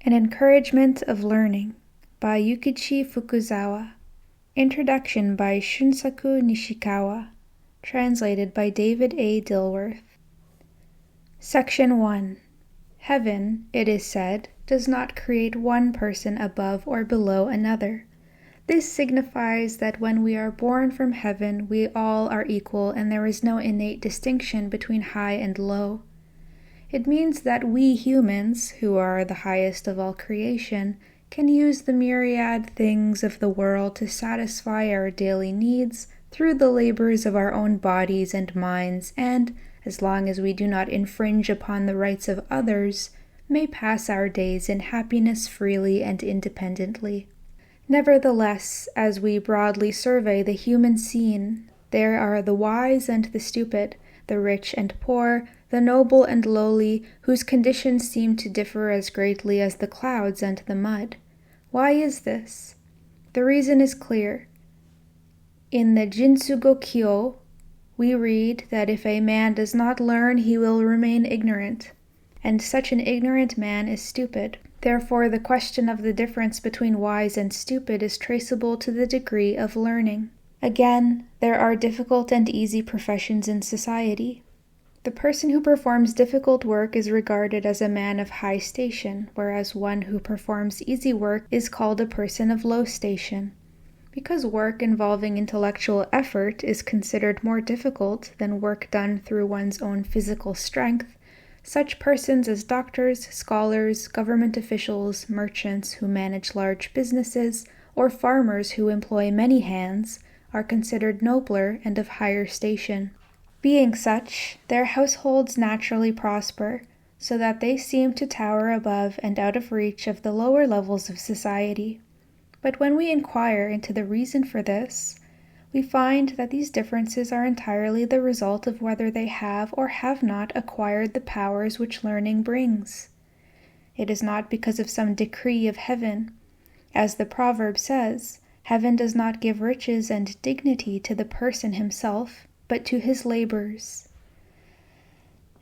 An Encouragement of Learning by Yukichi Fukuzawa. Introduction by Shunsaku Nishikawa. Translated by David A. Dilworth. Section 1. Heaven, it is said, does not create one person above or below another. This signifies that when we are born from heaven, we all are equal and there is no innate distinction between high and low. It means that we humans, who are the highest of all creation, can use the myriad things of the world to satisfy our daily needs through the labors of our own bodies and minds, and, as long as we do not infringe upon the rights of others, may pass our days in happiness freely and independently. Nevertheless, as we broadly survey the human scene, there are the wise and the stupid, the rich and poor, the noble and lowly, whose conditions seem to differ as greatly as the clouds and the mud. Why is this? The reason is clear. In the Jinsugo Kyo, we read that if a man does not learn, he will remain ignorant, and such an ignorant man is stupid. Therefore, the question of the difference between wise and stupid is traceable to the degree of learning. Again, there are difficult and easy professions in society. The person who performs difficult work is regarded as a man of high station, whereas one who performs easy work is called a person of low station. Because work involving intellectual effort is considered more difficult than work done through one's own physical strength, such persons as doctors, scholars, government officials, merchants who manage large businesses, or farmers who employ many hands, are considered nobler and of higher station. Being such, their households naturally prosper, so that they seem to tower above and out of reach of the lower levels of society. But when we inquire into the reason for this, we find that these differences are entirely the result of whether they have or have not acquired the powers which learning brings. It is not because of some decree of heaven. As the proverb says, heaven does not give riches and dignity to the person himself, but to his labors.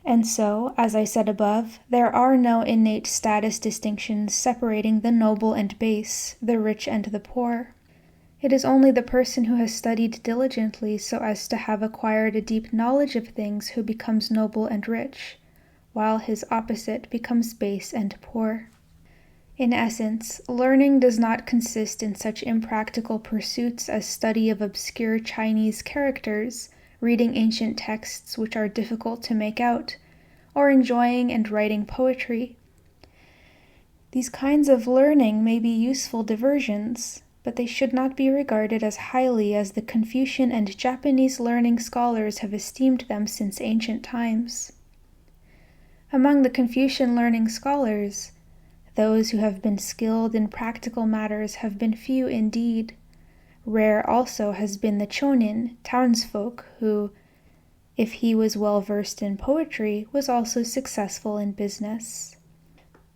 And so, as I said above, there are no innate status distinctions separating the noble and base, the rich and the poor. It is only the person who has studied diligently so as to have acquired a deep knowledge of things who becomes noble and rich, while his opposite becomes base and poor. In essence, learning does not consist in such impractical pursuits as study of obscure Chinese characters, reading ancient texts which are difficult to make out, or enjoying and writing poetry. These kinds of learning may be useful diversions, but they should not be regarded as highly as the Confucian and Japanese learning scholars have esteemed them since ancient times. Among the Confucian learning scholars, those who have been skilled in practical matters have been few indeed. Rare also has been the chonin, townsfolk, who, if he was well versed in poetry, was also successful in business.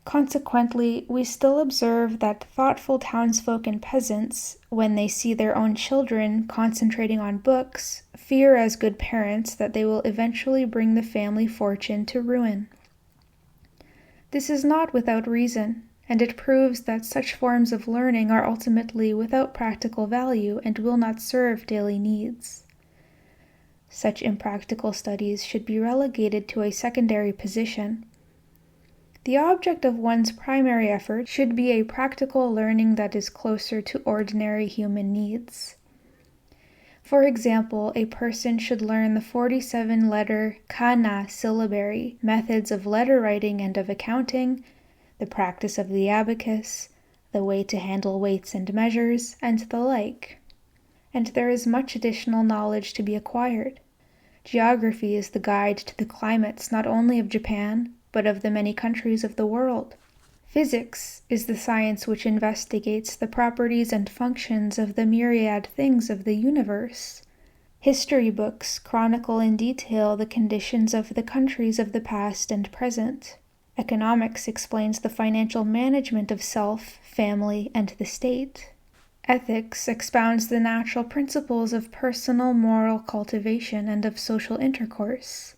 Consequently, we still observe that thoughtful townsfolk and peasants, when they see their own children concentrating on books, fear as good parents that they will eventually bring the family fortune to ruin. This is not without reason, and it proves that such forms of learning are ultimately without practical value and will not serve daily needs. Such impractical studies should be relegated to a secondary position. The object of one's primary effort should be a practical learning that is closer to ordinary human needs. For example, a person should learn the 47-letter kana syllabary, methods of letter writing and of accounting, the practice of the abacus, the way to handle weights and measures, and the like. And there is much additional knowledge to be acquired. Geography is the guide to the climates not only of Japan, but of the many countries of the world. Physics is the science which investigates the properties and functions of the myriad things of the universe. History books chronicle in detail the conditions of the countries of the past and present. Economics explains the financial management of self, family, and the state. Ethics expounds the natural principles of personal moral cultivation and of social intercourse.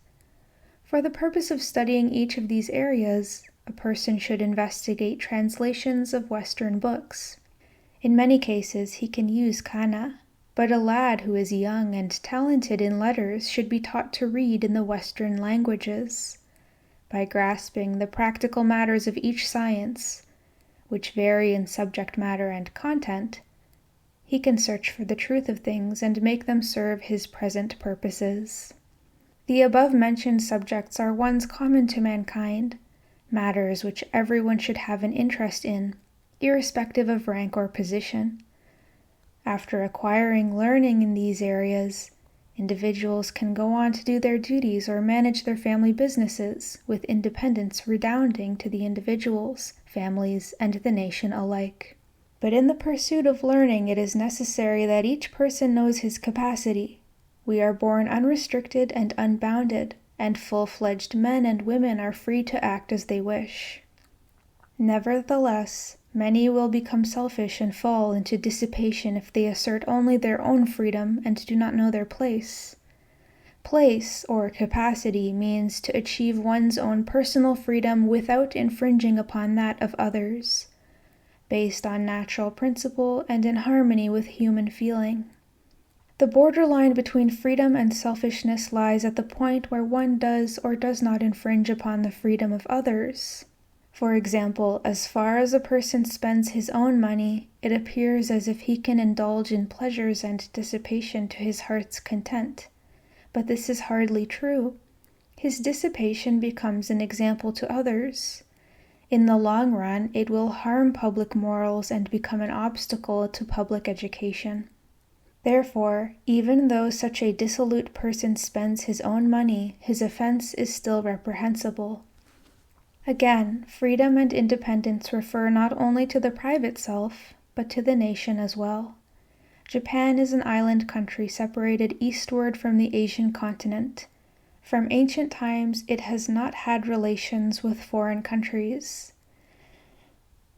For the purpose of studying each of these areas, a person should investigate translations of Western books. In many cases, he can use kana, but a lad who is young and talented in letters should be taught to read in the Western languages. By grasping the practical matters of each science, which vary in subject matter and content, he can search for the truth of things and make them serve his present purposes. The above-mentioned subjects are ones common to mankind, matters which everyone should have an interest in, irrespective of rank or position. After acquiring learning in these areas, individuals can go on to do their duties or manage their family businesses with independence redounding to the individuals, families, and the nation alike. But in the pursuit of learning, it is necessary that each person knows his capacity. We are born unrestricted and unbounded, and full-fledged men and women are free to act as they wish. Nevertheless, many will become selfish and fall into dissipation if they assert only their own freedom and do not know their place. Place, or capacity, means to achieve one's own personal freedom without infringing upon that of others, based on natural principle and in harmony with human feeling. The borderline between freedom and selfishness lies at the point where one does or does not infringe upon the freedom of others. For example, as far as a person spends his own money, it appears as if he can indulge in pleasures and dissipation to his heart's content. But this is hardly true. His dissipation becomes an example to others. In the long run, it will harm public morals and become an obstacle to public education. Therefore, even though such a dissolute person spends his own money, his offense is still reprehensible. Again, freedom and independence refer not only to the private self, but to the nation as well. Japan is an island country separated eastward from the Asian continent. From ancient times, it has not had relations with foreign countries.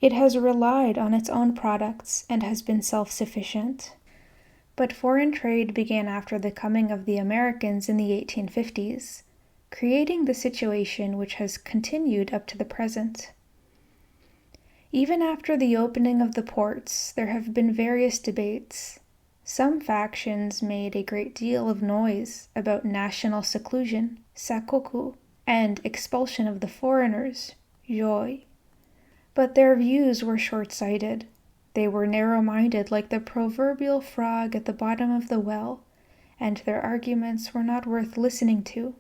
It has relied on its own products and has been self-sufficient. But foreign trade began after the coming of the Americans in the 1850s, creating the situation which has continued up to the present. Even after the opening of the ports, there have been various debates. Some factions made a great deal of noise about national seclusion, sakoku, and expulsion of the foreigners, joi. But their views were short-sighted. They were narrow-minded like the proverbial frog at the bottom of the well, and their arguments were not worth listening to.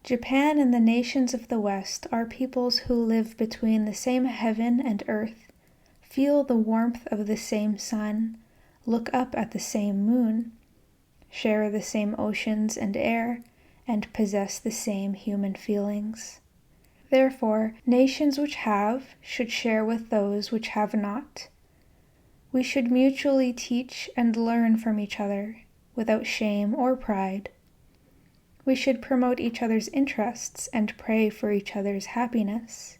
Japan and the nations of the West are peoples who live between the same heaven and earth, feel the warmth of the same sun, look up at the same moon, share the same oceans and air, and possess the same human feelings. Therefore, nations which have should share with those which have not. We should mutually teach and learn from each other, without shame or pride. We should promote each other's interests and pray for each other's happiness.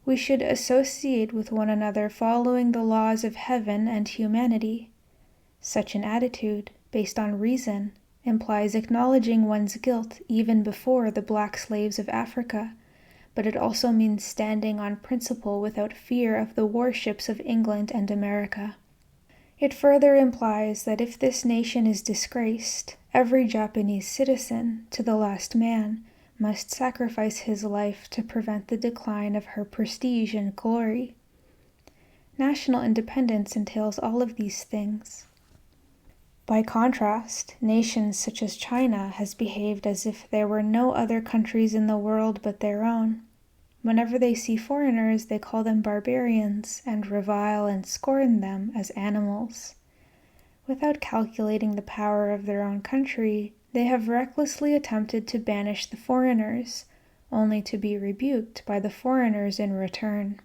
We should associate with one another following the laws of heaven and humanity. Such an attitude, based on reason, implies acknowledging one's guilt even before the black slaves of Africa, but it also means standing on principle without fear of the warships of England and America. It further implies that if this nation is disgraced, every Japanese citizen, to the last man, must sacrifice his life to prevent the decline of her prestige and glory. National independence entails all of these things. By contrast, nations such as China has behaved as if there were no other countries in the world but their own. Whenever they see foreigners, they call them barbarians and revile and scorn them as animals. Without calculating the power of their own country, they have recklessly attempted to banish the foreigners, only to be rebuked by the foreigners in return.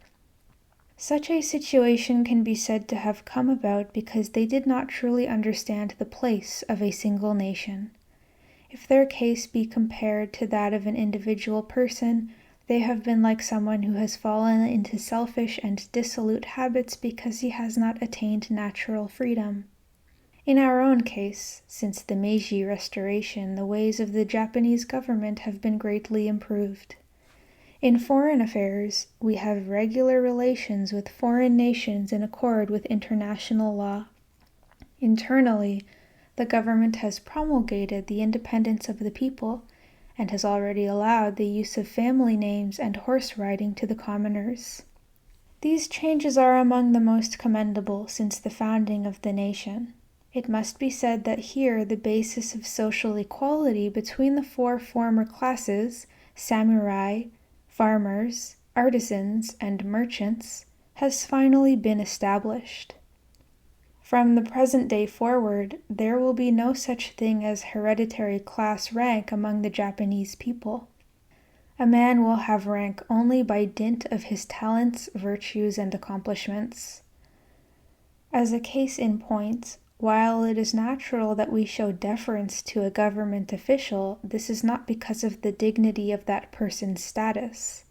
Such a situation can be said to have come about because they did not truly understand the place of a single nation. If their case be compared to that of an individual person, they have been like someone who has fallen into selfish and dissolute habits because he has not attained natural freedom. In our own case, since the Meiji Restoration, the ways of the Japanese government have been greatly improved. In foreign affairs, we have regular relations with foreign nations in accord with international law. Internally, the government has promulgated the independence of the people and has already allowed the use of family names and horse riding to the commoners. These changes are among the most commendable since the founding of the nation. It must be said that here the basis of social equality between the four former classes, samurai, farmers, artisans, and merchants, has finally been established. From the present day forward, there will be no such thing as hereditary class rank among the Japanese people. A man will have rank only by dint of his talents, virtues, and accomplishments. As a case in point, while it is natural that we show deference to a government official, this is not because of the dignity of that person's status.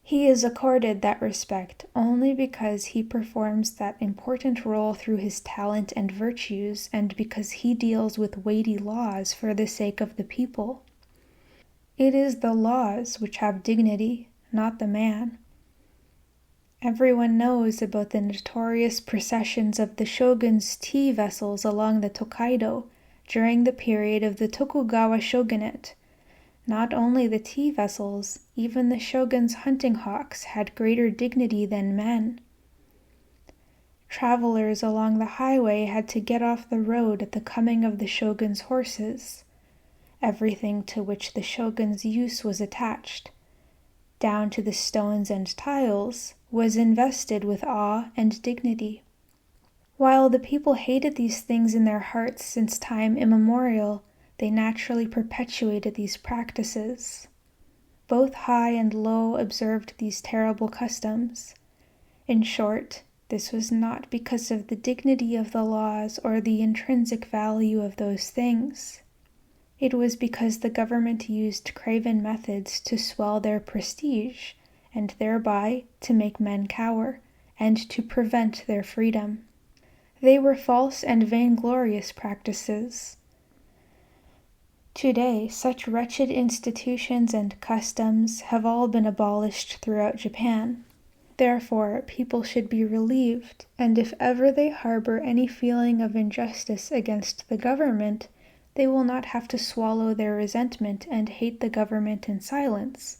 He is accorded that respect only because he performs that important role through his talent and virtues, and because he deals with weighty laws for the sake of the people. It is the laws which have dignity, not the man. Everyone knows about the notorious processions of the shogun's tea vessels along the Tokaido during the period of the Tokugawa shogunate. Not only the tea vessels, even the shogun's hunting hawks had greater dignity than men. Travelers along the highway had to get off the road at the coming of the shogun's horses. Everything to which the shogun's use was attached, down to the stones and tiles, was invested with awe and dignity. While the people hated these things in their hearts since time immemorial, they naturally perpetuated these practices. Both high and low observed these terrible customs. In short, this was not because of the dignity of the laws or the intrinsic value of those things. It was because the government used craven methods to swell their prestige, and thereby to make men cower, and to prevent their freedom. They were false and vainglorious practices. Today, such wretched institutions and customs have all been abolished throughout Japan. Therefore, people should be relieved, and if ever they harbor any feeling of injustice against the government, they will not have to swallow their resentment and hate the government in silence.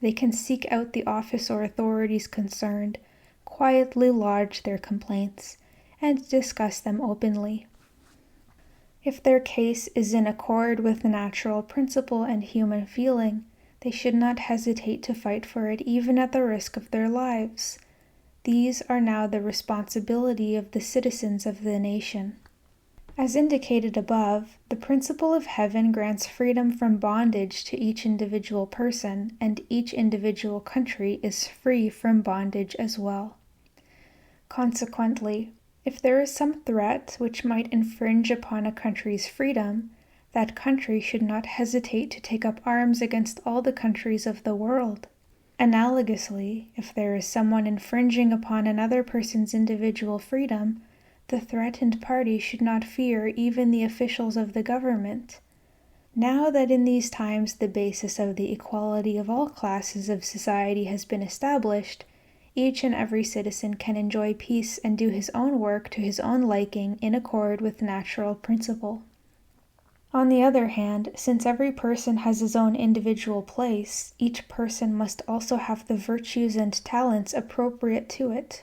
They can seek out the office or authorities concerned, quietly lodge their complaints, and discuss them openly. If their case is in accord with the natural principle and human feeling, they should not hesitate to fight for it even at the risk of their lives. These are now the responsibility of the citizens of the nation. As indicated above, the principle of heaven grants freedom from bondage to each individual person, and each individual country is free from bondage as well. Consequently, if there is some threat which might infringe upon a country's freedom, that country should not hesitate to take up arms against all the countries of the world. Analogously, if there is someone infringing upon another person's individual freedom, the threatened party should not fear even the officials of the government. Now that in these times the basis of the equality of all classes of society has been established, each and every citizen can enjoy peace and do his own work to his own liking in accord with natural principle. On the other hand, since every person has his own individual place, each person must also have the virtues and talents appropriate to it.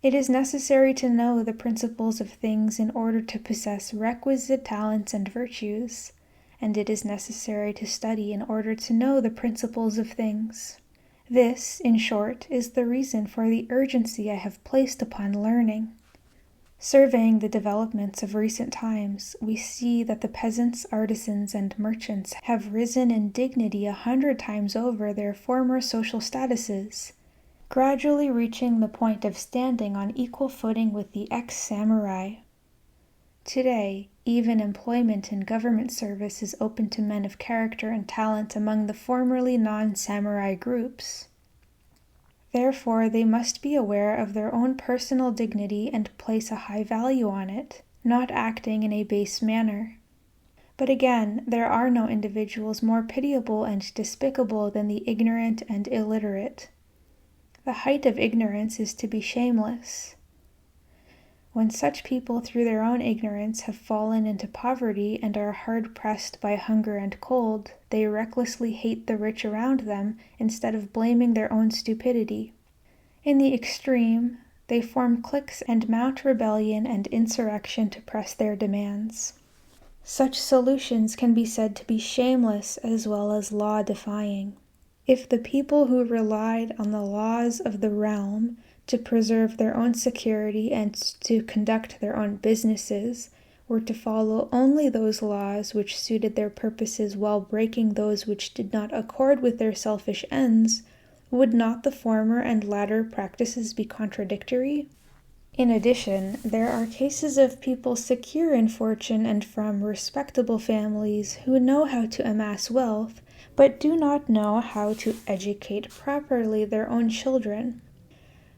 It is necessary to know the principles of things in order to possess requisite talents and virtues, and it is necessary to study in order to know the principles of things. This, in short, is the reason for the urgency I have placed upon learning. Surveying the developments of recent times, we see that the peasants, artisans, and merchants have risen in dignity 100 times over their former social statuses, gradually reaching the point of standing on equal footing with the ex-samurai. Today, even employment in government service is open to men of character and talent among the formerly non-samurai groups. Therefore, they must be aware of their own personal dignity and place a high value on it, not acting in a base manner. But again, there are no individuals more pitiable and despicable than the ignorant and illiterate. The height of ignorance is to be shameless. When such people through their own ignorance have fallen into poverty and are hard-pressed by hunger and cold, they recklessly hate the rich around them instead of blaming their own stupidity. In the extreme, they form cliques and mount rebellion and insurrection to press their demands. Such solutions can be said to be shameless as well as law-defying. If the people who relied on the laws of the realm to preserve their own security and to conduct their own businesses were to follow only those laws which suited their purposes while breaking those which did not accord with their selfish ends, would not the former and latter practices be contradictory? In addition, there are cases of people secure in fortune and from respectable families who know how to amass wealth, but do not know how to educate properly their own children.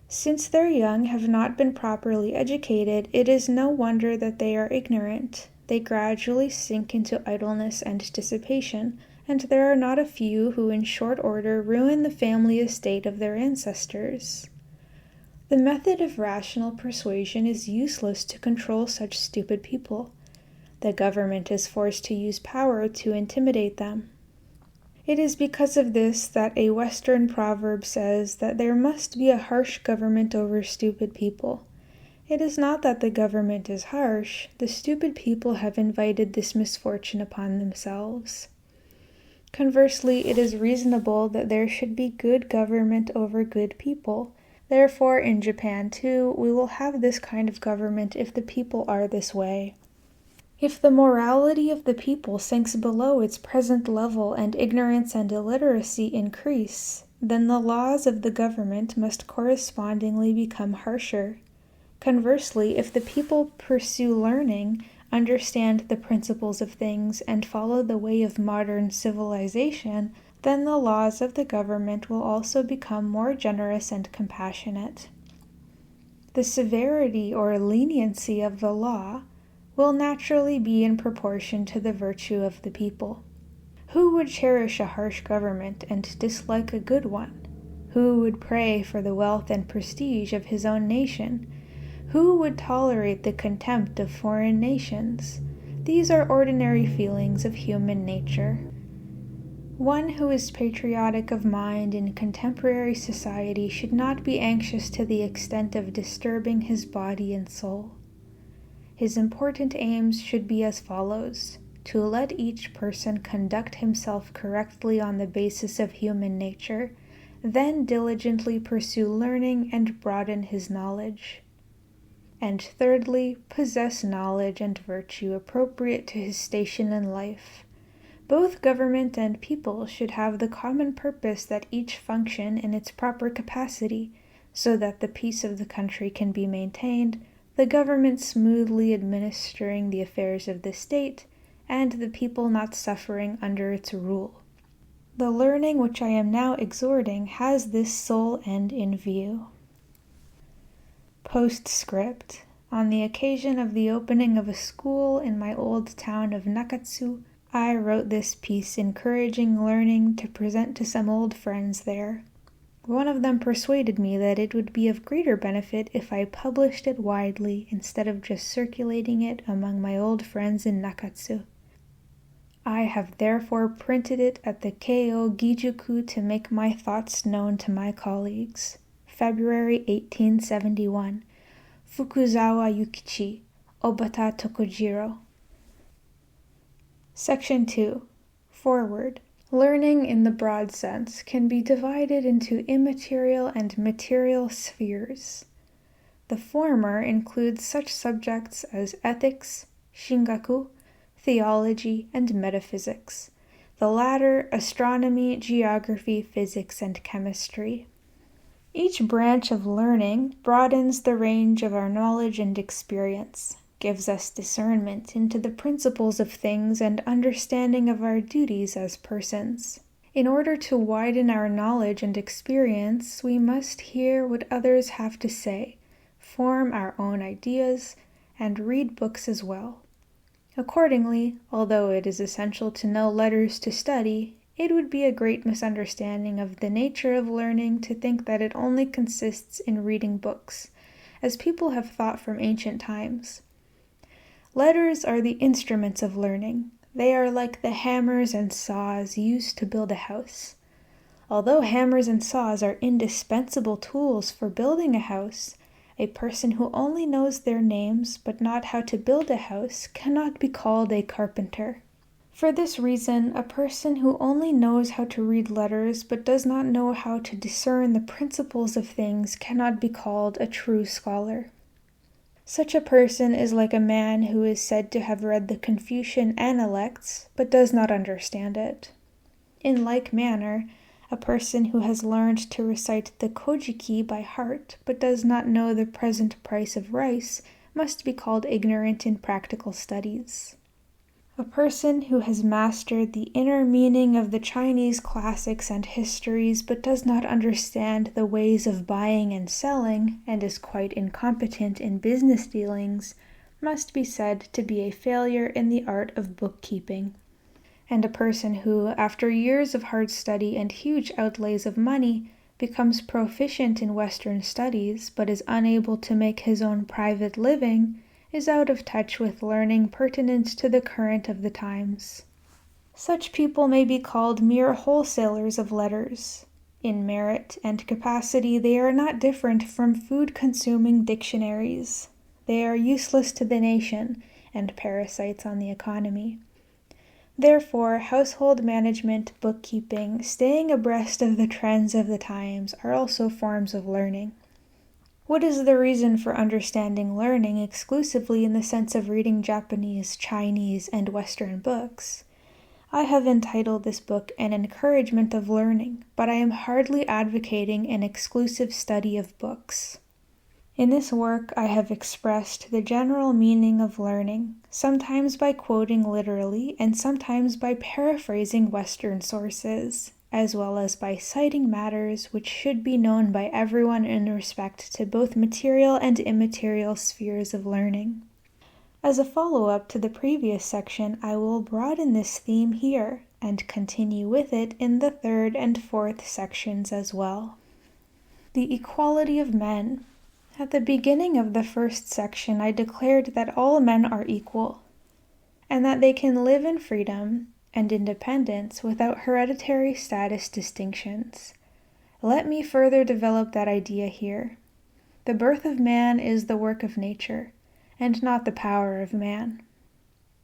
Since their young have not been properly educated, it is no wonder that they are ignorant. They gradually sink into idleness and dissipation, and there are not a few who in short order ruin the family estate of their ancestors. The method of rational persuasion is useless to control such stupid people. The government is forced to use power to intimidate them. It is because of this that a Western proverb says that there must be a harsh government over stupid people. It is not that the government is harsh, the stupid people have invited this misfortune upon themselves. Conversely, it is reasonable that there should be good government over good people. Therefore, in Japan, too, we will have this kind of government if the people are this way. If the morality of the people sinks below its present level and ignorance and illiteracy increase, then the laws of the government must correspondingly become harsher. Conversely, if the people pursue learning, understand the principles of things, and follow the way of modern civilization, then the laws of the government will also become more generous and compassionate. The severity or leniency of the law will naturally be in proportion to the virtue of the people. Who would cherish a harsh government and dislike a good one? Who would pray for the wealth and prestige of his own nation? Who would tolerate the contempt of foreign nations? These are ordinary feelings of human nature. One who is patriotic of mind in contemporary society should not be anxious to the extent of disturbing his body and soul. His important aims should be as follows: to let each person conduct himself correctly on the basis of human nature, then diligently pursue learning and broaden his knowledge. And thirdly, possess knowledge and virtue appropriate to his station in life. Both government and people should have the common purpose that each function in its proper capacity, so that the peace of the country can be maintained, the government smoothly administering the affairs of the state, and the people not suffering under its rule. The learning which I am now exhorting has this sole end in view. Postscript. On the occasion of the opening of a school in my old town of Nakatsu, I wrote this piece encouraging learning to present to some old friends there. One of them persuaded me that it would be of greater benefit if I published it widely instead of just circulating it among my old friends in Nakatsu. I have therefore printed it at the Keio Gijuku to make my thoughts known to my colleagues. February 1871. Fukuzawa Yukichi, Obata Tokojiro. Section 2. Forward. Learning in the broad sense can be divided into immaterial and material spheres. The former includes such subjects as ethics, shingaku, theology, and metaphysics. The latter, astronomy, geography, physics, and chemistry. Each branch of learning broadens the range of our knowledge and experience, gives us discernment into the principles of things and understanding of our duties as persons. In order to widen our knowledge and experience, we must hear what others have to say, form our own ideas, and read books as well. Accordingly, although it is essential to know letters to study, it would be a great misunderstanding of the nature of learning to think that it only consists in reading books, as people have thought from ancient times. Letters are the instruments of learning. They are like the hammers and saws used to build a house. Although hammers and saws are indispensable tools for building a house, a person who only knows their names but not how to build a house cannot be called a carpenter. For this reason, a person who only knows how to read letters but does not know how to discern the principles of things cannot be called a true scholar. Such a person is like a man who is said to have read the Confucian Analects but does not understand it. In like manner, a person who has learned to recite the Kojiki by heart but does not know the present price of rice must be called ignorant in practical studies. A person who has mastered the inner meaning of the Chinese classics and histories but does not understand the ways of buying and selling and is quite incompetent in business dealings must be said to be a failure in the art of bookkeeping. And a person who, after years of hard study and huge outlays of money, becomes proficient in Western studies but is unable to make his own private living, is out of touch with learning pertinent to the current of the times. Such people may be called mere wholesalers of letters. In merit and capacity they are not different from food-consuming dictionaries. They are useless to the nation and parasites on the economy. Therefore, household management, bookkeeping, staying abreast of the trends of the times are also forms of learning. What is the reason for understanding learning exclusively in the sense of reading Japanese, Chinese, and Western books? I have entitled this book An Encouragement of Learning, but I am hardly advocating an exclusive study of books. In this work, I have expressed the general meaning of learning, sometimes by quoting literally and sometimes by paraphrasing Western sources, as well as by citing matters which should be known by everyone in respect to both material and immaterial spheres of learning. As a follow-up to the previous section, I will broaden this theme here and continue with it in the third and fourth sections as well. The equality of men. At the beginning of the first section, I declared that all men are equal, and that they can live in freedom and independence without hereditary status distinctions. Let me further develop that idea here. The birth of man is the work of nature, and not the power of man.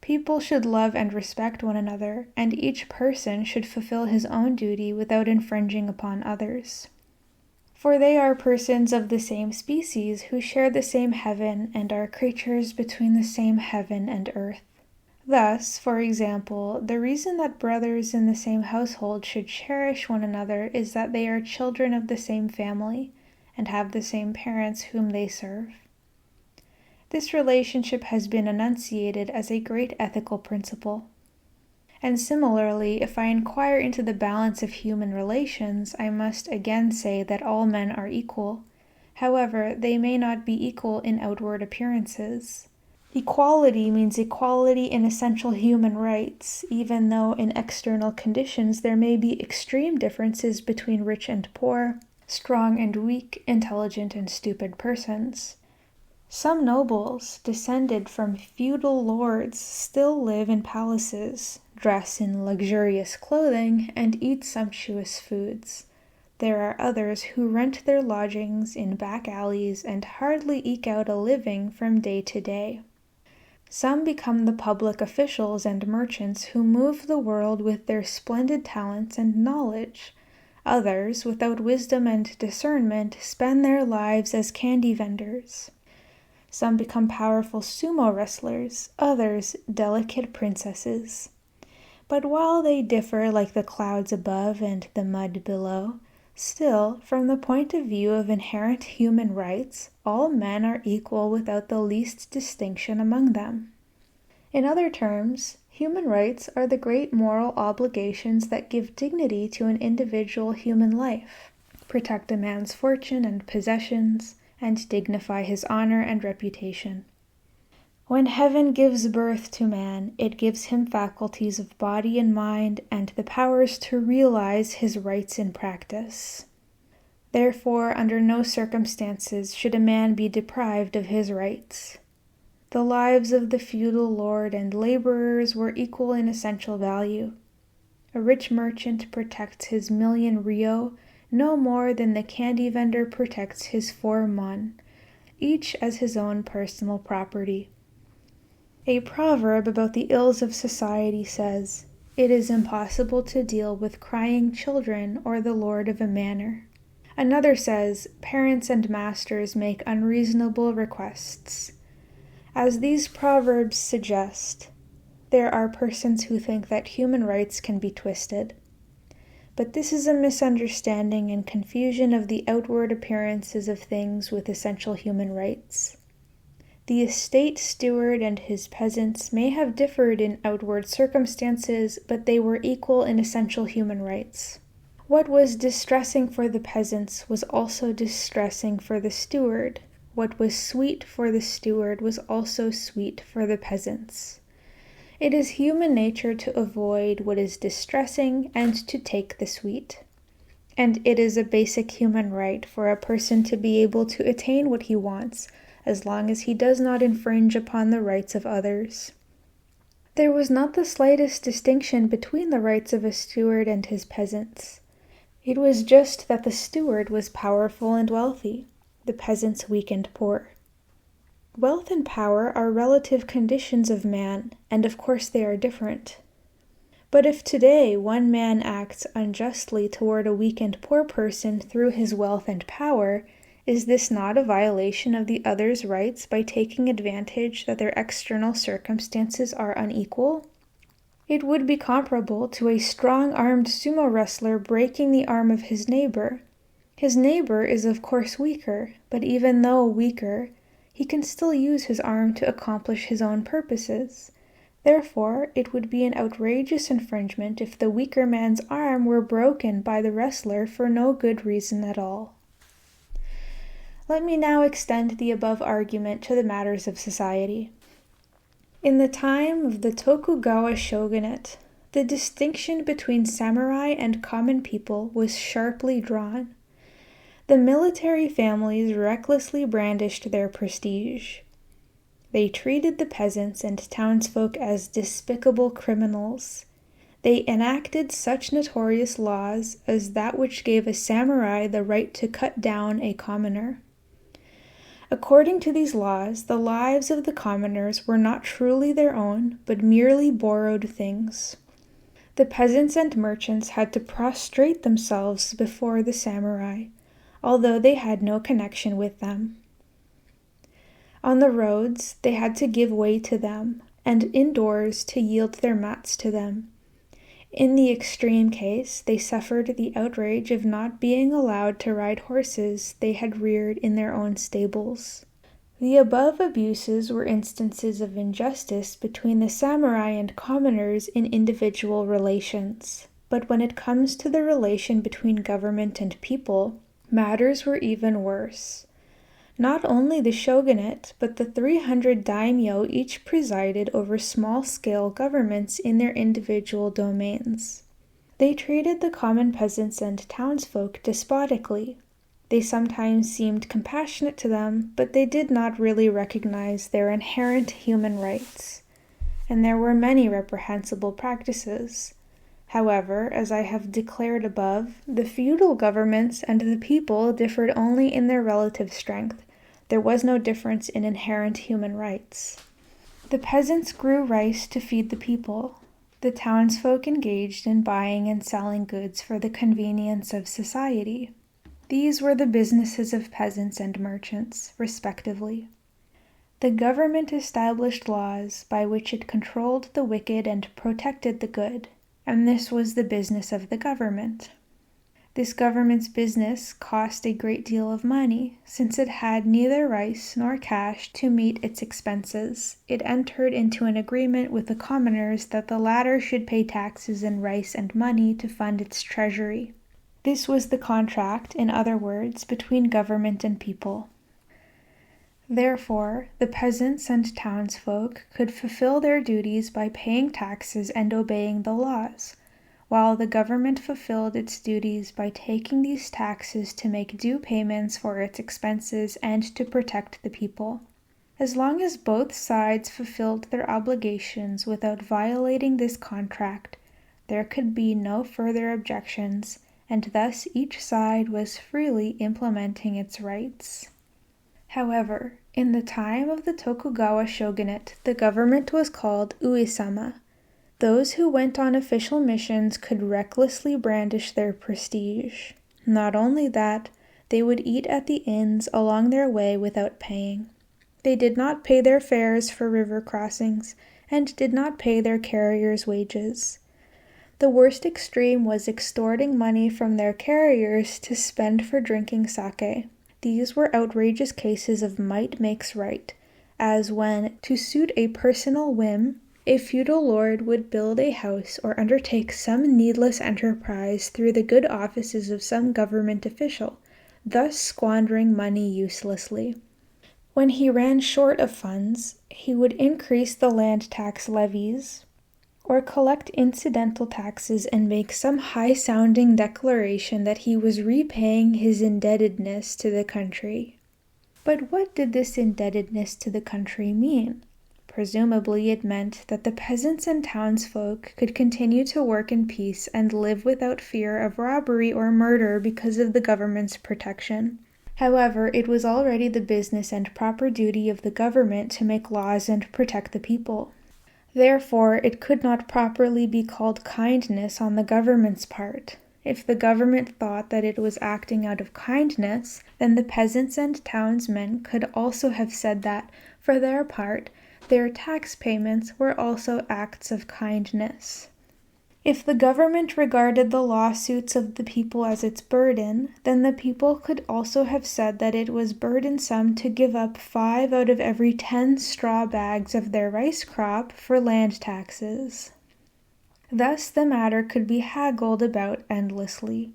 People should love and respect one another, and each person should fulfill his own duty without infringing upon others. For they are persons of the same species who share the same heaven and are creatures between the same heaven and earth. Thus, for example, the reason that brothers in the same household should cherish one another is that they are children of the same family and have the same parents whom they serve. This relationship has been enunciated as a great ethical principle. And similarly, if I inquire into the balance of human relations, I must again say that all men are equal. However, they may not be equal in outward appearances. Equality means equality in essential human rights, even though in external conditions there may be extreme differences between rich and poor, strong and weak, intelligent and stupid persons. Some nobles, descended from feudal lords, still live in palaces, dress in luxurious clothing, and eat sumptuous foods. There are others who rent their lodgings in back alleys and hardly eke out a living from day to day. Some become the public officials and merchants who move the world with their splendid talents and knowledge. Others, without wisdom and discernment, spend their lives as candy vendors. Some become powerful sumo wrestlers, others delicate princesses. But while they differ like the clouds above and the mud below, still, from the point of view of inherent human rights, all men are equal without the least distinction among them. In other terms, human rights are the great moral obligations that give dignity to an individual human life, protect a man's fortune and possessions, and dignify his honor and reputation. When heaven gives birth to man, it gives him faculties of body and mind and the powers to realize his rights in practice. Therefore, under no circumstances should a man be deprived of his rights. The lives of the feudal lord and laborers were equal in essential value. A rich merchant protects his 1,000,000 ryo no more than the candy vendor protects his 4 mon, each as his own personal property. A proverb about the ills of society says, "It is impossible to deal with crying children or the lord of a manor." Another says, "Parents and masters make unreasonable requests." As these proverbs suggest, there are persons who think that human rights can be twisted. But this is a misunderstanding and confusion of the outward appearances of things with essential human rights. The estate steward and his peasants may have differed in outward circumstances, but they were equal in essential human rights. What was distressing for the peasants was also distressing for the steward. What was sweet for the steward was also sweet for the peasants. It is human nature to avoid what is distressing and to take the sweet. And it is a basic human right for a person to be able to attain what he wants, as long as he does not infringe upon the rights of others. There was not the slightest distinction between the rights of a steward and his peasants. It was just that the steward was powerful and wealthy, the peasants weak and poor. Wealth and power are relative conditions of man, and of course they are different. But if today one man acts unjustly toward a weak and poor person through his wealth and power, is this not a violation of the other's rights by taking advantage that their external circumstances are unequal? It would be comparable to a strong-armed sumo wrestler breaking the arm of his neighbor. His neighbor is of course weaker, but even though weaker, he can still use his arm to accomplish his own purposes. Therefore, it would be an outrageous infringement if the weaker man's arm were broken by the wrestler for no good reason at all. Let me now extend the above argument to the matters of society. In the time of the Tokugawa shogunate, the distinction between samurai and common people was sharply drawn. The military families recklessly brandished their prestige. They treated the peasants and townsfolk as despicable criminals. They enacted such notorious laws as that which gave a samurai the right to cut down a commoner. According to these laws, the lives of the commoners were not truly their own, but merely borrowed things. The peasants and merchants had to prostrate themselves before the samurai, although they had no connection with them. On the roads, they had to give way to them, and indoors to yield their mats to them. In the extreme case, they suffered the outrage of not being allowed to ride horses they had reared in their own stables. The above abuses were instances of injustice between the samurai and commoners in individual relations. But when it comes to the relation between government and people, matters were even worse. Not only the shogunate, but the 300 daimyo each presided over small-scale governments in their individual domains. They treated the common peasants and townsfolk despotically. They sometimes seemed compassionate to them, but they did not really recognize their inherent human rights. And there were many reprehensible practices. However, as I have declared above, the feudal governments and the people differed only in their relative strength. There was no difference in inherent human rights. The peasants grew rice to feed the people. The townsfolk engaged in buying and selling goods for the convenience of society. These were the businesses of peasants and merchants, respectively. The government established laws by which it controlled the wicked and protected the good, and this was the business of the government. This government's business cost a great deal of money, since it had neither rice nor cash to meet its expenses. It entered into an agreement with the commoners that the latter should pay taxes in rice and money to fund its treasury. This was the contract, in other words, between government and people. Therefore, the peasants and townsfolk could fulfill their duties by paying taxes and obeying the laws, while the government fulfilled its duties by taking these taxes to make due payments for its expenses and to protect the people. As long as both sides fulfilled their obligations without violating this contract, there could be no further objections, and thus each side was freely implementing its rights. However, in the time of the Tokugawa shogunate, the government was called Uesama. Those who went on official missions could recklessly brandish their prestige. Not only that, they would eat at the inns along their way without paying. They did not pay their fares for river crossings, and did not pay their carriers' wages. The worst extreme was extorting money from their carriers to spend for drinking sake. These were outrageous cases of might makes right, as when, to suit a personal whim, a feudal lord would build a house or undertake some needless enterprise through the good offices of some government official, thus squandering money uselessly. When he ran short of funds, he would increase the land tax levies, or collect incidental taxes and make some high-sounding declaration that he was repaying his indebtedness to the country. But what did this indebtedness to the country mean? Presumably it meant that the peasants and townsfolk could continue to work in peace and live without fear of robbery or murder because of the government's protection. However, it was already the business and proper duty of the government to make laws and protect the people. Therefore, it could not properly be called kindness on the government's part. If the government thought that it was acting out of kindness, then the peasants and townsmen could also have said that, for their part, their tax payments were also acts of kindness. If the government regarded the lawsuits of the people as its burden, then the people could also have said that it was burdensome to give up 5 out of every 10 straw bags of their rice crop for land taxes. Thus the matter could be haggled about endlessly.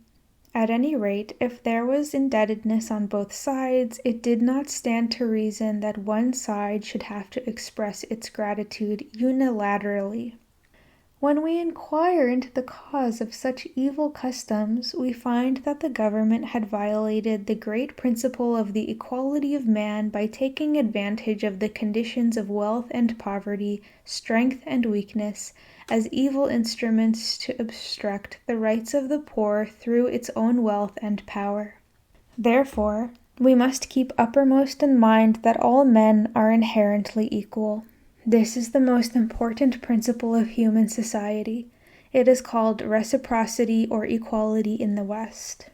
At any rate, if there was indebtedness on both sides, it did not stand to reason that one side should have to express its gratitude unilaterally. When we inquire into the cause of such evil customs, we find that the government had violated the great principle of the equality of man by taking advantage of the conditions of wealth and poverty, strength and weakness, as evil instruments to obstruct the rights of the poor through its own wealth and power. Therefore, we must keep uppermost in mind that all men are inherently equal. This is the most important principle of human society. It is called reciprocity or equality in the West.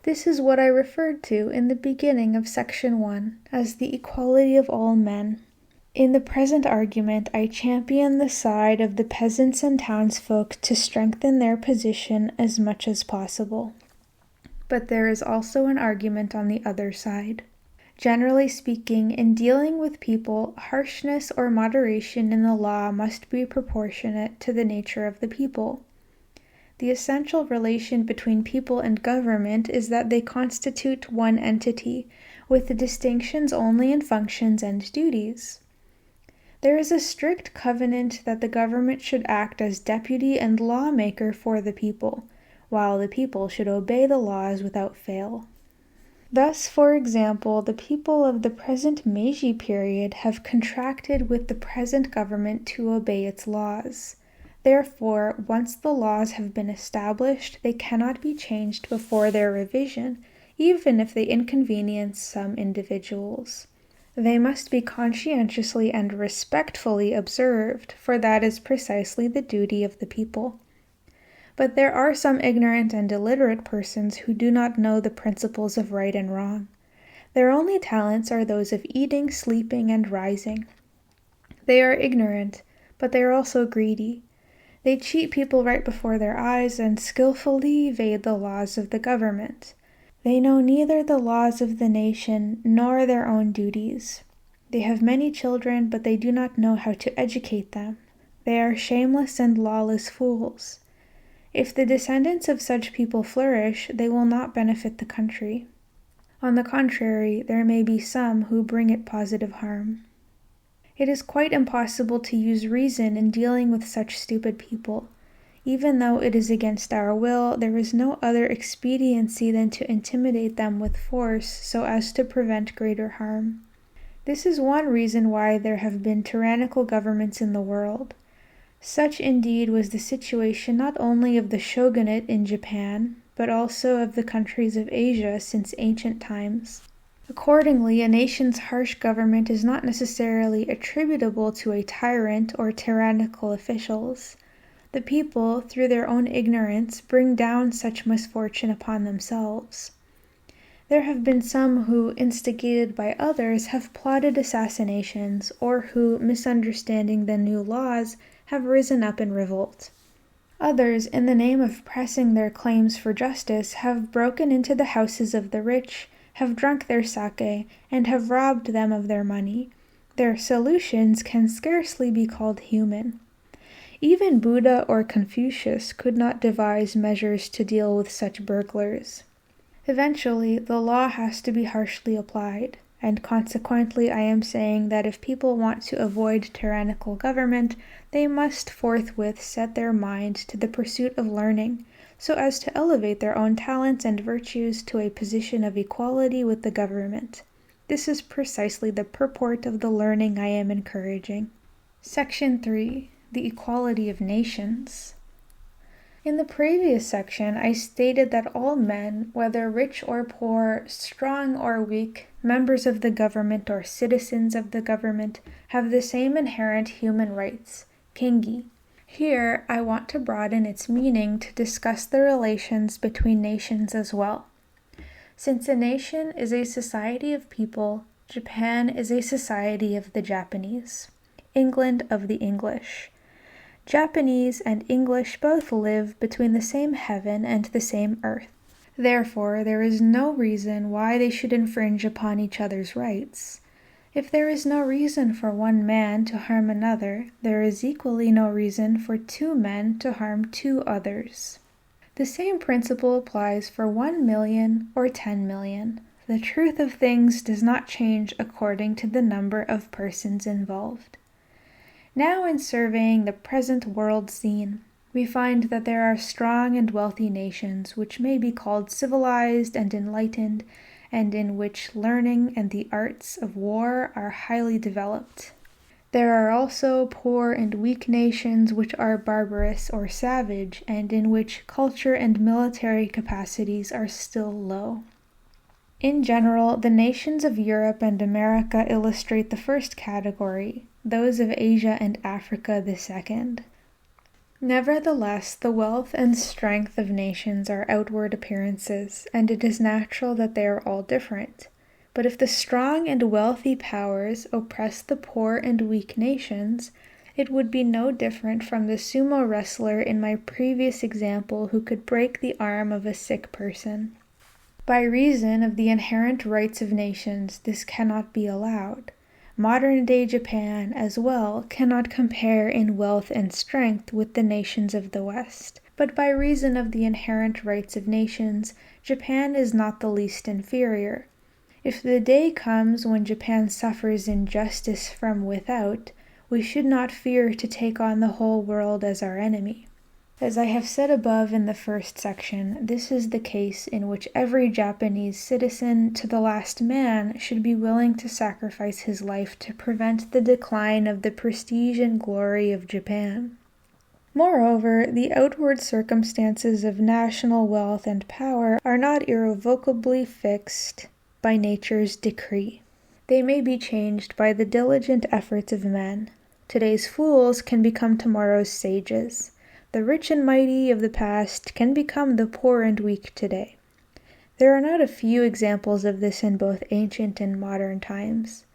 This is what I referred to in the beginning of Section 1 as the equality of all men. In the present argument, I champion the side of the peasants and townsfolk to strengthen their position as much as possible. But there is also an argument on the other side. Generally speaking, in dealing with people, harshness or moderation in the law must be proportionate to the nature of the people. The essential relation between people and government is that they constitute one entity, with distinctions only in functions and duties. There is a strict covenant that the government should act as deputy and lawmaker for the people, while the people should obey the laws without fail. Thus, for example, the people of the present Meiji period have contracted with the present government to obey its laws. Therefore, once the laws have been established, they cannot be changed before their revision, even if they inconvenience some individuals. They must be conscientiously and respectfully observed, for that is precisely the duty of the people. But there are some ignorant and illiterate persons who do not know the principles of right and wrong. Their only talents are those of eating, sleeping, and rising. They are ignorant, but they are also greedy. They cheat people right before their eyes and skillfully evade the laws of the government. They know neither the laws of the nation nor their own duties. They have many children, but they do not know how to educate them. They are shameless and lawless fools. If the descendants of such people flourish, they will not benefit the country. On the contrary, there may be some who bring it positive harm. It is quite impossible to use reason in dealing with such stupid people. Even though it is against our will, there is no other expediency than to intimidate them with force so as to prevent greater harm. This is one reason why there have been tyrannical governments in the world. Such indeed was the situation not only of the shogunate in Japan, but also of the countries of Asia since ancient times. Accordingly, a nation's harsh government is not necessarily attributable to a tyrant or tyrannical officials. The people, through their own ignorance, bring down such misfortune upon themselves. There have been some who, instigated by others, have plotted assassinations, or who, misunderstanding the new laws, have risen up in revolt. Others, in the name of pressing their claims for justice, have broken into the houses of the rich, have drunk their sake, and have robbed them of their money. Their solutions can scarcely be called human. Even Buddha or Confucius could not devise measures to deal with such burglars. Eventually, the law has to be harshly applied, and consequently I am saying that if people want to avoid tyrannical government, they must forthwith set their mind to the pursuit of learning, so as to elevate their own talents and virtues to a position of equality with the government. This is precisely the purport of the learning I am encouraging. Section 3. The Equality of Nations. In the previous section, I stated that all men, whether rich or poor, strong or weak, members of the government or citizens of the government, have the same inherent human rights, kingi. Here, I want to broaden its meaning to discuss the relations between nations as well. Since a nation is a society of people, Japan is a society of the Japanese, England of the English. Japanese and English both live between the same heaven and the same earth. Therefore, there is no reason why they should infringe upon each other's rights. If there is no reason for one man to harm another, there is equally no reason for two men to harm two others. The same principle applies for 1 million or 10 million. The truth of things does not change according to the number of persons involved. Now, in surveying the present world scene, we find that there are strong and wealthy nations which may be called civilized and enlightened, and in which learning and the arts of war are highly developed. There are also poor and weak nations which are barbarous or savage, and in which culture and military capacities are still low. In general, the nations of Europe and America illustrate the first category, those of Asia and Africa the second. Nevertheless, the wealth and strength of nations are outward appearances, and it is natural that they are all different. But if the strong and wealthy powers oppress the poor and weak nations, it would be no different from the sumo wrestler in my previous example who could break the arm of a sick person. By reason of the inherent rights of nations, this cannot be allowed. Modern-day Japan, as well, cannot compare in wealth and strength with the nations of the West, but by reason of the inherent rights of nations, Japan is not the least inferior. If the day comes when Japan suffers injustice from without, we should not fear to take on the whole world as our enemy. As I have said above in the first section, this is the case in which every Japanese citizen, to the last man, should be willing to sacrifice his life to prevent the decline of the prestige and glory of Japan. Moreover, the outward circumstances of national wealth and power are not irrevocably fixed by nature's decree. They may be changed by the diligent efforts of men. Today's fools can become tomorrow's sages. The rich and mighty of the past can become the poor and weak today. There are not a few examples of this in both ancient and modern times.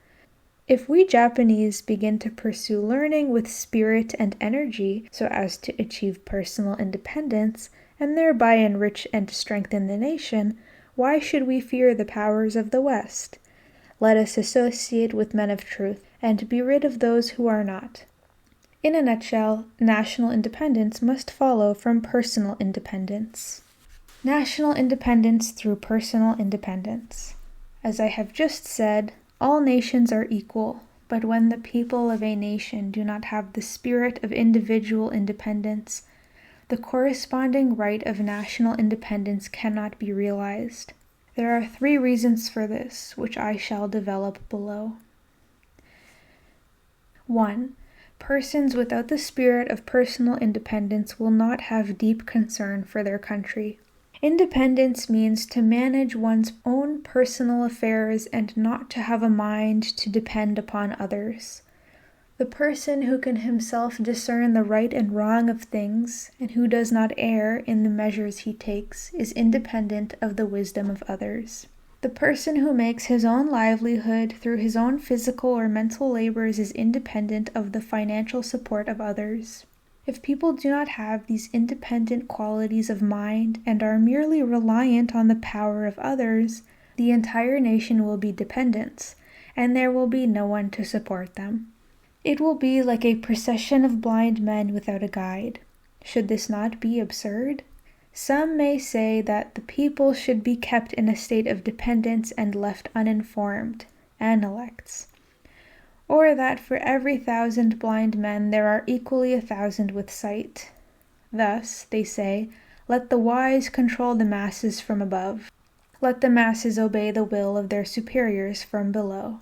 If we Japanese begin to pursue learning with spirit and energy so as to achieve personal independence, and thereby enrich and strengthen the nation, why should we fear the powers of the West? Let us associate with men of truth, and be rid of those who are not. In a nutshell, national independence must follow from personal independence. National independence through personal independence. As I have just said, all nations are equal, but when the people of a nation do not have the spirit of individual independence, the corresponding right of national independence cannot be realized. There are 3 reasons for this, which I shall develop below. 1. Persons without the spirit of personal independence will not have deep concern for their country. Independence means to manage one's own personal affairs and not to have a mind to depend upon others. The person who can himself discern the right and wrong of things, and who does not err in the measures he takes, is independent of the wisdom of others. The person who makes his own livelihood through his own physical or mental labors is independent of the financial support of others. If people do not have these independent qualities of mind and are merely reliant on the power of others, the entire nation will be dependent, and there will be no one to support them. It will be like a procession of blind men without a guide. Should this not be absurd? Some may say that the people should be kept in a state of dependence and left uninformed, analects. Or that for every 1,000 blind men there are equally 1,000 with sight. Thus, they say, let the wise control the masses from above. Let the masses obey the will of their superiors from below.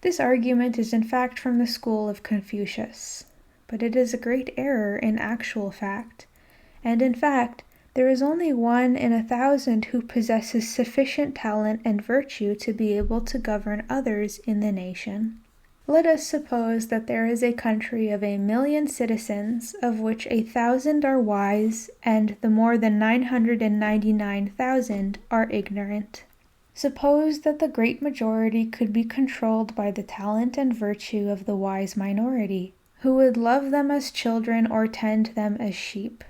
This argument is in fact from the school of Confucius, but it is a great error in actual fact, and in fact, there is only 1 in 1,000 who possesses sufficient talent and virtue to be able to govern others in the nation. Let us suppose that there is a country of 1,000,000 citizens, of which 1,000 are wise, and the more than 999,000 are ignorant. Suppose that the great majority could be controlled by the talent and virtue of the wise minority, who would love them as children or tend them as sheep.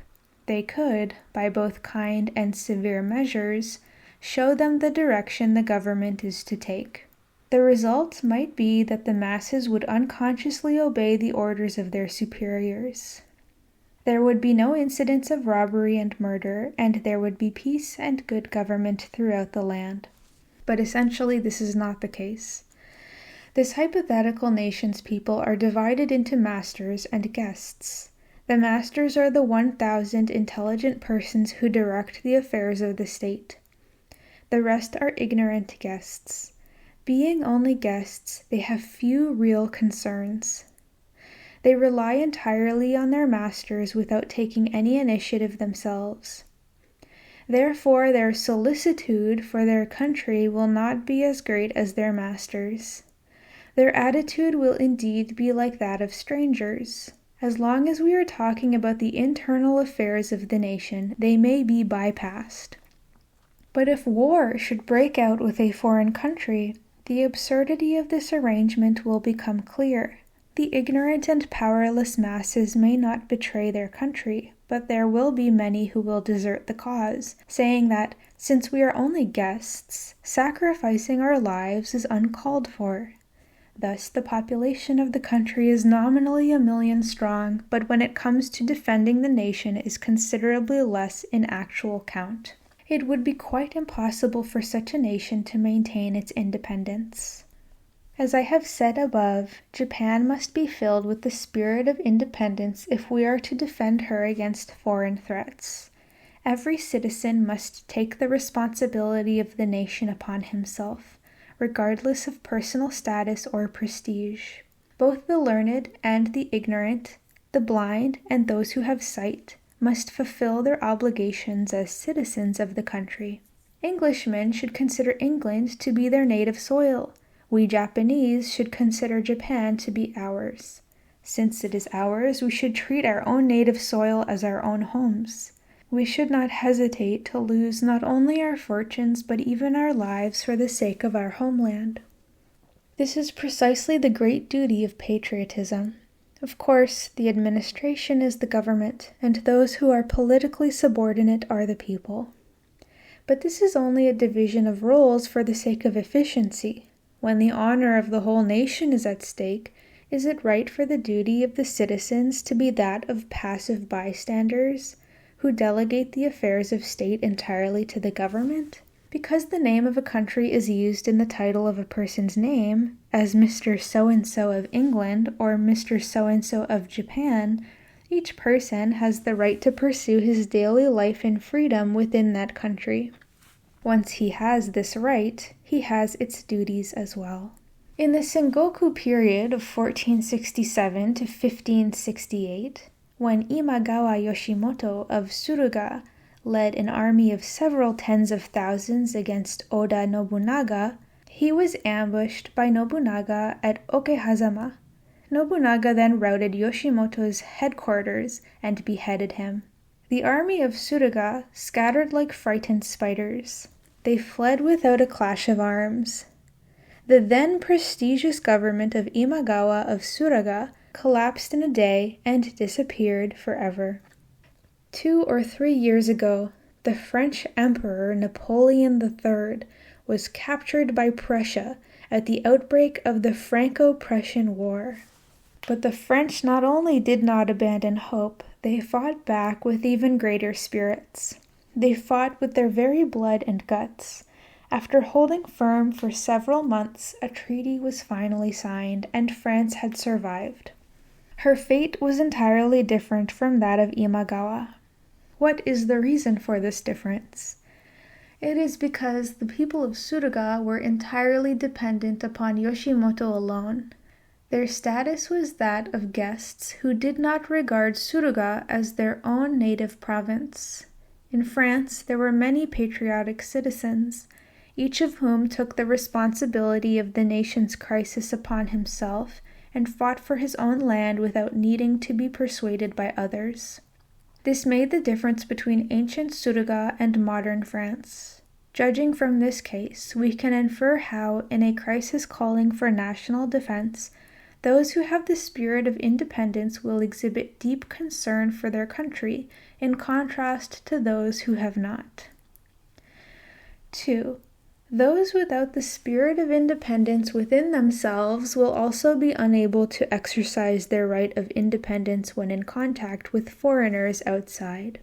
They could, by both kind and severe measures, show them the direction the government is to take. The result might be that the masses would unconsciously obey the orders of their superiors. There would be no incidents of robbery and murder, and there would be peace and good government throughout the land. But essentially this is not the case. This hypothetical nation's people are divided into masters and guests. The masters are the 1,000 intelligent persons who direct the affairs of the state. The rest are ignorant guests. Being only guests, they have few real concerns. They rely entirely on their masters without taking any initiative themselves. Therefore, their solicitude for their country will not be as great as their masters. Their attitude will indeed be like that of strangers. As long as we are talking about the internal affairs of the nation, they may be bypassed. But if war should break out with a foreign country, the absurdity of this arrangement will become clear. The ignorant and powerless masses may not betray their country, but there will be many who will desert the cause, saying that, since we are only guests, sacrificing our lives is uncalled for. Thus, the population of the country is nominally 1,000,000 strong, but when it comes to defending the nation is considerably less in actual count. It would be quite impossible for such a nation to maintain its independence. As I have said above, Japan must be filled with the spirit of independence if we are to defend her against foreign threats. Every citizen must take the responsibility of the nation upon himself, regardless of personal status or prestige. Both the learned and the ignorant, the blind and those who have sight, must fulfill their obligations as citizens of the country. Englishmen should consider England to be their native soil. We Japanese should consider Japan to be ours. Since it is ours, we should treat our own native soil as our own homes. We should not hesitate to lose not only our fortunes but even our lives for the sake of our homeland. This is precisely the great duty of patriotism. Of course, the administration is the government, and those who are politically subordinate are the people. But this is only a division of roles for the sake of efficiency. When the honor of the whole nation is at stake, is it right for the duty of the citizens to be that of passive bystanders, who delegate the affairs of state entirely to the government? Because the name of a country is used in the title of a person's name, as Mr. So-and-so of England or Mr. So-and-so of Japan, each person has the right to pursue his daily life in freedom within that country. Once he has this right, he has its duties as well. In the Sengoku period of 1467 to 1568, when Imagawa Yoshimoto of Suruga led an army of several tens of thousands against Oda Nobunaga, he was ambushed by Nobunaga at Okehazama. Nobunaga then routed Yoshimoto's headquarters and beheaded him. The army of Suruga scattered like frightened spiders. They fled without a clash of arms. The then prestigious government of Imagawa of Suruga collapsed in a day and disappeared forever. 2 or 3 years ago, the French Emperor Napoleon III was captured by Prussia at the outbreak of the Franco-Prussian War. But the French not only did not abandon hope, they fought back with even greater spirits. They fought with their very blood and guts. After holding firm for several months, a treaty was finally signed, and France had survived. Her fate was entirely different from that of Imagawa. What is the reason for this difference? It is because the people of Suruga were entirely dependent upon Yoshimoto alone. Their status was that of guests who did not regard Suruga as their own native province. In France, there were many patriotic citizens, each of whom took the responsibility of the nation's crisis upon himself and fought for his own land without needing to be persuaded by others. This made the difference between ancient Suruga and modern France. Judging from this case, we can infer how, in a crisis calling for national defense, those who have the spirit of independence will exhibit deep concern for their country, in contrast to those who have not. 2. Those without the spirit of independence within themselves will also be unable to exercise their right of independence when in contact with foreigners outside.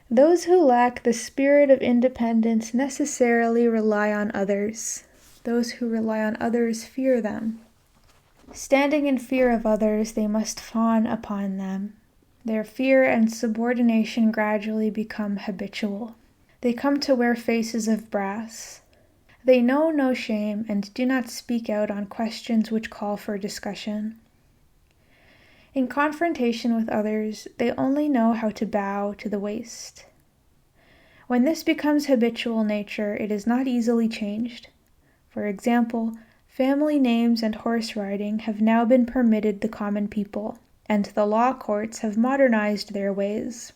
Those who lack the spirit of independence necessarily rely on others. Those who rely on others fear them. Standing in fear of others, they must fawn upon them. Their fear and subordination gradually become habitual. They come to wear faces of brass. They know no shame and do not speak out on questions which call for discussion. In confrontation with others, they only know how to bow to the waist. When this becomes habitual nature, it is not easily changed. For example, family names and horse riding have now been permitted the common people, and the law courts have modernized their ways.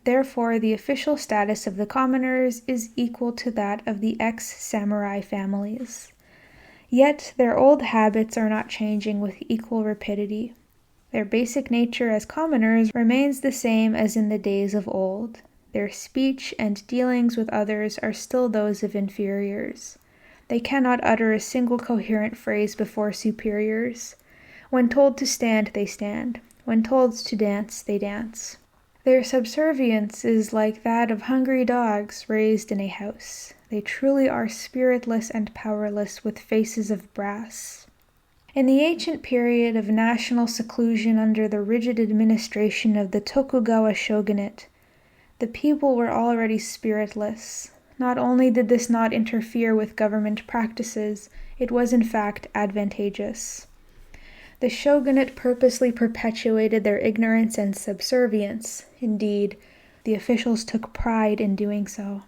Therefore, the official status of the commoners is equal to that of the ex-samurai families. Yet, their old habits are not changing with equal rapidity. Their basic nature as commoners remains the same as in the days of old. Their speech and dealings with others are still those of inferiors. They cannot utter a single coherent phrase before superiors. When told to stand, they stand. When told to dance, they dance. Their subservience is like that of hungry dogs raised in a house. They truly are spiritless and powerless with faces of brass. In the ancient period of national seclusion under the rigid administration of the Tokugawa shogunate, the people were already spiritless. Not only did this not interfere with government practices, it was in fact advantageous. The shogunate purposely perpetuated their ignorance and subservience. Indeed, the officials took pride in doing so.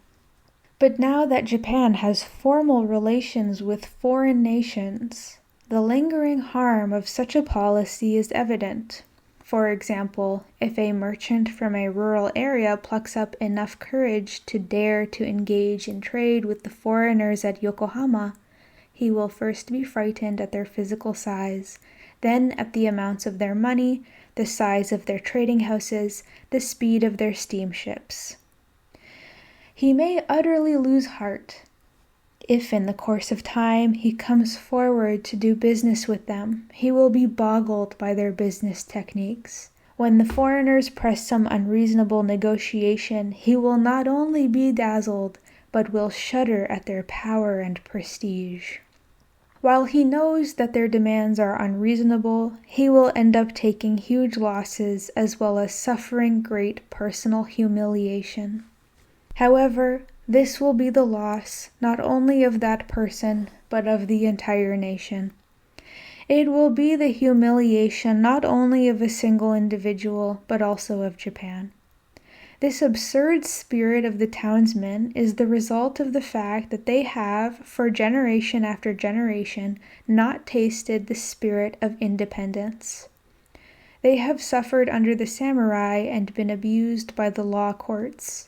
But now that Japan has formal relations with foreign nations, the lingering harm of such a policy is evident. For example, if a merchant from a rural area plucks up enough courage to dare to engage in trade with the foreigners at Yokohama, he will first be frightened at their physical size, then at the amounts of their money, the size of their trading houses, the speed of their steamships. He may utterly lose heart. If in the course of time he comes forward to do business with them, he will be boggled by their business techniques. When the foreigners press some unreasonable negotiation, he will not only be dazzled, but will shudder at their power and prestige. While he knows that their demands are unreasonable, he will end up taking huge losses as well as suffering great personal humiliation. However, this will be the loss not only of that person, but of the entire nation. It will be the humiliation not only of a single individual, but also of Japan. This absurd spirit of the townsmen is the result of the fact that they have, for generation after generation, not tasted the spirit of independence. They have suffered under the samurai and been abused by the law courts.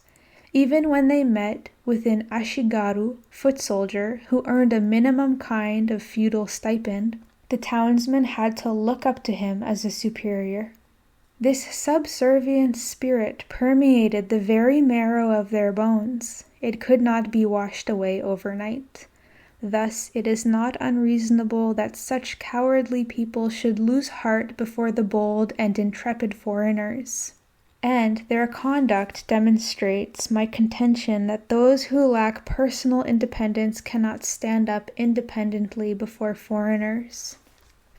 Even when they met with an ashigaru, foot soldier, who earned a minimum kind of feudal stipend, the townsmen had to look up to him as a superior. This subservient spirit permeated the very marrow of their bones. It could not be washed away overnight. Thus, it is not unreasonable that such cowardly people should lose heart before the bold and intrepid foreigners. And their conduct demonstrates my contention that those who lack personal independence cannot stand up independently before foreigners.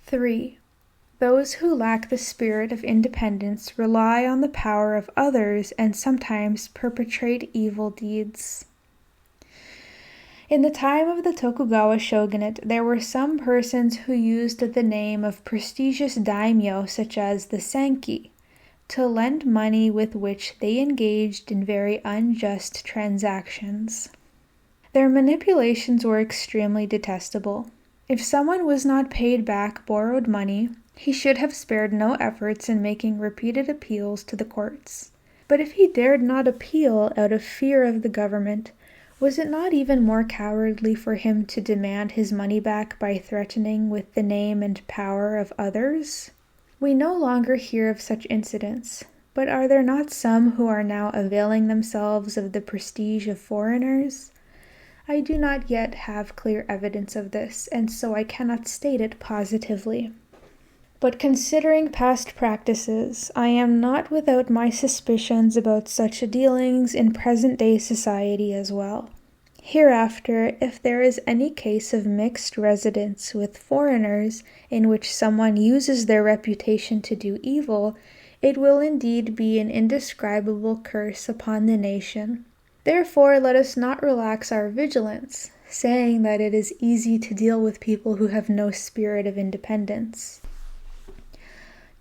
3. Those who lack the spirit of independence rely on the power of others and sometimes perpetrate evil deeds. In the time of the Tokugawa shogunate, there were some persons who used the name of prestigious daimyo such as the Senki to lend money with which they engaged in very unjust transactions. Their manipulations were extremely detestable. If someone was not paid back borrowed money, he should have spared no efforts in making repeated appeals to the courts. But if he dared not appeal out of fear of the government, was it not even more cowardly for him to demand his money back by threatening with the name and power of others? We no longer hear of such incidents, but are there not some who are now availing themselves of the prestige of foreigners? I do not yet have clear evidence of this, and so I cannot state it positively. But considering past practices, I am not without my suspicions about such dealings in present-day society as well. Hereafter, if there is any case of mixed residence with foreigners in which someone uses their reputation to do evil, it will indeed be an indescribable curse upon the nation. Therefore, let us not relax our vigilance, saying that it is easy to deal with people who have no spirit of independence.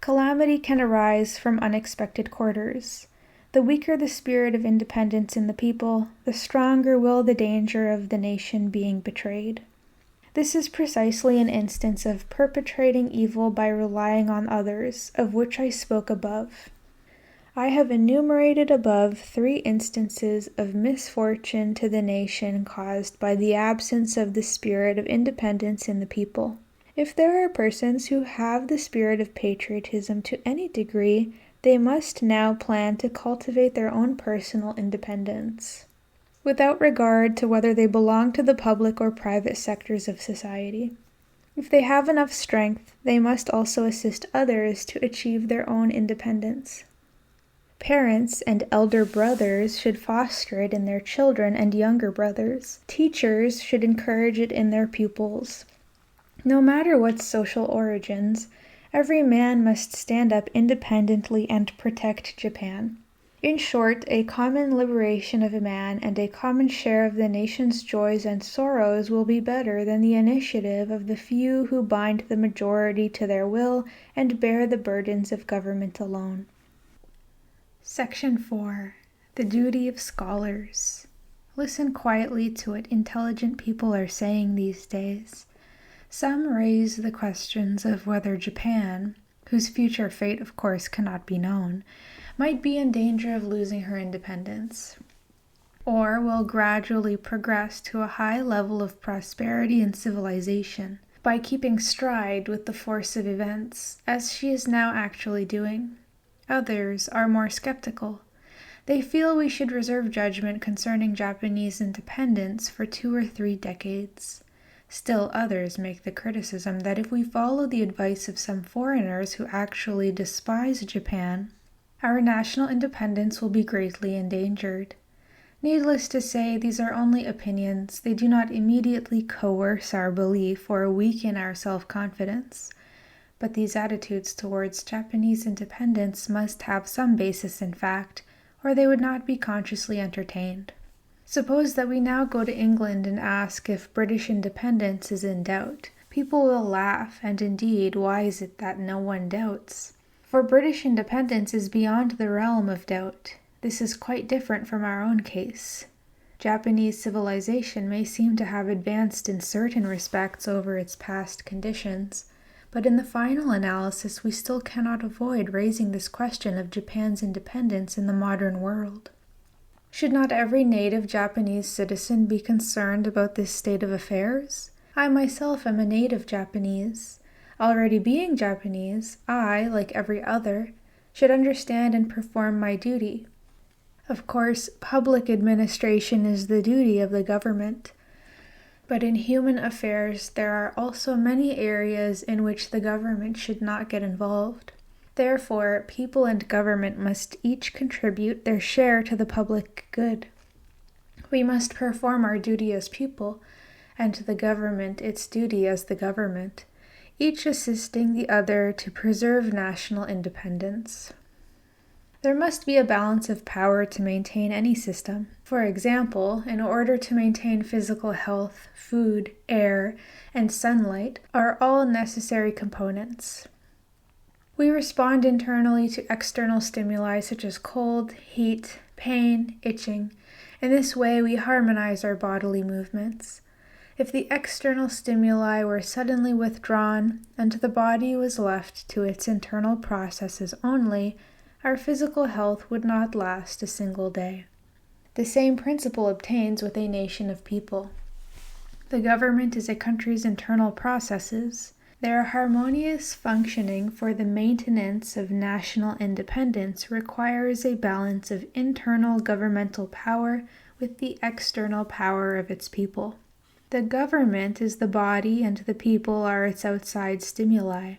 Calamity can arise from unexpected quarters. The weaker the spirit of independence in the people, the stronger will the danger of the nation being betrayed. This is precisely an instance of perpetrating evil by relying on others, of which I spoke above. I have enumerated above 3 instances of misfortune to the nation caused by the absence of the spirit of independence in the people. If there are persons who have the spirit of patriotism to any degree, they must now plan to cultivate their own personal independence, without regard to whether they belong to the public or private sectors of society. If they have enough strength, they must also assist others to achieve their own independence. Parents and elder brothers should foster it in their children and younger brothers. Teachers should encourage it in their pupils. No matter what social origins, every man must stand up independently and protect Japan. In short, a common liberation of a man and a common share of the nation's joys and sorrows will be better than the initiative of the few who bind the majority to their will and bear the burdens of government alone. Section 4. The Duty of Scholars. Listen quietly to what intelligent people are saying these days. Some raise the questions of whether Japan, whose future fate of course cannot be known, might be in danger of losing her independence, or will gradually progress to a high level of prosperity and civilization by keeping stride with the force of events, as she is now actually doing. Others are more skeptical. They feel we should reserve judgment concerning Japanese independence for 2 or 3 decades. Still others make the criticism that if we follow the advice of some foreigners who actually despise Japan, our national independence will be greatly endangered. Needless to say, these are only opinions. They do not immediately coerce our belief or weaken our self-confidence. But these attitudes towards Japanese independence must have some basis in fact, or they would not be consciously entertained. Suppose that we now go to England and ask if British independence is in doubt. People will laugh, and indeed, why is it that no one doubts? For British independence is beyond the realm of doubt. This is quite different from our own case. Japanese civilization may seem to have advanced in certain respects over its past conditions, but in the final analysis we still cannot avoid raising this question of Japan's independence in the modern world. Should not every native Japanese citizen be concerned about this state of affairs? I myself am a native Japanese. Already being Japanese, I, like every other, should understand and perform my duty. Of course, public administration is the duty of the government. But in human affairs, there are also many areas in which the government should not get involved. Therefore, people and government must each contribute their share to the public good. We must perform our duty as people, and the government its duty as the government, each assisting the other to preserve national independence. There must be a balance of power to maintain any system. For example, in order to maintain physical health, food, air, and sunlight are all necessary components. We respond internally to external stimuli such as cold, heat, pain, itching. In this way, we harmonize our bodily movements. If the external stimuli were suddenly withdrawn and the body was left to its internal processes only, our physical health would not last a single day. The same principle obtains with a nation of people. The government is a country's internal processes. Their harmonious functioning for the maintenance of national independence requires a balance of internal governmental power with the external power of its people. The government is the body and the people are its outside stimuli.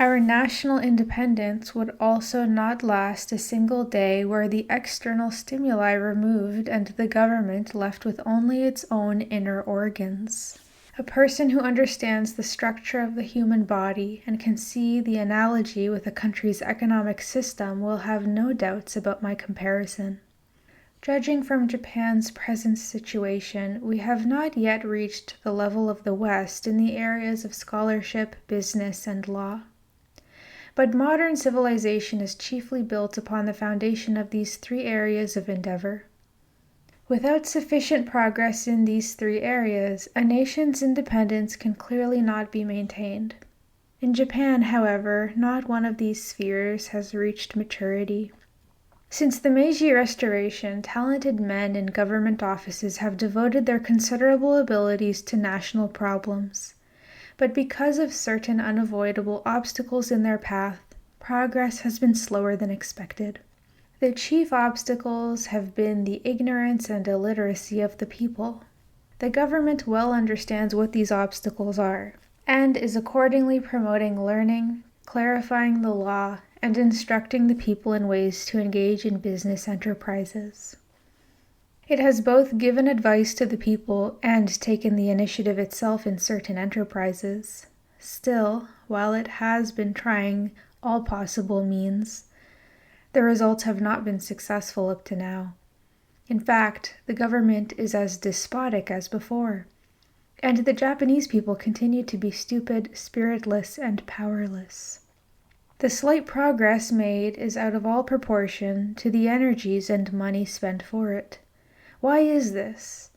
Our national independence would also not last a single day were the external stimuli removed and the government left with only its own inner organs. A person who understands the structure of the human body and can see the analogy with a country's economic system will have no doubts about my comparison. Judging from Japan's present situation, we have not yet reached the level of the West in the areas of scholarship, business, and law. But modern civilization is chiefly built upon the foundation of these three areas of endeavor. Without sufficient progress in these three areas, a nation's independence can clearly not be maintained. In Japan, however, not one of these spheres has reached maturity. Since the Meiji Restoration, talented men in government offices have devoted their considerable abilities to national problems. But because of certain unavoidable obstacles in their path, progress has been slower than expected. The chief obstacles have been the ignorance and illiteracy of the people. The government well understands what these obstacles are, and is accordingly promoting learning, clarifying the law, and instructing the people in ways to engage in business enterprises. It has both given advice to the people and taken the initiative itself in certain enterprises. Still, while it has been trying all possible means, the results have not been successful up to now. In fact, the government is as despotic as before, and the Japanese people continue to be stupid, spiritless, and powerless. The slight progress made is out of all proportion to the energies and money spent for it. Why is this?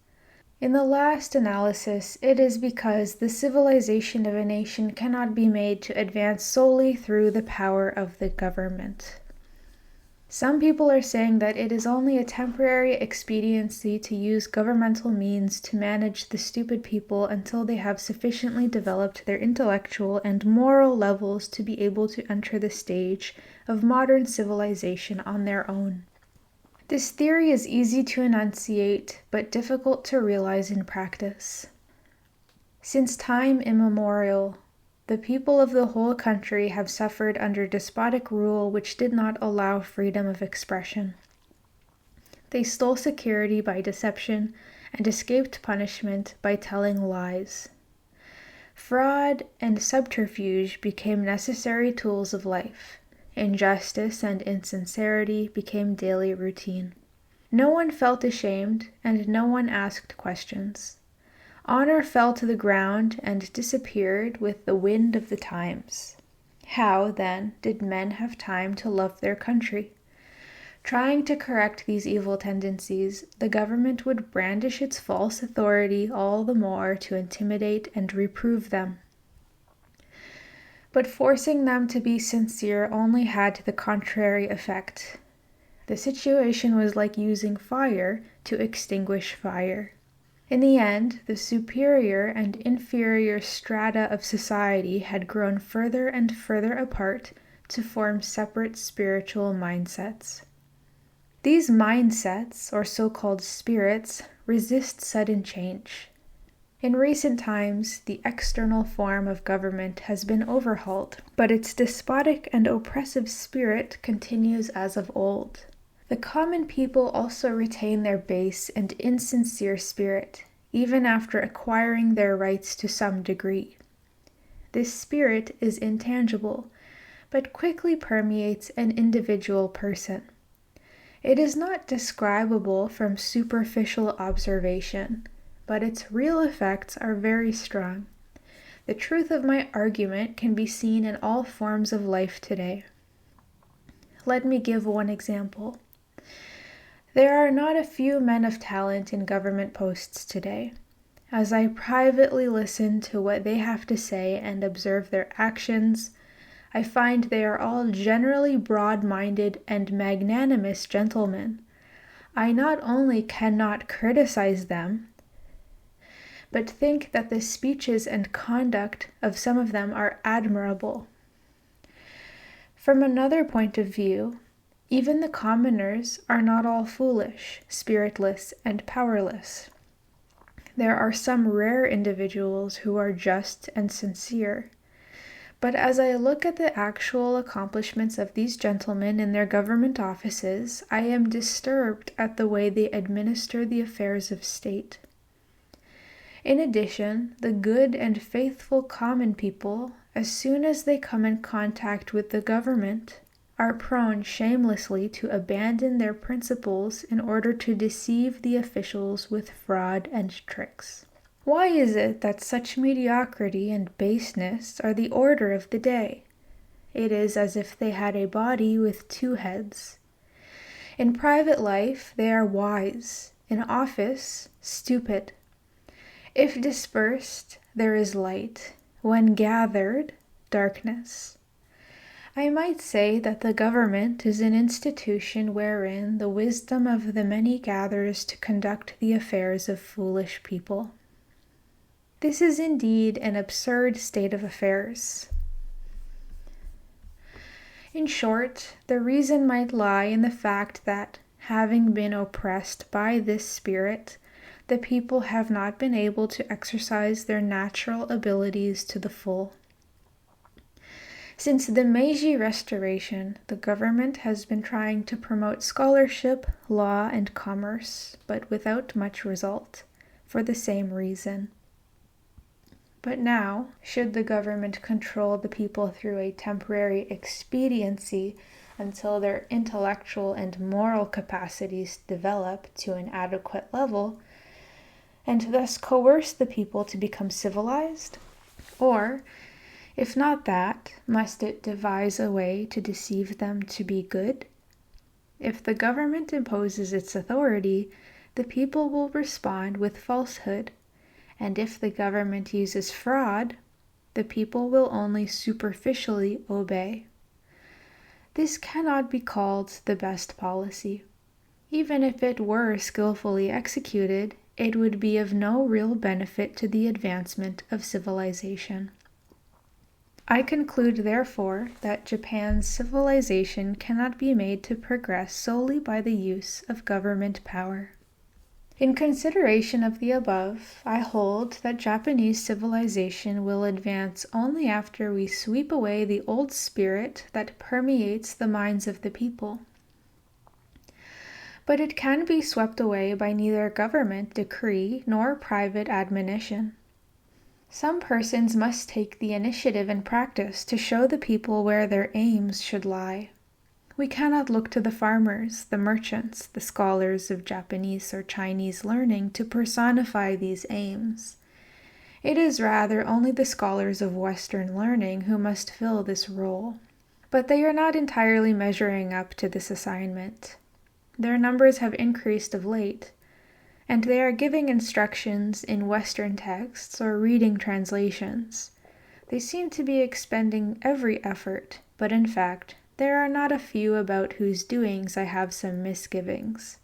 In the last analysis, it is because the civilization of a nation cannot be made to advance solely through the power of the government. Some people are saying that it is only a temporary expediency to use governmental means to manage the stupid people until they have sufficiently developed their intellectual and moral levels to be able to enter the stage of modern civilization on their own. This theory is easy to enunciate, but difficult to realize in practice. Since time immemorial, the people of the whole country have suffered under despotic rule which did not allow freedom of expression. They stole security by deception and escaped punishment by telling lies. Fraud and subterfuge became necessary tools of life. Injustice and insincerity became daily routine. No one felt ashamed, and no one asked questions. Honor fell to the ground and disappeared with the wind of the times. How, then, did men have time to love their country? Trying to correct these evil tendencies, the government would brandish its false authority all the more to intimidate and reprove them. But forcing them to be sincere only had the contrary effect. The situation was like using fire to extinguish fire. In the end, the superior and inferior strata of society had grown further and further apart to form separate spiritual mindsets. These mindsets, or so-called spirits, resist sudden change. In recent times, the external form of government has been overhauled, but its despotic and oppressive spirit continues as of old. The common people also retain their base and insincere spirit, even after acquiring their rights to some degree. This spirit is intangible, but quickly permeates an individual person. It is not describable from superficial observation, but its real effects are very strong. The truth of my argument can be seen in all forms of life today. Let me give one example. There are not a few men of talent in government posts today. As I privately listen to what they have to say and observe their actions, I find they are all generally broad-minded and magnanimous gentlemen. I not only cannot criticize them, but think that the speeches and conduct of some of them are admirable. From another point of view, even the commoners are not all foolish, spiritless, and powerless. There are some rare individuals who are just and sincere. But as I look at the actual accomplishments of these gentlemen in their government offices, I am disturbed at the way they administer the affairs of state. In addition, the good and faithful common people, as soon as they come in contact with the government, are prone shamelessly to abandon their principles in order to deceive the officials with fraud and tricks. Why is it that such mediocrity and baseness are the order of the day? It is as if they had a body with two heads. In private life, they are wise. In office, stupid. If dispersed, there is light. When gathered, darkness. I might say that the government is an institution wherein the wisdom of the many gathers to conduct the affairs of foolish people. This is indeed an absurd state of affairs. In short, the reason might lie in the fact that, having been oppressed by this spirit, the people have not been able to exercise their natural abilities to the full. Since the Meiji Restoration, the government has been trying to promote scholarship, law, and commerce, but without much result, for the same reason. But now, should the government control the people through a temporary expediency until their intellectual and moral capacities develop to an adequate level, and thus coerce the people to become civilized? Or, if not that, must it devise a way to deceive them to be good? If the government imposes its authority, the people will respond with falsehood. And if the government uses fraud, the people will only superficially obey. This cannot be called the best policy. Even if it were skillfully executed, it would be of no real benefit to the advancement of civilization. I conclude, therefore, that Japan's civilization cannot be made to progress solely by the use of government power. In consideration of the above, I hold that Japanese civilization will advance only after we sweep away the old spirit that permeates the minds of the people. but it can be swept away by neither government decree nor private admonition. Some persons must take the initiative in practice to show the people where their aims should lie. We cannot look to the farmers, the merchants, the scholars of Japanese or Chinese learning to personify these aims. It is rather only the scholars of Western learning who must fill this role. But they are not entirely measuring up to this assignment. Their numbers have increased of late, and they are giving instructions in Western texts or reading translations. They seem to be expending every effort, but in fact, there are not a few about whose doings I have some misgivings.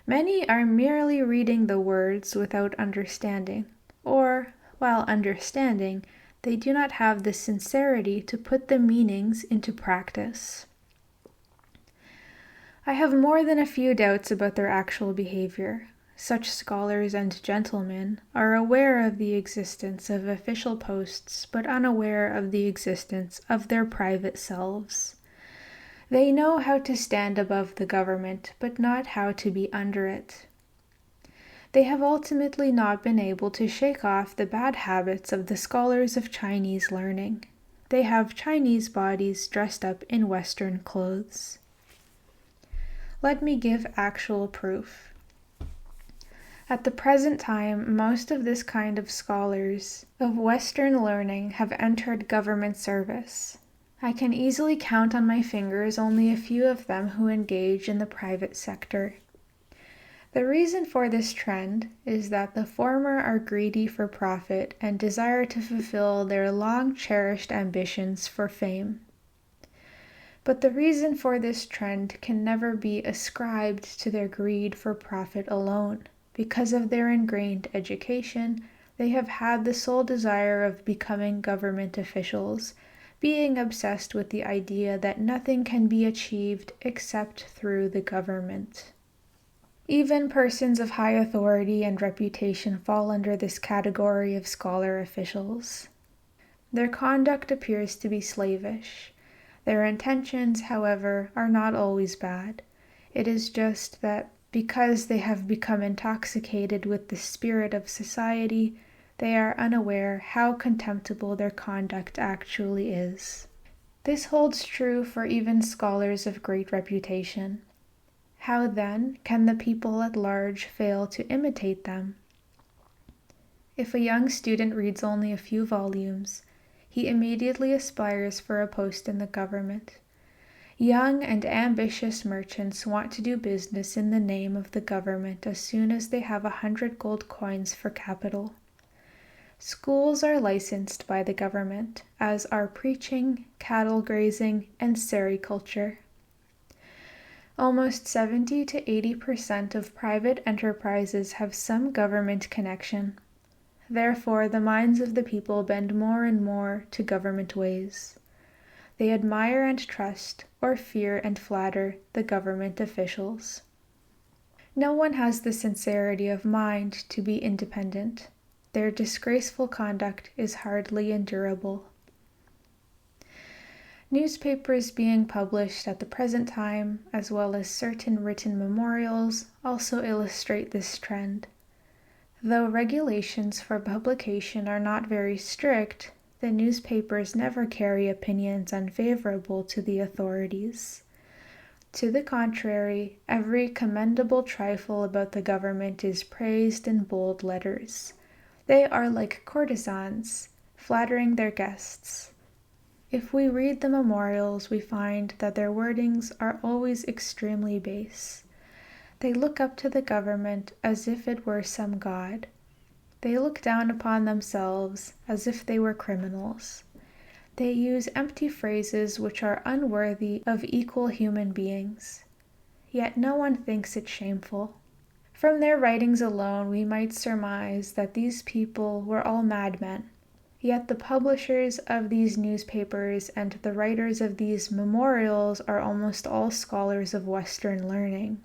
Many are merely reading the words without understanding, or, while understanding, they do not have the sincerity to put the meanings into practice. I have more than a few doubts about their actual behavior. Such scholars and gentlemen are aware of the existence of official posts, but unaware of the existence of their private selves. They know how to stand above the government, but not how to be under it. They have ultimately not been able to shake off the bad habits of the scholars of Chinese learning. They have Chinese bodies dressed up in Western clothes. Let me give actual proof. At the present time, most of this kind of scholars of Western learning have entered government service. I can easily count on my fingers only a few of them who engage in the private sector. The reason for this trend is that the former are greedy for profit and desire to fulfill their long-cherished ambitions for fame. But the reason for this trend can never be ascribed to their greed for profit alone. Because of their ingrained education, they have had the sole desire of becoming government officials, being obsessed with the idea that nothing can be achieved except through the government. Even persons of high authority and reputation fall under this category of scholar officials. Their conduct appears to be slavish. Their intentions, however, are not always bad. It is just that because they have become intoxicated with the spirit of society, they are unaware how contemptible their conduct actually is. This holds true for even scholars of great reputation. How then can the people at large fail to imitate them? If a young student reads only a few volumes, he immediately aspires for a post in the government. Young and ambitious merchants want to do business in the name of the government as soon as they have 100 gold coins for capital. Schools are licensed by the government, as are preaching, cattle grazing, and sericulture. Almost 70 to 80% of private enterprises have some government connection. Therefore, the minds of the people bend more and more to government ways. They admire and trust, or fear and flatter, the government officials. No one has the sincerity of mind to be independent. Their disgraceful conduct is hardly endurable. Newspapers being published at the present time, as well as certain written memorials, also illustrate this trend. Though regulations for publication are not very strict, the newspapers never carry opinions unfavorable to the authorities. To the contrary, every commendable trifle about the government is praised in bold letters. They are like courtesans, flattering their guests. If we read the memorials, we find that their wordings are always extremely base. They look up to the government as if it were some god. They look down upon themselves as if they were criminals. They use empty phrases which are unworthy of equal human beings. Yet no one thinks it shameful. From their writings alone, we might surmise that these people were all madmen. Yet the publishers of these newspapers and the writers of these memorials are almost all scholars of Western learning.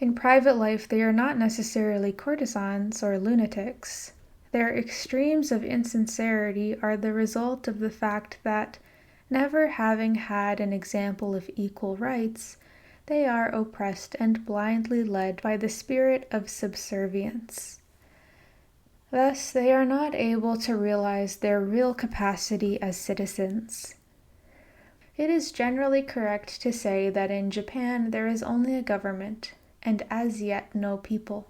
In private life, they are not necessarily courtesans or lunatics. Their extremes of insincerity are the result of the fact that, never having had an example of equal rights, they are oppressed and blindly led by the spirit of subservience. Thus, they are not able to realize their real capacity as citizens. It is generally correct to say that in Japan there is only a government, and as yet no people.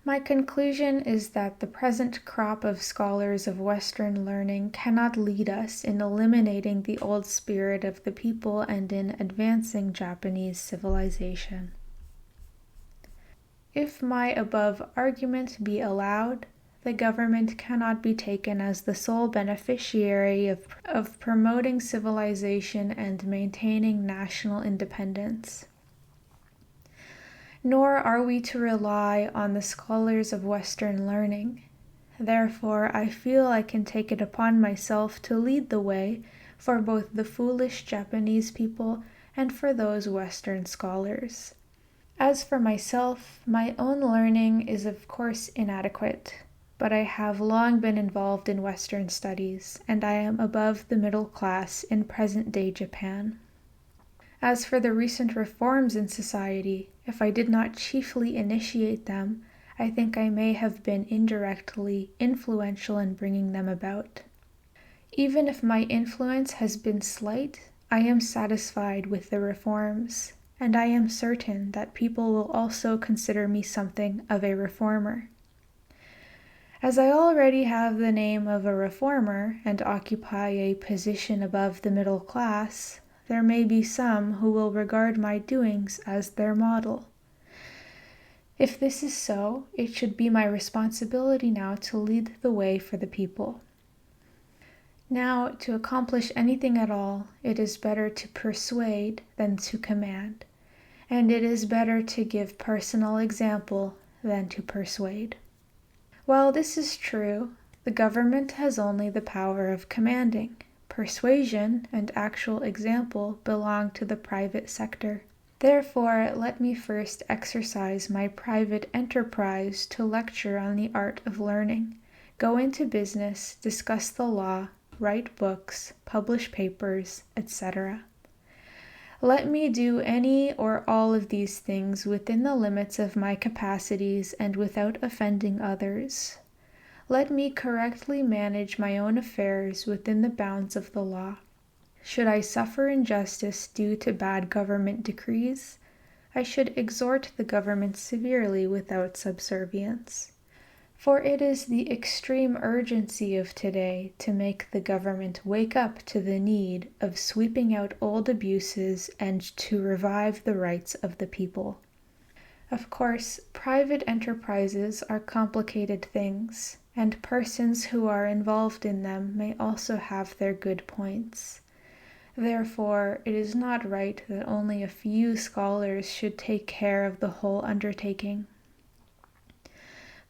My conclusion is that the present crop of scholars of Western learning cannot lead us in eliminating the old spirit of the people and in advancing Japanese civilization. If my above argument be allowed, the government cannot be taken as the sole beneficiary of promoting civilization and maintaining national independence. Nor are we to rely on the scholars of Western learning. Therefore, I feel I can take it upon myself to lead the way for both the foolish Japanese people and for those Western scholars. As for myself, my own learning is of course inadequate, but I have long been involved in Western studies, and I am above the middle class in present-day Japan. As for the recent reforms in society, if I did not chiefly initiate them, I think I may have been indirectly influential in bringing them about. Even if my influence has been slight, I am satisfied with the reforms, and I am certain that people will also consider me something of a reformer. As I already have the name of a reformer and occupy a position above the middle class, there may be some who will regard my doings as their model. If this is so, it should be my responsibility now to lead the way for the people. Now, to accomplish anything at all, it is better to persuade than to command, and it is better to give personal example than to persuade. While this is true, the government has only the power of commanding. Persuasion and actual example belong to the private sector. Therefore, let me first exercise my private enterprise to lecture on the art of learning, go into business, discuss the law, write books, publish papers, etc. Let me do any or all of these things within the limits of my capacities and without offending others. Let me correctly manage my own affairs within the bounds of the law. Should I suffer injustice due to bad government decrees, I should exhort the government severely without subservience. For it is the extreme urgency of today to make the government wake up to the need of sweeping out old abuses and to revive the rights of the people. Of course, private enterprises are complicated things, and persons who are involved in them may also have their good points. Therefore, it is not right that only a few scholars should take care of the whole undertaking.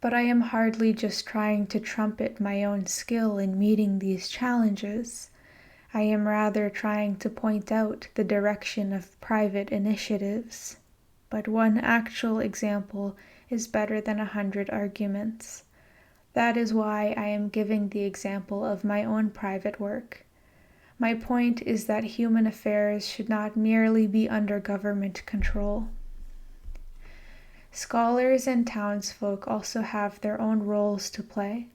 But I am hardly just trying to trumpet my own skill in meeting these challenges. I am rather trying to point out the direction of private initiatives. But one actual example is better than 100 arguments. That is why I am giving the example of my own private work. My point is that human affairs should not merely be under government control. Scholars and townsfolk also have their own roles to play.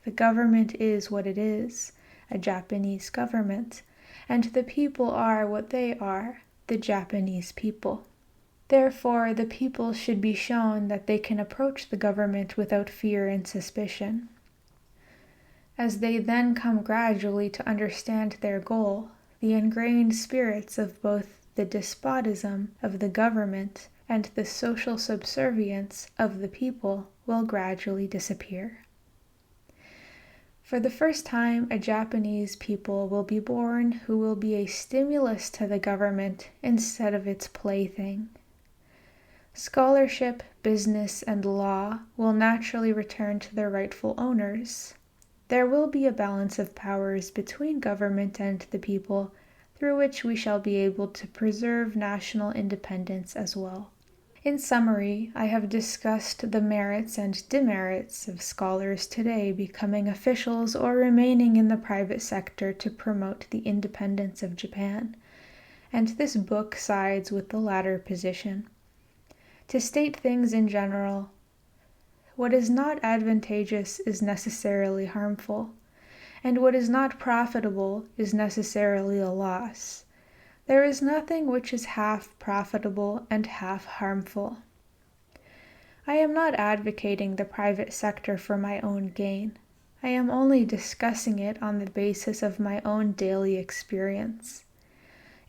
The government is what it is, a Japanese government, and the people are what they are, the Japanese people. Therefore, the people should be shown that they can approach the government without fear and suspicion. As they then come gradually to understand their goal, the ingrained spirits of both the despotism of the government and the social subservience of the people will gradually disappear. For the first time, a Japanese people will be born who will be a stimulus to the government instead of its plaything. Scholarship, business, and law will naturally return to their rightful owners. There will be a balance of powers between government and the people, through which we shall be able to preserve national independence as well. In summary, I have discussed the merits and demerits of scholars today becoming officials or remaining in the private sector to promote the independence of Japan, and this book sides with the latter position. To state things in general, what is not advantageous is necessarily harmful, and what is not profitable is necessarily a loss. There is nothing which is half profitable and half harmful. I am not advocating the private sector for my own gain. I am only discussing it on the basis of my own daily experience.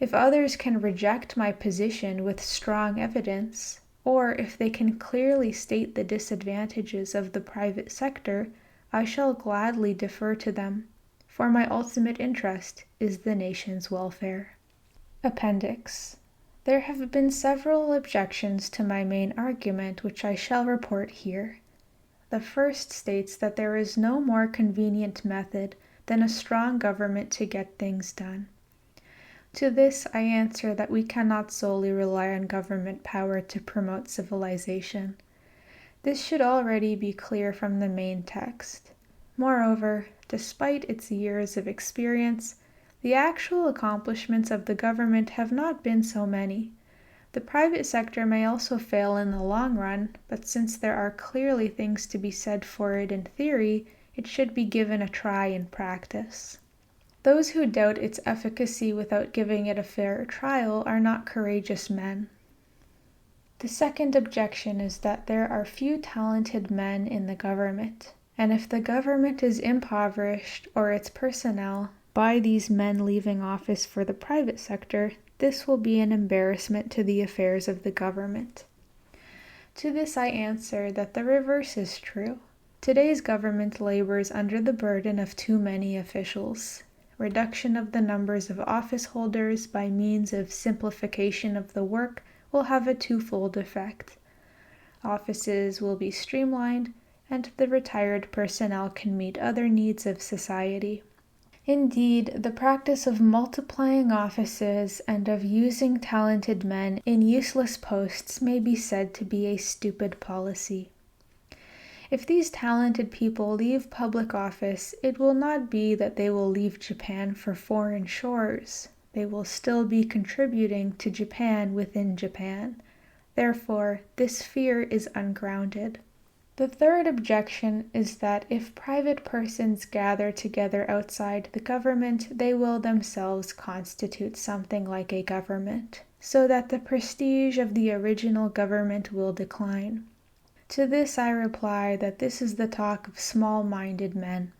If others can reject my position with strong evidence, or if they can clearly state the disadvantages of the private sector, I shall gladly defer to them, for my ultimate interest is the nation's welfare. Appendix. There have been several objections to my main argument, which I shall report here. The first states that there is no more convenient method than a strong government to get things done. To this I answer that we cannot solely rely on government power to promote civilization. This should already be clear from the main text. Moreover, despite its years of experience, the actual accomplishments of the government have not been so many. The private sector may also fail in the long run, but since there are clearly things to be said for it in theory, it should be given a try in practice. Those who doubt its efficacy without giving it a fair trial are not courageous men. The second objection is that there are few talented men in the government, and if the government is impoverished or its personnel by these men leaving office for the private sector, this will be an embarrassment to the affairs of the government. To this I answer that the reverse is true. Today's government labors under the burden of too many officials. Reduction of the numbers of office holders by means of simplification of the work will have a twofold effect. Offices will be streamlined, and the retired personnel can meet other needs of society. Indeed, the practice of multiplying offices and of using talented men in useless posts may be said to be a stupid policy. If these talented people leave public office, it will not be that they will leave Japan for foreign shores. They will still be contributing to Japan within Japan. Therefore, this fear is ungrounded. The third objection is that if private persons gather together outside the government, they will themselves constitute something like a government, so that the prestige of the original government will decline. To this I reply that this is the talk of small-minded men.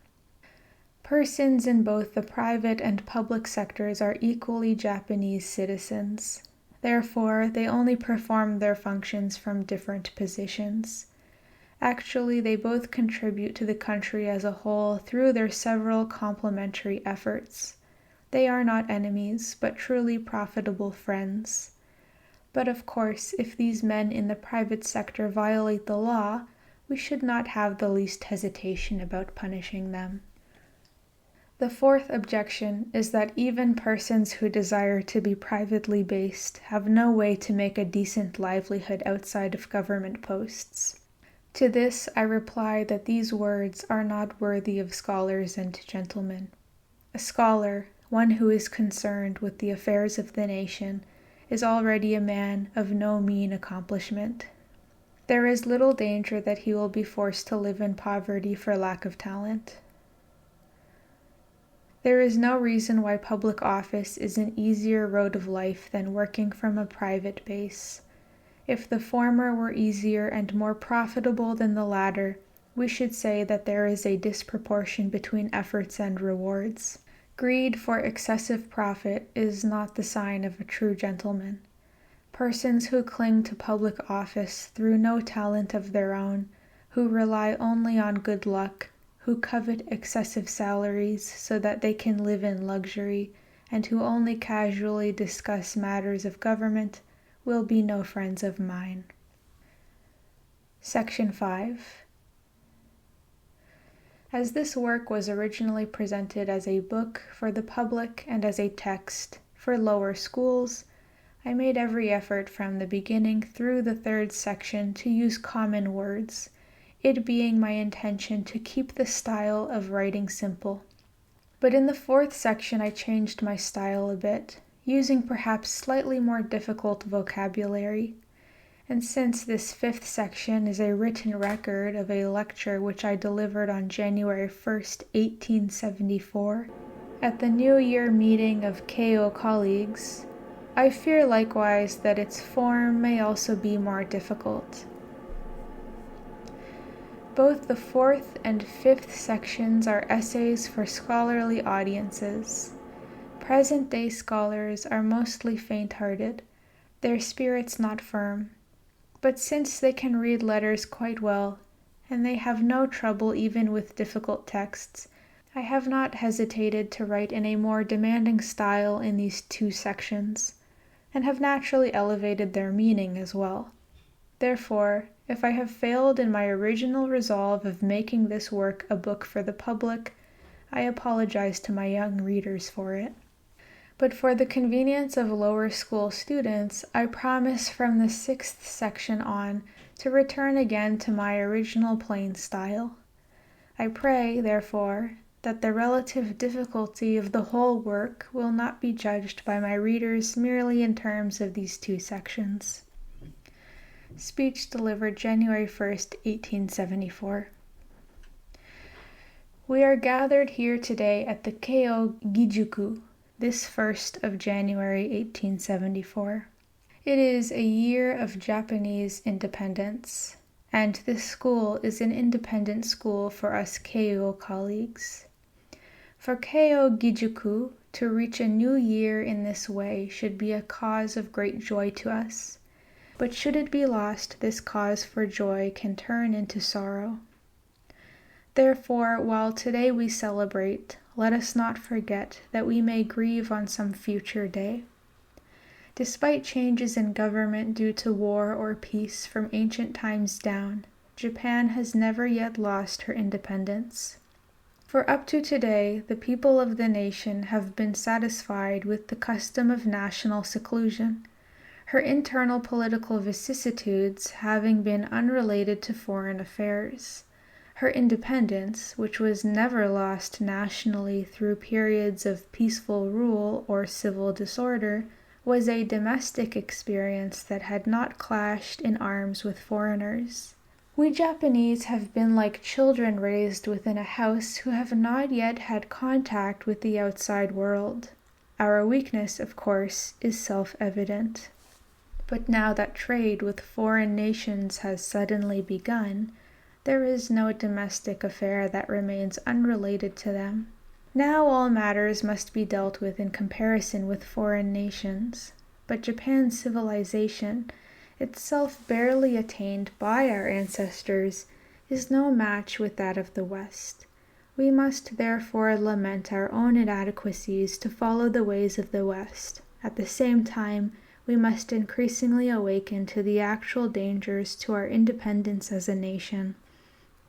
Persons in both the private and public sectors are equally Japanese citizens. Therefore, they only perform their functions from different positions. Actually, they both contribute to the country as a whole through their several complementary efforts. They are not enemies, but truly profitable friends. But of course, if these men in the private sector violate the law, we should not have the least hesitation about punishing them. The fourth objection is that even persons who desire to be privately based have no way to make a decent livelihood outside of government posts. To this I reply that these words are not worthy of scholars and gentlemen. A scholar, one who is concerned with the affairs of the nation, is already a man of no mean accomplishment. There is little danger that he will be forced to live in poverty for lack of talent. There is no reason why public office is an easier road of life than working from a private base. If the former were easier and more profitable than the latter, we should say that there is a disproportion between efforts and rewards. Greed for excessive profit is not the sign of a true gentleman. Persons who cling to public office through no talent of their own, who rely only on good luck, who covet excessive salaries so that they can live in luxury, and who only casually discuss matters of government, will be no friends of mine. Section 5. As this work was originally presented as a book for the public and as a text for lower schools, I made every effort from the beginning through the third section to use common words, it being my intention to keep the style of writing simple. But in the fourth section I changed my style a bit, using perhaps slightly more difficult vocabulary. And since this 5th section is a written record of a lecture which I delivered on January 1st, 1874, at the New Year meeting of KO colleagues, I fear likewise that its form may also be more difficult. Both the 4th and 5th sections are essays for scholarly audiences. Present-day scholars are mostly faint-hearted, their spirits not firm. But since they can read letters quite well, and they have no trouble even with difficult texts, I have not hesitated to write in a more demanding style in these 2 sections, and have naturally elevated their meaning as well. Therefore, if I have failed in my original resolve of making this work a book for the public, I apologize to my young readers for it. But for the convenience of lower school students, I promise from the 6th section on to return again to my original plain style. I pray, therefore, that the relative difficulty of the whole work will not be judged by my readers merely in terms of these 2 sections. Speech delivered January 1st, 1874. We are gathered here today at the Keio Gijuku, this 1st of January 1874. It is a year of Japanese independence, and this school is an independent school for us Keio colleagues. For Keio Gijuku to reach a new year in this way should be a cause of great joy to us, but should it be lost, this cause for joy can turn into sorrow. Therefore, while today we celebrate, let us not forget that we may grieve on some future day. Despite changes in government due to war or peace from ancient times down, Japan has never yet lost her independence. For up to today, the people of the nation have been satisfied with the custom of national seclusion, her internal political vicissitudes having been unrelated to foreign affairs. Her independence, which was never lost nationally through periods of peaceful rule or civil disorder, was a domestic experience that had not clashed in arms with foreigners. We Japanese have been like children raised within a house who have not yet had contact with the outside world. Our weakness, of course, is self-evident. But now that trade with foreign nations has suddenly begun, there is no domestic affair that remains unrelated to them. Now all matters must be dealt with in comparison with foreign nations, but Japan's civilization, itself barely attained by our ancestors, is no match with that of the West. We must therefore lament our own inadequacies to follow the ways of the West. At the same time, we must increasingly awaken to the actual dangers to our independence as a nation.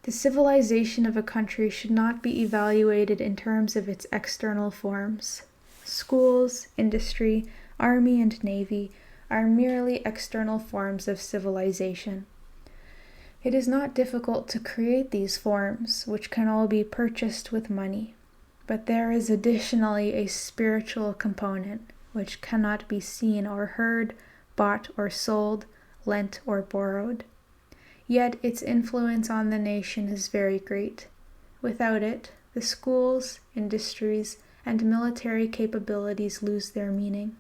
The civilization of a country should not be evaluated in terms of its external forms. Schools, industry, army, and navy are merely external forms of civilization. It is not difficult to create these forms, which can all be purchased with money, but there is additionally a spiritual component, which cannot be seen or heard, bought or sold, lent or borrowed. Yet its influence on the nation is very great. Without it, the schools, industries, and military capabilities lose their meaning.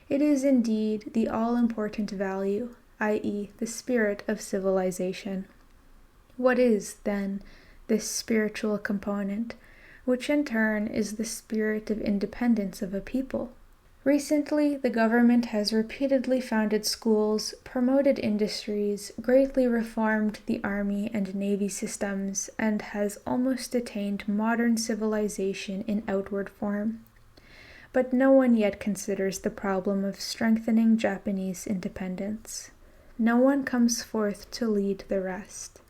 It is indeed the all-important value, i.e., the spirit of civilization. What is, then, this spiritual component, which in turn is the spirit of independence of a people? Recently, the government has repeatedly founded schools, promoted industries, greatly reformed the army and navy systems, and has almost attained modern civilization in outward form. But no one yet considers the problem of strengthening Japanese independence. No one comes forth to lead the rest.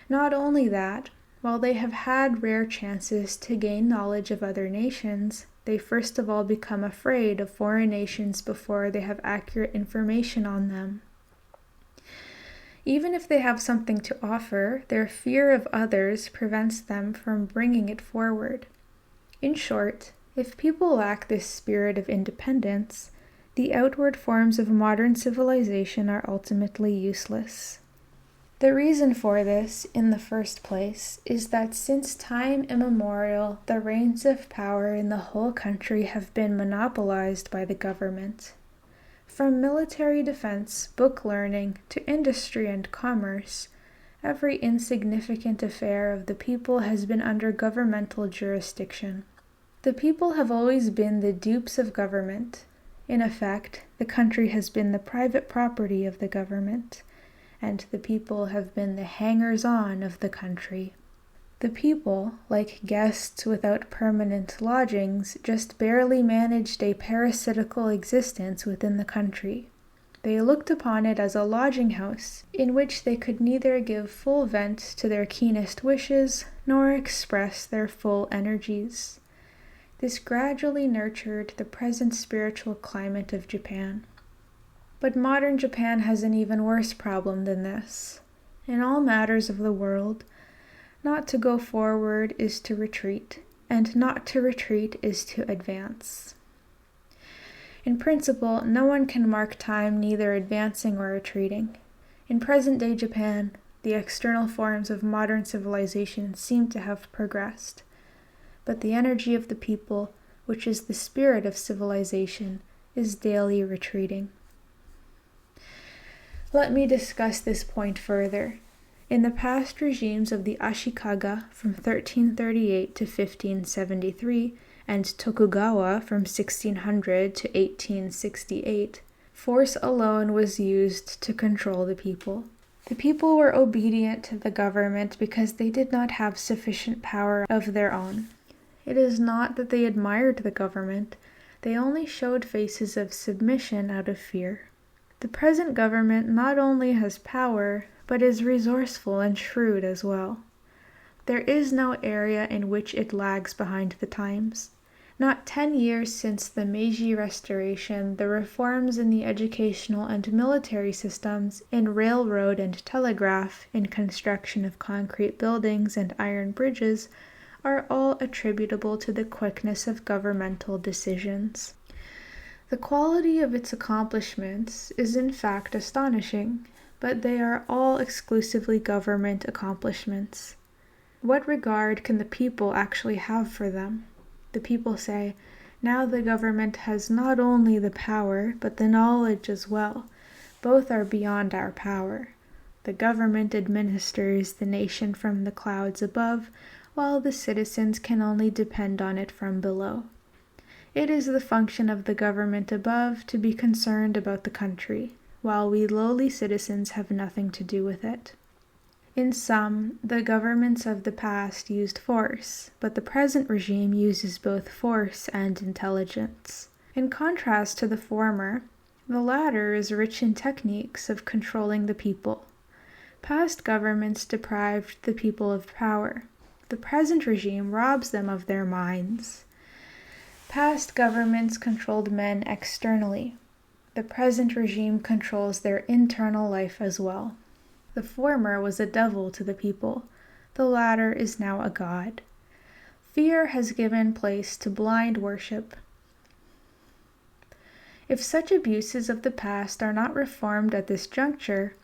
Not only that, while they have had rare chances to gain knowledge of other nations, they first of all become afraid of foreign nations before they have accurate information on them. Even if they have something to offer, their fear of others prevents them from bringing it forward. In short, If people lack this spirit of independence, the outward forms of modern civilization are ultimately useless. The reason for this, in the first place, is that since time immemorial, the reins of power in the whole country have been monopolized by the government. From military defense, book learning, to industry and commerce, every insignificant affair of the people has been under governmental jurisdiction. The people have always been the dupes of government. In effect, the country has been the private property of the government, and the people have been the hangers-on of the country. The people, like guests without permanent lodgings, just barely managed a parasitical existence within the country. They looked upon it as a lodging house, in which they could neither give full vent to their keenest wishes, nor express their full energies. This gradually nurtured the present spiritual climate of Japan. But modern Japan has an even worse problem than this. In all matters of the world, not to go forward is to retreat, and not to retreat is to advance. In principle, no one can mark time neither advancing or retreating. In present-day Japan, the external forms of modern civilization seem to have progressed, but the energy of the people, which is the spirit of civilization, is daily retreating. Let me discuss this point further. In the past regimes of the Ashikaga from 1338 to 1573 and Tokugawa from 1600 to 1868, force alone was used to control the people. The people were obedient to the government because they did not have sufficient power of their own. It is not that they admired the government, they only showed faces of submission out of fear. The present government not only has power, but is resourceful and shrewd as well. There is no area in which it lags behind the times. Not 10 years since the Meiji Restoration, the reforms in the educational and military systems, in railroad and telegraph, in construction of concrete buildings and iron bridges, are all attributable to the quickness of governmental decisions. The quality of its accomplishments is in fact astonishing, but they are all exclusively government accomplishments. What regard can the people actually have for them? The people say, now the government has not only the power, but the knowledge as well. Both are beyond our power. The government administers the nation from the clouds above, while the citizens can only depend on it from below. It is the function of the government above to be concerned about the country, while we lowly citizens have nothing to do with it. In sum, the governments of the past used force, but the present regime uses both force and intelligence. In contrast to the former, the latter is rich in techniques of controlling the people. Past governments deprived the people of power. The present regime robs them of their minds. Past governments controlled men externally. The present regime controls their internal life as well. The former was a devil to the people. The latter is now a god. Fear has given place to blind worship. If such abuses of the past are not reformed at this juncture,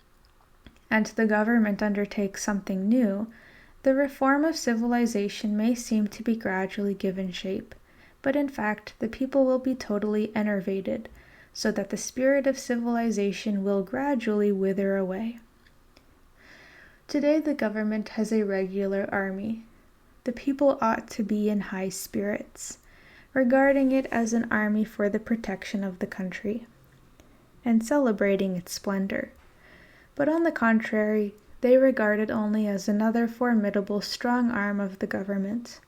and the government undertakes something new, the reform of civilization may seem to be gradually given shape, but in fact the people will be totally enervated, so that the spirit of civilization will gradually wither away. Today the government has a regular army. The people ought to be in high spirits, regarding it as an army for the protection of the country, and celebrating its splendor. But on the contrary, they regard it only as another formidable strong arm of the government.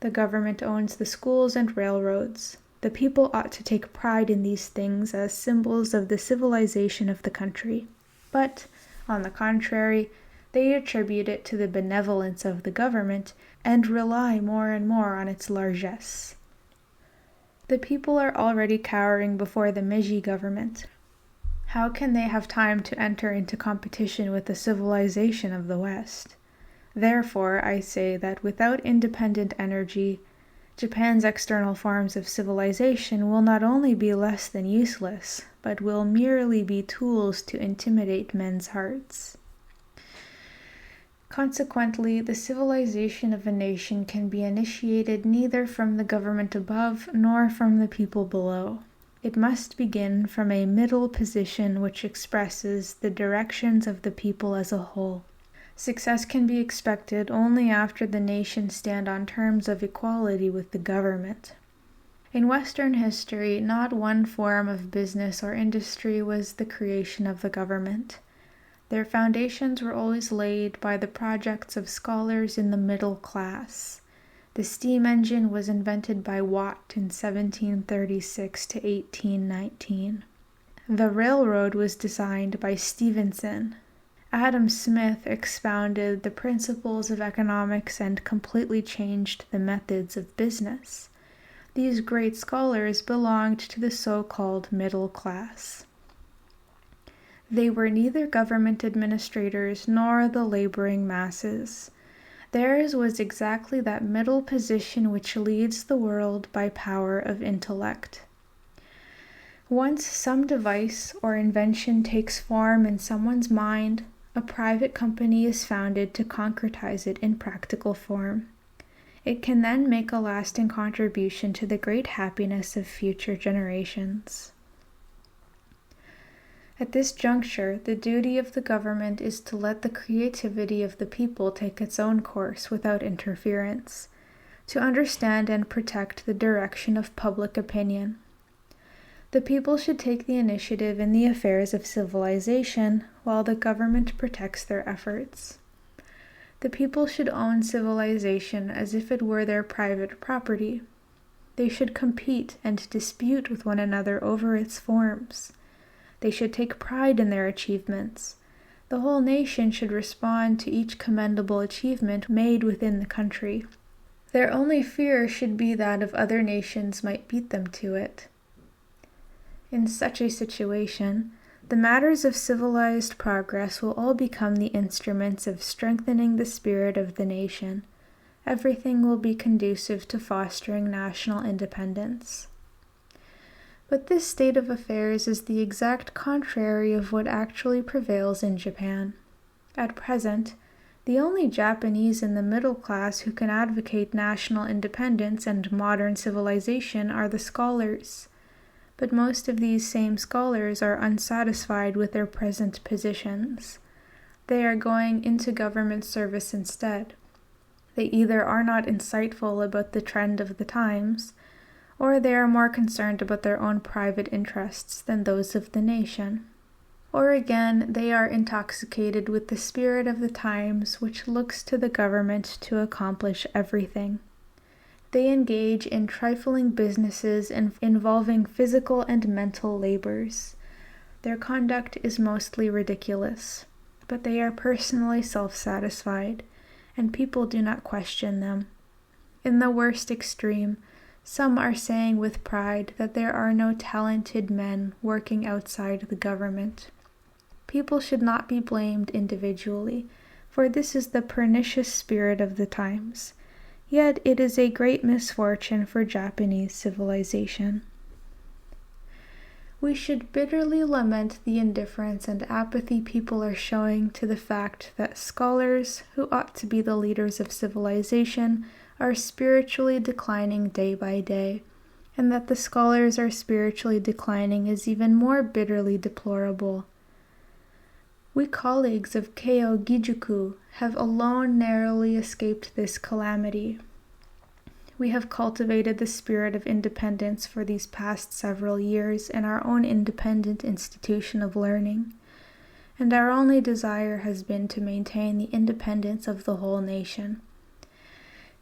The government owns the schools and railroads. The people ought to take pride in these things as symbols of the civilization of the country. But, on the contrary, they attribute it to the benevolence of the government and rely more and more on its largesse. The people are already cowering before the Meiji government. How can they have time to enter into competition with the civilization of the West? Therefore, I say that without independent energy, Japan's external forms of civilization will not only be less than useless, but will merely be tools to intimidate men's hearts. Consequently, the civilization of a nation can be initiated neither from the government above nor from the people below. It must begin from a middle position which expresses the directions of the people as a whole. Success can be expected only after the nation stand on terms of equality with the government. In Western history, not one form of business or industry was the creation of the government. Their foundations were always laid by the projects of scholars in the middle class. The steam engine was invented by Watt in 1736 to 1819. The railroad was designed by Stephenson. Adam Smith expounded the principles of economics and completely changed the methods of business. These great scholars belonged to the so-called middle class. They were neither government administrators nor the laboring masses. Theirs was exactly that middle position which leads the world by power of intellect. Once some device or invention takes form in someone's mind, a private company is founded to concretize it in practical form. It can then make a lasting contribution to the great happiness of future generations. At this juncture, the duty of the government is to let the creativity of the people take its own course without interference, to understand and protect the direction of public opinion. The people should take the initiative in the affairs of civilization, while the government protects their efforts. The people should own civilization as if it were their private property. They should compete and dispute with one another over its forms. They should take pride in their achievements. The whole nation should respond to each commendable achievement made within the country. Their only fear should be that of other nations might beat them to it. In such a situation, the matters of civilized progress will all become the instruments of strengthening the spirit of the nation. Everything will be conducive to fostering national independence. But this state of affairs is the exact contrary of what actually prevails in Japan. At present, the only Japanese in the middle class who can advocate national independence and modern civilization are the scholars. But most of these same scholars are unsatisfied with their present positions. They are going into government service instead. They either are not insightful about the trend of the times, or they are more concerned about their own private interests than those of the nation. Or again, they are intoxicated with the spirit of the times which looks to the government to accomplish everything. They engage in trifling businesses involving physical and mental labors. Their conduct is mostly ridiculous, but they are personally self-satisfied, and people do not question them. In the worst extreme, some are saying with pride that there are no talented men working outside the government. People should not be blamed individually, for this is the pernicious spirit of the times. Yet it is a great misfortune for Japanese civilization. We should bitterly lament the indifference and apathy people are showing to the fact that scholars, who ought to be the leaders of civilization, are spiritually declining day by day, and that the scholars are spiritually declining is even more bitterly deplorable. We colleagues of Keio Gijuku have alone narrowly escaped this calamity. We have cultivated the spirit of independence for these past several years in our own independent institution of learning, and our only desire has been to maintain the independence of the whole nation.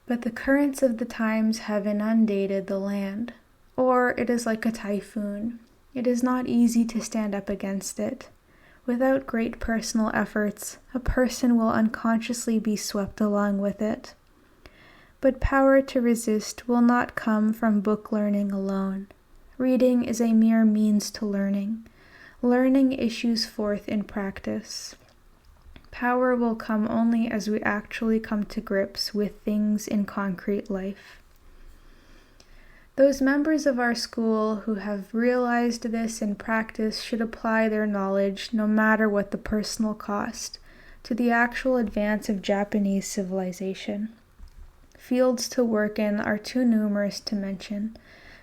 But the currents of the times have inundated the land, or it is like a typhoon. It is not easy to stand up against it. Without great personal efforts, a person will unconsciously be swept along with it. But power to resist will not come from book learning alone. Reading is a mere means to learning. Learning issues forth in practice. Power will come only as we actually come to grips with things in concrete life. Those members of our school who have realized this in practice should apply their knowledge, no matter what the personal cost, to the actual advance of Japanese civilization. Fields to work in are too numerous to mention: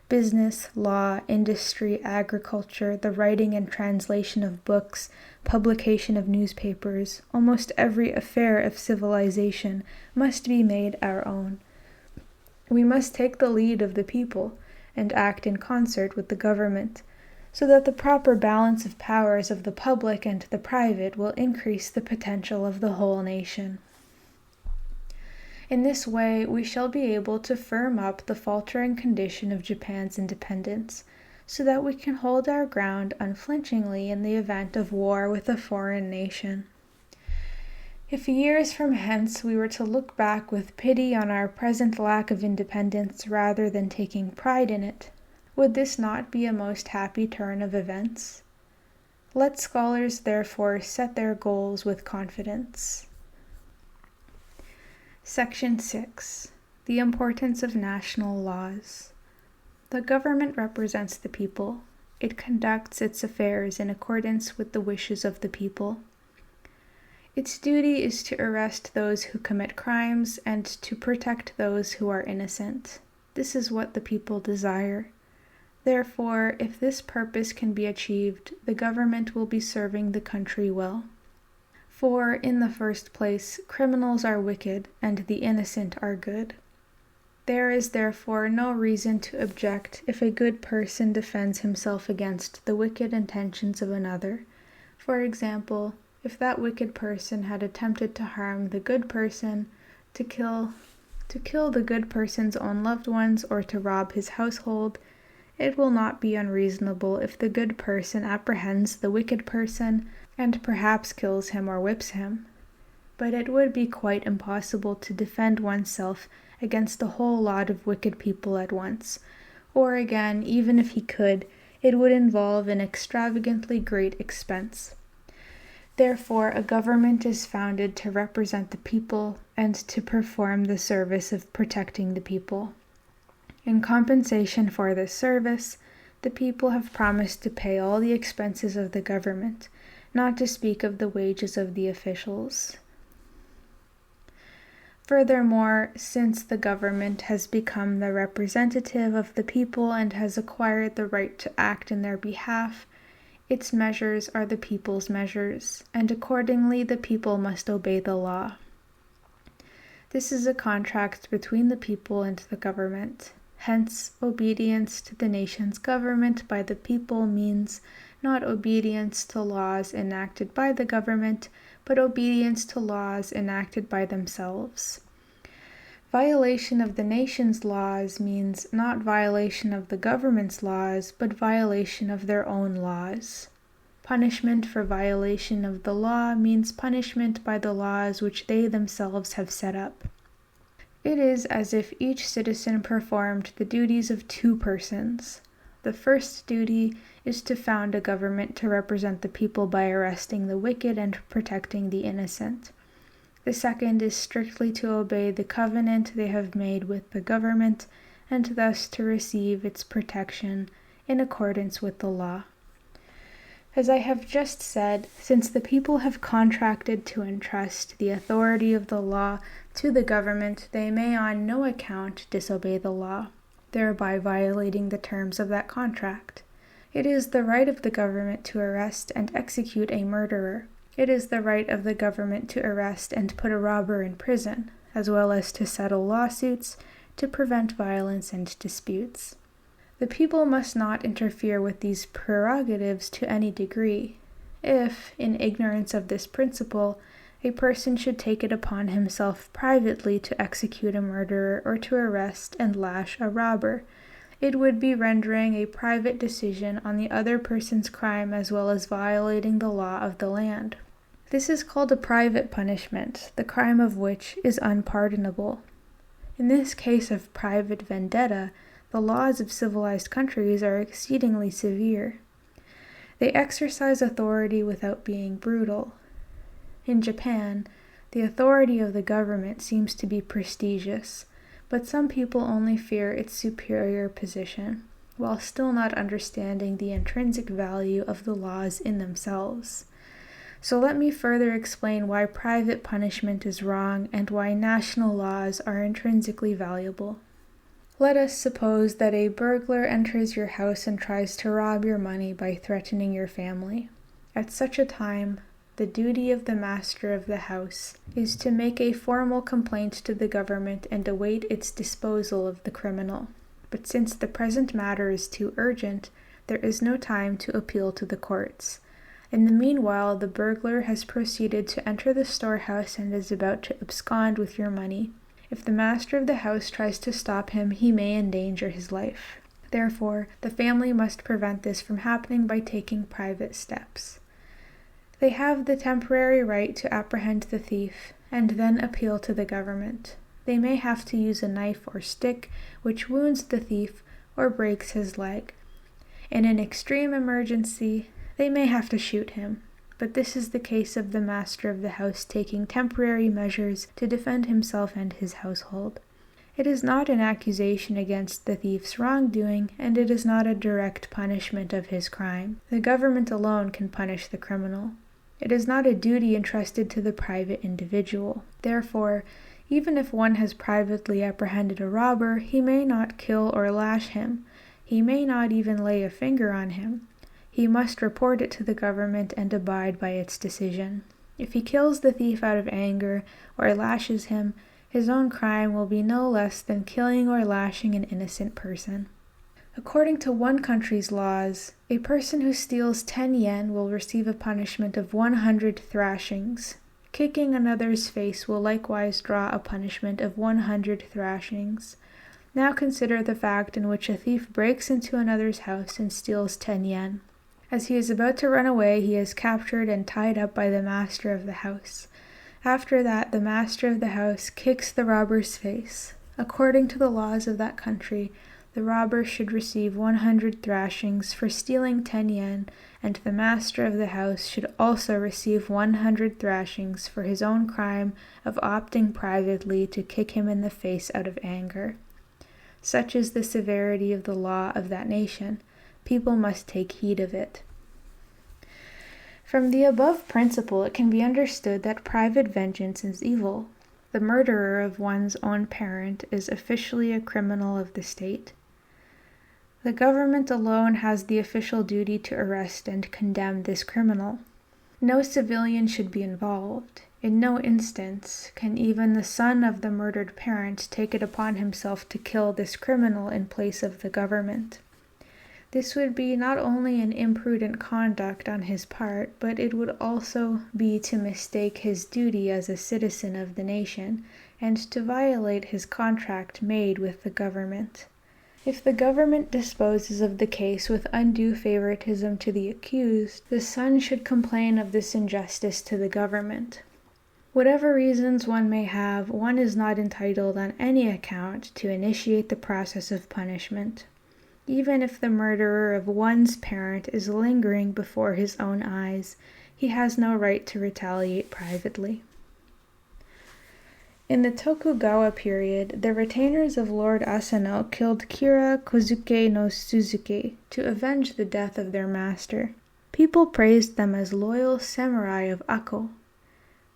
business, law, industry, agriculture, the writing and translation of books, publication of newspapers. Almost every affair of civilization must be made our own. We must take the lead of the people and act in concert with the government, so that the proper balance of powers of the public and the private will increase the potential of the whole nation. In this way, we shall be able to firm up the faltering condition of Japan's independence, so that we can hold our ground unflinchingly in the event of war with a foreign nation. If years from hence we were to look back with pity on our present lack of independence rather than taking pride in it, would this not be a most happy turn of events? Let scholars therefore set their goals with confidence. Section 6. The importance of national laws. The government represents the people. It conducts its affairs in accordance with the wishes of the people. Its duty is to arrest those who commit crimes and to protect those who are innocent. This is what the people desire. Therefore, if this purpose can be achieved, the government will be serving the country well. For, in the first place, criminals are wicked and the innocent are good. There is therefore no reason to object if a good person defends himself against the wicked intentions of another. For example, if that wicked person had attempted to harm the good person, to kill the good person's own loved ones, or to rob his household, it will not be unreasonable if the good person apprehends the wicked person and perhaps kills him or whips him. But it would be quite impossible to defend oneself against a whole lot of wicked people at once, or again, even if he could, it would involve an extravagantly great expense. Therefore, a government is founded to represent the people and to perform the service of protecting the people. In compensation for this service, the people have promised to pay all the expenses of the government, not to speak of the wages of the officials. Furthermore, since the government has become the representative of the people and has acquired the right to act in their behalf, its measures are the people's measures, and accordingly the people must obey the law. This is a contract between the people and the government. Hence, obedience to the nation's government by the people means not obedience to laws enacted by the government, but obedience to laws enacted by themselves. Violation of the nation's laws means not violation of the government's laws, but violation of their own laws. Punishment for violation of the law means punishment by the laws which they themselves have set up. It is as if each citizen performed the duties of two persons. The first duty is to found a government to represent the people by arresting the wicked and protecting the innocent. The second is strictly to obey the covenant they have made with the government, and thus to receive its protection in accordance with the law. As I have just said, since the people have contracted to entrust the authority of the law to the government, they may on no account disobey the law, thereby violating the terms of that contract. It is the right of the government to arrest and execute a murderer. It is the right of the government to arrest and put a robber in prison, as well as to settle lawsuits, to prevent violence and disputes. The people must not interfere with these prerogatives to any degree. If, in ignorance of this principle, a person should take it upon himself privately to execute a murderer or to arrest and lash a robber, it would be rendering a private decision on the other person's crime as well as violating the law of the land. This is called a private punishment, the crime of which is unpardonable. In this case of private vendetta, the laws of civilized countries are exceedingly severe. They exercise authority without being brutal. In Japan, the authority of the government seems to be prestigious, but some people only fear its superior position, while still not understanding the intrinsic value of the laws in themselves. So let me further explain why private punishment is wrong and why national laws are intrinsically valuable. Let us suppose that a burglar enters your house and tries to rob your money by threatening your family. At such a time, the duty of the master of the house is to make a formal complaint to the government and await its disposal of the criminal. But since the present matter is too urgent, there is no time to appeal to the courts. In the meanwhile, the burglar has proceeded to enter the storehouse and is about to abscond with your money. If the master of the house tries to stop him, he may endanger his life. Therefore, the family must prevent this from happening by taking private steps. They have the temporary right to apprehend the thief and then appeal to the government. They may have to use a knife or stick which wounds the thief or breaks his leg. In an extreme emergency, they may have to shoot him, but this is the case of the master of the house taking temporary measures to defend himself and his household. It is not an accusation against the thief's wrongdoing, and it is not a direct punishment of his crime. The government alone can punish the criminal. It is not a duty entrusted to the private individual. Therefore, even if one has privately apprehended a robber, he may not kill or lash him. He may not even lay a finger on him. He must report it to the government and abide by its decision. If he kills the thief out of anger or lashes him, his own crime will be no less than killing or lashing an innocent person. According to one country's laws, a person who steals 10 yen will receive a punishment of 100 thrashings. Kicking another's face will likewise draw a punishment of 100 thrashings. Now consider the fact in which a thief breaks into another's house and steals 10 yen. As he is about to run away, he is captured and tied up by the master of the house. After that, the master of the house kicks the robber's face. According to the laws of that country, the robber should receive 100 thrashings for stealing 10 yen, and the master of the house should also receive 100 thrashings for his own crime of opting privately to kick him in the face out of anger. Such is the severity of the law of that nation. People must take heed of it. From the above principle, it can be understood that private vengeance is evil. The murderer of one's own parent is officially a criminal of the state. The government alone has the official duty to arrest and condemn this criminal. No civilian should be involved. In no instance can even the son of the murdered parent take it upon himself to kill this criminal in place of the government. This would be not only an imprudent conduct on his part, but it would also be to mistake his duty as a citizen of the nation, and to violate his contract made with the government. If the government disposes of the case with undue favoritism to the accused, the son should complain of this injustice to the government. Whatever reasons one may have, one is not entitled on any account to initiate the process of punishment. Even if the murderer of one's parent is lingering before his own eyes, he has no right to retaliate privately. In the Tokugawa period, the retainers of Lord Asano killed Kira Kozuke no Suzuki to avenge the death of their master. People praised them as loyal samurai of Ako.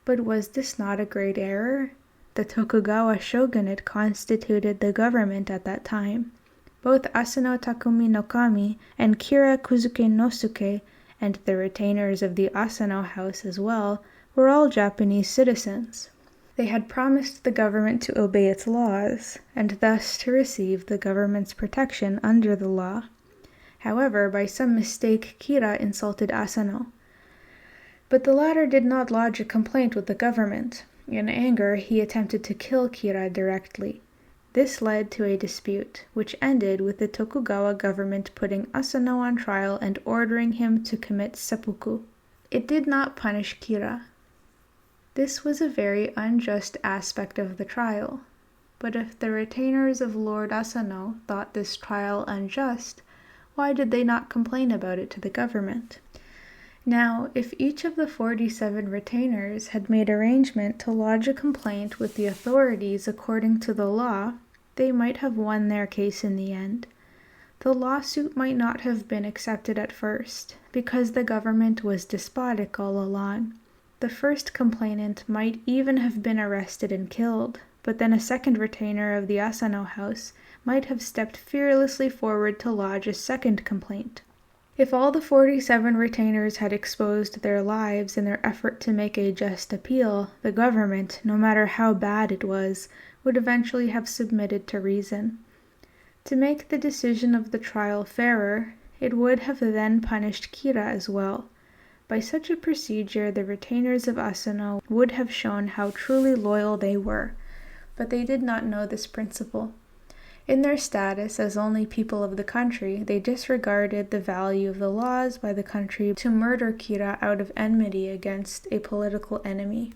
But was this not a great error? The Tokugawa shogunate constituted the government at that time. Both Asano Takumi no Kami and Kira Kozuke no Suke, and the retainers of the Asano house as well, were all Japanese citizens. They had promised the government to obey its laws, and thus to receive the government's protection under the law. However, by some mistake, Kira insulted Asano. But the latter did not lodge a complaint with the government. In anger, he attempted to kill Kira directly. This led to a dispute, which ended with the Tokugawa government putting Asano on trial and ordering him to commit seppuku. It did not punish Kira. This was a very unjust aspect of the trial. But if the retainers of Lord Asano thought this trial unjust, why did they not complain about it to the government? Now, if each of the 47 retainers had made arrangement to lodge a complaint with the authorities according to the law, they might have won their case in the end. The lawsuit might not have been accepted at first, because the government was despotic all along. The first complainant might even have been arrested and killed, but then a second retainer of the Asano house might have stepped fearlessly forward to lodge a second complaint. If all the 47 retainers had exposed their lives in their effort to make a just appeal, the government, no matter how bad it was, would eventually have submitted to reason. To make the decision of the trial fairer, it would have then punished Kira as well. By such a procedure, the retainers of Asano would have shown how truly loyal they were, but they did not know this principle. In their status as only people of the country, they disregarded the value of the laws by the country to murder Kira out of enmity against a political enemy.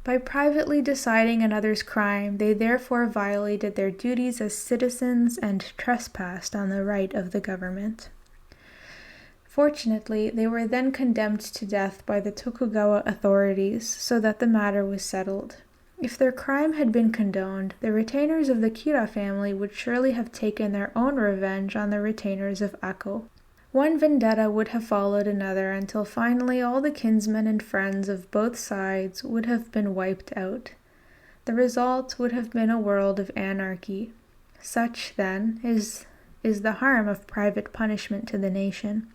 By privately deciding another's crime, they therefore violated their duties as citizens and trespassed on the right of the government. Fortunately, they were then condemned to death by the Tokugawa authorities, so that the matter was settled. If their crime had been condoned, the retainers of the Kira family would surely have taken their own revenge on the retainers of Ako. One vendetta would have followed another until finally all the kinsmen and friends of both sides would have been wiped out. The result would have been a world of anarchy. Such, then, is the harm of private punishment to the nation.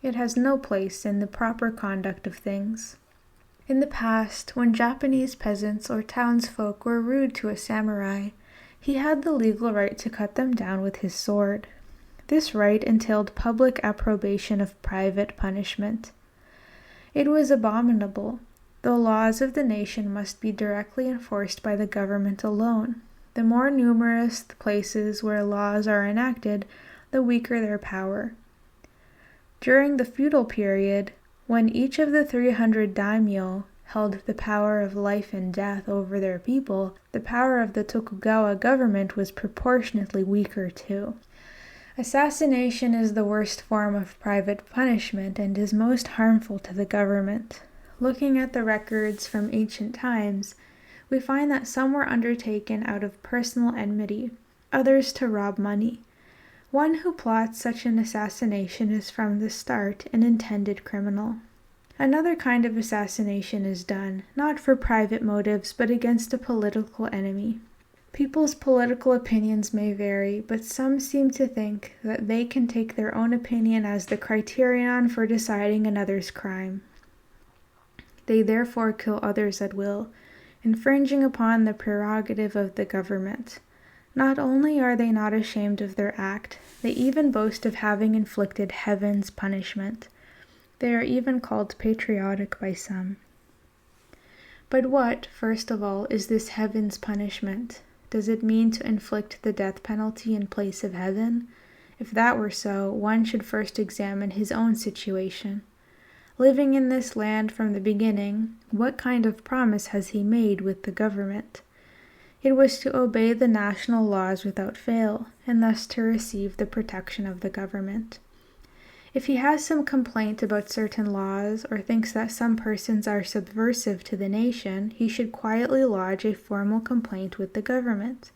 It has no place in the proper conduct of things. In the past, when Japanese peasants or townsfolk were rude to a samurai, he had the legal right to cut them down with his sword. This right entailed public approbation of private punishment. It was abominable. The laws of the nation must be directly enforced by the government alone. The more numerous the places where laws are enacted, the weaker their power. During the feudal period, when each of the 300 daimyo held the power of life and death over their people, the power of the Tokugawa government was proportionately weaker too. Assassination is the worst form of private punishment and is most harmful to the government. Looking at the records from ancient times, we find that some were undertaken out of personal enmity, others to rob money. One who plots such an assassination is from the start an intended criminal. Another kind of assassination is done, not for private motives, but against a political enemy. People's political opinions may vary, but some seem to think that they can take their own opinion as the criterion for deciding another's crime. They therefore kill others at will, infringing upon the prerogative of the government. Not only are they not ashamed of their act, they even boast of having inflicted heaven's punishment. They are even called patriotic by some. But what, first of all, is this heaven's punishment? Does it mean to inflict the death penalty in place of heaven? If that were so, one should first examine his own situation. Living in this land from the beginning, what kind of promise has he made with the government? It was to obey the national laws without fail, and thus to receive the protection of the government. If he has some complaint about certain laws, or thinks that some persons are subversive to the nation, he should quietly lodge a formal complaint with the government.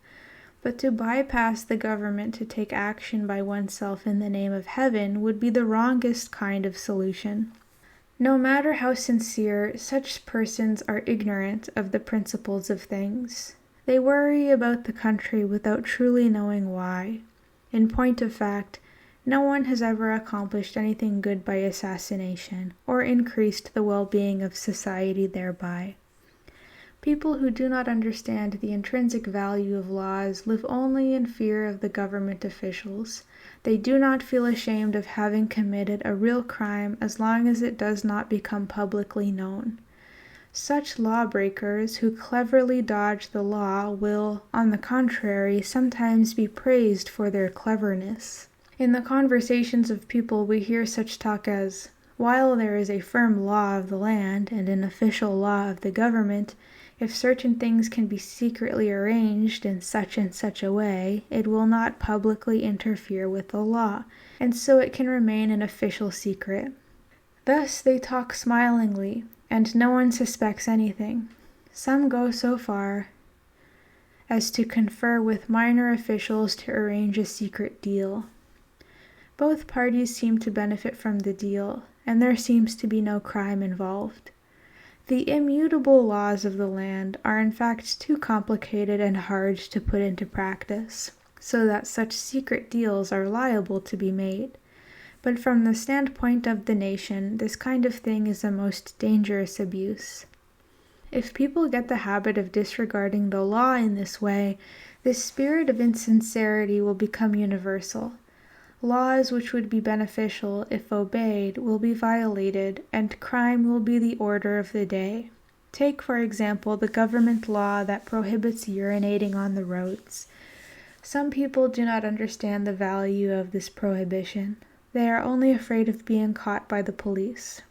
But to bypass the government to take action by oneself in the name of heaven would be the wrongest kind of solution. No matter how sincere, such persons are ignorant of the principles of things. They worry about the country without truly knowing why. In point of fact, no one has ever accomplished anything good by assassination, or increased the well-being of society thereby. People who do not understand the intrinsic value of laws live only in fear of the government officials. They do not feel ashamed of having committed a real crime as long as it does not become publicly known. Such lawbreakers who cleverly dodge the law will, on the contrary, sometimes be praised for their cleverness. In the conversations of people we hear such talk as, while there is a firm law of the land and an official law of the government, if certain things can be secretly arranged in such and such a way, it will not publicly interfere with the law, and so it can remain an official secret. Thus they talk smilingly, and no one suspects anything. Some go so far as to confer with minor officials to arrange a secret deal. Both parties seem to benefit from the deal, and there seems to be no crime involved. The immutable laws of the land are in fact too complicated and hard to put into practice, so that such secret deals are liable to be made. But from the standpoint of the nation, this kind of thing is a most dangerous abuse. If people get the habit of disregarding the law in this way, this spirit of insincerity will become universal. Laws which would be beneficial if obeyed will be violated, and crime will be the order of the day. Take, for example, the government law that prohibits urinating on the roads. Some people do not understand the value of this prohibition. They are only afraid of being caught by the police.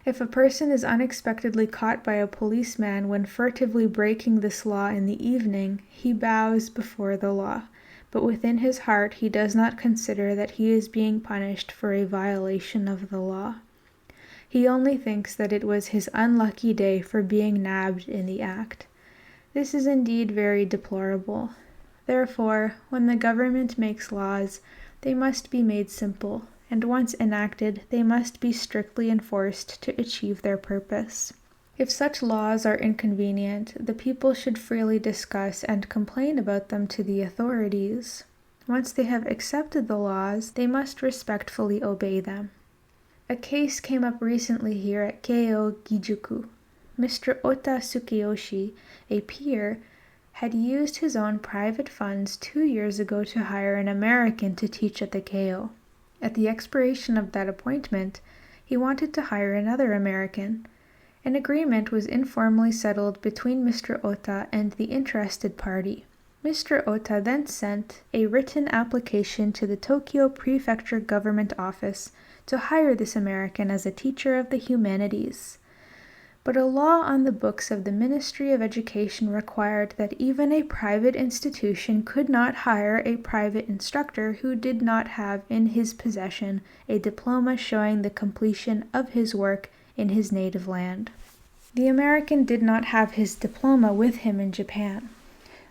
If a person is unexpectedly caught by a policeman when furtively breaking this law in the evening, he bows before the law, but within his heart he does not consider that he is being punished for a violation of the law. He only thinks that it was his unlucky day for being nabbed in the act. This is indeed very deplorable. Therefore, when the government makes laws, they must be made simple, and once enacted, they must be strictly enforced to achieve their purpose. If such laws are inconvenient, the people should freely discuss and complain about them to the authorities. Once they have accepted the laws, they must respectfully obey them. A case came up recently here at Keio Gijuku. Mr. Ota Tsukiyoshi, a peer, had used his own private funds 2 years ago to hire an American to teach at the Keio. At the expiration of that appointment, he wanted to hire another American. An agreement was informally settled between Mr. Ota and the interested party. Mr. Ota then sent a written application to the Tokyo Prefecture Government Office to hire this American as a teacher of the humanities. But a law on the books of the Ministry of Education required that even a private institution could not hire a private instructor who did not have in his possession a diploma showing the completion of his work in his native land. The American did not have his diploma with him in Japan.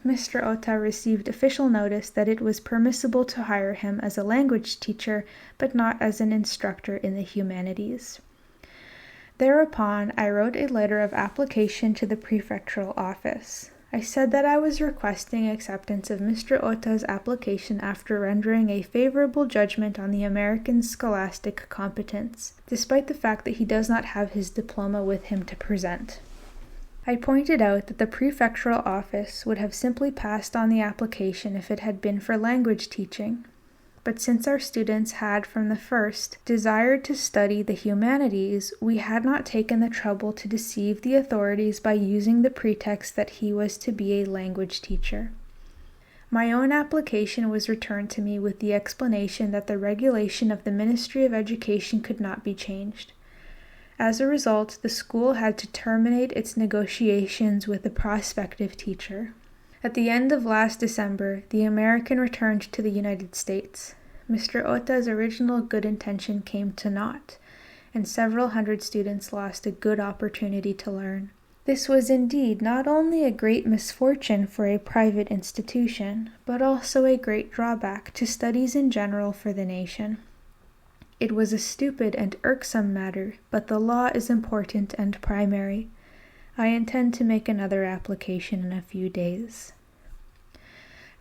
Mr. Ota received official notice that it was permissible to hire him as a language teacher, but not as an instructor in the humanities. Thereupon, I wrote a letter of application to the prefectural office. I said that I was requesting acceptance of Mr. Ota's application after rendering a favorable judgment on the American's scholastic competence, despite the fact that he does not have his diploma with him to present. I pointed out that the prefectural office would have simply passed on the application if it had been for language teaching. But since our students had from the first desired to study the humanities, we had not taken the trouble to deceive the authorities by using the pretext that he was to be a language teacher. My own application was returned to me with the explanation that the regulation of the Ministry of Education could not be changed. As a result, the school had to terminate its negotiations with the prospective teacher. At the end of last December, the American returned to the United States. Mr. Ota's original good intention came to naught, and several hundred students lost a good opportunity to learn. This was indeed not only a great misfortune for a private institution, but also a great drawback to studies in general for the nation. It was a stupid and irksome matter, but the law is important and primary. I intend to make another application in a few days.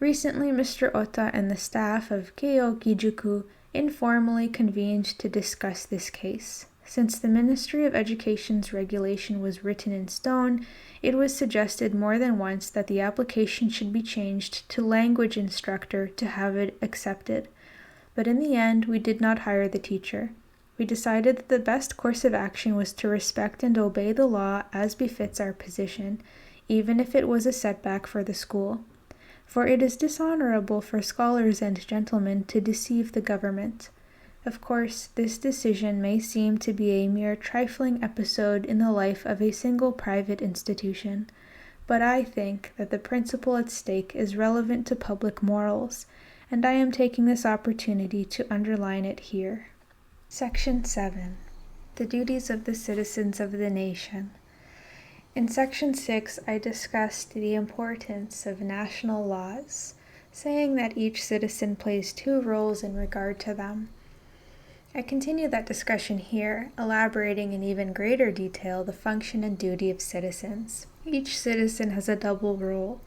Recently, Mr. Ota and the staff of Keio Gijuku informally convened to discuss this case. Since the Ministry of Education's regulation was written in stone, it was suggested more than once that the application should be changed to language instructor to have it accepted. But in the end, we did not hire the teacher. We decided that the best course of action was to respect and obey the law as befits our position, even if it was a setback for the school. For it is dishonorable for scholars and gentlemen to deceive the government. Of course, this decision may seem to be a mere trifling episode in the life of a single private institution, but I think that the principle at stake is relevant to public morals, and I am taking this opportunity to underline it here. Section 7. The Duties of the Citizens of the Nation. In Section 6, I discussed the importance of national laws, saying that each citizen plays two roles in regard to them. I continue that discussion here, elaborating in even greater detail the function and duty of citizens. Each citizen has a double role.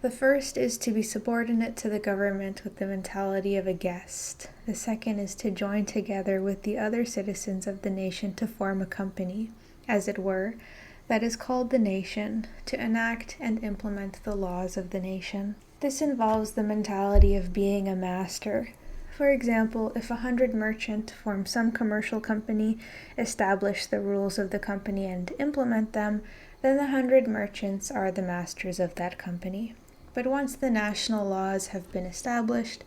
The first is to be subordinate to the government with the mentality of a guest. The second is to join together with the other citizens of the nation to form a company, as it were, that is called the nation, to enact and implement the laws of the nation. This involves the mentality of being a master. For example, if 100 merchants form some commercial company, establish the rules of the company and implement them, then the 100 merchants are the masters of that company. But once the national laws have been established,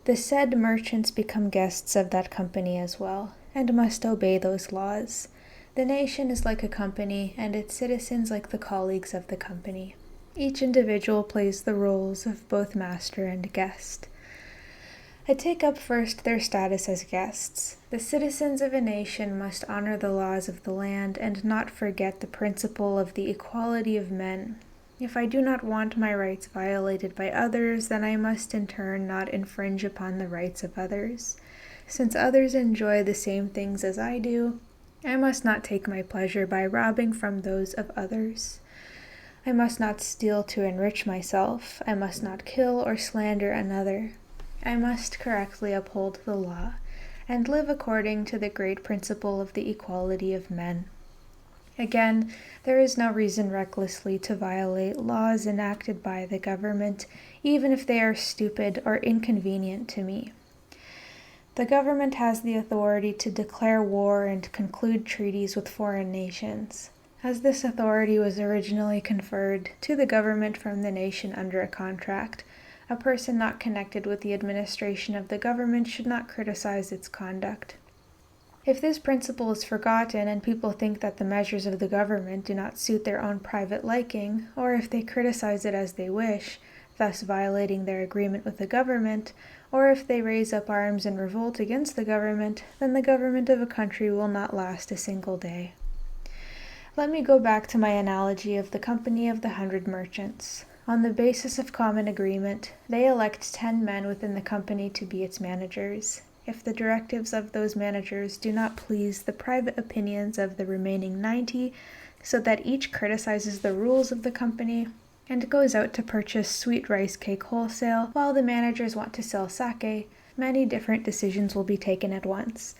the said merchants become guests of that company as well, and must obey those laws. The nation is like a company, and its citizens like the colleagues of the company. Each individual plays the roles of both master and guest. I take up first their status as guests. The citizens of a nation must honor the laws of the land and not forget the principle of the equality of men. If I do not want my rights violated by others, then I must in turn not infringe upon the rights of others. Since others enjoy the same things as I do, I must not take my pleasure by robbing from those of others. I must not steal to enrich myself. I must not kill or slander another. I must correctly uphold the law, and live according to the great principle of the equality of men. Again, there is no reason recklessly to violate laws enacted by the government, even if they are stupid or inconvenient to me. The government has the authority to declare war and conclude treaties with foreign nations. As this authority was originally conferred to the government from the nation under a contract, a person not connected with the administration of the government should not criticize its conduct. If this principle is forgotten and people think that the measures of the government do not suit their own private liking, or if they criticize it as they wish, thus violating their agreement with the government, or if they raise up arms in revolt against the government, then the government of a country will not last a single day. Let me go back to my analogy of the company of the 100 merchants. On the basis of common agreement, they elect 10 men within the company to be its managers. If the directives of those managers do not please the private opinions of the remaining 90, so that each criticizes the rules of the company and goes out to purchase sweet rice cake wholesale, while the managers want to sell sake, many different decisions will be taken at once.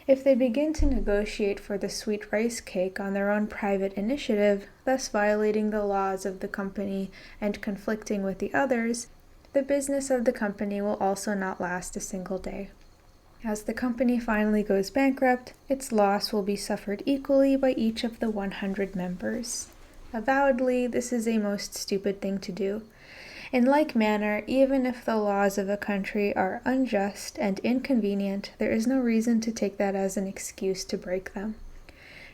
If they begin to negotiate for the sweet rice cake on their own private initiative, thus violating the laws of the company and conflicting with the others, the business of the company will also not last a single day. As the company finally goes bankrupt, its loss will be suffered equally by each of the 100 members. Avowedly, this is a most stupid thing to do. In like manner, even if the laws of a country are unjust and inconvenient, there is no reason to take that as an excuse to break them.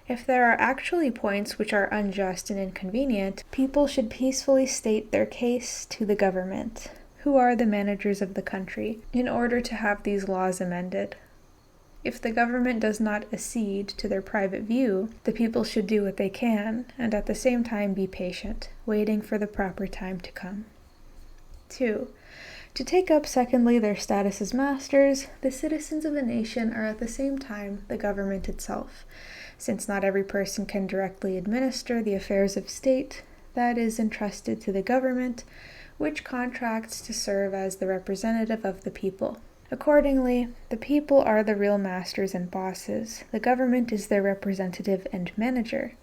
If there are actually points which are unjust and inconvenient, people should peacefully state their case to the government, who are the managers of the country, in order to have these laws amended. If the government does not accede to their private view, the people should do what they can, and at the same time be patient, waiting for the proper time to come. 2. To take up secondly their status as masters, the citizens of a nation are at the same time the government itself. Since not every person can directly administer the affairs of state, that is entrusted to the government, which contracts to serve as the representative of the people. Accordingly, the people are the real masters and bosses. The government is their representative and manager.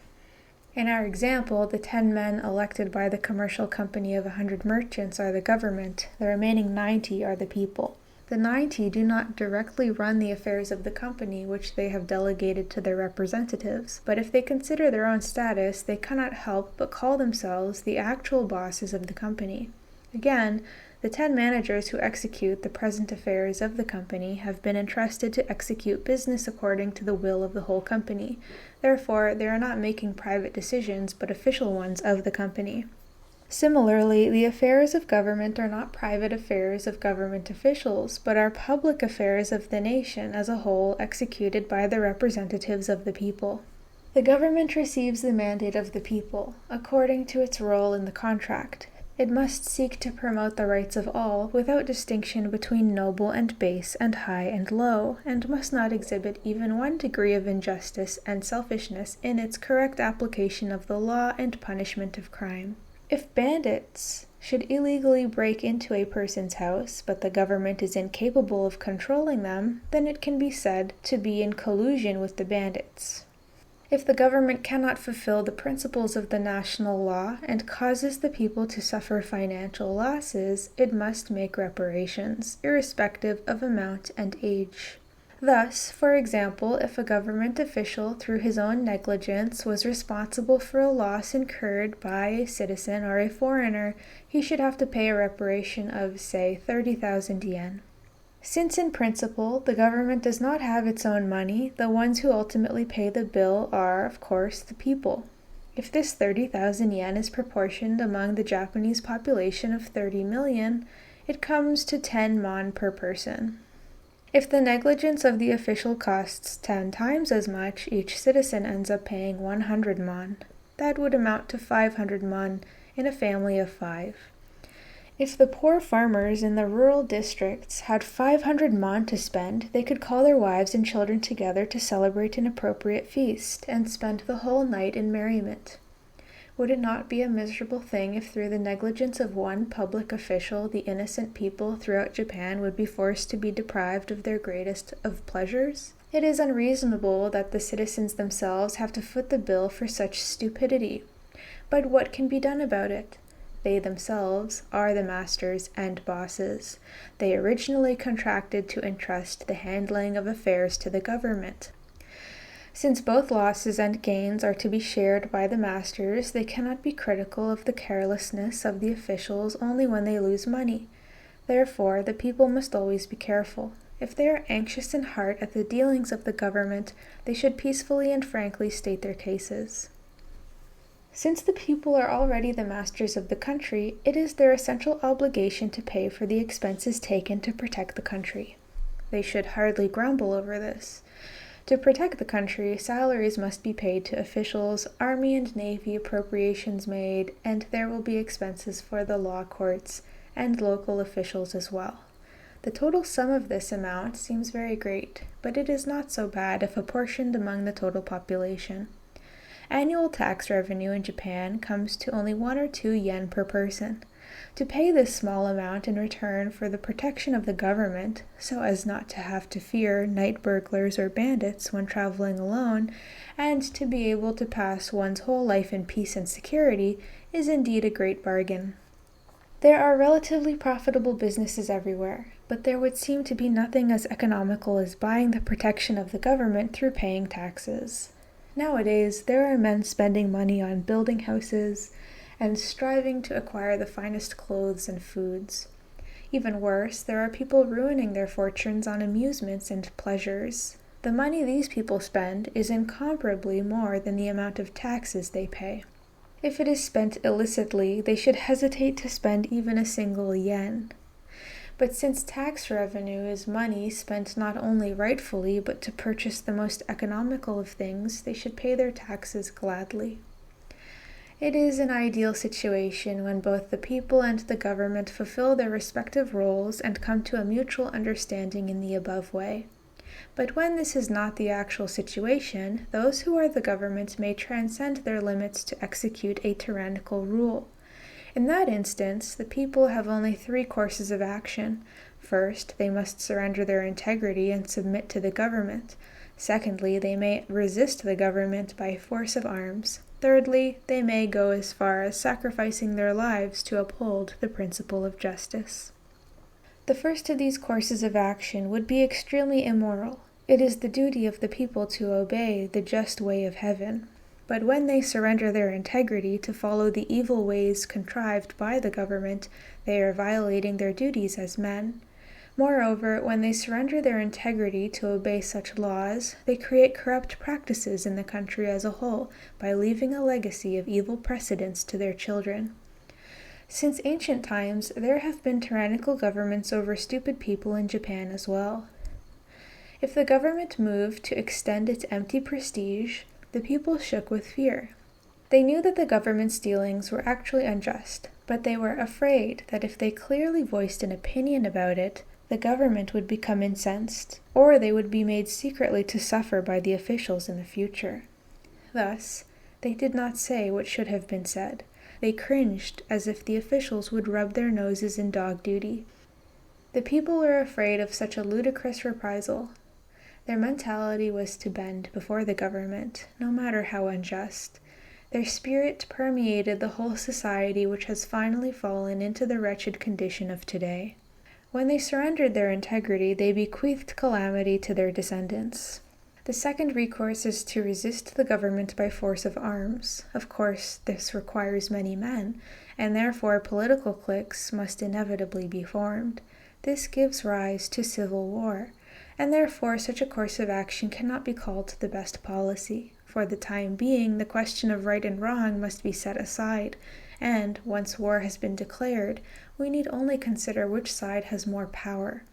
In our example, the 10 men elected by the commercial company of 100 merchants are the government. The remaining 90 are the people. The 90 do not directly run the affairs of the company, which they have delegated to their representatives, but if they consider their own status, they cannot help but call themselves the actual bosses of the company. Again, the 10 managers who execute the present affairs of the company have been entrusted to execute business according to the will of the whole company. Therefore, they are not making private decisions, but official ones of the company. Similarly, the affairs of government are not private affairs of government officials, but are public affairs of the nation as a whole executed by the representatives of the people. The government receives the mandate of the people, according to its role in the contract. It must seek to promote the rights of all, without distinction between noble and base and high and low, and must not exhibit even one degree of injustice and selfishness in its correct application of the law and punishment of crime. If bandits should illegally break into a person's house, but the government is incapable of controlling them, then it can be said to be in collusion with the bandits. If the government cannot fulfill the principles of the national law and causes the people to suffer financial losses, it must make reparations, irrespective of amount and age. Thus, for example, if a government official, through his own negligence, was responsible for a loss incurred by a citizen or a foreigner, he should have to pay a reparation of, say, 30,000 yen. Since in principle the government does not have its own money, the ones who ultimately pay the bill are, of course, the people. If this 30,000 yen is proportioned among the Japanese population of 30 million, it comes to 10 mon per person. If the negligence of the official costs 10 times as much, each citizen ends up paying 100 mon. That would amount to 500 mon in a family of 5. If the poor farmers in the rural districts had 500 mon to spend, they could call their wives and children together to celebrate an appropriate feast, and spend the whole night in merriment. Would it not be a miserable thing if through the negligence of one public official the innocent people throughout Japan would be forced to be deprived of their greatest of pleasures? It is unreasonable that the citizens themselves have to foot the bill for such stupidity. But what can be done about it? They themselves are the masters and bosses. They originally contracted to entrust the handling of affairs to the government. Since both losses and gains are to be shared by the masters, they cannot be critical of the carelessness of the officials only when they lose money. Therefore, the people must always be careful. If they are anxious in heart at the dealings of the government, they should peacefully and frankly state their cases. Since the people are already the masters of the country, it is their essential obligation to pay for the expenses taken to protect the country. They should hardly grumble over this. To protect the country, salaries must be paid to officials, army and navy appropriations made, and there will be expenses for the law courts and local officials as well. The total sum of this amount seems very great, but it is not so bad if apportioned among the total population. Annual tax revenue in Japan comes to only 1 or 2 yen per person. To pay this small amount in return for the protection of the government, so as not to have to fear night burglars or bandits when traveling alone, and to be able to pass one's whole life in peace and security, is indeed a great bargain. There are relatively profitable businesses everywhere, but there would seem to be nothing as economical as buying the protection of the government through paying taxes. Nowadays, there are men spending money on building houses and striving to acquire the finest clothes and foods. Even worse, there are people ruining their fortunes on amusements and pleasures. The money these people spend is incomparably more than the amount of taxes they pay. If it is spent illicitly, they should hesitate to spend even a single yen. But since tax revenue is money spent not only rightfully but to purchase the most economical of things, they should pay their taxes gladly. It is an ideal situation when both the people and the government fulfill their respective roles and come to a mutual understanding in the above way. But when this is not the actual situation, those who are the government may transcend their limits to execute a tyrannical rule. In that instance, the people have only 3 courses of action. First, they must surrender their integrity and submit to the government. Secondly, they may resist the government by force of arms. Thirdly, they may go as far as sacrificing their lives to uphold the principle of justice. The first of these courses of action would be extremely immoral. It is the duty of the people to obey the just way of heaven. But when they surrender their integrity to follow the evil ways contrived by the government, they are violating their duties as men. Moreover, when they surrender their integrity to obey such laws, they create corrupt practices in the country as a whole by leaving a legacy of evil precedents to their children. Since ancient times, there have been tyrannical governments over stupid people in Japan as well. If the government moved to extend its empty prestige, The people shook with fear. They knew that the government's dealings were actually unjust, but they were afraid that if they clearly voiced an opinion about it, the government would become incensed, or they would be made secretly to suffer by the officials in the future. Thus, they did not say what should have been said. They cringed as if the officials would rub their noses in dog duty. The people were afraid of such a ludicrous reprisal. Their mentality was to bend before the government, no matter how unjust. Their spirit permeated the whole society, which has finally fallen into the wretched condition of today. When they surrendered their integrity, they bequeathed calamity to their descendants. The second recourse is to resist the government by force of arms. Of course, this requires many men, and therefore political cliques must inevitably be formed. This gives rise to civil war, and therefore such a course of action cannot be called the best policy. For the time being, the question of right and wrong must be set aside, and, once war has been declared, we need only consider which side has more power.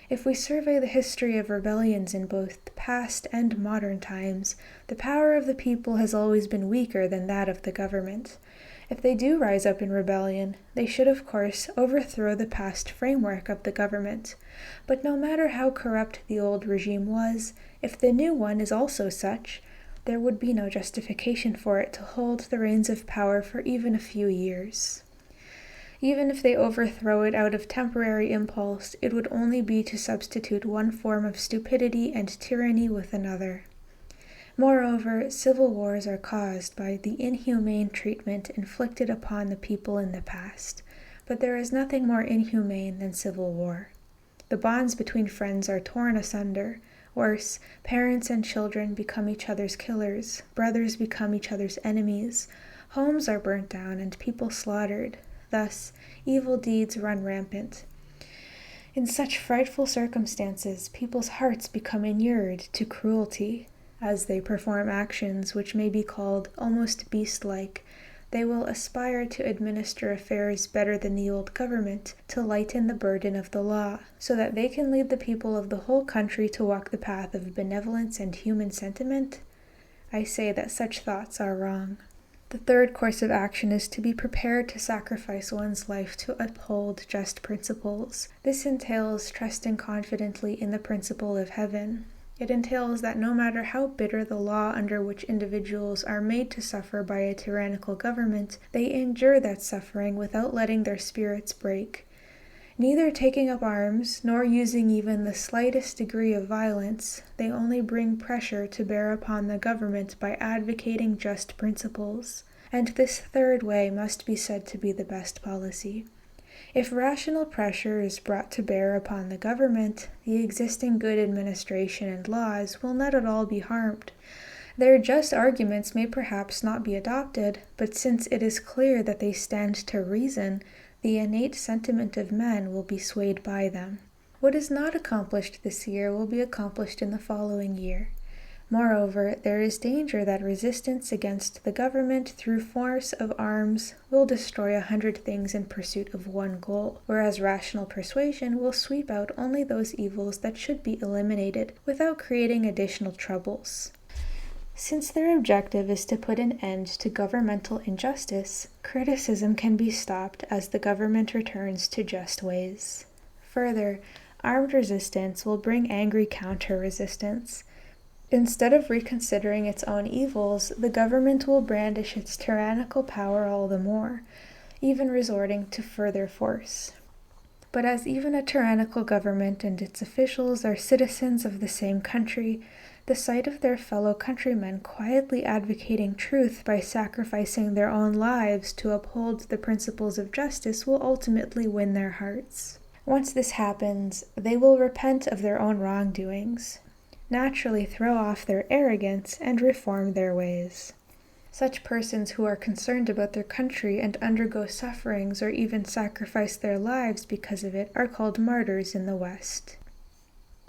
If we survey the history of rebellions in both past and modern times, the power of the people has always been weaker than that of the government. If they do rise up in rebellion, they should of course overthrow the past framework of the government. But no matter how corrupt the old regime was, if the new one is also such, there would be no justification for it to hold the reins of power for even a few years. Even if they overthrow it out of temporary impulse, it would only be to substitute one form of stupidity and tyranny with another. Moreover, civil wars are caused by the inhumane treatment inflicted upon the people in the past, but there is nothing more inhumane than civil war. The bonds between friends are torn asunder. Worse, parents and children become each other's killers, brothers become each other's enemies, homes are burnt down and people slaughtered. Thus, evil deeds run rampant. In such frightful circumstances, people's hearts become inured to cruelty. As they perform actions which may be called almost beast-like, they will aspire to administer affairs better than the old government, to lighten the burden of the law, so that they can lead the people of the whole country to walk the path of benevolence and human sentiment. I say that such thoughts are wrong. The third course of action is to be prepared to sacrifice one's life to uphold just principles. This entails trusting confidently in the principle of heaven. It entails that no matter how bitter the law under which individuals are made to suffer by a tyrannical government, they endure that suffering without letting their spirits break. Neither taking up arms, nor using even the slightest degree of violence, they only bring pressure to bear upon the government by advocating just principles. And this third way must be said to be the best policy. If rational pressure is brought to bear upon the government, the existing good administration and laws will not at all be harmed. Their just arguments may perhaps not be adopted, but since it is clear that they stand to reason, the innate sentiment of men will be swayed by them. What is not accomplished this year will be accomplished in the following year. Moreover, there is danger that resistance against the government through force of arms will destroy 100 things in pursuit of one goal, whereas rational persuasion will sweep out only those evils that should be eliminated without creating additional troubles. Since their objective is to put an end to governmental injustice, criticism can be stopped as the government returns to just ways. Further, armed resistance will bring angry counter-resistance. Instead of reconsidering its own evils, the government will brandish its tyrannical power all the more, even resorting to further force. But as even a tyrannical government and its officials are citizens of the same country, the sight of their fellow countrymen quietly advocating truth by sacrificing their own lives to uphold the principles of justice will ultimately win their hearts. Once this happens, they will repent of their own wrongdoings, naturally throw off their arrogance, and reform their ways. Such persons who are concerned about their country and undergo sufferings or even sacrifice their lives because of it are called martyrs in the West.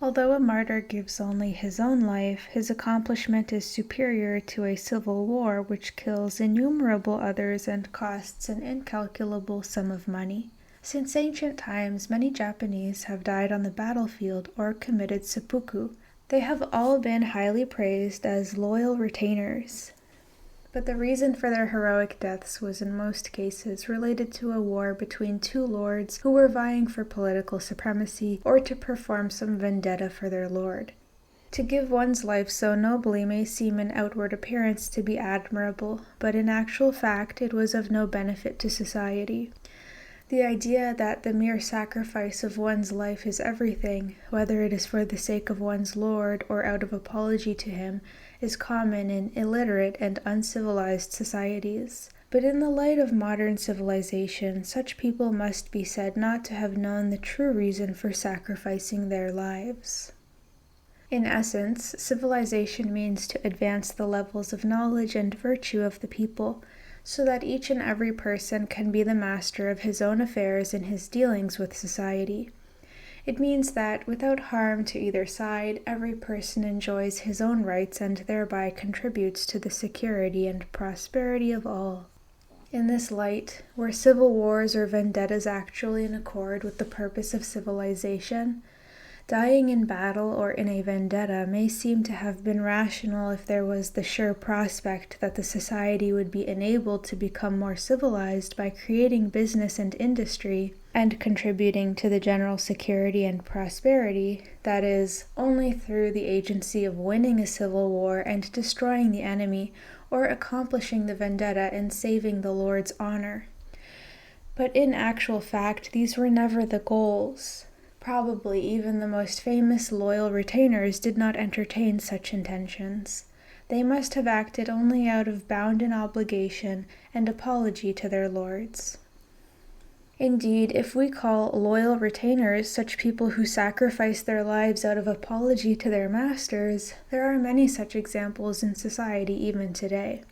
Although a martyr gives only his own life, his accomplishment is superior to a civil war which kills innumerable others and costs an incalculable sum of money. Since ancient times, many Japanese have died on the battlefield or committed seppuku, They have all been highly praised as loyal retainers. But the reason for their heroic deaths was in most cases related to a war between two lords who were vying for political supremacy or to perform some vendetta for their lord. To give one's life so nobly may seem in outward appearance to be admirable, but in actual fact it was of no benefit to society. The idea that the mere sacrifice of one's life is everything, whether it is for the sake of one's lord or out of apology to him, is common in illiterate and uncivilized societies. But in the light of modern civilization, such people must be said not to have known the true reason for sacrificing their lives. In essence, civilization means to advance the levels of knowledge and virtue of the people, so that each and every person can be the master of his own affairs in his dealings with society. It means that, without harm to either side, every person enjoys his own rights and thereby contributes to the security and prosperity of all. In this light, were civil wars or vendettas actually in accord with the purpose of civilization? Dying in battle or in a vendetta may seem to have been rational if there was the sure prospect that the society would be enabled to become more civilized by creating business and industry and contributing to the general security and prosperity, that is, only through the agency of winning a civil war and destroying the enemy, or accomplishing the vendetta and saving the lord's honor. But in actual fact, these were never the goals. Probably even the most famous loyal retainers did not entertain such intentions. They must have acted only out of bounden obligation and apology to their lords. Indeed, if we call loyal retainers such people who sacrifice their lives out of apology to their masters, there are many such examples in society even today.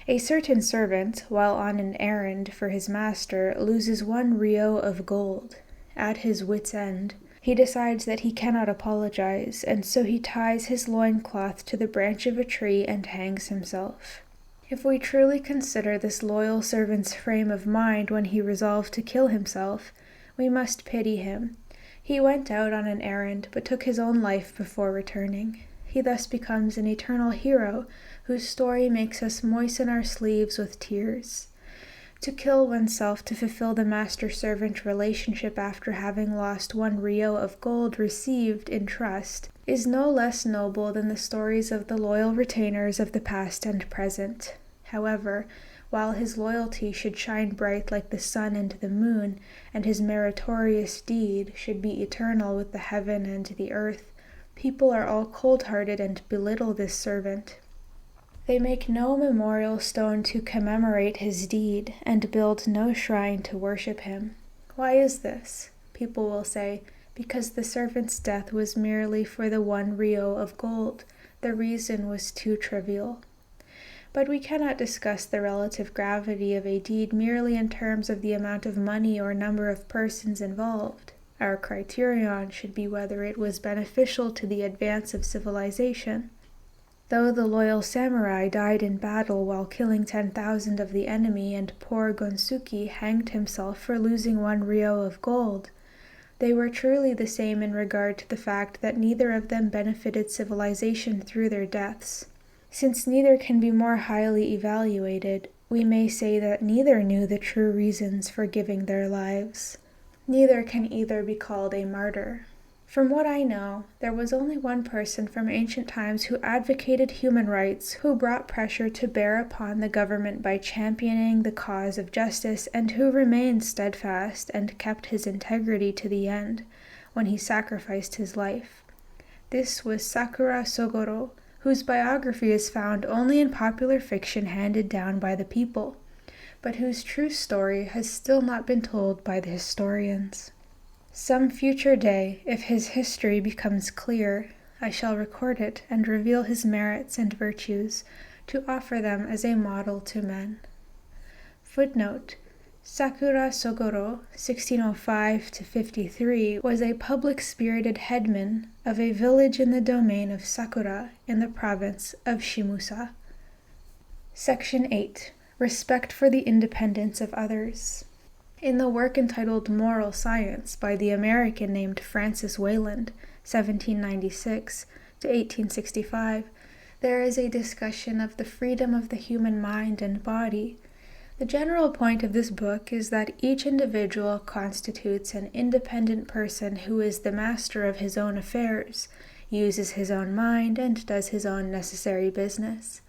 A certain servant, while on an errand for his master, loses 1 rio of gold. At his wit's end, he decides that he cannot apologize, and so he ties his loincloth to the branch of a tree and hangs himself. If we truly consider this loyal servant's frame of mind when he resolved to kill himself, we must pity him. He went out on an errand, but took his own life before returning. He thus becomes an eternal hero, whose story makes us moisten our sleeves with tears. To kill oneself to fulfill the master-servant relationship after having lost 1 rio of gold received in trust is no less noble than the stories of the loyal retainers of the past and present. However, while his loyalty should shine bright like the sun and the moon, and his meritorious deed should be eternal with the heaven and the earth, people are all cold-hearted and belittle this servant. They make no memorial stone to commemorate his deed, and build no shrine to worship him. Why is this? People will say, because the servant's death was merely for the 1 rio of gold. The reason was too trivial. But we cannot discuss the relative gravity of a deed merely in terms of the amount of money or number of persons involved. Our criterion should be whether it was beneficial to the advance of civilization. Though the loyal samurai died in battle while killing 10,000 of the enemy and poor Gonsuki hanged himself for losing 1 rio of gold, they were truly the same in regard to the fact that neither of them benefited civilization through their deaths. Since neither can be more highly evaluated, we may say that neither knew the true reasons for giving their lives. Neither can either be called a martyr. From what I know, there was only one person from ancient times who advocated human rights, who brought pressure to bear upon the government by championing the cause of justice, and who remained steadfast and kept his integrity to the end, when he sacrificed his life. This was Sakura Sogoro, whose biography is found only in popular fiction handed down by the people, but whose true story has still not been told by the historians. Some future day, if his history becomes clear, I shall record it and reveal his merits and virtues, to offer them as a model to men. Footnote: Sakura Sogoro, 1605-53, was a public-spirited headman of a village in the domain of Sakura in the province of Shimusa. Section 8. Respect for the independence of others. In the work entitled Moral Science by the American named Francis Wayland, 1796, to 1865, there is a discussion of the freedom of the human mind and body. The general point of this book is that each individual constitutes an independent person who is the master of his own affairs, uses his own mind, and does his own necessary business.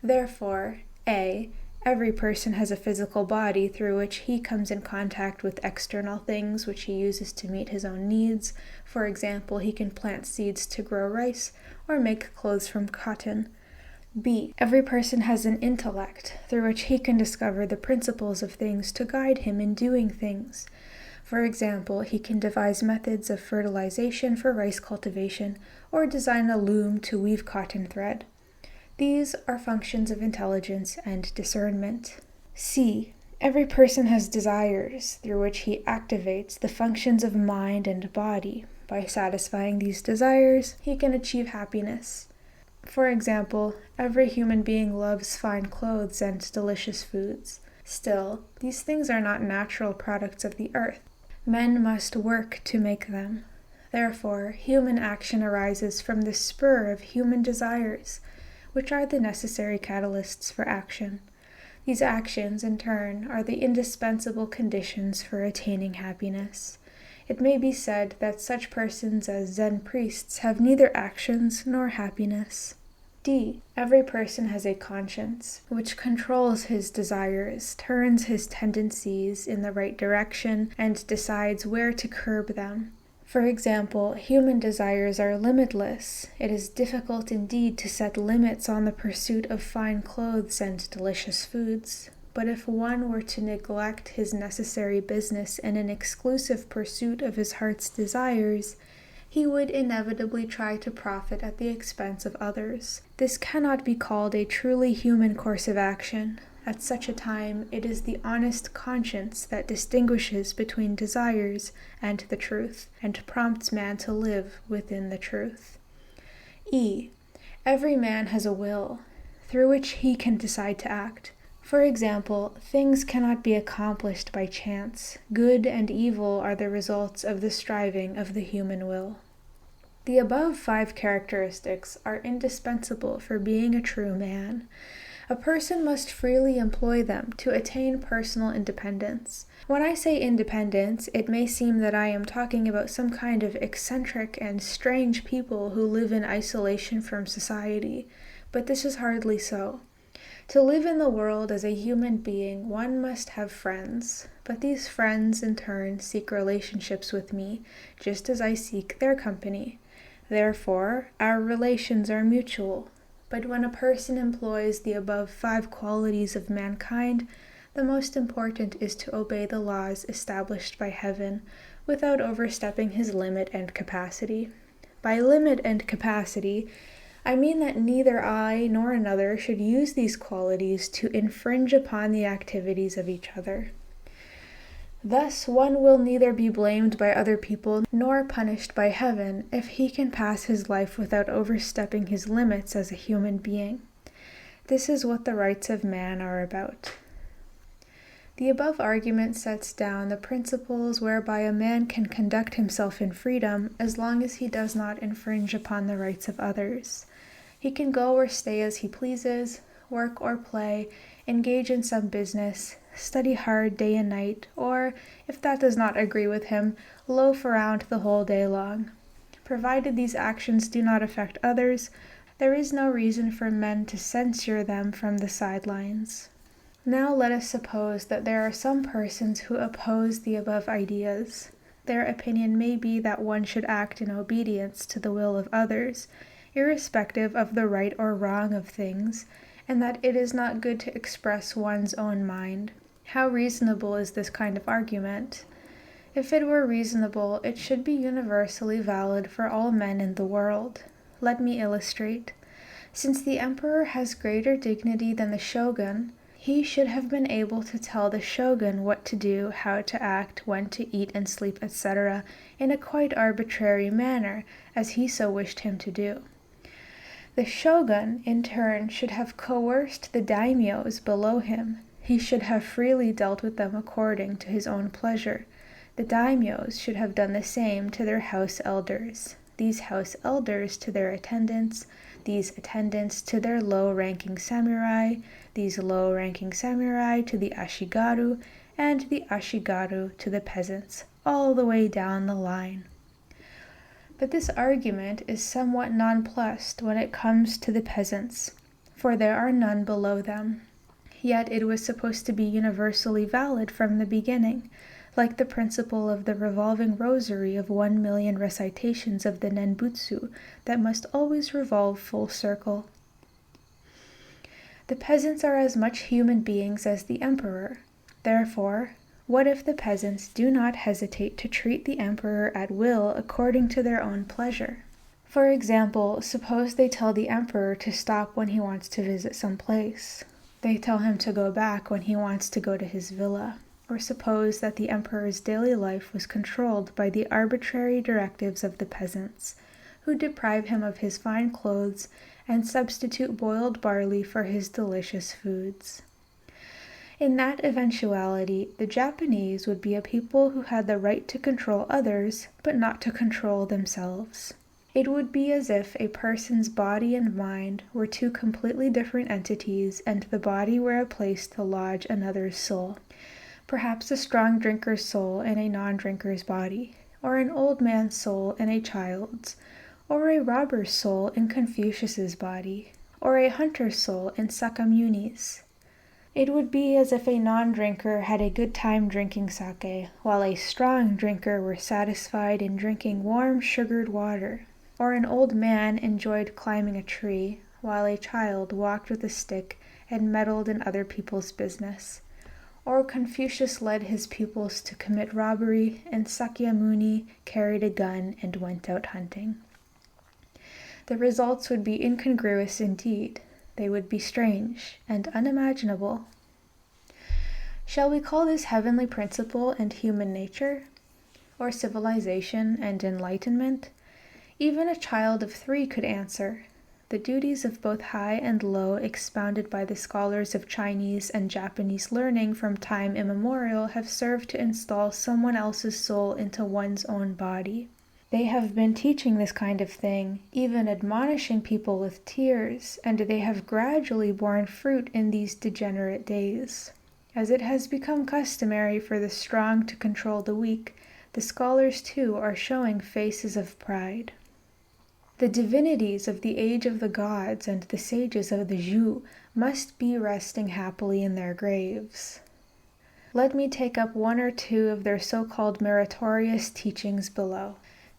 Therefore, A. Every person has a physical body through which he comes in contact with external things which he uses to meet his own needs. For example, he can plant seeds to grow rice or make clothes from cotton. B. Every person has an intellect through which he can discover the principles of things to guide him in doing things. For example, he can devise methods of fertilization for rice cultivation or design a loom to weave cotton thread. These are functions of intelligence and discernment. C. Every person has desires through which he activates the functions of mind and body. By satisfying these desires, he can achieve happiness. For example, every human being loves fine clothes and delicious foods. Still, these things are not natural products of the earth. Men must work to make them. Therefore, human action arises from the spur of human desires, which are the necessary catalysts for action. These actions, in turn, are the indispensable conditions for attaining happiness. It may be said that such persons as Zen priests have neither actions nor happiness. D. Every person has a conscience, which controls his desires, turns his tendencies in the right direction, and decides where to curb them. For example, human desires are limitless. It is difficult indeed to set limits on the pursuit of fine clothes and delicious foods. But if one were to neglect his necessary business in an exclusive pursuit of his heart's desires, he would inevitably try to profit at the expense of others. This cannot be called a truly human course of action. At such a time, it is the honest conscience that distinguishes between desires and the truth, and prompts man to live within the truth. E. Every man has a will, through which he can decide to act. For example, things cannot be accomplished by chance. Good and evil are the results of the striving of the human will. The above 5 characteristics are indispensable for being a true man. A person must freely employ them to attain personal independence. When I say independence, it may seem that I am talking about some kind of eccentric and strange people who live in isolation from society, but this is hardly so. To live in the world as a human being, one must have friends, but these friends in turn seek relationships with me, just as I seek their company. Therefore, our relations are mutual. But when a person employs the above 5 qualities of mankind, the most important is to obey the laws established by heaven without overstepping his limit and capacity. By limit and capacity, I mean that neither I nor another should use these qualities to infringe upon the activities of each other. Thus, one will neither be blamed by other people nor punished by heaven if he can pass his life without overstepping his limits as a human being. This is what the rights of man are about. The above argument sets down the principles whereby a man can conduct himself in freedom as long as he does not infringe upon the rights of others. He can go or stay as he pleases, work or play, engage in some business, study hard day and night, or, if that does not agree with him, loaf around the whole day long. Provided these actions do not affect others, there is no reason for men to censure them from the sidelines. Now let us suppose that there are some persons who oppose the above ideas. Their opinion may be that one should act in obedience to the will of others, irrespective of the right or wrong of things, and that it is not good to express one's own mind. How reasonable is this kind of argument? If it were reasonable, it should be universally valid for all men in the world. Let me illustrate. Since the emperor has greater dignity than the shogun, he should have been able to tell the shogun what to do, how to act, when to eat and sleep, etc., in a quite arbitrary manner, as he so wished him to do. The shogun, in turn, should have coerced the daimyos below him. He should have freely dealt with them according to his own pleasure. The daimyos should have done the same to their house elders. these house elders to their attendants, these attendants to their low-ranking samurai, these low-ranking samurai to the ashigaru, and the ashigaru to the peasants, all the way down the line. But this argument is somewhat nonplussed when it comes to the peasants, for there are none below them. Yet it was supposed to be universally valid from the beginning, like the principle of the revolving rosary of 1 million recitations of the Nenbutsu that must always revolve full circle. The peasants are as much human beings as the emperor. Therefore, what if the peasants do not hesitate to treat the emperor at will according to their own pleasure? For example, suppose they tell the emperor to stop when he wants to visit some place. They tell him to go back when he wants to go to his villa. Or suppose that the emperor's daily life was controlled by the arbitrary directives of the peasants, who deprive him of his fine clothes and substitute boiled barley for his delicious foods. In that eventuality, the Japanese would be a people who had the right to control others, but not to control themselves. It would be as if a person's body and mind were two completely different entities, and the body were a place to lodge another's soul. Perhaps a strong drinker's soul in a non-drinker's body, or an old man's soul in a child's, or a robber's soul in Confucius's body, or a hunter's soul in Sakamuni's. It would be as if a non-drinker had a good time drinking sake, while a strong drinker were satisfied in drinking warm sugared water, or an old man enjoyed climbing a tree, while a child walked with a stick and meddled in other people's business. Or Confucius led his pupils to commit robbery, and Sakyamuni carried a gun and went out hunting. The results would be incongruous indeed. They would be strange and unimaginable. Shall we call this heavenly principle and human nature? Or civilization and enlightenment? Even a child of 3 could answer. The duties of both high and low expounded by the scholars of Chinese and Japanese learning from time immemorial have served to install someone else's soul into one's own body. They have been teaching this kind of thing, even admonishing people with tears, and they have gradually borne fruit in these degenerate days. As it has become customary for the strong to control the weak, the scholars too are showing faces of pride. The divinities of the age of the gods and the sages of the Zhu must be resting happily in their graves. Let me take up 1 or 2 of their so-called meritorious teachings below.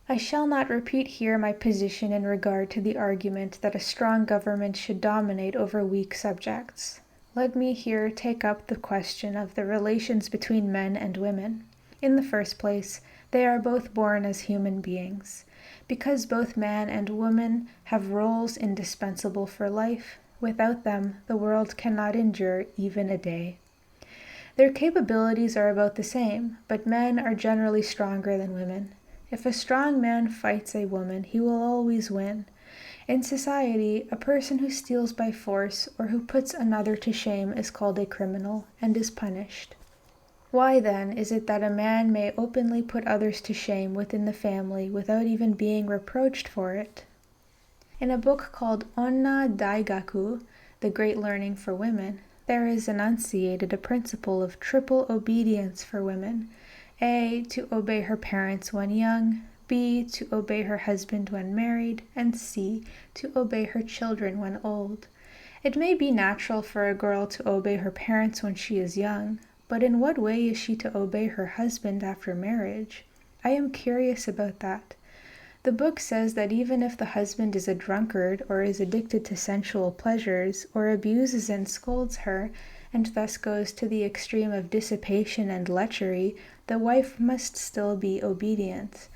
I shall not repeat here my position in regard to the argument that a strong government should dominate over weak subjects. Let me here take up the question of the relations between men and women. In the first place, they are both born as human beings. Because both man and woman have roles indispensable for life, without them the world cannot endure even a day. Their capabilities are about the same, but men are generally stronger than women. If a strong man fights a woman, he will always win. In society, a person who steals by force or who puts another to shame is called a criminal and is punished. Why, then, is it that a man may openly put others to shame within the family without even being reproached for it? In a book called Onna Daigaku, The Great Learning for Women, there is enunciated a principle of triple obedience for women. A. To obey her parents when young, B. To obey her husband when married, and C. To obey her children when old. It may be natural for a girl to obey her parents when she is young, but in what way is she to obey her husband after marriage? I am curious about that. The book says that even if the husband is a drunkard or is addicted to sensual pleasures or abuses and scolds her, and thus goes to the extreme of dissipation and lechery, the wife must still be obedient.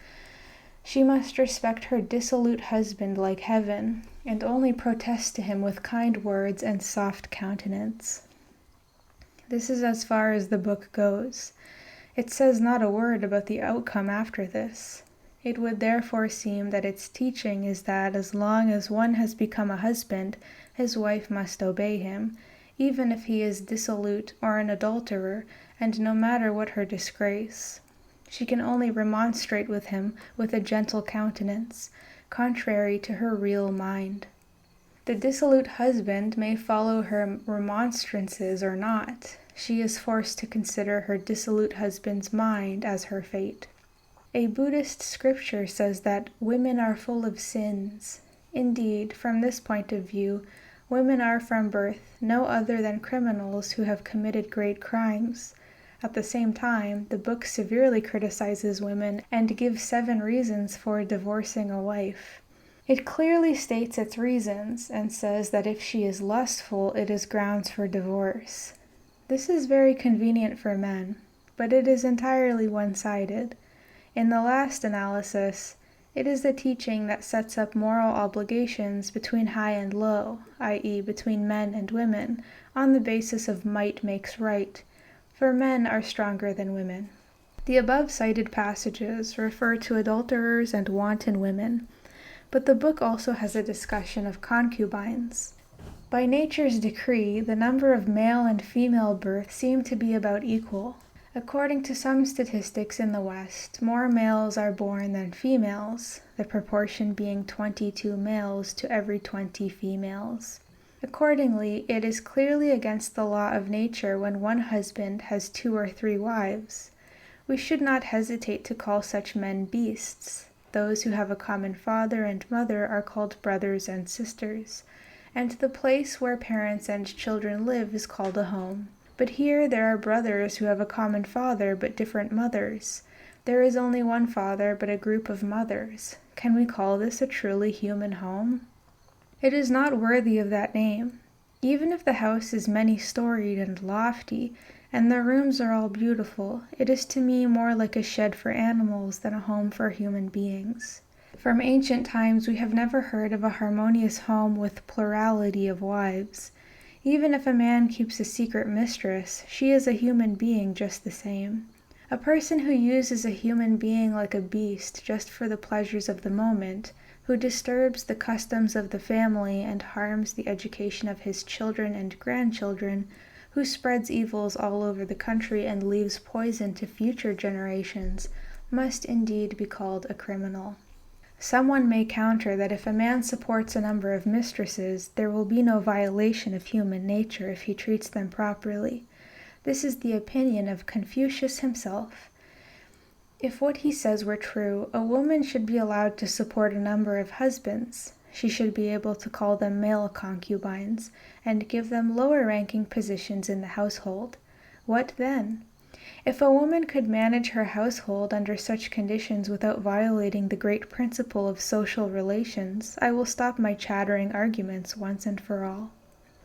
She must respect her dissolute husband like heaven, and only protest to him with kind words and soft countenance. This is as far as the book goes. It says not a word about the outcome after this. It would therefore seem that its teaching is that as long as one has become a husband, his wife must obey him, even if he is dissolute or an adulterer, and no matter what her disgrace. She can only remonstrate with him with a gentle countenance, contrary to her real mind. The dissolute husband may follow her remonstrances or not. She is forced to consider her dissolute husband's mind as her fate. A Buddhist scripture says that women are full of sins. Indeed, from this point of view, women are from birth no other than criminals who have committed great crimes. At the same time, the book severely criticizes women and gives 7 reasons for divorcing a wife. It clearly states its reasons and says that if she is lustful, it is grounds for divorce. This is very convenient for men, but it is entirely one-sided. In the last analysis, it is the teaching that sets up moral obligations between high and low, i.e., between men and women, on the basis of might makes right, for men are stronger than women. The above-cited passages refer to adulterers and wanton women, but the book also has a discussion of concubines. By nature's decree, the number of male and female births seem to be about equal. According to some statistics in the West, more males are born than females, the proportion being 22 males to every 20 females. Accordingly, it is clearly against the law of nature when one husband has 2 or 3 wives. We should not hesitate to call such men beasts. Those who have a common father and mother are called brothers and sisters, and the place where parents and children live is called a home. But here there are brothers who have a common father but different mothers. There is only one father but a group of mothers. Can we call this a truly human home? It is not worthy of that name. Even if the house is many-storied and lofty, and the rooms are all beautiful, it is to me more like a shed for animals than a home for human beings. From ancient times we have never heard of a harmonious home with plurality of wives. Even if a man keeps a secret mistress, she is a human being just the same. A person who uses a human being like a beast just for the pleasures of the moment, who disturbs the customs of the family and harms the education of his children and grandchildren, who spreads evils all over the country and leaves poison to future generations, must indeed be called a criminal. Someone may counter that if a man supports a number of mistresses, there will be no violation of human nature if he treats them properly. This is the opinion of Confucius himself. If what he says were true, a woman should be allowed to support a number of husbands. She should be able to call them male concubines, and give them lower-ranking positions in the household. What then? If a woman could manage her household under such conditions without violating the great principle of social relations, I will stop my chattering arguments once and for all.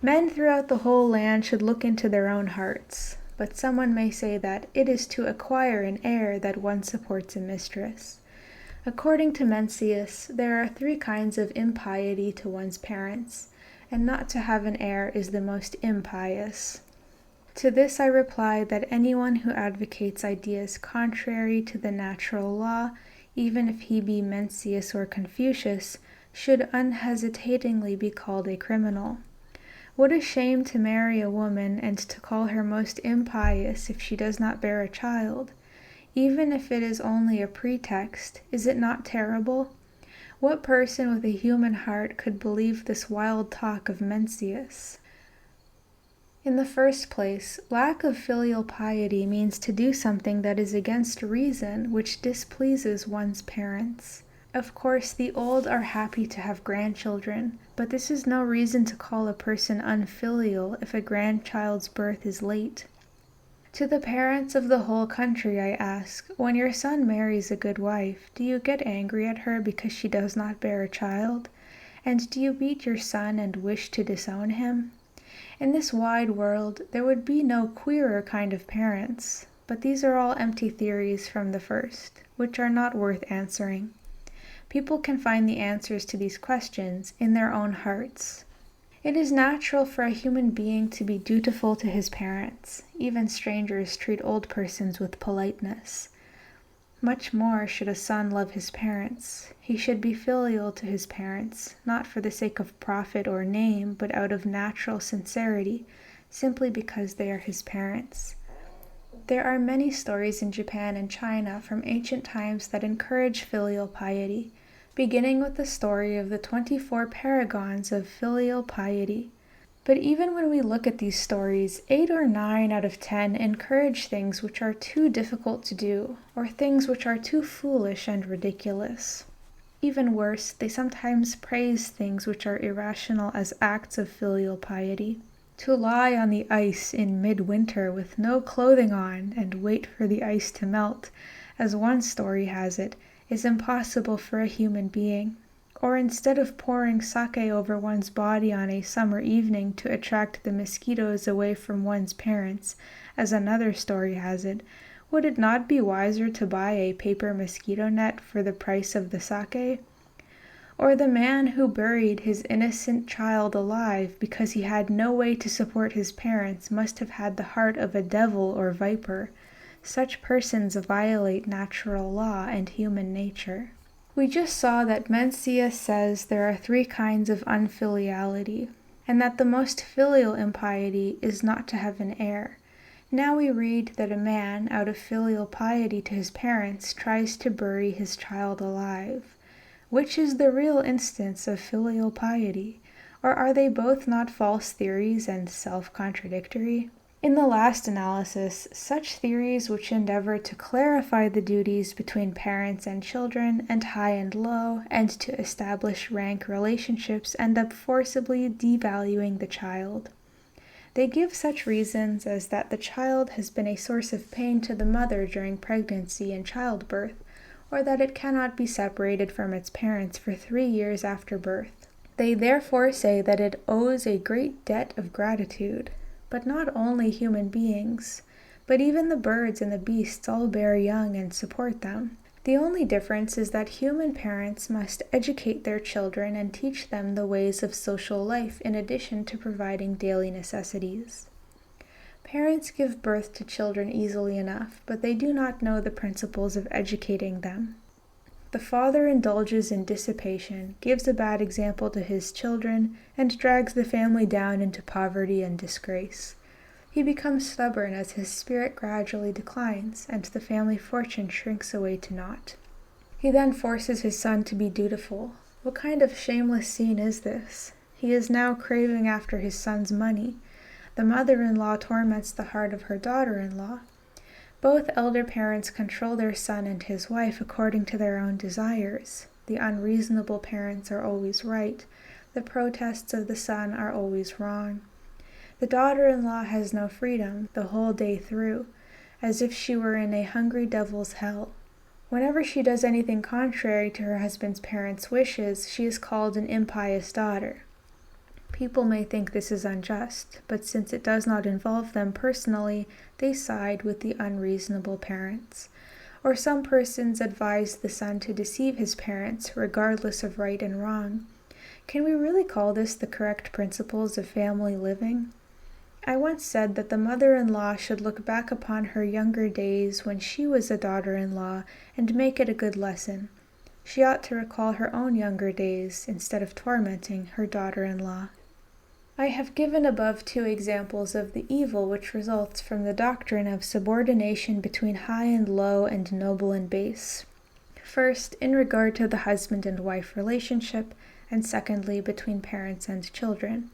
Men throughout the whole land should look into their own hearts, but someone may say that it is to acquire an heir that one supports a mistress. According to Mencius, there are 3 kinds of impiety to one's parents, and not to have an heir is the most impious. To this I reply that anyone who advocates ideas contrary to the natural law, even if he be Mencius or Confucius, should unhesitatingly be called a criminal. What a shame to marry a woman and to call her most impious if she does not bear a child. Even if it is only a pretext, is it not terrible? What person with a human heart could believe this wild talk of Mencius? In the first place, lack of filial piety means to do something that is against reason, which displeases one's parents. Of course, the old are happy to have grandchildren, but this is no reason to call a person unfilial if a grandchild's birth is late. To the parents of the whole country I ask, when your son marries a good wife, do you get angry at her because she does not bear a child? And do you beat your son and wish to disown him? In this wide world, there would be no queerer kind of parents, but these are all empty theories from the first, which are not worth answering. People can find the answers to these questions in their own hearts. It is natural for a human being to be dutiful to his parents. Even strangers treat old persons with politeness. Much more should a son love his parents. He should be filial to his parents, not for the sake of profit or name, but out of natural sincerity, simply because they are his parents. There are many stories in Japan and China from ancient times that encourage filial piety. beginning with the story of the 24 paragons of filial piety. But even when we look at these stories, 8 or 9 out of 10 encourage things which are too difficult to do, or things which are too foolish and ridiculous. Even worse, they sometimes praise things which are irrational as acts of filial piety. To lie on the ice in midwinter with no clothing on and wait for the ice to melt, as one story has it, is impossible for a human being. Or instead of pouring sake over one's body on a summer evening to attract the mosquitoes away from one's parents, as another story has it, would it not be wiser to buy a paper mosquito net for the price of the sake? Or the man who buried his innocent child alive because he had no way to support his parents must have had the heart of a devil or viper. Such persons violate natural law and human nature. We just saw that Mencius says there are 3 kinds of unfiliality, and that the most filial impiety is not to have an heir. Now we read that a man, out of filial piety to his parents, tries to bury his child alive. Which is the real instance of filial piety? Or are they both not false theories and self-contradictory? In the last analysis, such theories which endeavor to clarify the duties between parents and children, and high and low, and to establish rank relationships, end up forcibly devaluing the child. They give such reasons as that the child has been a source of pain to the mother during pregnancy and childbirth, or that it cannot be separated from its parents for 3 years after birth. They therefore say that it owes a great debt of gratitude. But not only human beings, but even the birds and the beasts all bear young and support them. The only difference is that human parents must educate their children and teach them the ways of social life in addition to providing daily necessities. Parents give birth to children easily enough, but they do not know the principles of educating them. The father indulges in dissipation, gives a bad example to his children, and drags the family down into poverty and disgrace. He becomes stubborn as his spirit gradually declines, and the family fortune shrinks away to naught. He then forces his son to be dutiful. What kind of shameless scene is this? He is now craving after his son's money. The mother-in-law torments the heart of her daughter-in-law. Both elder parents control their son and his wife according to their own desires. The unreasonable parents are always right. The protests of the son are always wrong. The daughter-in-law has no freedom the whole day through, as if she were in a hungry devil's hell. Whenever she does anything contrary to her husband's parents' wishes, she is called an impious daughter. People may think this is unjust, but since it does not involve them personally, they side with the unreasonable parents. Or some persons advise the son to deceive his parents, regardless of right and wrong. Can we really call this the correct principles of family living? I once said that the mother-in-law should look back upon her younger days when she was a daughter-in-law and make it a good lesson. She ought to recall her own younger days instead of tormenting her daughter-in-law. I have given above 2 examples of the evil which results from the doctrine of subordination between high and low and noble and base. First, in regard to the husband and wife relationship, and secondly, between parents and children.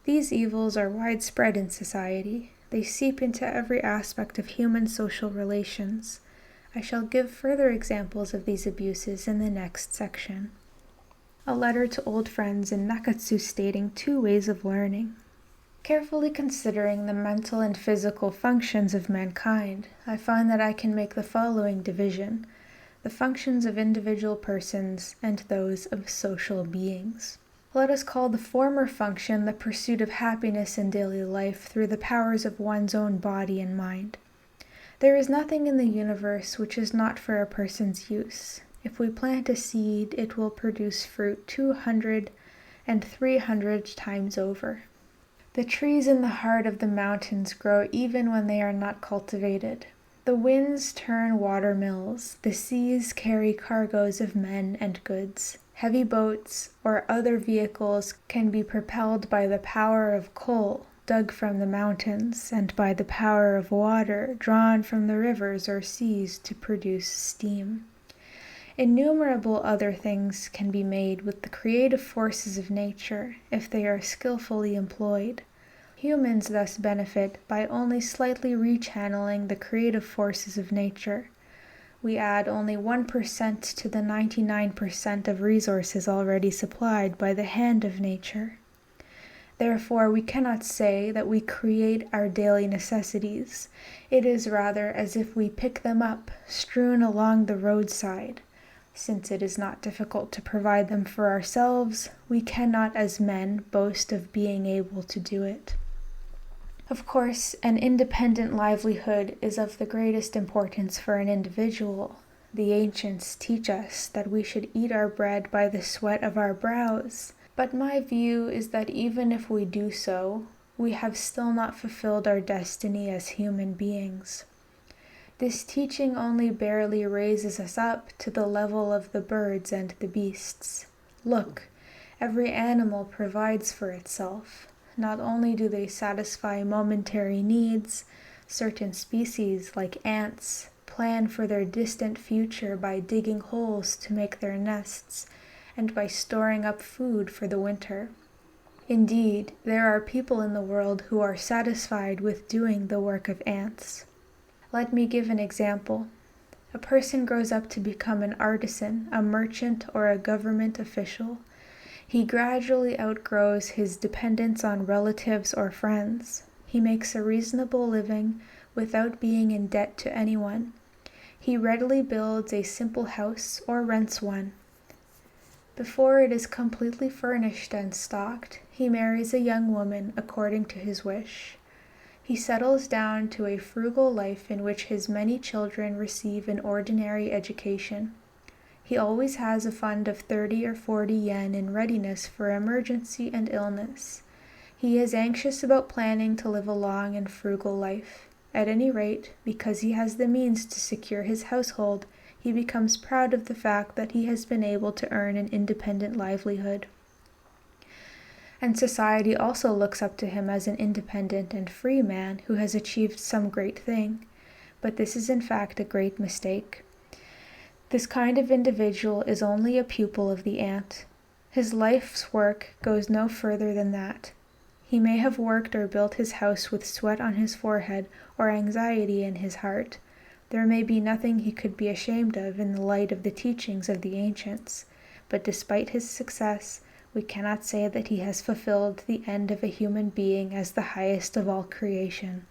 These evils are widespread in society. They seep into every aspect of human social relations. I shall give further examples of these abuses in the next section. A letter to old friends in Nakatsu stating 2 ways of learning. Carefully considering the mental and physical functions of mankind, I find that I can make the following division: the functions of individual persons and those of social beings. Let us call the former function the pursuit of happiness in daily life through the powers of one's own body and mind. There is nothing in the universe which is not for a person's use. If we plant a seed, it will produce fruit 200 and 300 times over. The trees in the heart of the mountains grow even when they are not cultivated. The winds turn water mills. The seas carry cargoes of men and goods. Heavy boats or other vehicles can be propelled by the power of coal dug from the mountains and by the power of water drawn from the rivers or seas to produce steam. Innumerable other things can be made with the creative forces of nature if they are skillfully employed. Humans thus benefit by only slightly rechanneling the creative forces of nature. We add only 1% to the 99% of resources already supplied by the hand of nature. Therefore, we cannot say that we create our daily necessities. It is rather as if we pick them up, strewn along the roadside. Since it is not difficult to provide them for ourselves, we cannot as men boast of being able to do it. Of course, an independent livelihood is of the greatest importance for an individual. The ancients teach us that we should eat our bread by the sweat of our brows. But my view is that even if we do so, we have still not fulfilled our destiny as human beings. This teaching only barely raises us up to the level of the birds and the beasts. Look, every animal provides for itself. Not only do they satisfy momentary needs, certain species, like ants, plan for their distant future by digging holes to make their nests, and by storing up food for the winter. Indeed, there are people in the world who are satisfied with doing the work of ants. Let me give an example. A person grows up to become an artisan, a merchant, or a government official. He gradually outgrows his dependence on relatives or friends. He makes a reasonable living without being in debt to anyone. He readily builds a simple house or rents one. Before it is completely furnished and stocked, he marries a young woman according to his wish. He settles down to a frugal life in which his many children receive an ordinary education. He always has a fund of 30 or 40 yen in readiness for emergency and illness. He is anxious about planning to live a long and frugal life. At any rate, because he has the means to secure his household, he becomes proud of the fact that he has been able to earn an independent livelihood. And society also looks up to him as an independent and free man who has achieved some great thing. But this is in fact a great mistake. This kind of individual is only a pupil of the ant. His life's work goes no further than that. He may have worked or built his house with sweat on his forehead or anxiety in his heart. There may be nothing he could be ashamed of in the light of the teachings of the ancients, but despite his success, we cannot say that he has fulfilled the end of a human being as the highest of all creation.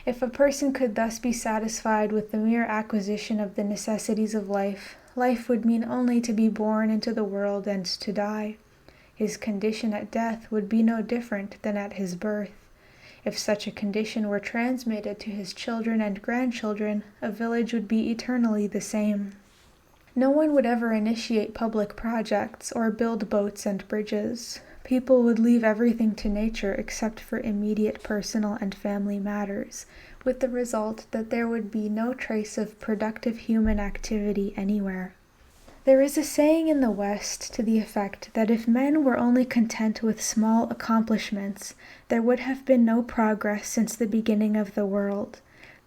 If a person could thus be satisfied with the mere acquisition of the necessities of life, life would mean only to be born into the world and to die. His condition at death would be no different than at his birth. If such a condition were transmitted to his children and grandchildren, a village would be eternally the same. No one would ever initiate public projects or build boats and bridges. People would leave everything to nature except for immediate personal and family matters, with the result that there would be no trace of productive human activity anywhere. There is a saying in the West to the effect that if men were only content with small accomplishments, there would have been no progress since the beginning of the world.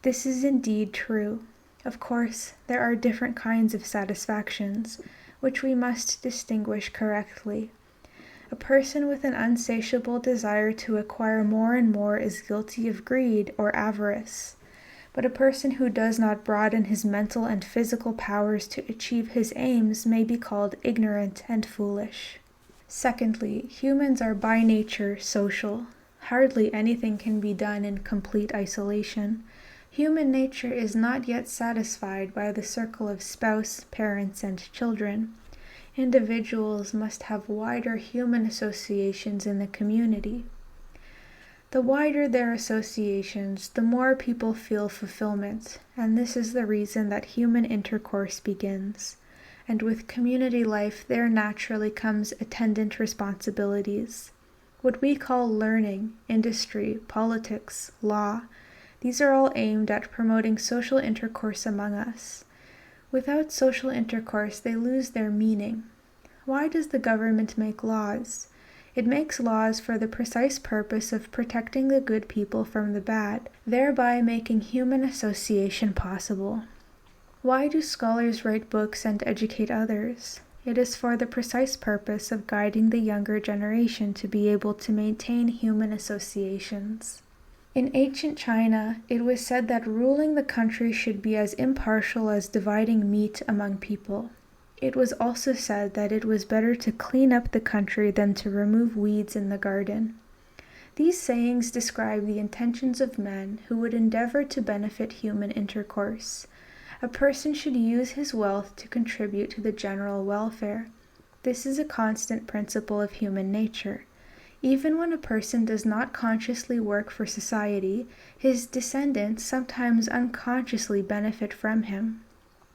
This is indeed true. Of course, there are different kinds of satisfactions, which we must distinguish correctly. A person with an unsatiable desire to acquire more and more is guilty of greed or avarice. But a person who does not broaden his mental and physical powers to achieve his aims may be called ignorant and foolish. Secondly, humans are by nature social. Hardly anything can be done in complete isolation. Human nature is not yet satisfied by the circle of spouse, parents, and children. Individuals must have wider human associations in the community. The wider their associations, the more people feel fulfillment, and this is the reason that human intercourse begins. And with community life there naturally comes attendant responsibilities. What we call learning, industry, politics, law, these are all aimed at promoting social intercourse among us. Without social intercourse, they lose their meaning. Why does the government make laws? It makes laws for the precise purpose of protecting the good people from the bad, thereby making human association possible. Why do scholars write books and educate others? It is for the precise purpose of guiding the younger generation to be able to maintain human associations. In ancient China, it was said that ruling the country should be as impartial as dividing meat among people. It was also said that it was better to clean up the country than to remove weeds in the garden. These sayings describe the intentions of men who would endeavor to benefit human intercourse. A person should use his wealth to contribute to the general welfare. This is a constant principle of human nature. Even when a person does not consciously work for society, his descendants sometimes unconsciously benefit from him.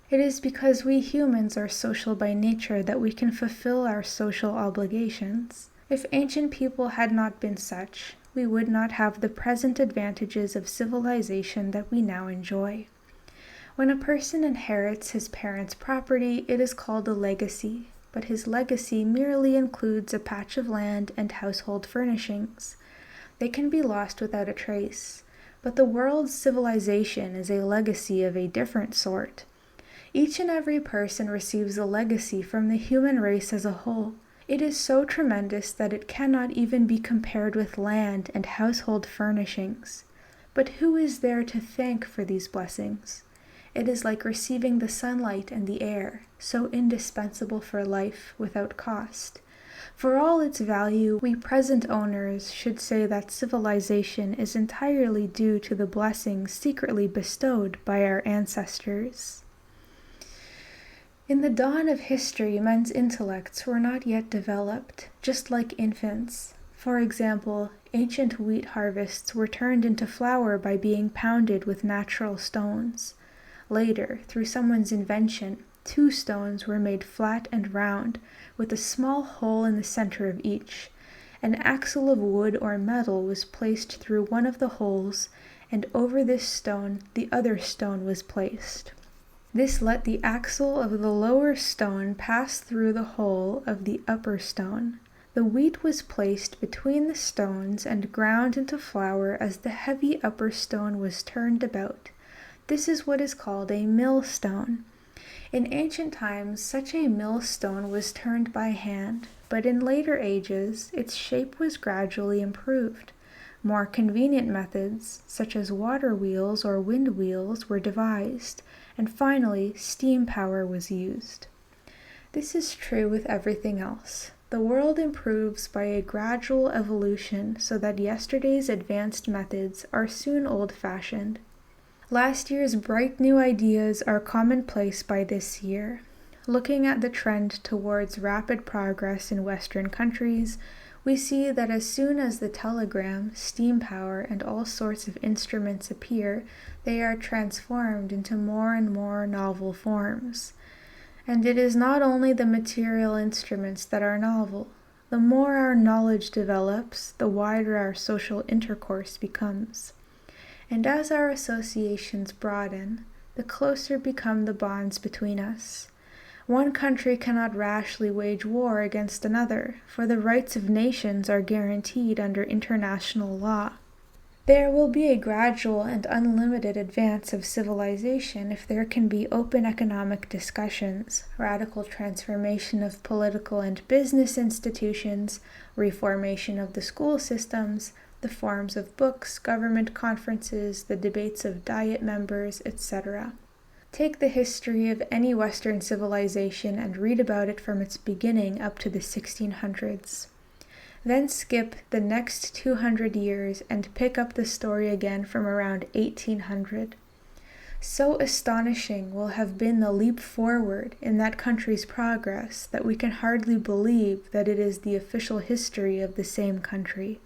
It is because we humans are social by nature that we can fulfill our social obligations. If ancient people had not been such, we would not have the present advantages of civilization that we now enjoy. When a person inherits his parents' property, it is called a legacy, but his legacy merely includes a patch of land and household furnishings. They can be lost without a trace, but the world's civilization is a legacy of a different sort. Each and every person receives a legacy from the human race as a whole. It is so tremendous that it cannot even be compared with land and household furnishings. But who is there to thank for these blessings? It is like receiving the sunlight and the air, so indispensable for life without cost. For all its value, we present owners should say that civilization is entirely due to the blessings secretly bestowed by our ancestors. In the dawn of history, men's intellects were not yet developed, just like infants. For example, ancient wheat harvests were turned into flour by being pounded with natural stones. Later, through someone's invention, 2 stones were made flat and round, with a small hole in the center of each. An axle of wood or metal was placed through one of the holes, and over this stone the other stone was placed. This let the axle of the lower stone pass through the hole of the upper stone. The wheat was placed between the stones and ground into flour as the heavy upper stone was turned about. This is what is called a millstone. In ancient times, such a millstone was turned by hand, but in later ages, its shape was gradually improved. More convenient methods, such as water wheels or wind wheels, were devised, and finally, steam power was used. This is true with everything else. The world improves by a gradual evolution so that yesterday's advanced methods are soon old-fashioned. Last year's bright new ideas are commonplace by this year. Looking at the trend towards rapid progress in Western countries, we see that as soon as the telegram, steam power, and all sorts of instruments appear, they are transformed into more and more novel forms. And it is not only the material instruments that are novel. The more our knowledge develops, the wider our social intercourse becomes. And as our associations broaden, the closer become the bonds between us. One country cannot rashly wage war against another, for the rights of nations are guaranteed under international law. There will be a gradual and unlimited advance of civilization if there can be open economic discussions, radical transformation of political and business institutions, reformation of the school systems, the forms of books, government conferences, the debates of Diet members, etc. Take the history of any Western civilization and read about it from its beginning up to the 1600s. Then skip the next 200 years and pick up the story again from around 1800. So astonishing will have been the leap forward in that country's progress that we can hardly believe that it is the official history of the same country.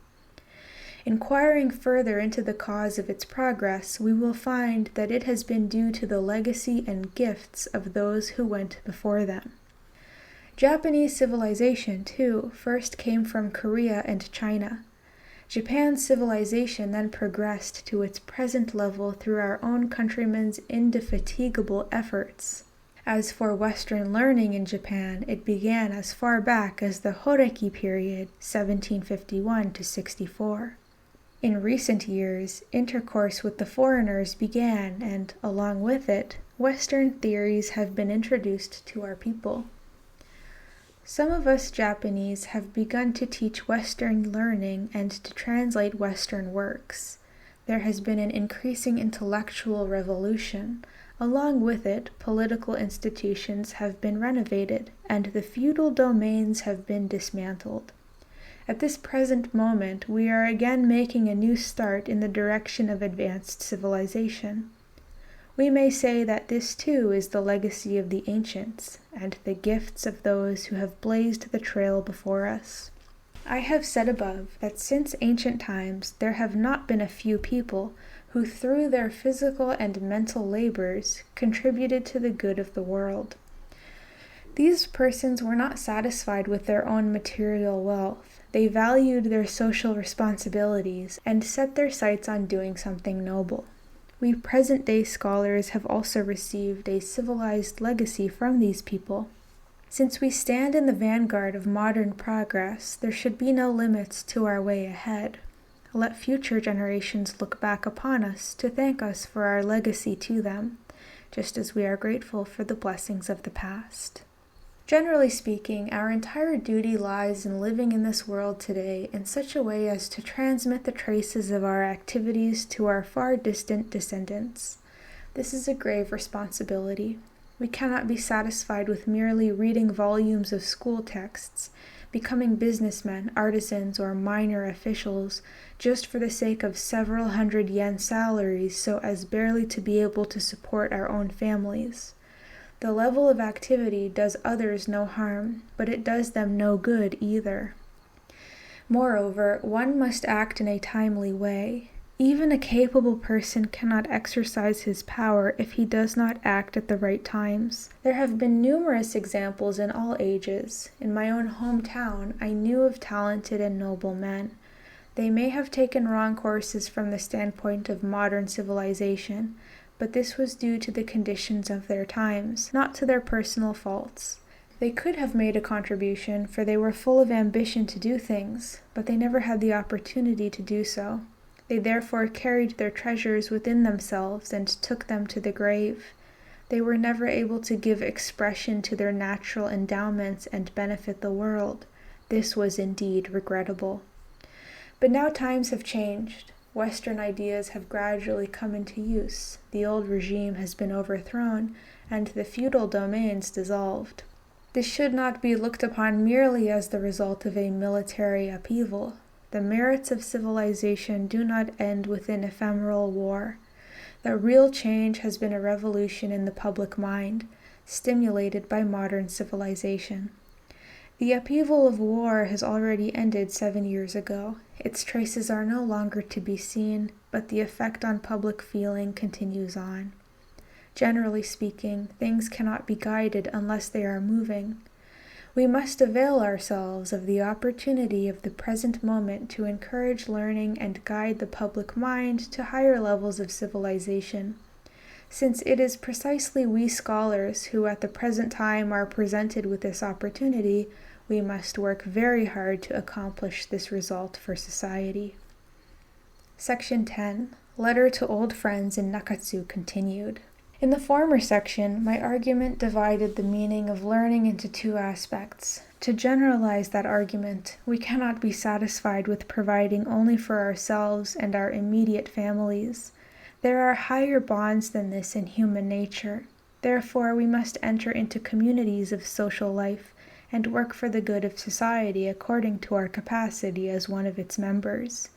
Inquiring further into the cause of its progress, we will find that it has been due to the legacy and gifts of those who went before them. Japanese civilization, too, first came from Korea and China. Japan's civilization then progressed to its present level through our own countrymen's indefatigable efforts. As for Western learning in Japan, it began as far back as the Horeki period, 1751 to 64. In recent years, intercourse with the foreigners began and, along with it, Western theories have been introduced to our people. Some of us Japanese have begun to teach Western learning and to translate Western works. There has been an increasing intellectual revolution. Along with it, political institutions have been renovated, and the feudal domains have been dismantled. At this present moment, we are again making a new start in the direction of advanced civilization. We may say that this too is the legacy of the ancients, and the gifts of those who have blazed the trail before us. I have said above that since ancient times there have not been a few people who through their physical and mental labors contributed to the good of the world. These persons were not satisfied with their own material wealth. They valued their social responsibilities and set their sights on doing something noble. We present-day scholars have also received a civilized legacy from these people. Since we stand in the vanguard of modern progress, there should be no limits to our way ahead. Let future generations look back upon us to thank us for our legacy to them, just as we are grateful for the blessings of the past. Generally speaking, our entire duty lies in living in this world today in such a way as to transmit the traces of our activities to our far distant descendants. This is a grave responsibility. We cannot be satisfied with merely reading volumes of school texts, becoming businessmen, artisans, or minor officials just for the sake of several hundred yen salaries so as barely to be able to support our own families. The level of activity does others no harm, but it does them no good either. Moreover, one must act in a timely way. Even a capable person cannot exercise his power if he does not act at the right times. There have been numerous examples in all ages. In my own hometown, I knew of talented and noble men. They may have taken wrong courses from the standpoint of modern civilization, but this was due to the conditions of their times, not to their personal faults. They could have made a contribution, for they were full of ambition to do things, but they never had the opportunity to do so. They therefore carried their treasures within themselves and took them to the grave. They were never able to give expression to their natural endowments and benefit the world. This was indeed regrettable. But now times have changed. Western ideas have gradually come into use. The old regime has been overthrown, and the feudal domains dissolved. This should not be looked upon merely as the result of a military upheaval. The merits of civilization do not end with an ephemeral war. The real change has been a revolution in the public mind, stimulated by modern civilization. The upheaval of war has already ended 7 years ago. Its traces are no longer to be seen, but the effect on public feeling continues on. Generally speaking, things cannot be guided unless they are moving. We must avail ourselves of the opportunity of the present moment to encourage learning and guide the public mind to higher levels of civilization. Since it is precisely we scholars who at the present time are presented with this opportunity, we must work very hard to accomplish this result for society. Section 10. Letter to Old Friends in Nakatsu continued. In the former section, my argument divided the meaning of learning into two aspects. To generalize that argument, we cannot be satisfied with providing only for ourselves and our immediate families. There are higher bonds than this in human nature. Therefore, we must enter into communities of social life and work for the good of society according to our capacity as one of its members.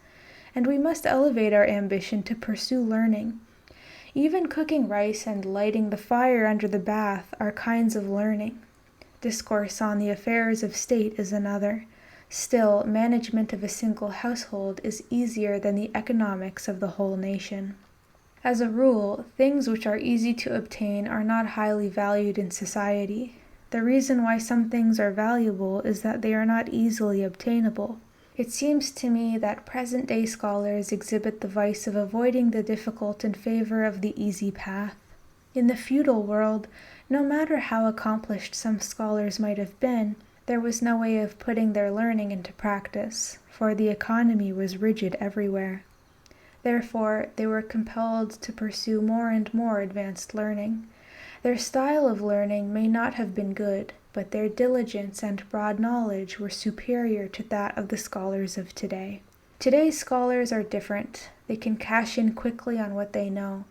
And we must elevate our ambition to pursue learning. Even cooking rice and lighting the fire under the bath are kinds of learning. Discourse on the affairs of state is another. Still, management of a single household is easier than the economics of the whole nation. As a rule, things which are easy to obtain are not highly valued in society. The reason why some things are valuable is that they are not easily obtainable. It seems to me that present-day scholars exhibit the vice of avoiding the difficult in favor of the easy path. In the feudal world, no matter how accomplished some scholars might have been, there was no way of putting their learning into practice, for the economy was rigid everywhere. Therefore, they were compelled to pursue more and more advanced learning. Their style of learning may not have been good, but their diligence and broad knowledge were superior to that of the scholars of today. Today's scholars are different. They can cash in quickly on what they know.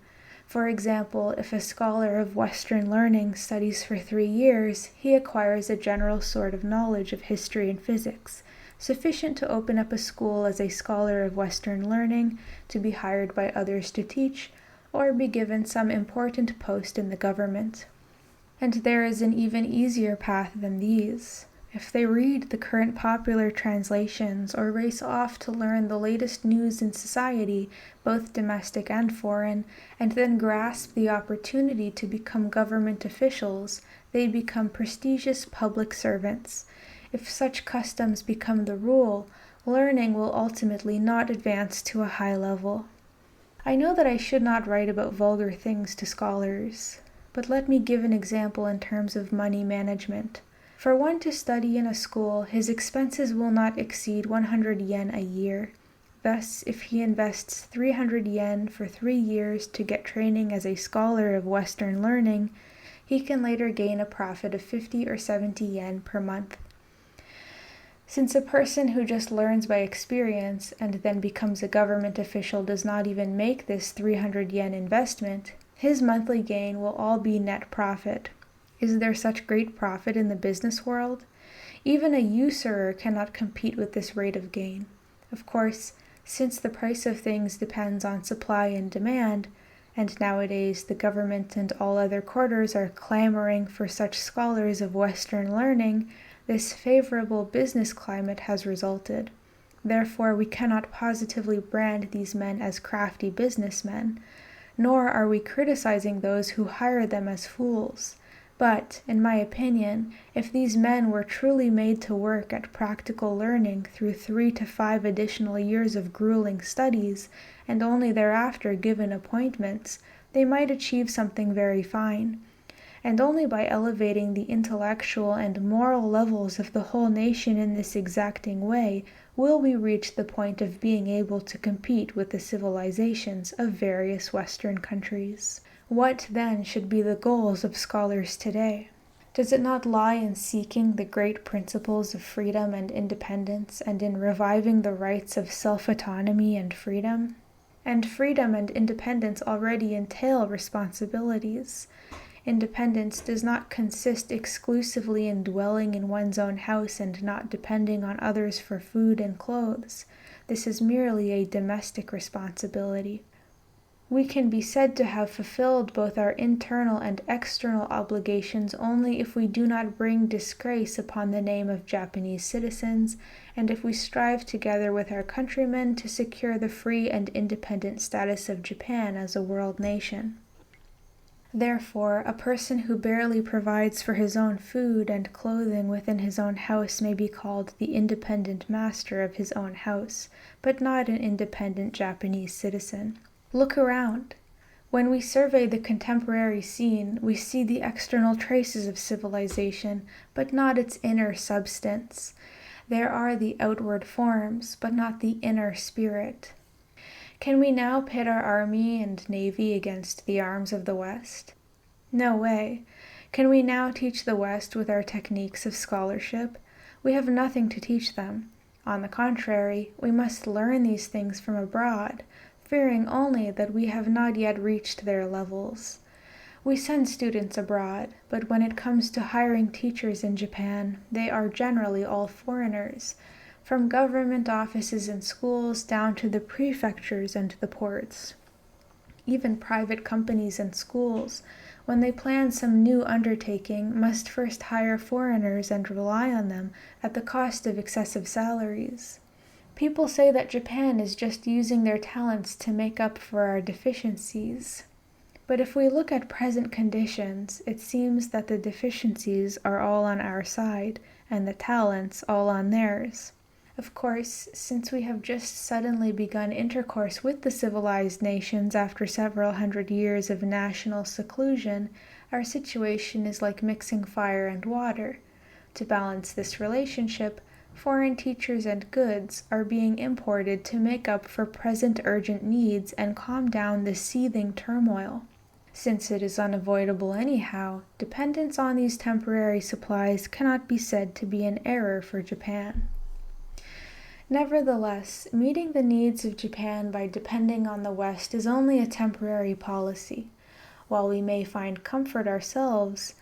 For example, if a scholar of Western learning studies for 3 years, he acquires a general sort of knowledge of history and physics, sufficient to open up a school as a scholar of Western learning, to be hired by others to teach, or be given some important post in the government. And there is an even easier path than these. If they read the current popular translations or race off to learn the latest news in society, both domestic and foreign, and then grasp the opportunity to become government officials, they become prestigious public servants. If such customs become the rule, learning will ultimately not advance to a high level. I know that I should not write about vulgar things to scholars, but let me give an example in terms of money management. For one to study in a school, his expenses will not exceed 100 yen a year. Thus, if he invests 300 yen for 3 years to get training as a scholar of Western learning, he can later gain a profit of 50 or 70 yen per month. Since a person who just learns by experience and then becomes a government official does not even make this 300 yen investment, his monthly gain will all be net profit. Is there such great profit in the business world? Even a usurer cannot compete with this rate of gain. Of course, since the price of things depends on supply and demand, and nowadays the government and all other quarters are clamoring for such scholars of Western learning, this favorable business climate has resulted. Therefore, we cannot positively brand these men as crafty businessmen, nor are we criticizing those who hire them as fools. But, in my opinion, if these men were truly made to work at practical learning through 3 to 5 additional years of grueling studies, and only thereafter given appointments, they might achieve something very fine. And only by elevating the intellectual and moral levels of the whole nation in this exacting way will we reach the point of being able to compete with the civilizations of various Western countries. What, then, should be the goals of scholars today? Does it not lie in seeking the great principles of freedom and independence, and in reviving the rights of self-autonomy and freedom? And freedom and independence already entail responsibilities. Independence does not consist exclusively in dwelling in one's own house and not depending on others for food and clothes. This is merely a domestic responsibility. We can be said to have fulfilled both our internal and external obligations only if we do not bring disgrace upon the name of Japanese citizens, and if we strive together with our countrymen to secure the free and independent status of Japan as a world nation. Therefore, a person who barely provides for his own food and clothing within his own house may be called the independent master of his own house, but not an independent Japanese citizen. Look around. When we survey the contemporary scene, we see the external traces of civilization, but not its inner substance. There are the outward forms, but not the inner spirit. Can we now pit our army and navy against the arms of the West? No way. Can we now teach the West with our techniques of scholarship? We have nothing to teach them. On the contrary, we must learn these things from abroad, fearing only that we have not yet reached their levels. We send students abroad, but when it comes to hiring teachers in Japan, they are generally all foreigners, from government offices and schools down to the prefectures and the ports. Even private companies and schools, when they plan some new undertaking, must first hire foreigners and rely on them at the cost of excessive salaries. People say that Japan is just using their talents to make up for our deficiencies. But if we look at present conditions, it seems that the deficiencies are all on our side, and the talents all on theirs. Of course, since we have just suddenly begun intercourse with the civilized nations after several hundred years of national seclusion, our situation is like mixing fire and water. To balance this relationship, foreign teachers and goods are being imported to make up for present urgent needs and calm down the seething turmoil. Since it is unavoidable anyhow, dependence on these temporary supplies cannot be said to be an error for Japan. Nevertheless, meeting the needs of Japan by depending on the West is only a temporary policy. While we may find comfort ourselves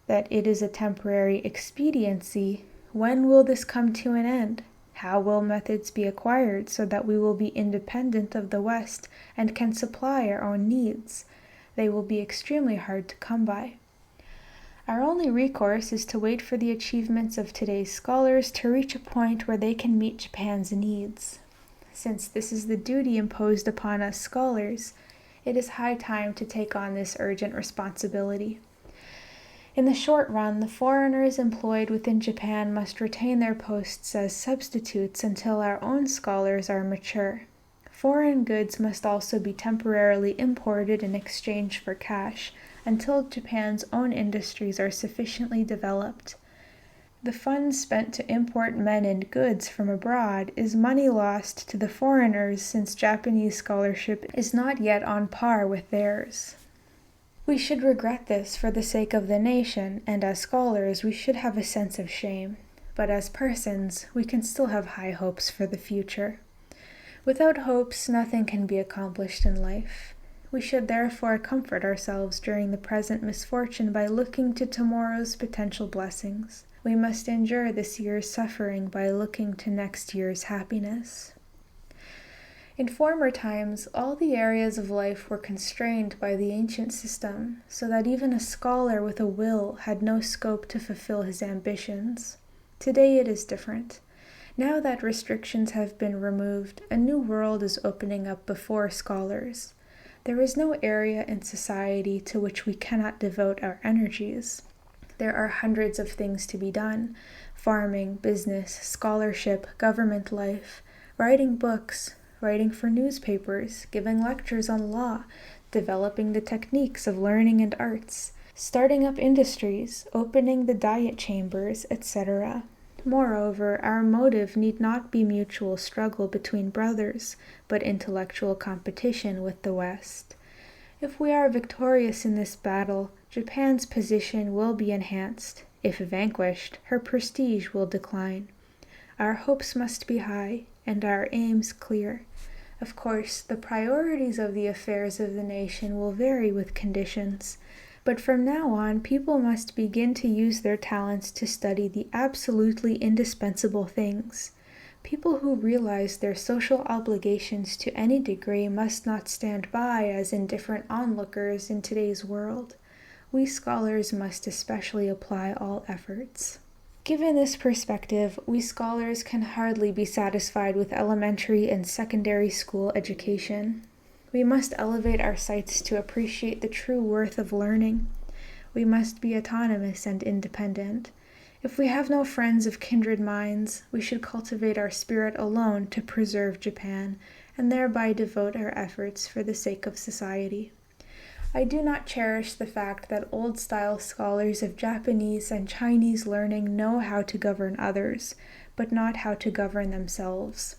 that it is a temporary expediency, when will this come to an end? How will methods be acquired so that we will be independent of the West and can supply our own needs? They will be extremely hard to come by. Our only recourse is to wait for the achievements of today's scholars to reach a point where they can meet Japan's needs. Since this is the duty imposed upon us scholars, it is high time to take on this urgent responsibility. In the short run, the foreigners employed within Japan must retain their posts as substitutes until our own scholars are mature. Foreign goods must also be temporarily imported in exchange for cash until Japan's own industries are sufficiently developed. The funds spent to import men and goods from abroad is money lost to the foreigners since Japanese scholarship is not yet on par with theirs. We should regret this for the sake of the nation, and as scholars we should have a sense of shame. But as persons, we can still have high hopes for the future. Without hopes, nothing can be accomplished in life. We should therefore comfort ourselves during the present misfortune by looking to tomorrow's potential blessings. We must endure this year's suffering by looking to next year's happiness. In former times, all the areas of life were constrained by the ancient system, so that even a scholar with a will had no scope to fulfill his ambitions. Today it is different. Now that restrictions have been removed, a new world is opening up before scholars. There is no area in society to which we cannot devote our energies. There are hundreds of things to be done: farming, business, scholarship, government life, writing books, writing for newspapers, giving lectures on law, developing the techniques of learning and arts, starting up industries, opening the diet chambers, etc. Moreover, our motive need not be mutual struggle between brothers, but intellectual competition with the West. If we are victorious in this battle, Japan's position will be enhanced. If vanquished, her prestige will decline. Our hopes must be high, and our aims clear. Of course, the priorities of the affairs of the nation will vary with conditions, but from now on, people must begin to use their talents to study the absolutely indispensable things. People who realize their social obligations to any degree must not stand by as indifferent onlookers in today's world. We scholars must especially apply all efforts. Given this perspective, we scholars can hardly be satisfied with elementary and secondary school education. We must elevate our sights to appreciate the true worth of learning. We must be autonomous and independent. If we have no friends of kindred minds, we should cultivate our spirit alone to preserve Japan, and thereby devote our efforts for the sake of society. I do not cherish the fact that old-style scholars of Japanese and Chinese learning know how to govern others, but not how to govern themselves.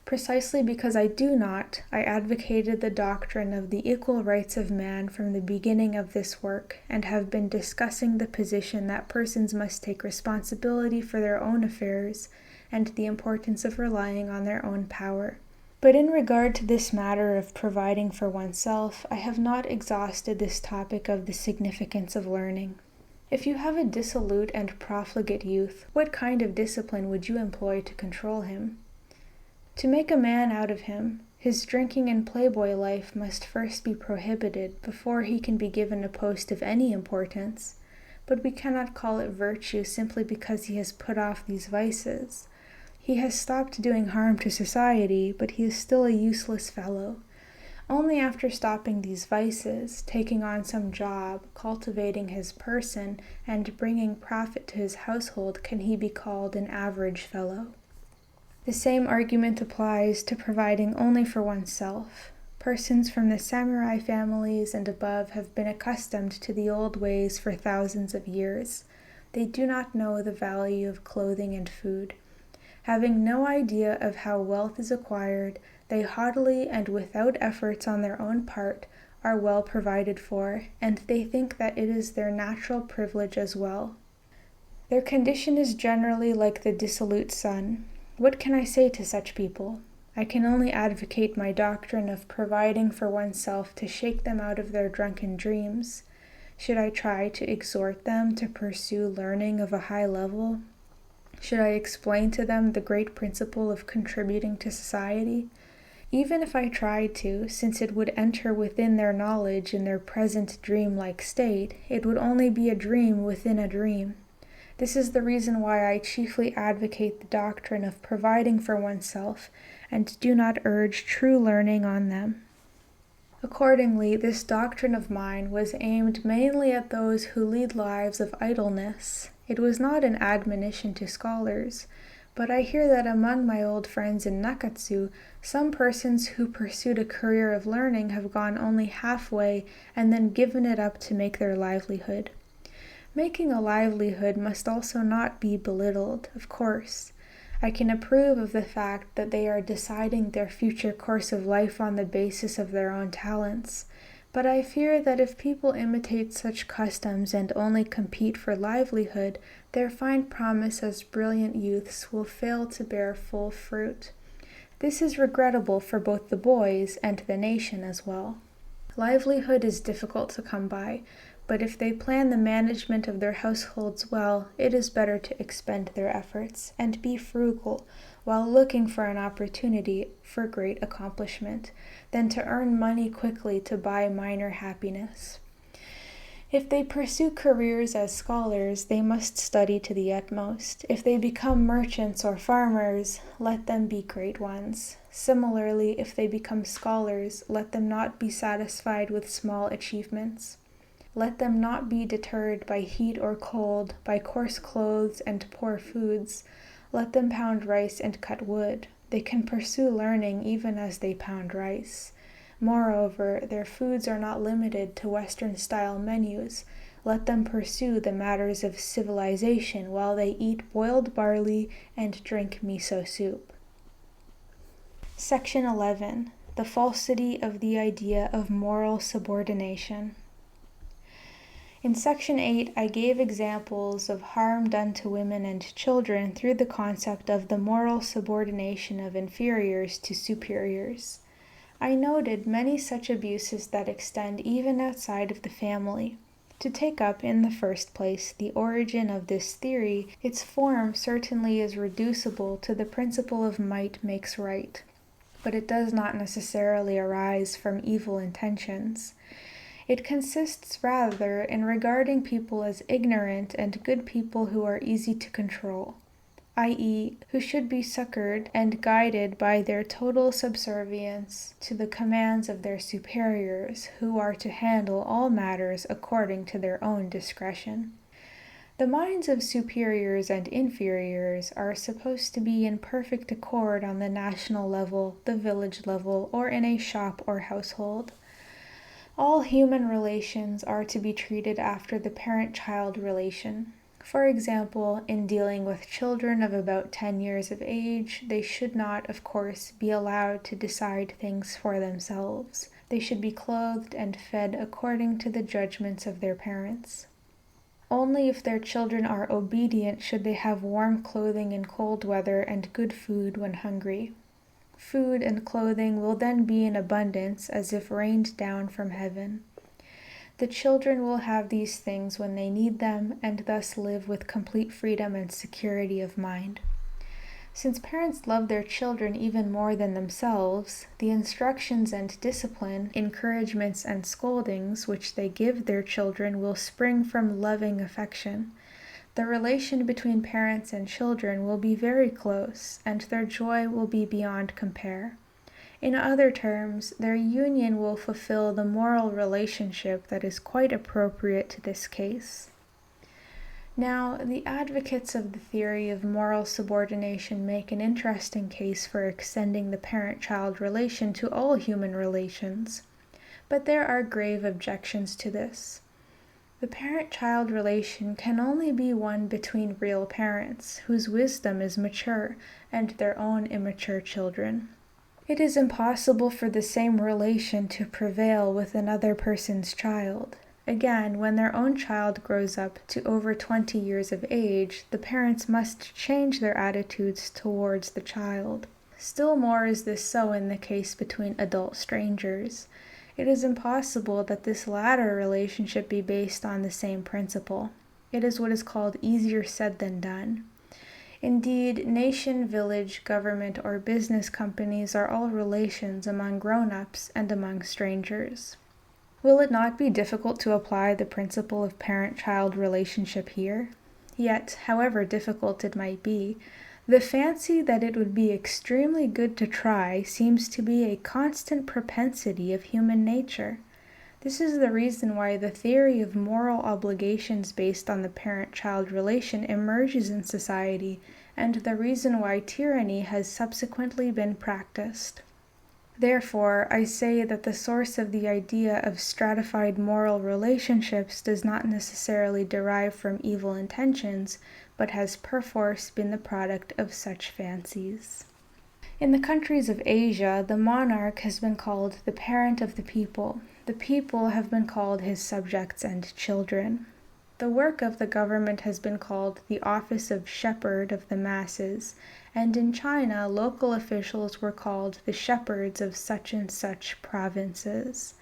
Precisely because I do not, I advocated the doctrine of the equal rights of man from the beginning of this work, and have been discussing the position that persons must take responsibility for their own affairs, and the importance of relying on their own power. But in regard to this matter of providing for oneself, I have not exhausted this topic of the significance of learning. If you have a dissolute and profligate youth, what kind of discipline would you employ to control him? To make a man out of him, his drinking and playboy life must first be prohibited before he can be given a post of any importance. But we cannot call it virtue simply because he has put off these vices. He has stopped doing harm to society, but he is still a useless fellow. Only after stopping these vices, taking on some job, cultivating his person, and bringing profit to his household can he be called an average fellow. The same argument applies to providing only for oneself. Persons from the samurai families and above have been accustomed to the old ways for thousands of years. They do not know the value of clothing and food. Having no idea of how wealth is acquired, they haughtily and without efforts on their own part are well provided for, and they think that it is their natural privilege as well. Their condition is generally like the dissolute sun. What can I say to such people? I can only advocate my doctrine of providing for oneself to shake them out of their drunken dreams. Should I try to exhort them to pursue learning of a high level? Should I explain to them the great principle of contributing to society? Even if I tried to, since it would enter within their knowledge in their present dream-like state, it would only be a dream within a dream. This is the reason why I chiefly advocate the doctrine of providing for oneself, and do not urge true learning on them. Accordingly, this doctrine of mine was aimed mainly at those who lead lives of idleness. It was not an admonition to scholars, but I hear that among my old friends in Nakatsu, some persons who pursued a career of learning have gone only halfway and then given it up to make their livelihood. Making a livelihood must also not be belittled, of course. I can approve of the fact that they are deciding their future course of life on the basis of their own talents, but I fear that if people imitate such customs and only compete for livelihood, their fine promise as brilliant youths will fail to bear full fruit. This is regrettable for both the boys and the nation as well. Livelihood is difficult to come by, but if they plan the management of their households well, it is better to expend their efforts and be frugal while looking for an opportunity for great accomplishment, than to earn money quickly to buy minor happiness. If they pursue careers as scholars, they must study to the utmost. If they become merchants or farmers, let them be great ones. Similarly, if they become scholars, let them not be satisfied with small achievements. Let them not be deterred by heat or cold, by coarse clothes and poor foods. Let them pound rice and cut wood. They can pursue learning even as they pound rice. Moreover, their foods are not limited to Western-style menus. Let them pursue the matters of civilization while they eat boiled barley and drink miso soup. Section 11. The falsity of the idea of moral subordination. In Section 8, I gave examples of harm done to women and children through the concept of the moral subordination of inferiors to superiors. I noted many such abuses that extend even outside of the family. To take up, in the first place, the origin of this theory, its form certainly is reducible to the principle of might makes right, but it does not necessarily arise from evil intentions. It consists rather in regarding people as ignorant and good people who are easy to control, i.e., who should be succored and guided by their total subservience to the commands of their superiors, who are to handle all matters according to their own discretion. The minds of superiors and inferiors are supposed to be in perfect accord on the national level, the village level, or in a shop or household. All human relations are to be treated after the parent-child relation. For example, in dealing with children of about 10 years of age, they should not, of course, be allowed to decide things for themselves. They should be clothed and fed according to the judgments of their parents. Only if their children are obedient should they have warm clothing in cold weather and good food when hungry. Food and clothing will then be in abundance, as if rained down from heaven. The children will have these things when they need them, and thus live with complete freedom and security of mind. Since parents love their children even more than themselves, the instructions and discipline, encouragements and scoldings which they give their children will spring from loving affection. The relation between parents and children will be very close, and their joy will be beyond compare. In other terms, their union will fulfill the moral relationship that is quite appropriate to this case. Now, the advocates of the theory of moral subordination make an interesting case for extending the parent-child relation to all human relations, but there are grave objections to this. The parent-child relation can only be one between real parents, whose wisdom is mature, and their own immature children. It is impossible for the same relation to prevail with another person's child. Again, when their own child grows up to over 20 years of age, the parents must change their attitudes towards the child. Still more is this so in the case between adult strangers. It is impossible that this latter relationship be based on the same principle. It is what is called easier said than done. Indeed, nation, village, government, or business companies are all relations among grown-ups and among strangers. Will it not be difficult to apply the principle of parent-child relationship here? Yet, however difficult it might be, the fancy that it would be extremely good to try seems to be a constant propensity of human nature. This is the reason why the theory of moral obligations based on the parent-child relation emerges in society, and the reason why tyranny has subsequently been practiced. Therefore, I say that the source of the idea of stratified moral relationships does not necessarily derive from evil intentions, but has perforce been the product of such fancies. In the countries of Asia, the monarch has been called the parent of the people. The people have been called his subjects and children. The work of the government has been called the office of shepherd of the masses, and in China, local officials were called the shepherds of such and such provinces.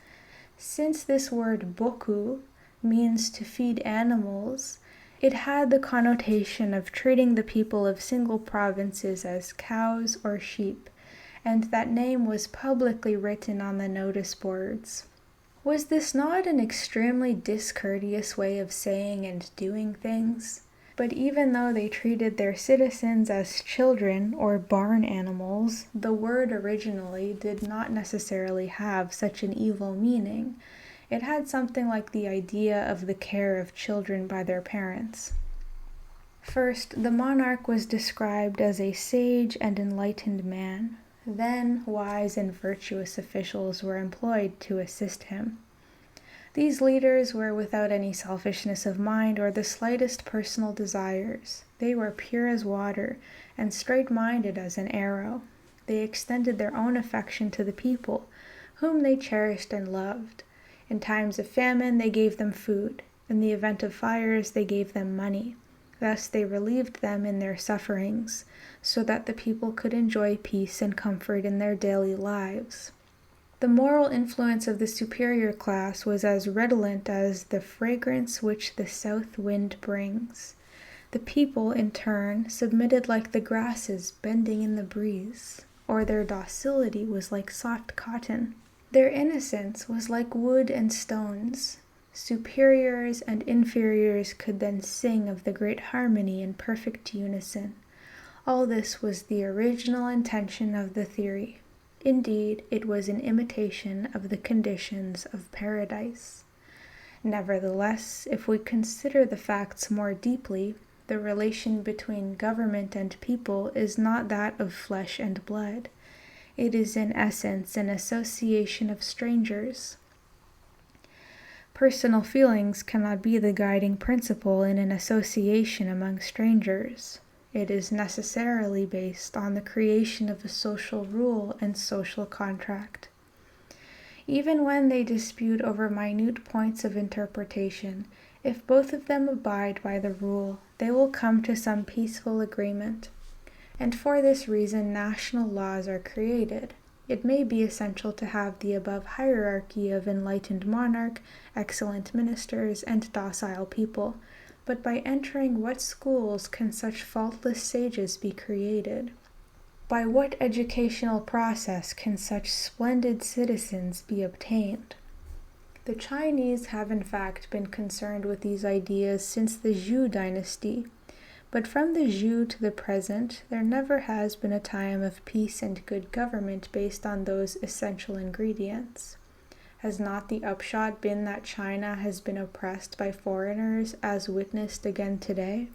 Since this word boku means to feed animals, it had the connotation of treating the people of single provinces as cows or sheep, and that name was publicly written on the notice boards. Was this not an extremely discourteous way of saying and doing things? But even though they treated their citizens as children or barn animals, the word originally did not necessarily have such an evil meaning. It had something like the idea of the care of children by their parents. First, the monarch was described as a sage and enlightened man. Then, wise and virtuous officials were employed to assist him. These leaders were without any selfishness of mind or the slightest personal desires. They were pure as water and straight-minded as an arrow. They extended their own affection to the people, whom they cherished and loved. In times of famine, they gave them food. In the event of fires, they gave them money. Thus they relieved them in their sufferings, so that the people could enjoy peace and comfort in their daily lives. The moral influence of the superior class was as redolent as the fragrance which the south wind brings. The people, in turn, submitted like the grasses bending in the breeze, or their docility was like soft cotton. Their innocence was like wood and stones. Superiors and inferiors could then sing of the great harmony in perfect unison. All this was the original intention of the theory. Indeed, it was an imitation of the conditions of paradise. Nevertheless, if we consider the facts more deeply, the relation between government and people is not that of flesh and blood. It is in essence an association of strangers. Personal feelings cannot be the guiding principle in an association among strangers. It is necessarily based on the creation of a social rule and social contract. Even when they dispute over minute points of interpretation, if both of them abide by the rule, they will come to some peaceful agreement. And for this reason, national laws are created. It may be essential to have the above hierarchy of enlightened monarch, excellent ministers, and docile people. But by entering what schools can such faultless sages be created? By what educational process can such splendid citizens be obtained? The Chinese have in fact been concerned with these ideas since the Zhou dynasty, but from the Zhou to the present, there never has been a time of peace and good government based on those essential ingredients. Has not the upshot been that China has been oppressed by foreigners, as witnessed again today?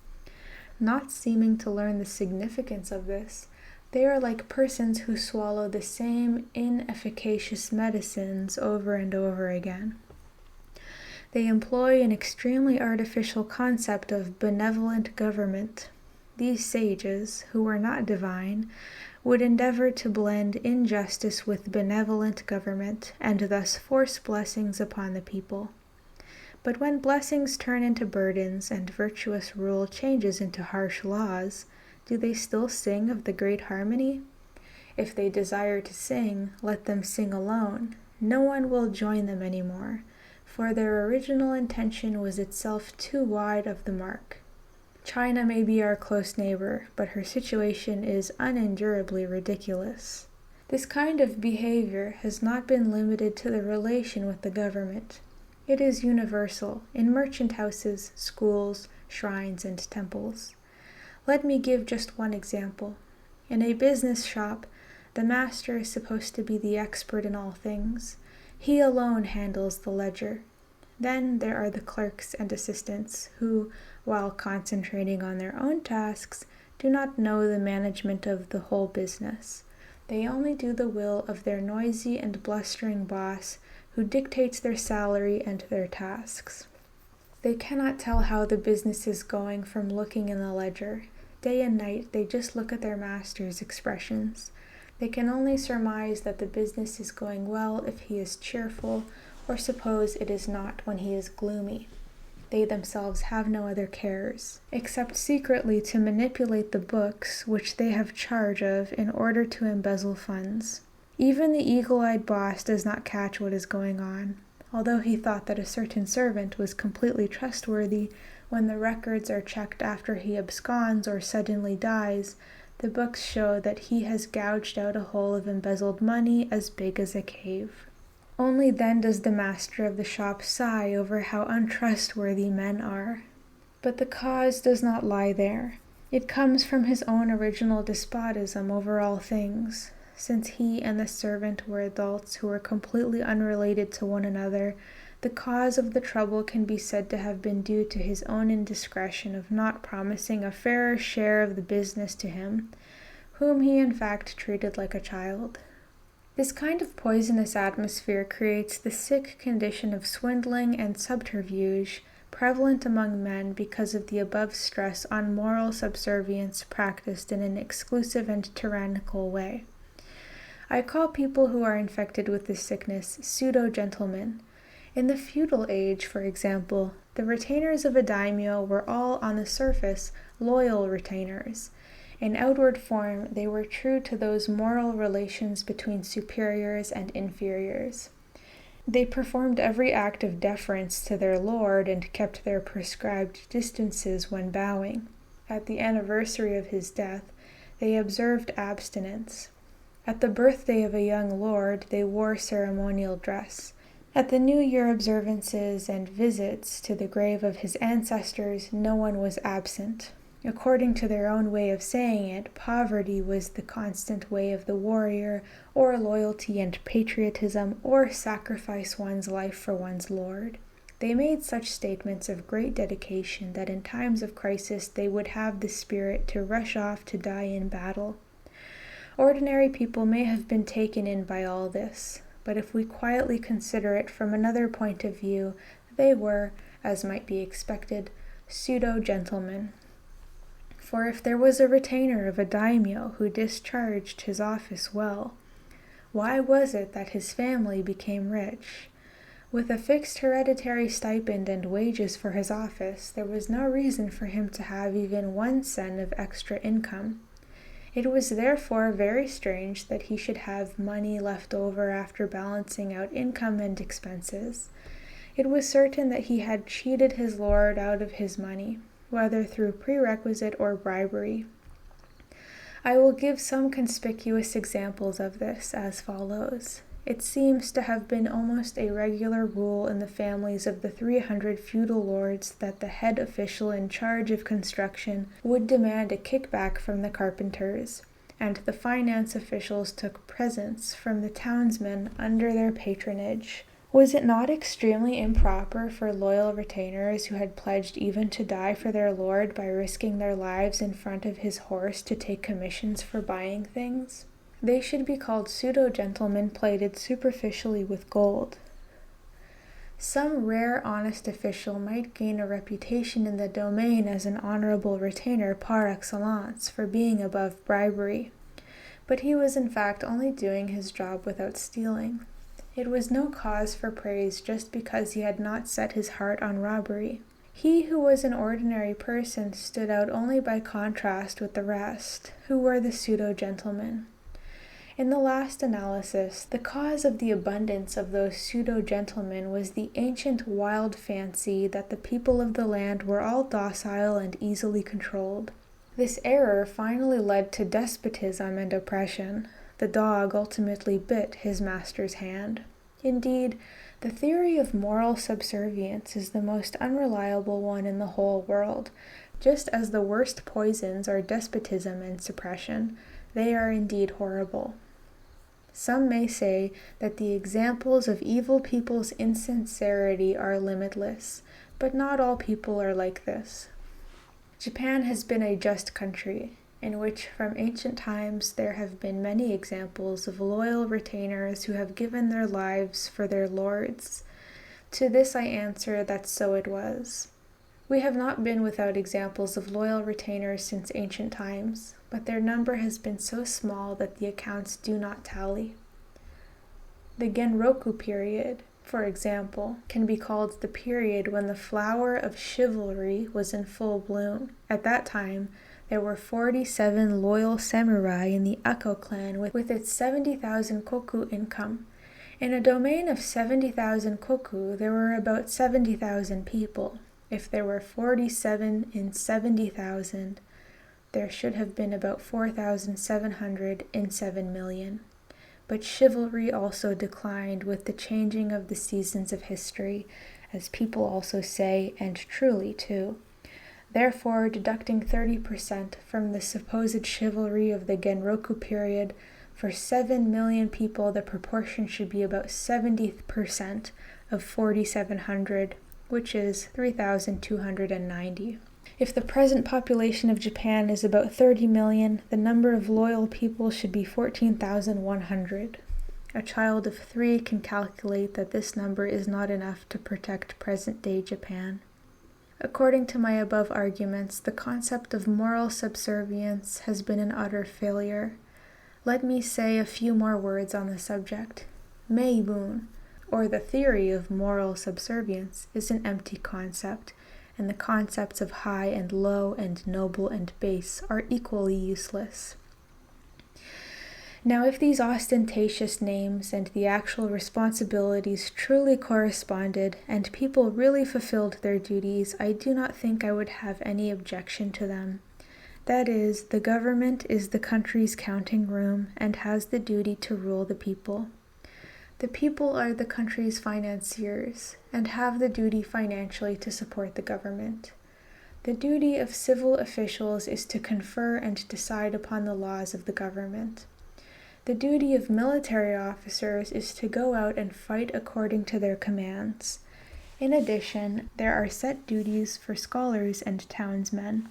Not seeming to learn the significance of this, they are like persons who swallow the same inefficacious medicines over and over again. They employ an extremely artificial concept of benevolent government. These sages, who were not divine, would endeavor to blend injustice with benevolent government, and thus force blessings upon the people. But when blessings turn into burdens, and virtuous rule changes into harsh laws, do they still sing of the great harmony? If they desire to sing, let them sing alone. No one will join them any more, for their original intention was itself too wide of the mark. China may be our close neighbor, but her situation is unendurably ridiculous. This kind of behavior has not been limited to the relation with the government. It is universal in merchant houses, schools, shrines, and temples. Let me give just one example. In a business shop, the master is supposed to be the expert in all things. He alone handles the ledger. Then there are the clerks and assistants who, while concentrating on their own tasks, do not know the management of the whole business. They only do the will of their noisy and blustering boss, who dictates their salary and their tasks. They cannot tell how the business is going from looking in the ledger. Day and night they just look at their master's expressions. They can only surmise that the business is going well if he is cheerful, or suppose it is not when he is gloomy. They themselves have no other cares, except secretly to manipulate the books which they have charge of in order to embezzle funds. Even the eagle-eyed boss does not catch what is going on. Although he thought that a certain servant was completely trustworthy, when the records are checked after he absconds or suddenly dies, the books show that he has gouged out a hole of embezzled money as big as a cave. Only then does the master of the shop sigh over how untrustworthy men are. But the cause does not lie there. It comes from his own original despotism over all things. Since he and the servant were adults who were completely unrelated to one another, the cause of the trouble can be said to have been due to his own indiscretion of not promising a fairer share of the business to him, whom he in fact treated like a child. This kind of poisonous atmosphere creates the sick condition of swindling and subterfuge prevalent among men because of the above stress on moral subservience practiced in an exclusive and tyrannical way. I call people who are infected with this sickness pseudo-gentlemen. In the feudal age, for example, the retainers of a daimyo were all on the surface loyal retainers. In outward form, they were true to those moral relations between superiors and inferiors. They performed every act of deference to their lord and kept their prescribed distances when bowing. At the anniversary of his death, they observed abstinence. At the birthday of a young lord, they wore ceremonial dress. At the New Year observances and visits to the grave of his ancestors, no one was absent. According to their own way of saying it, poverty was the constant way of the warrior, or loyalty and patriotism, or sacrifice one's life for one's lord. They made such statements of great dedication that in times of crisis they would have the spirit to rush off to die in battle. Ordinary people may have been taken in by all this, but if we quietly consider it from another point of view, they were, as might be expected, pseudo-gentlemen. For if there was a retainer of a daimyo who discharged his office well, why was it that his family became rich? With a fixed hereditary stipend and wages for his office, there was no reason for him to have even 1 sen of extra income. It was therefore very strange that he should have money left over after balancing out income and expenses. It was certain that he had cheated his lord out of his money, whether through prerequisite or bribery. I will give some conspicuous examples of this as follows. It seems to have been almost a regular rule in the families of the 300 feudal lords that the head official in charge of construction would demand a kickback from the carpenters, and the finance officials took presents from the townsmen under their patronage. Was it not extremely improper for loyal retainers who had pledged even to die for their lord by risking their lives in front of his horse to take commissions for buying things? They should be called pseudo-gentlemen plated superficially with gold. Some rare honest official might gain a reputation in the domain as an honorable retainer par excellence for being above bribery. But he was in fact only doing his job without stealing. It was no cause for praise just because he had not set his heart on robbery. He who was an ordinary person stood out only by contrast with the rest, who were the pseudo-gentlemen. In the last analysis, the cause of the abundance of those pseudo-gentlemen was the ancient wild fancy that the people of the land were all docile and easily controlled. This error finally led to despotism and oppression. The dog ultimately bit his master's hand. Indeed, the theory of moral subservience is the most unreliable one in the whole world. Just as the worst poisons are despotism and suppression, they are indeed horrible. Some may say that the examples of evil people's insincerity are limitless, but not all people are like this. Japan has been a just country, in which from ancient times there have been many examples of loyal retainers who have given their lives for their lords. To this I answer that so it was. We have not been without examples of loyal retainers since ancient times, but their number has been so small that the accounts do not tally. The Genroku period, for example, can be called the period when the flower of chivalry was in full bloom. At that time, there were 47 loyal samurai in the Ako clan with its 70,000 koku income. In a domain of 70,000 koku, there were about 70,000 people. If there were 47 in 70,000, there should have been about 4,700 in 7 million. But chivalry also declined with the changing of the seasons of history, as people also say, and truly too. Therefore, deducting 30% from the supposed chivalry of the Genroku period, for 7 million people the proportion should be about 70% of 4,700, which is 3,290. If the present population of Japan is about 30 million, the number of loyal people should be 14,100. A child of 3 can calculate that this number is not enough to protect present-day Japan. According to my above arguments, the concept of moral subservience has been an utter failure. Let me say a few more words on the subject. Meibun, or the theory of moral subservience, is an empty concept, and the concepts of high and low and noble and base are equally useless. Now, if these ostentatious names and the actual responsibilities truly corresponded, and people really fulfilled their duties, I do not think I would have any objection to them. That is, the government is the country's counting room and has the duty to rule the people. The people are the country's financiers and have the duty financially to support the government. The duty of civil officials is to confer and decide upon the laws of the government. The duty of military officers is to go out and fight according to their commands. In addition, there are set duties for scholars and townsmen.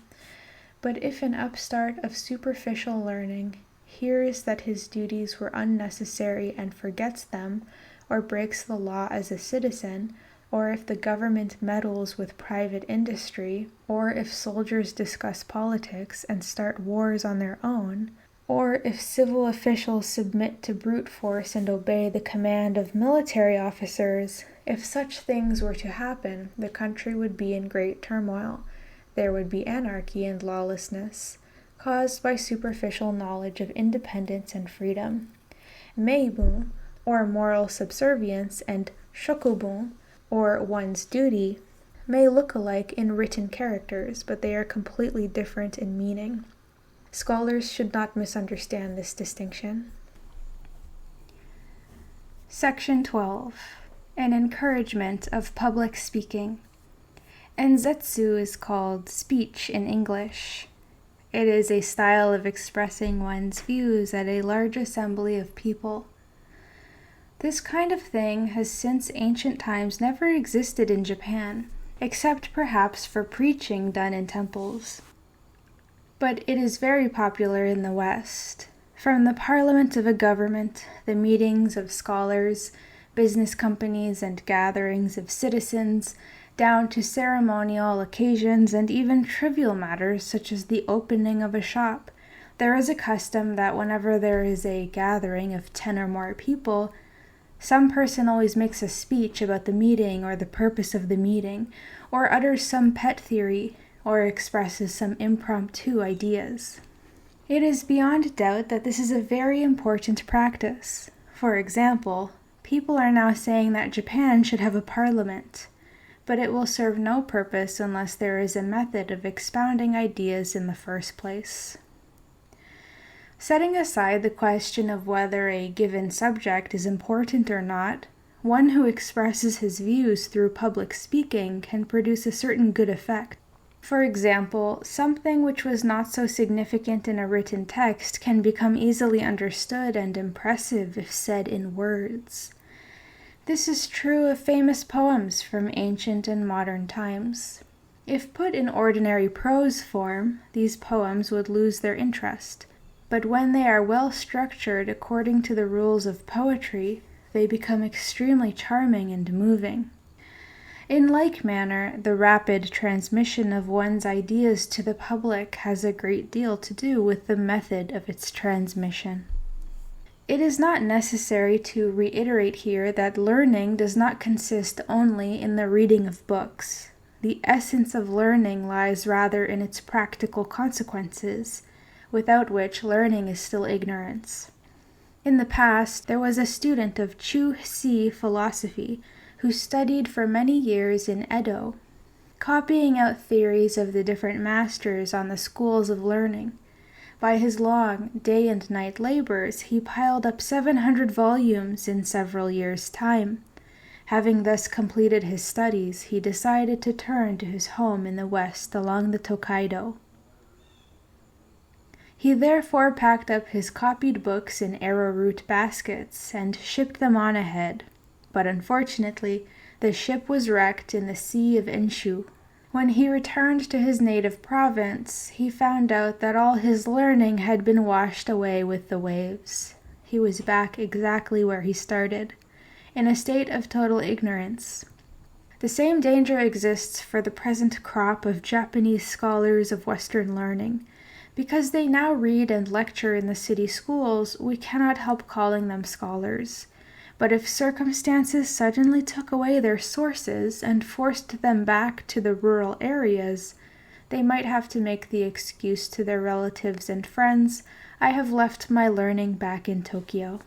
But if an upstart of superficial learning hears that his duties were unnecessary and forgets them, or breaks the law as a citizen, or if the government meddles with private industry, or if soldiers discuss politics and start wars on their own, or if civil officials submit to brute force and obey the command of military officers, if such things were to happen, the country would be in great turmoil. There would be anarchy and lawlessness, caused by superficial knowledge of independence and freedom. Meibun, or moral subservience, and shokubun, or one's duty, may look alike in written characters, but they are completely different in meaning. Scholars should not misunderstand this distinction. Section 12. An encouragement of public speaking. Enzetsu is called speech in English. It is a style of expressing one's views at a large assembly of people. This kind of thing has since ancient times never existed in Japan, except perhaps for preaching done in temples. But it is very popular in the West. From the parliament of a government, the meetings of scholars, business companies, and gatherings of citizens, down to ceremonial occasions and even trivial matters such as the opening of a shop, There is a custom that whenever there is a gathering of 10 or more people, some person always makes a speech about the meeting or the purpose of the meeting, or utters some pet theory, or expresses some impromptu ideas. It is beyond doubt that this is a very important practice. For example, people are now saying that Japan should have a parliament, but it will serve no purpose unless there is a method of expounding ideas in the first place. Setting aside the question of whether a given subject is important or not, one who expresses his views through public speaking can produce a certain good effect. For example, something which was not so significant in a written text can become easily understood and impressive if said in words. This is true of famous poems from ancient and modern times. If put in ordinary prose form, these poems would lose their interest. But when they are well structured according to the rules of poetry, they become extremely charming and moving. In like manner, the rapid transmission of one's ideas to the public has a great deal to do with the method of its transmission. It is not necessary to reiterate here that learning does not consist only in the reading of books. The essence of learning lies rather in its practical consequences, without which learning is still ignorance. In the past, there was a student of Chu-Si philosophy who studied for many years in Edo, copying out theories of the different masters on the schools of learning. By his long day and night labors, he piled up 700 volumes in several years' time. Having thus completed his studies, he decided to turn to his home in the west along the Tokaido. He therefore packed up his copied books in arrowroot baskets and shipped them on ahead. But unfortunately, the ship was wrecked in the Sea of Enshu. When he returned to his native province, he found out that all his learning had been washed away with the waves. He was back exactly where he started, in a state of total ignorance. The same danger exists for the present crop of Japanese scholars of Western learning. Because they now read and lecture in the city schools, we cannot help calling them scholars. But if circumstances suddenly took away their sources and forced them back to the rural areas, they might have to make the excuse to their relatives and friends, "I have left my learning back in Tokyo."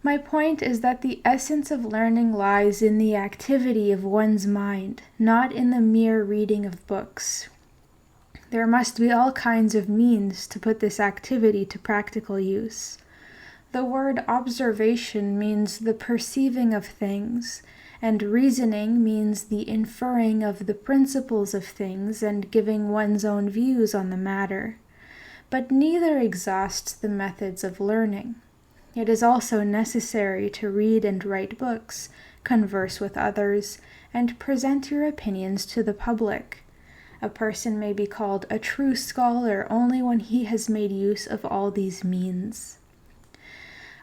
My point is that the essence of learning lies in the activity of one's mind, not in the mere reading of books. There must be all kinds of means to put this activity to practical use. The word observation means the perceiving of things, and reasoning means the inferring of the principles of things and giving one's own views on the matter. But neither exhausts the methods of learning. It is also necessary to read and write books, converse with others, and present your opinions to the public. A person may be called a true scholar only when he has made use of all these means.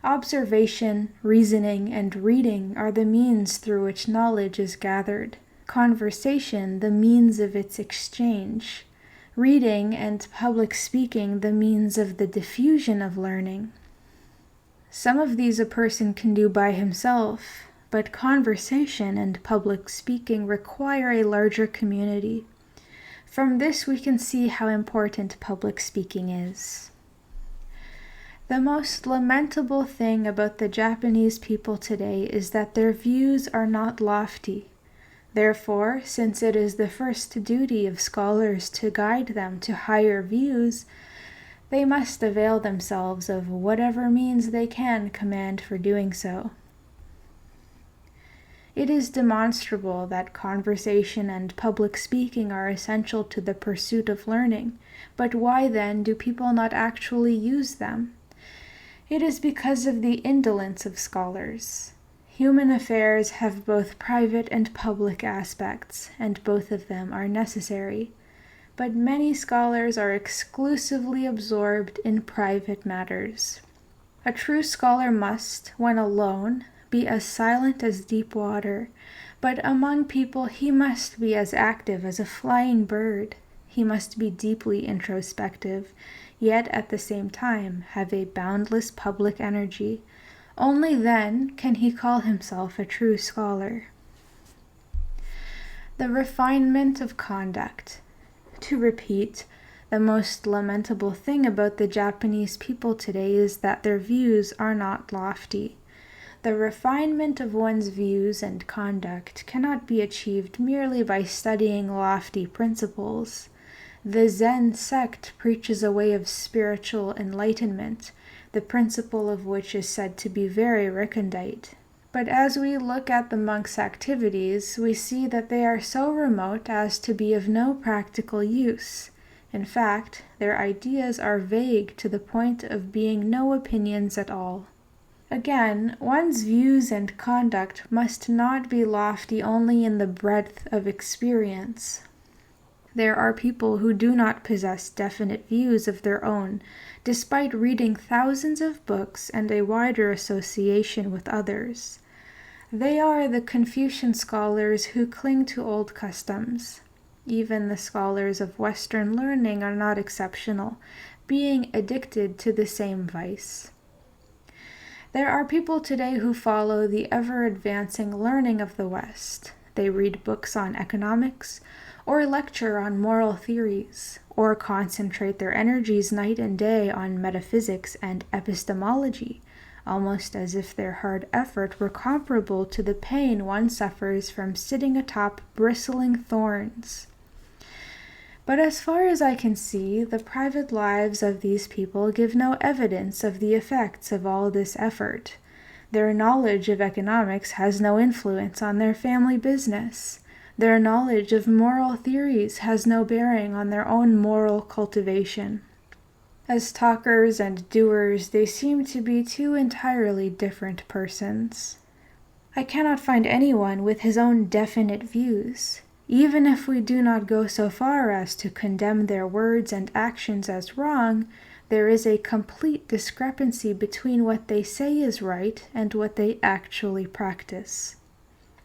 Observation, reasoning, and reading are the means through which knowledge is gathered. Conversation, the means of its exchange. Reading and public speaking, the means of the diffusion of learning. Some of these a person can do by himself, but conversation and public speaking require a larger community. From this we can see how important public speaking is. The most lamentable thing about the Japanese people today is that their views are not lofty. Therefore, since it is the first duty of scholars to guide them to higher views, they must avail themselves of whatever means they can command for doing so. It is demonstrable that conversation and public speaking are essential to the pursuit of learning, but why then do people not actually use them? It is because of the indolence of scholars. Human affairs have both private and public aspects, and both of them are necessary. But many scholars are exclusively absorbed in private matters. A true scholar must, when alone, be as silent as deep water, but among people he must be as active as a flying bird. he must be deeply introspective, yet at the same time have a boundless public energy. Only then can he call himself a true scholar. The refinement of conduct. To repeat, the most lamentable thing about the Japanese people today is that their views are not lofty. The refinement of one's views and conduct cannot be achieved merely by studying lofty principles. The Zen sect preaches a way of spiritual enlightenment, the principle of which is said to be very recondite. But as we look at the monks' activities, we see that they are so remote as to be of no practical use. In fact, their ideas are vague to the point of being no opinions at all. Again, one's views and conduct must not be lofty only in the breadth of experience. There are people who do not possess definite views of their own, despite reading thousands of books and a wider association with others. They are the Confucian scholars who cling to old customs. Even the scholars of Western learning are not exceptional, being addicted to the same vice. There are people today who follow the ever-advancing learning of the West. They read books on economics, or lecture on moral theories, or concentrate their energies night and day on metaphysics and epistemology, almost as if their hard effort were comparable to the pain one suffers from sitting atop bristling thorns. But as far as I can see, the private lives of these people give no evidence of the effects of all this effort. Their knowledge of economics has no influence on their family business. Their knowledge of moral theories has no bearing on their own moral cultivation. As talkers and doers, they seem to be two entirely different persons. I cannot find anyone with his own definite views. Even if we do not go so far as to condemn their words and actions as wrong, there is a complete discrepancy between what they say is right and what they actually practice.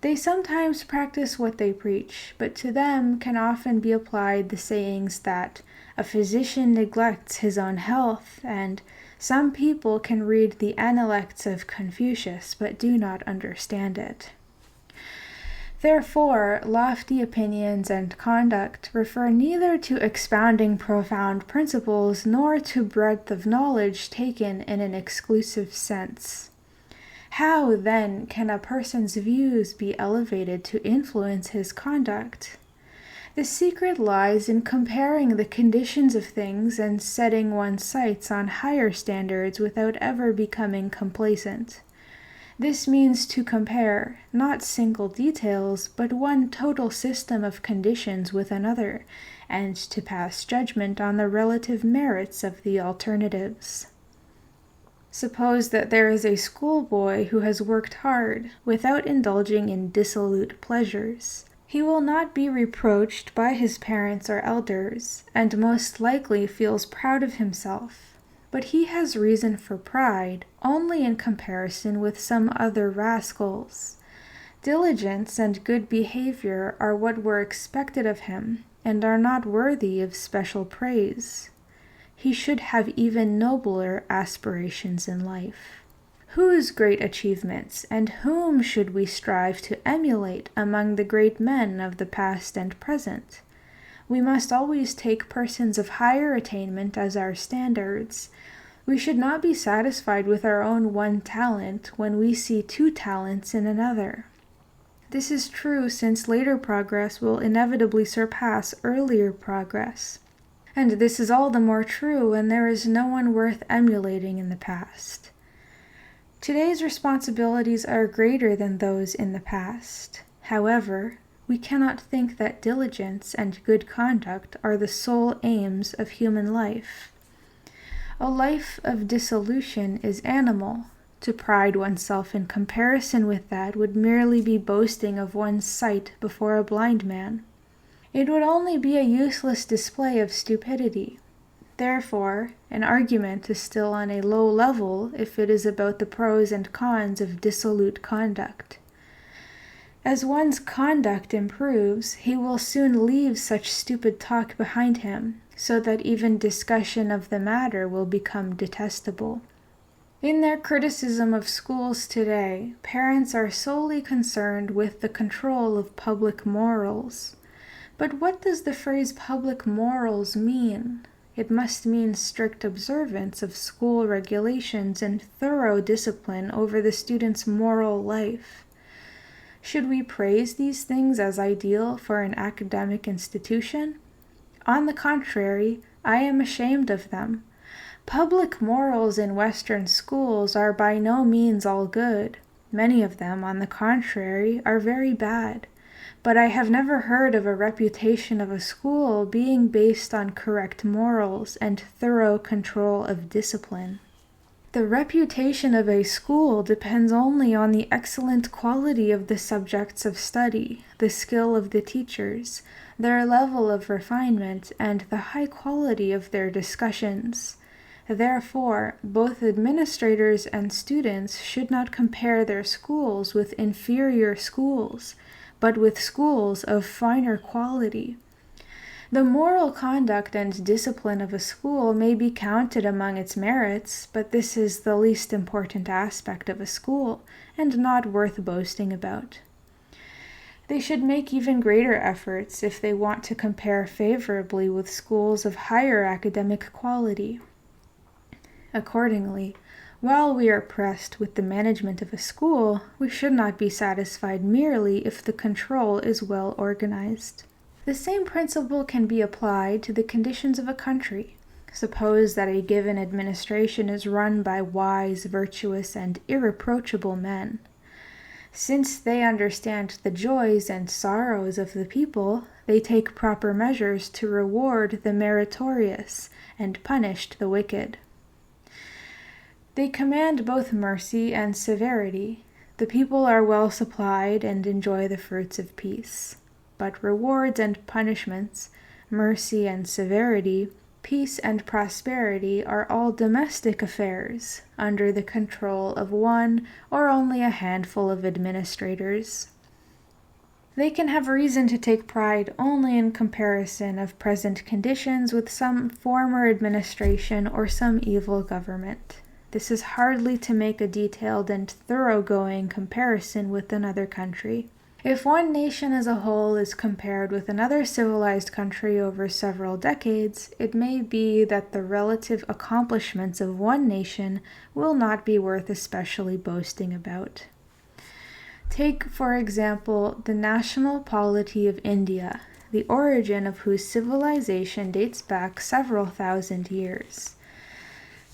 They sometimes practice what they preach, but to them can often be applied the sayings that a physician neglects his own health, and some people can read the Analects of Confucius but do not understand it. Therefore, lofty opinions and conduct refer neither to expounding profound principles nor to breadth of knowledge taken in an exclusive sense. How, then, can a person's views be elevated to influence his conduct? The secret lies in comparing the conditions of things and setting one's sights on higher standards without ever becoming complacent. This means to compare, not single details, but one total system of conditions with another, and to pass judgment on the relative merits of the alternatives. Suppose that there is a schoolboy who has worked hard, without indulging in dissolute pleasures. He will not be reproached by his parents or elders, and most likely feels proud of himself. But he has reason for pride only in comparison with some other rascals. Diligence and good behavior are what were expected of him, and are not worthy of special praise. He should have even nobler aspirations in life. Whose great achievements and whom should we strive to emulate among the great men of the past and present? We must always take persons of higher attainment as our standards. We should not be satisfied with our own one talent when we see two talents in another. This is true since later progress will inevitably surpass earlier progress. And this is all the more true when there is no one worth emulating in the past. Today's responsibilities are greater than those in the past. However, we cannot think that diligence and good conduct are the sole aims of human life. A life of dissolution is animal. To pride oneself in comparison with that would merely be boasting of one's sight before a blind man. It would only be a useless display of stupidity. Therefore, an argument is still on a low level if it is about the pros and cons of dissolute conduct. As one's conduct improves, he will soon leave such stupid talk behind him, so that even discussion of the matter will become detestable. In their criticism of schools today, parents are solely concerned with the control of public morals. But what does the phrase public morals mean? It must mean strict observance of school regulations and thorough discipline over the student's moral life. Should we praise these things as ideal for an academic institution? On the contrary, I am ashamed of them. Public morals in Western schools are by no means all good. Many of them, on the contrary, are very bad. But I have never heard of a reputation of a school being based on correct morals and thorough control of discipline. The reputation of a school depends only on the excellent quality of the subjects of study, the skill of the teachers, their level of refinement, and the high quality of their discussions. Therefore, both administrators and students should not compare their schools with inferior schools, but with schools of finer quality. The moral conduct and discipline of a school may be counted among its merits, but this is the least important aspect of a school, and not worth boasting about. They should make even greater efforts if they want to compare favorably with schools of higher academic quality. Accordingly, while we are pressed with the management of a school, we should not be satisfied merely if the control is well organized. The same principle can be applied to the conditions of a country. Suppose that a given administration is run by wise, virtuous, and irreproachable men. Since they understand the joys and sorrows of the people, they take proper measures to reward the meritorious and punish the wicked. They command both mercy and severity. The people are well supplied and enjoy the fruits of peace. But rewards and punishments, mercy and severity, peace and prosperity are all domestic affairs, under the control of one or only a handful of administrators. They can have reason to take pride only in comparison of present conditions with some former administration or some evil government. This is hardly to make a detailed and thoroughgoing comparison with another country. If one nation as a whole is compared with another civilized country over several decades, it may be that the relative accomplishments of one nation will not be worth especially boasting about. Take, for example, the national polity of India, the origin of whose civilization dates back several thousand years.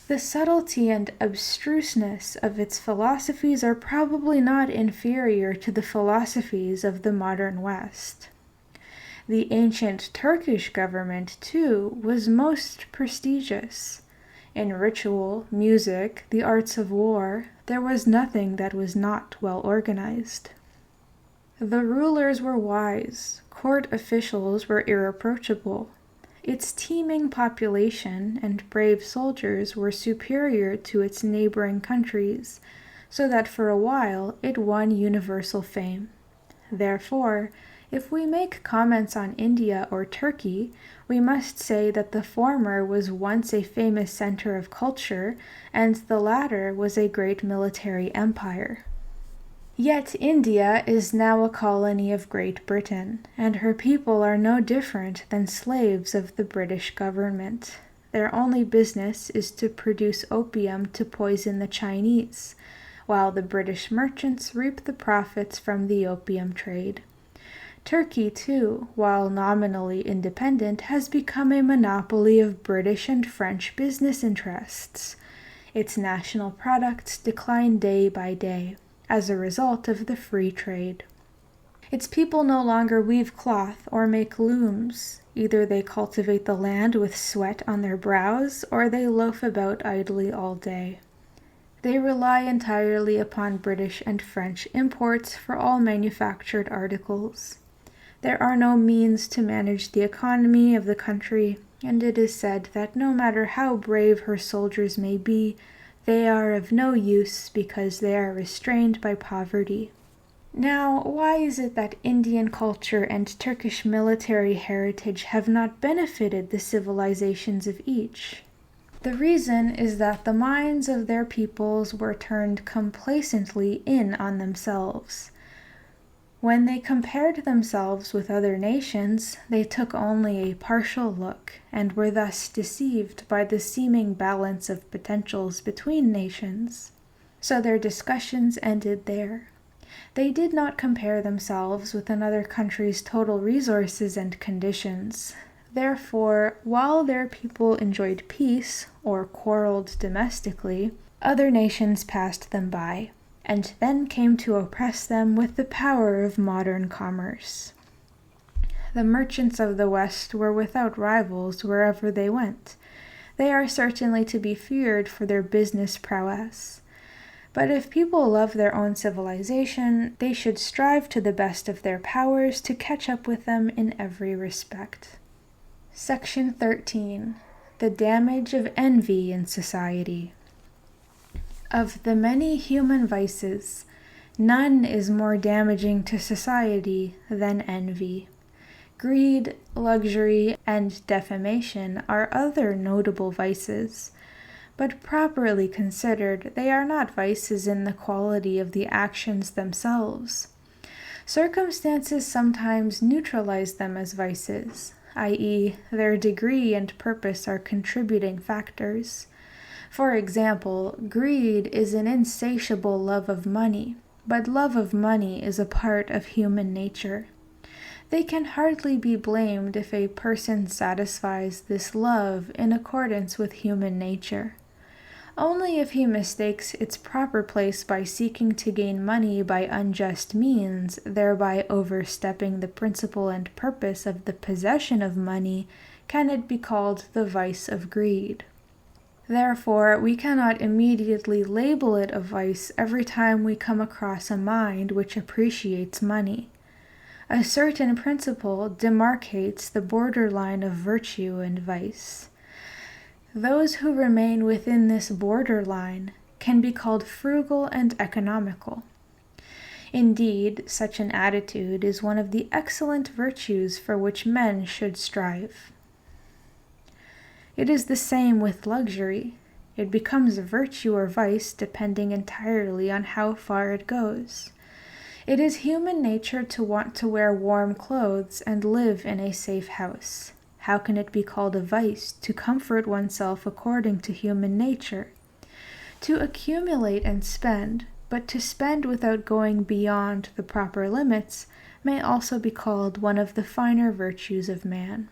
The subtlety and abstruseness of its philosophies are probably not inferior to the philosophies of the modern West. The ancient Turkish government, too, was most prestigious. In ritual, music, the arts of war, there was nothing that was not well organized. The rulers were wise, court officials were irreproachable. Its teeming population and brave soldiers were superior to its neighboring countries, so that for a while it won universal fame. Therefore, if we make comments on India or Turkey, we must say that the former was once a famous center of culture, and the latter was a great military empire. Yet India is now a colony of Great Britain, and her people are no different than slaves of the British government. Their only business is to produce opium to poison the Chinese, while the British merchants reap the profits from the opium trade. Turkey, too, while nominally independent, has become a monopoly of British and French business interests. Its national products decline day by day, as a result of the free trade. Its people no longer weave cloth or make looms. Either they cultivate the land with sweat on their brows, or they loaf about idly all day. They rely entirely upon British and French imports for all manufactured articles. There are no means to manage the economy of the country, and it is said that no matter how brave her soldiers may be, they are of no use because they are restrained by poverty. Now, why is it that Indian culture and Turkish military heritage have not benefited the civilizations of each? The reason is that the minds of their peoples were turned complacently in on themselves. When they compared themselves with other nations, they took only a partial look and were thus deceived by the seeming balance of potentials between nations. So their discussions ended there. They did not compare themselves with another country's total resources and conditions. Therefore, while their people enjoyed peace or quarreled domestically, other nations passed them by, and then came to oppress them with the power of modern commerce. The merchants of the West were without rivals wherever they went. They are certainly to be feared for their business prowess. But if people love their own civilization, they should strive to the best of their powers to catch up with them in every respect. Section 13. The damage of envy in society. Of the many human vices, none is more damaging to society than envy. Greed, luxury, and defamation are other notable vices. But properly considered, they are not vices in the quality of the actions themselves. Circumstances sometimes neutralize them as vices, i.e., their degree and purpose are contributing factors. For example, greed is an insatiable love of money, but love of money is a part of human nature. They can hardly be blamed if a person satisfies this love in accordance with human nature. Only if he mistakes its proper place by seeking to gain money by unjust means, thereby overstepping the principle and purpose of the possession of money, can it be called the vice of greed. Therefore, we cannot immediately label it a vice every time we come across a mind which appreciates money. A certain principle demarcates the borderline of virtue and vice. Those who remain within this borderline can be called frugal and economical. Indeed, such an attitude is one of the excellent virtues for which men should strive. It is the same with luxury. It becomes a virtue or vice depending entirely on how far it goes. It is human nature to want to wear warm clothes and live in a safe house. How can it be called a vice to comfort oneself according to human nature? To accumulate and spend, but to spend without going beyond the proper limits, may also be called one of the finer virtues of man.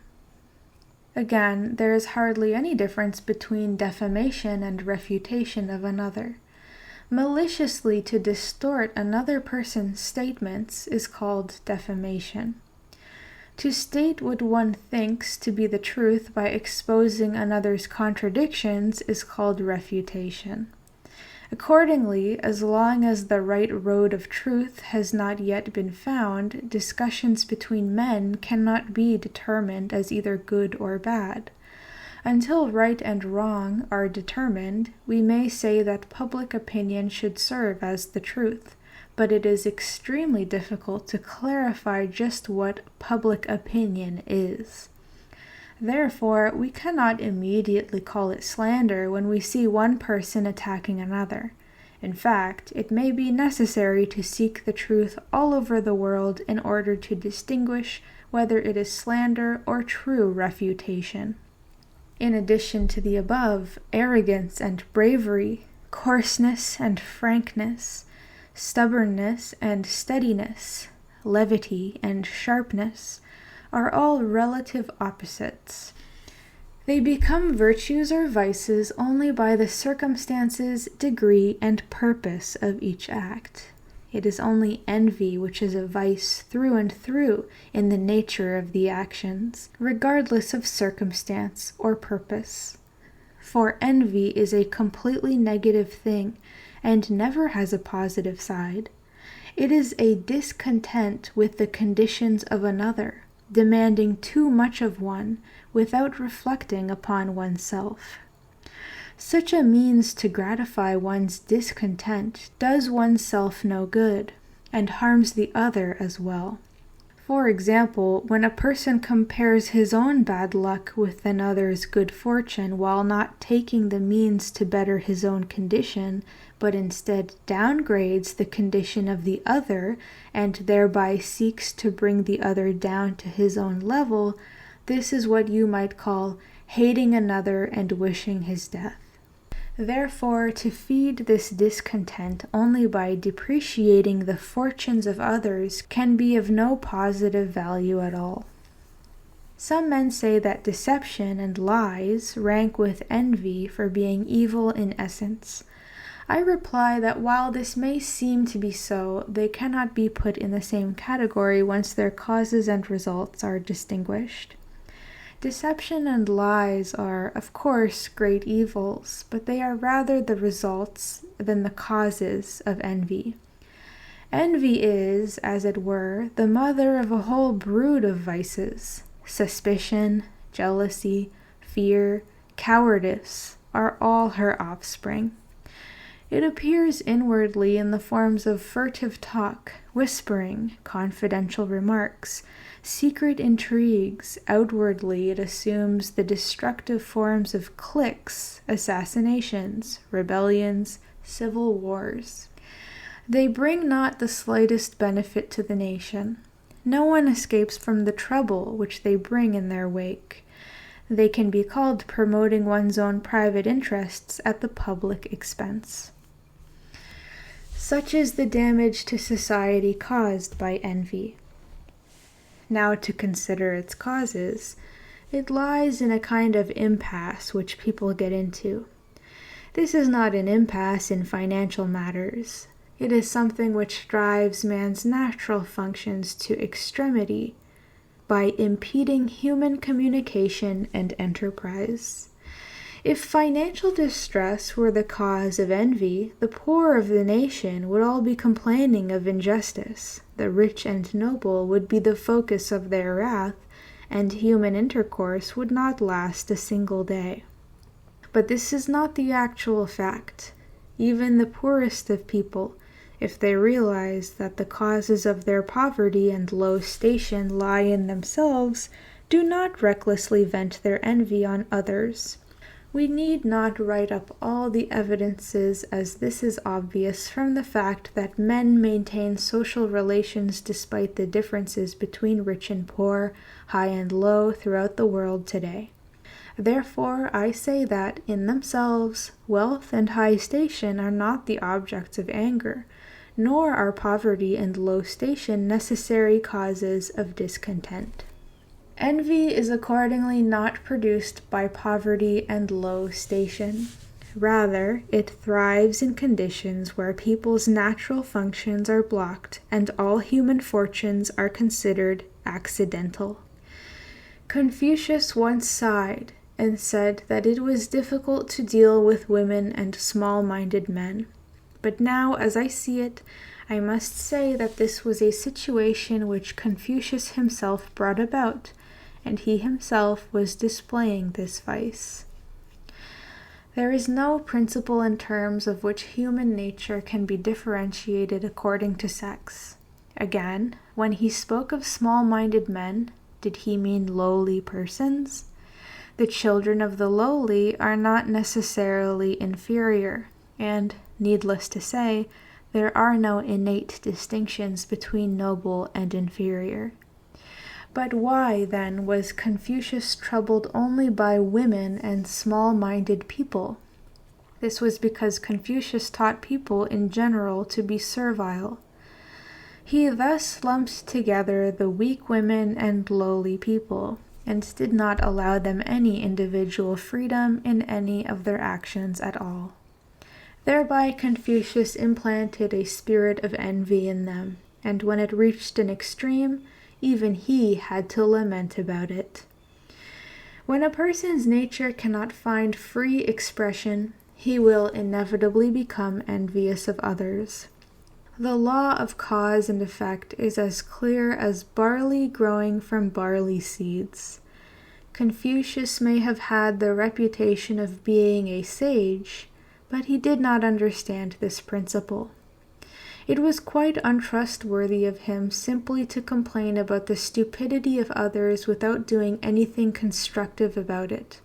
Again, there is hardly any difference between defamation and refutation of another. Maliciously to distort another person's statements is called defamation. To state what one thinks to be the truth by exposing another's contradictions is called refutation. Accordingly, as long as the right road of truth has not yet been found, discussions between men cannot be determined as either good or bad. Until right and wrong are determined, we may say that public opinion should serve as the truth, but it is extremely difficult to clarify just what public opinion is. Therefore, we cannot immediately call it slander when we see one person attacking another. In fact, it may be necessary to seek the truth all over the world in order to distinguish whether it is slander or true refutation. In addition to the above, arrogance and bravery, coarseness and frankness, stubbornness and steadiness, levity and sharpness, are all relative opposites. They become virtues or vices only by the circumstances, degree, and purpose of each act. It is only envy which is a vice through and through in the nature of the actions, regardless of circumstance or purpose. For envy is a completely negative thing and never has a positive side. It is a discontent with the conditions of another, demanding too much of one without reflecting upon oneself. Such a means to gratify one's discontent does oneself no good. and harms the other as well. For example, when a person compares his own bad luck with another's good fortune while not taking the means to better his own condition, but instead downgrades the condition of the other and thereby seeks to bring the other down to his own level, this is what you might call hating another and wishing his death. Therefore, to feed this discontent only by depreciating the fortunes of others can be of no positive value at all. Some men say that deception and lies rank with envy for being evil in essence. I reply that while this may seem to be so, they cannot be put in the same category once their causes and results are distinguished. Deception and lies are, of course, great evils, but they are rather the results than the causes of envy. Envy is, as it were, the mother of a whole brood of vices. Suspicion, jealousy, fear, cowardice are all her offspring. It appears inwardly in the forms of furtive talk, whispering, confidential remarks, secret intrigues. Outwardly, it assumes the destructive forms of cliques, assassinations, rebellions, civil wars. They bring not the slightest benefit to the nation. No one escapes from the trouble which they bring in their wake. They can be called promoting one's own private interests at the public expense. Such is the damage to society caused by envy. Now, to consider its causes, it lies in a kind of impasse which people get into. This is not an impasse in financial matters. It is something which drives man's natural functions to extremity by impeding human communication and enterprise. If financial distress were the cause of envy, the poor of the nation would all be complaining of injustice, the rich and noble would be the focus of their wrath, and human intercourse would not last a single day. But this is not the actual fact. Even the poorest of people, if they realize that the causes of their poverty and low station lie in themselves, do not recklessly vent their envy on others. We need not write up all the evidences, as this is obvious from the fact that men maintain social relations despite the differences between rich and poor, high and low throughout the world today. Therefore, I say that, in themselves, wealth and high station are not the objects of anger, nor are poverty and low station necessary causes of discontent. Envy is accordingly not produced by poverty and low station. Rather, it thrives in conditions where people's natural functions are blocked and all human fortunes are considered accidental. Confucius once sighed and said that it was difficult to deal with women and small-minded men. But now, as I see it, I must say that this was a situation which Confucius himself brought about, and he himself was displaying this vice. There is no principle in terms of which human nature can be differentiated according to sex. Again, when he spoke of small-minded men, did he mean lowly persons? The children of the lowly are not necessarily inferior, and, needless to say, there are no innate distinctions between noble and inferior. But why, then, was Confucius troubled only by women and small-minded people? This was because Confucius taught people in general to be servile. He thus lumped together the weak women and lowly people, and did not allow them any individual freedom in any of their actions at all. Thereby Confucius implanted a spirit of envy in them, and when it reached an extreme, even he had to lament about it. When a person's nature cannot find free expression, he will inevitably become envious of others. The law of cause and effect is as clear as barley growing from barley seeds. Confucius may have had the reputation of being a sage, but he did not understand this principle. It was quite untrustworthy of him simply to complain about the stupidity of others without doing anything constructive about it.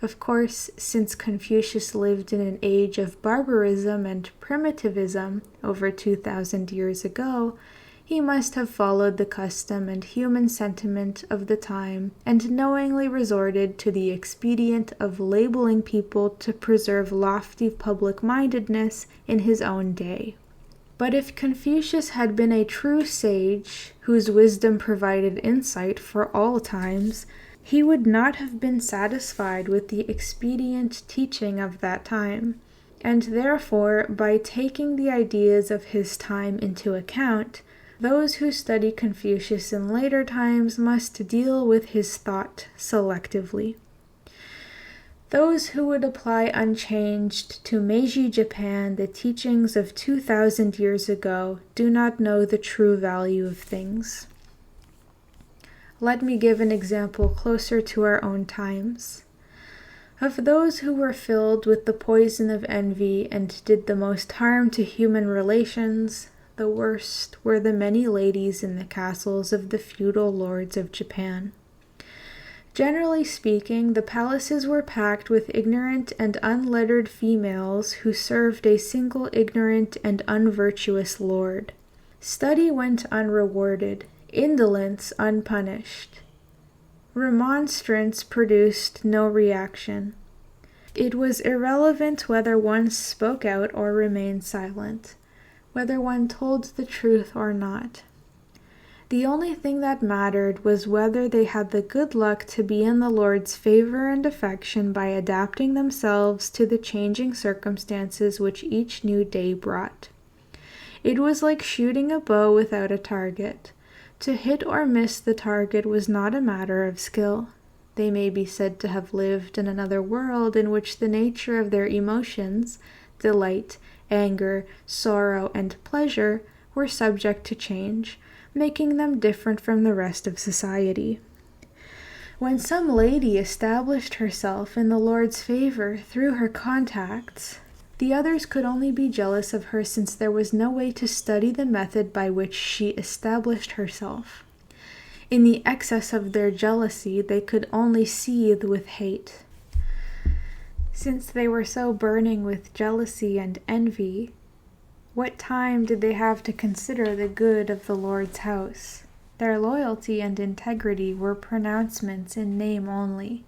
Of course, since Confucius lived in an age of barbarism and primitivism over 2,000 years ago, he must have followed the custom and human sentiment of the time and knowingly resorted to the expedient of labeling people to preserve lofty public-mindedness in his own day. But if Confucius had been a true sage, whose wisdom provided insight for all times, he would not have been satisfied with the expedient teaching of that time, and therefore, by taking the ideas of his time into account, those who study Confucius in later times must deal with his thought selectively. Those who would apply unchanged to Meiji Japan the teachings of 2,000 years ago do not know the true value of things. Let me give an example closer to our own times. Of those who were filled with the poison of envy and did the most harm to human relations, the worst were the many ladies in the castles of the feudal lords of Japan. Generally speaking, the palaces were packed with ignorant and unlettered females who served a single ignorant and unvirtuous lord. Study went unrewarded, indolence unpunished. Remonstrance produced no reaction. It was irrelevant whether one spoke out or remained silent, whether one told the truth or not. The only thing that mattered was whether they had the good luck to be in the Lord's favor and affection by adapting themselves to the changing circumstances which each new day brought. It was like shooting a bow without a target. To hit or miss the target was not a matter of skill. They may be said to have lived in another world in which the nature of their emotions, delight, anger, sorrow, and pleasure, were subject to change, making them different from the rest of society. When some lady established herself in the Lord's favor through her contacts, the others could only be jealous of her since there was no way to study the method by which she established herself. In the excess of their jealousy, they could only seethe with hate. Since they were so burning with jealousy and envy, what time did they have to consider the good of the Lord's house? Their loyalty and integrity were pronouncements in name only.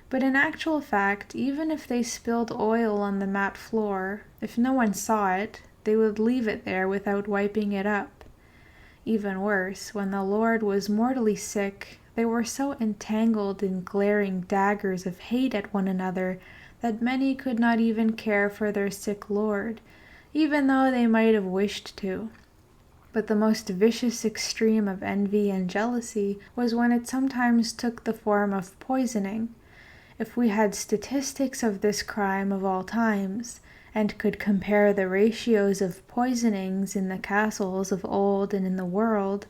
But in actual fact, even if they spilled oil on the mat floor, if no one saw it, they would leave it there without wiping it up. Even worse, when the Lord was mortally sick, they were so entangled in glaring daggers of hate at one another that many could not even care for their sick Lord, even though they might have wished to. But the most vicious extreme of envy and jealousy was when it sometimes took the form of poisoning. If we had statistics of this crime of all times, and could compare the ratios of poisonings in the castles of old and in the world,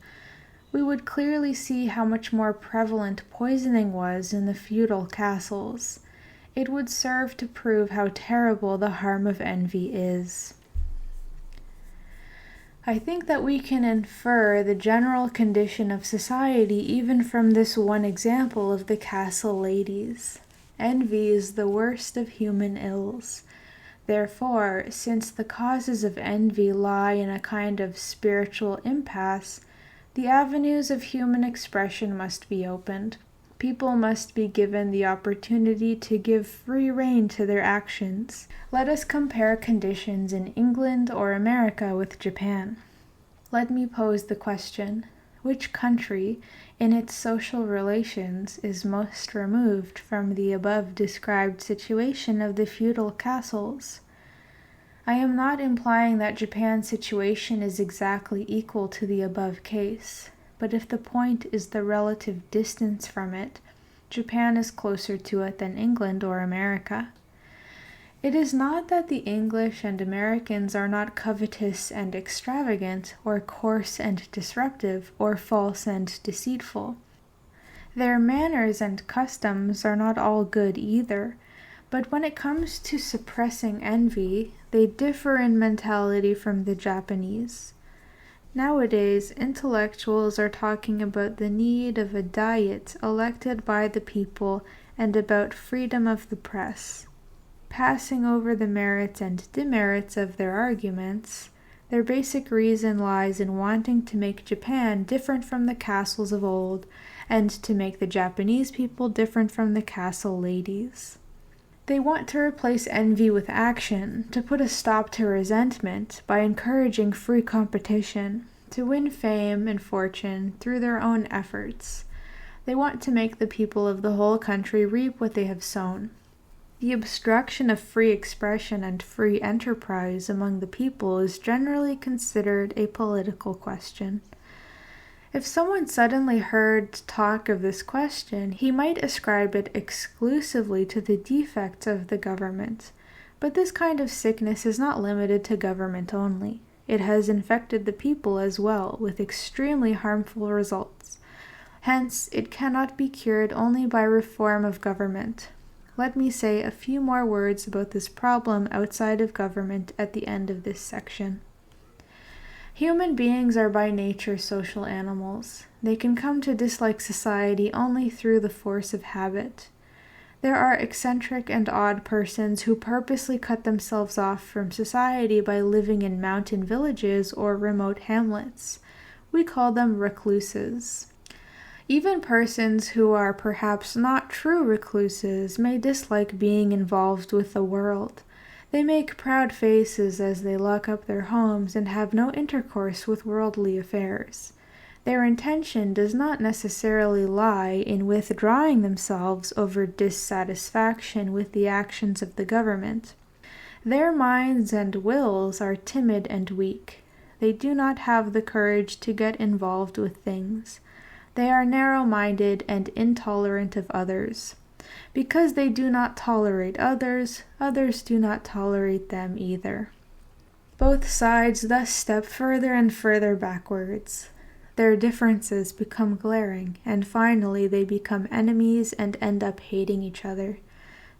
we would clearly see how much more prevalent poisoning was in the feudal castles. It would serve to prove how terrible the harm of envy is. I think that we can infer the general condition of society even from this one example of the castle ladies. Envy is the worst of human ills. Therefore, since the causes of envy lie in a kind of spiritual impasse, the avenues of human expression must be opened. People must be given the opportunity to give free rein to their actions. Let us compare conditions in England or America with Japan. Let me pose the question: which country, in its social relations, is most removed from the above-described situation of the feudal castles? I am not implying that Japan's situation is exactly equal to the above case, but if the point is the relative distance from it, Japan is closer to it than England or America. It is not that the English and Americans are not covetous and extravagant, or coarse and disruptive, or false and deceitful. Their manners and customs are not all good either, But when it comes to suppressing envy, they differ in mentality from the Japanese. Nowadays, intellectuals are talking about the need of a diet elected by the people and about freedom of the press. Passing over the merits and demerits of their arguments, their basic reason lies in wanting to make Japan different from the castles of old, and to make the Japanese people different from the castle ladies. They want to replace envy with action, to put a stop to resentment by encouraging free competition, to win fame and fortune through their own efforts. They want to make the people of the whole country reap what they have sown. The obstruction of free expression and free enterprise among the people is generally considered a political question. If someone suddenly heard talk of this question, he might ascribe it exclusively to the defects of the government. But this kind of sickness is not limited to government only. It has infected the people as well, with extremely harmful results. Hence, it cannot be cured only by reform of government. Let me say a few more words about this problem outside of government at the end of this section. Human beings are by nature social animals. They can come to dislike society only through the force of habit. There are eccentric and odd persons who purposely cut themselves off from society by living in mountain villages or remote hamlets. We call them recluses. Even persons who are perhaps not true recluses may dislike being involved with the world. They make proud faces as they lock up their homes and have no intercourse with worldly affairs. Their intention does not necessarily lie in withdrawing themselves over dissatisfaction with the actions of the government. Their minds and wills are timid and weak. They do not have the courage to get involved with things. They are narrow-minded and intolerant of others. Because they do not tolerate others, others do not tolerate them either. Both sides thus step further and further backwards. Their differences become glaring, and finally they become enemies and end up hating each other.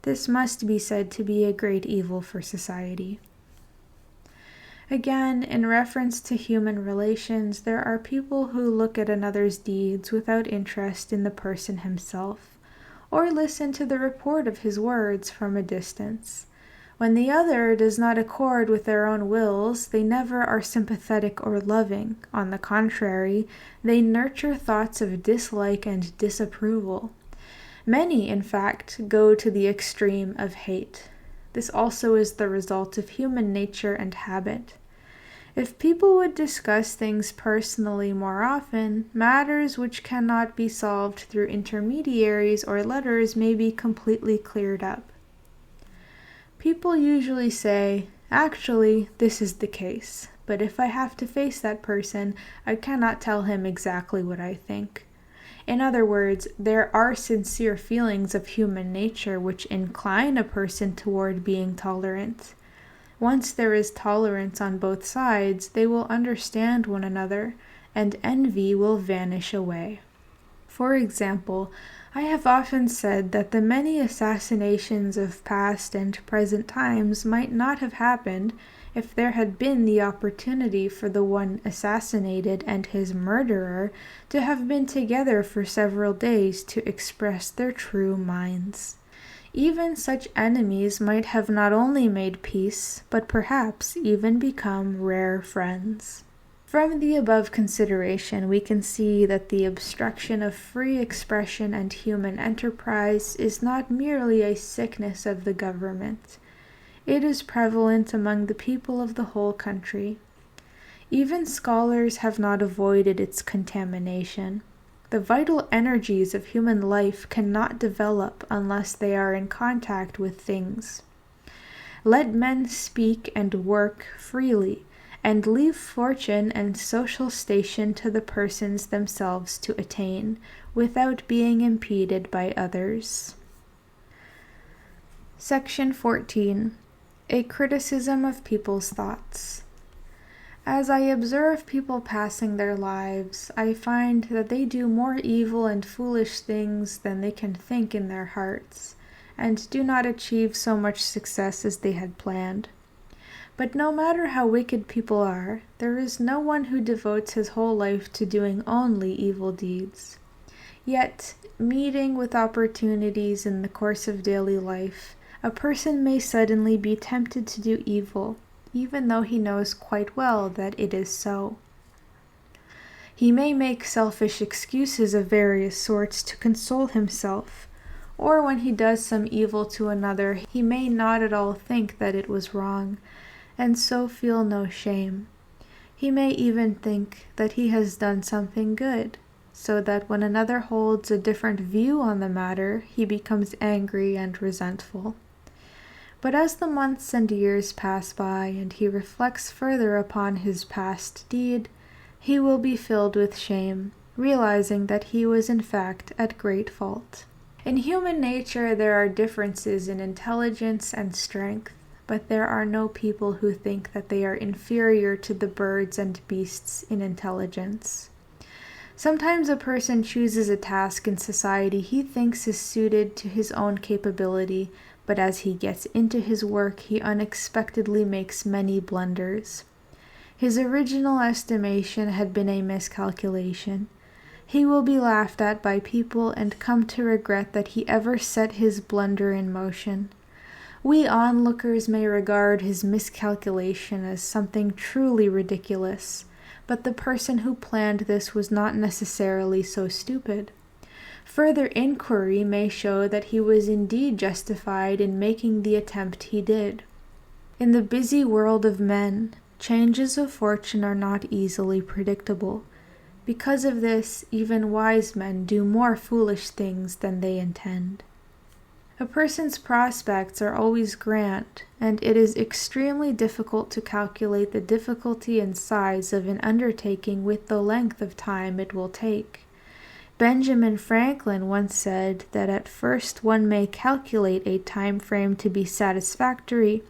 This must be said to be a great evil for society. Again, in reference to human relations, there are people who look at another's deeds without interest in the person himself, or listen to the report of his words from a distance. When the other does not accord with their own wills, they never are sympathetic or loving. On the contrary, they nurture thoughts of dislike and disapproval. Many, in fact, go to the extreme of hate. This also is the result of human nature and habit. If people would discuss things personally more often, matters which cannot be solved through intermediaries or letters may be completely cleared up. People usually say, "Actually, this is the case, but if I have to face that person, I cannot tell him exactly what I think." In other words, there are sincere feelings of human nature which incline a person toward being tolerant. Once there is tolerance on both sides, they will understand one another, and envy will vanish away. For example, I have often said that the many assassinations of past and present times might not have happened if there had been the opportunity for the one assassinated and his murderer to have been together for several days to express their true minds. Even such enemies might have not only made peace, but perhaps even become rare friends. From the above consideration, we can see that the obstruction of free expression and human enterprise is not merely a sickness of the government. It is prevalent among the people of the whole country. Even scholars have not avoided its contamination. The vital energies of human life cannot develop unless they are in contact with things. Let men speak and work freely, and leave fortune and social station to the persons themselves to attain, without being impeded by others. Section 14. A criticism of people's thoughts. As I observe people passing their lives, I find that they do more evil and foolish things than they can think in their hearts, and do not achieve so much success as they had planned. But no matter how wicked people are, there is no one who devotes his whole life to doing only evil deeds. Yet, meeting with opportunities in the course of daily life, a person may suddenly be tempted to do evil, even though he knows quite well that it is so. He may make selfish excuses of various sorts to console himself, or when he does some evil to another, he may not at all think that it was wrong, and so feel no shame. He may even think that he has done something good, so that when another holds a different view on the matter, he becomes angry and resentful. But as the months and years pass by and he reflects further upon his past deed, he will be filled with shame, realizing that he was in fact at great fault. In human nature there are differences in intelligence and strength, but there are no people who think that they are inferior to the birds and beasts in intelligence. Sometimes a person chooses a task in society he thinks is suited to his own capability, but as he gets into his work, he unexpectedly makes many blunders. His original estimation had been a miscalculation. He will be laughed at by people and come to regret that he ever set his blunder in motion. We onlookers may regard his miscalculation as something truly ridiculous, but the person who planned this was not necessarily so stupid. Further inquiry may show that he was indeed justified in making the attempt he did. In the busy world of men, changes of fortune are not easily predictable. Because of this, even wise men do more foolish things than they intend. A person's prospects are always grand, and it is extremely difficult to calculate the difficulty and size of an undertaking with the length of time it will take. Benjamin Franklin once said that at first one may calculate a time frame to be satisfactory,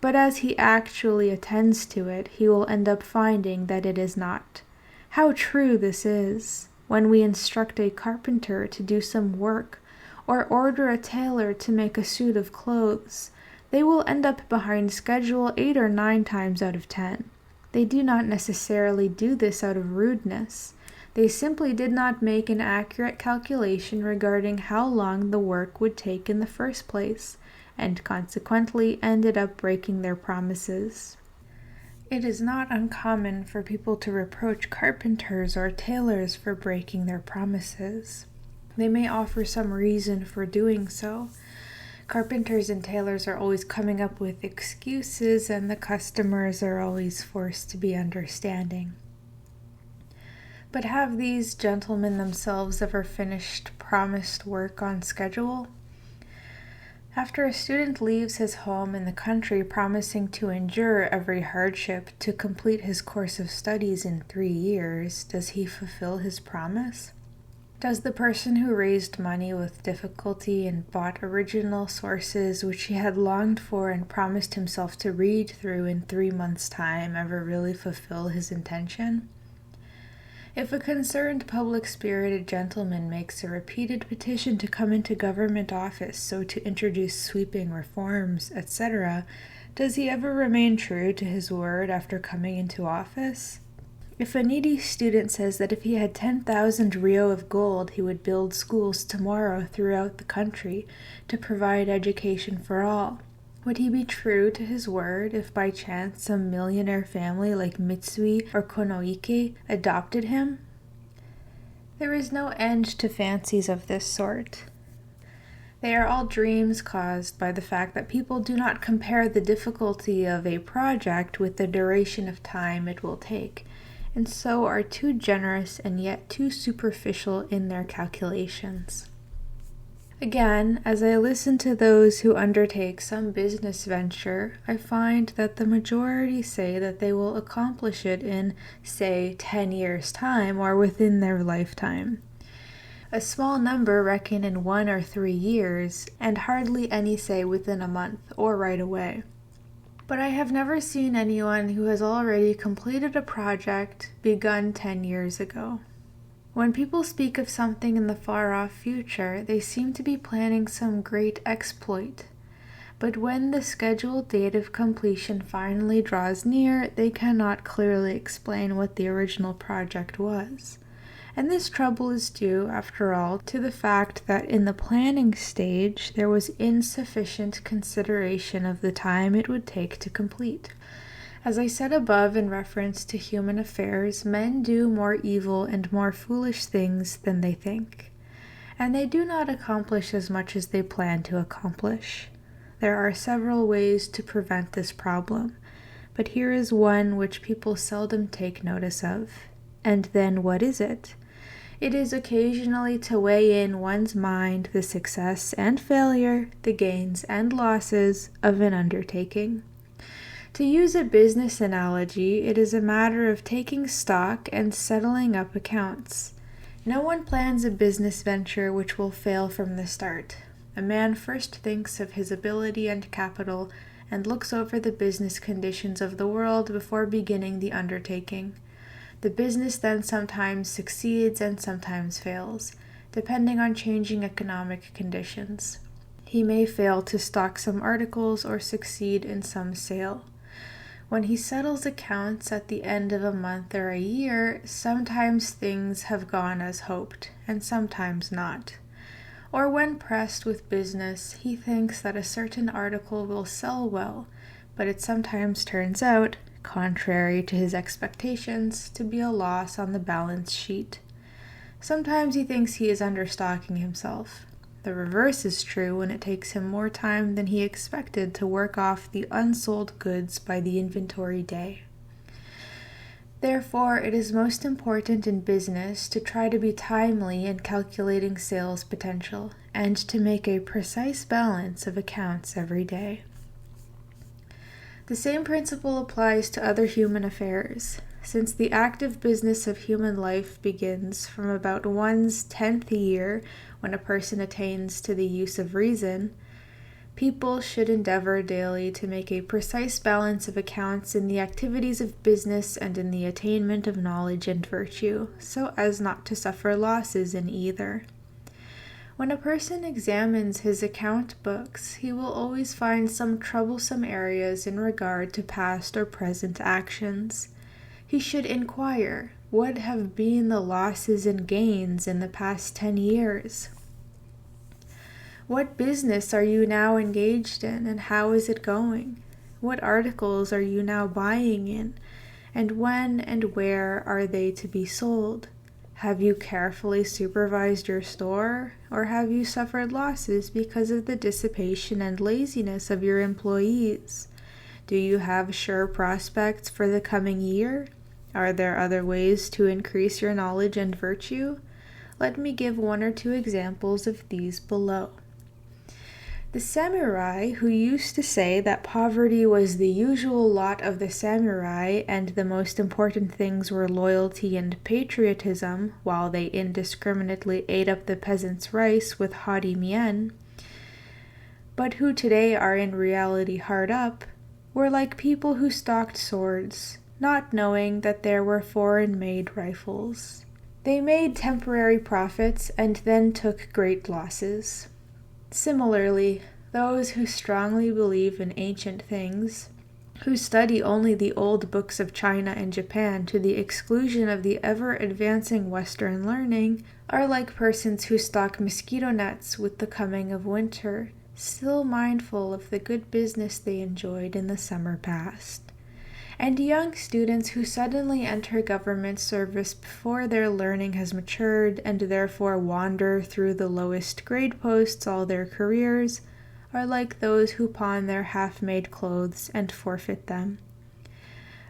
but as he actually attends to it, he will end up finding that it is not. How true this is! When we instruct a carpenter to do some work, or order a tailor to make a suit of clothes, they will end up behind schedule 8 or 9 times out of 10. They do not necessarily do this out of rudeness. They simply did not make an accurate calculation regarding how long the work would take in the first place, and consequently ended up breaking their promises. It is not uncommon for people to reproach carpenters or tailors for breaking their promises. They may offer some reason for doing so. Carpenters and tailors are always coming up with excuses, and the customers are always forced to be understanding. But have these gentlemen themselves ever finished promised work on schedule? After a student leaves his home in the country promising to endure every hardship to complete his course of studies in 3 years, does he fulfill his promise? Does the person who raised money with difficulty and bought original sources which he had longed for and promised himself to read through in 3 months' time ever really fulfill his intention? If a concerned, public-spirited gentleman makes a repeated petition to come into government office so to introduce sweeping reforms, etc., does he ever remain true to his word after coming into office? If a needy student says that if he had 10,000 ryo of gold, he would build schools tomorrow throughout the country to provide education for all, would he be true to his word if by chance some millionaire family like Mitsui or Konoike adopted him? There is no end to fancies of this sort. They are all dreams caused by the fact that people do not compare the difficulty of a project with the duration of time it will take, and so are too generous and yet too superficial in their calculations. Again, as I listen to those who undertake some business venture, I find that the majority say that they will accomplish it in, say, 10 years' time or within their lifetime. A small number reckon in 1 or 3 years, and hardly any say within a month or right away. But I have never seen anyone who has already completed a project begun 10 years ago. When people speak of something in the far-off future, they seem to be planning some great exploit. But when the scheduled date of completion finally draws near, they cannot clearly explain what the original project was. And this trouble is due, after all, to the fact that in the planning stage there was insufficient consideration of the time it would take to complete. As I said above in reference to human affairs, men do more evil and more foolish things than they think, and they do not accomplish as much as they plan to accomplish. There are several ways to prevent this problem, but here is one which people seldom take notice of. And then what is it? It is occasionally to weigh in one's mind the success and failure, the gains and losses of an undertaking. To use a business analogy, it is a matter of taking stock and settling up accounts. No one plans a business venture which will fail from the start. A man first thinks of his ability and capital and looks over the business conditions of the world before beginning the undertaking. The business then sometimes succeeds and sometimes fails, depending on changing economic conditions. He may fail to stock some articles or succeed in some sale. When he settles accounts at the end of a month or a year, sometimes things have gone as hoped, and sometimes not. Or when pressed with business, he thinks that a certain article will sell well, but it sometimes turns out, contrary to his expectations, to be a loss on the balance sheet. Sometimes he thinks he is understocking himself. The reverse is true when it takes him more time than he expected to work off the unsold goods by the inventory day. Therefore, it is most important in business to try to be timely in calculating sales potential and to make a precise balance of accounts every day. The same principle applies to other human affairs. Since the active business of human life begins from about one's 10th year, when a person attains to the use of reason, people should endeavor daily to make a precise balance of accounts in the activities of business and in the attainment of knowledge and virtue, so as not to suffer losses in either. When a person examines his account books, he will always find some troublesome areas in regard to past or present actions. He should inquire, what have been the losses and gains in the past 10 years? What business are you now engaged in, and how is it going? What articles are you now buying in, and when and where are they to be sold? Have you carefully supervised your store, or have you suffered losses because of the dissipation and laziness of your employees? Do you have sure prospects for the coming year? Are there other ways to increase your knowledge and virtue? Let me give one or two examples of these below. The samurai, who used to say that poverty was the usual lot of the samurai and the most important things were loyalty and patriotism, while they indiscriminately ate up the peasants' rice with haughty mien, but who today are in reality hard up, were like people who stalked swords, not knowing that there were foreign-made rifles. They made temporary profits and then took great losses. Similarly, those who strongly believe in ancient things, who study only the old books of China and Japan to the exclusion of the ever-advancing Western learning, are like persons who stalk mosquito nets with the coming of winter, still mindful of the good business they enjoyed in the summer past. And young students who suddenly enter government service before their learning has matured and therefore wander through the lowest grade posts all their careers are like those who pawn their half-made clothes and forfeit them.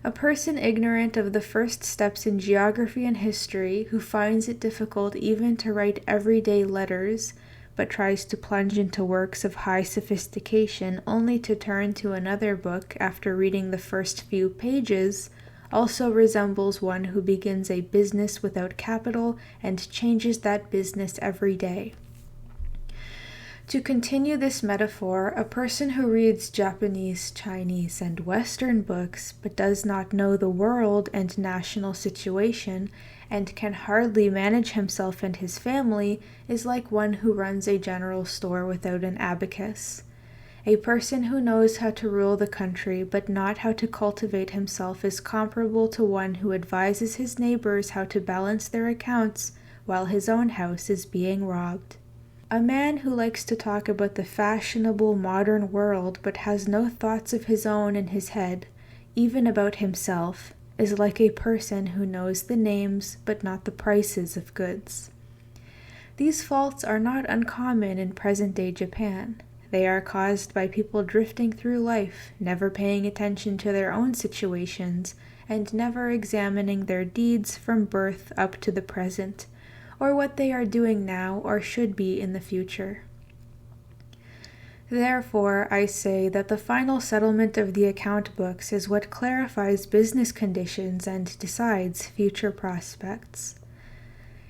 A person ignorant of the first steps in geography and history, who finds it difficult even to write everyday letters, but tries to plunge into works of high sophistication only to turn to another book after reading the first few pages, also resembles one who begins a business without capital and changes that business every day. To continue this metaphor, a person who reads Japanese, Chinese, and Western books but does not know the world and national situation and can hardly manage himself and his family is like one who runs a general store without an abacus. A person who knows how to rule the country but not how to cultivate himself is comparable to one who advises his neighbors how to balance their accounts while his own house is being robbed. A man who likes to talk about the fashionable modern world but has no thoughts of his own in his head, even about himself, is like a person who knows the names but not the prices of goods. These faults are not uncommon in present-day Japan. They are caused by people drifting through life, never paying attention to their own situations, and never examining their deeds from birth up to the present, or what they are doing now or should be in the future. Therefore, I say that the final settlement of the account books is what clarifies business conditions and decides future prospects.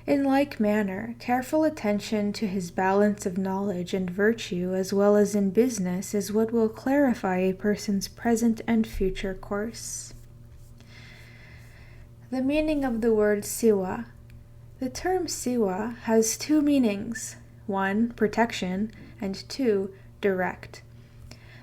In like manner, careful attention to his balance of knowledge and virtue as well as in business is what will clarify a person's present and future course. The meaning of the word siwa. The term siwa has two meanings: 1, protection, and 2, direct.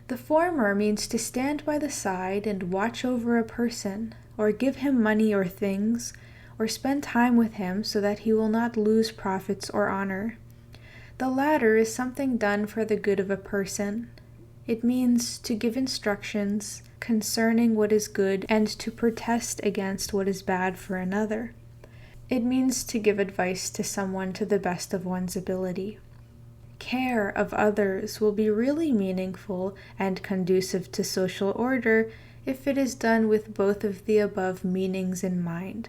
The former means to stand by the side and watch over a person, or give him money or things, or spend time with him so that he will not lose profits or honor. The latter is something done for the good of a person. It means to give instructions concerning what is good and to protest against what is bad for another. It means to give advice to someone to the best of one's ability. Care of others will be really meaningful and conducive to social order if it is done with both of the above meanings in mind.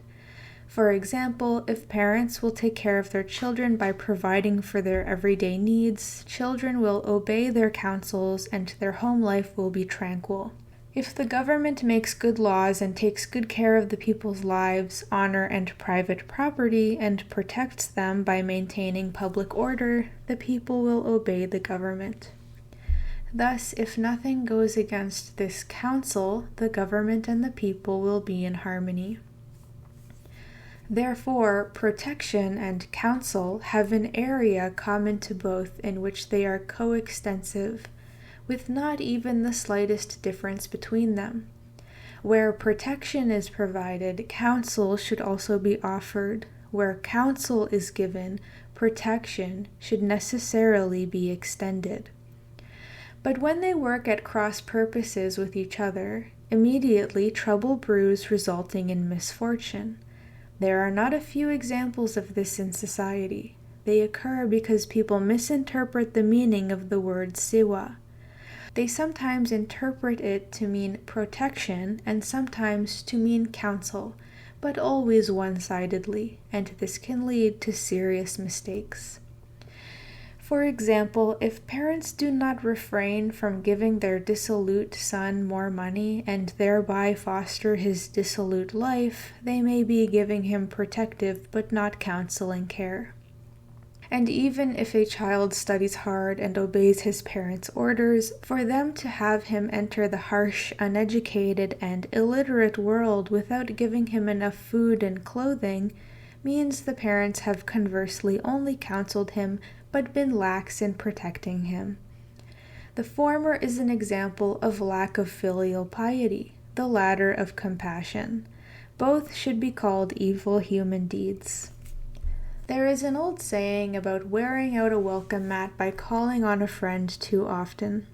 For example, if parents will take care of their children by providing for their everyday needs, children will obey their counsels and their home life will be tranquil. If the government makes good laws and takes good care of the people's lives, honor, and private property, and protects them by maintaining public order, the people will obey the government. Thus, if nothing goes against this counsel, the government and the people will be in harmony. Therefore, protection and counsel have an area common to both in which they are coextensive, with not even the slightest difference between them. Where protection is provided, counsel should also be offered. Where counsel is given, protection should necessarily be extended. But when they work at cross purposes with each other, immediately trouble brews, resulting in misfortune. There are not a few examples of this in society. They occur because people misinterpret the meaning of the word siwa. They sometimes interpret it to mean protection and sometimes to mean counsel, but always one-sidedly, and this can lead to serious mistakes. For example, if parents do not refrain from giving their dissolute son more money and thereby foster his dissolute life, they may be giving him protective but not counseling care. And even if a child studies hard and obeys his parents' orders, for them to have him enter the harsh, uneducated, and illiterate world without giving him enough food and clothing means the parents have conversely only counseled him but been lax in protecting him. The former is an example of lack of filial piety, the latter of compassion. Both should be called evil human deeds. There is an old saying about wearing out a welcome mat by calling on a friend too often.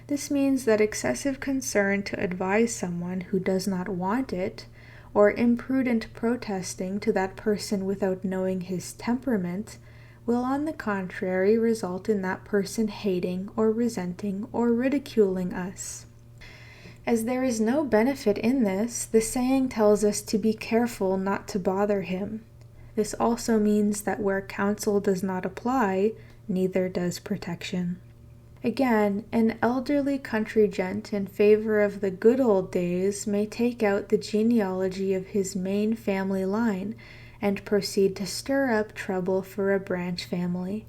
This means that excessive concern to advise someone who does not want it, or imprudent protesting to that person without knowing his temperament, will on the contrary result in that person hating or resenting or ridiculing us. As there is no benefit in this, the saying tells us to be careful not to bother him. This also means that where counsel does not apply, neither does protection. Again, an elderly country gent in favor of the good old days may take out the genealogy of his main family line and proceed to stir up trouble for a branch family.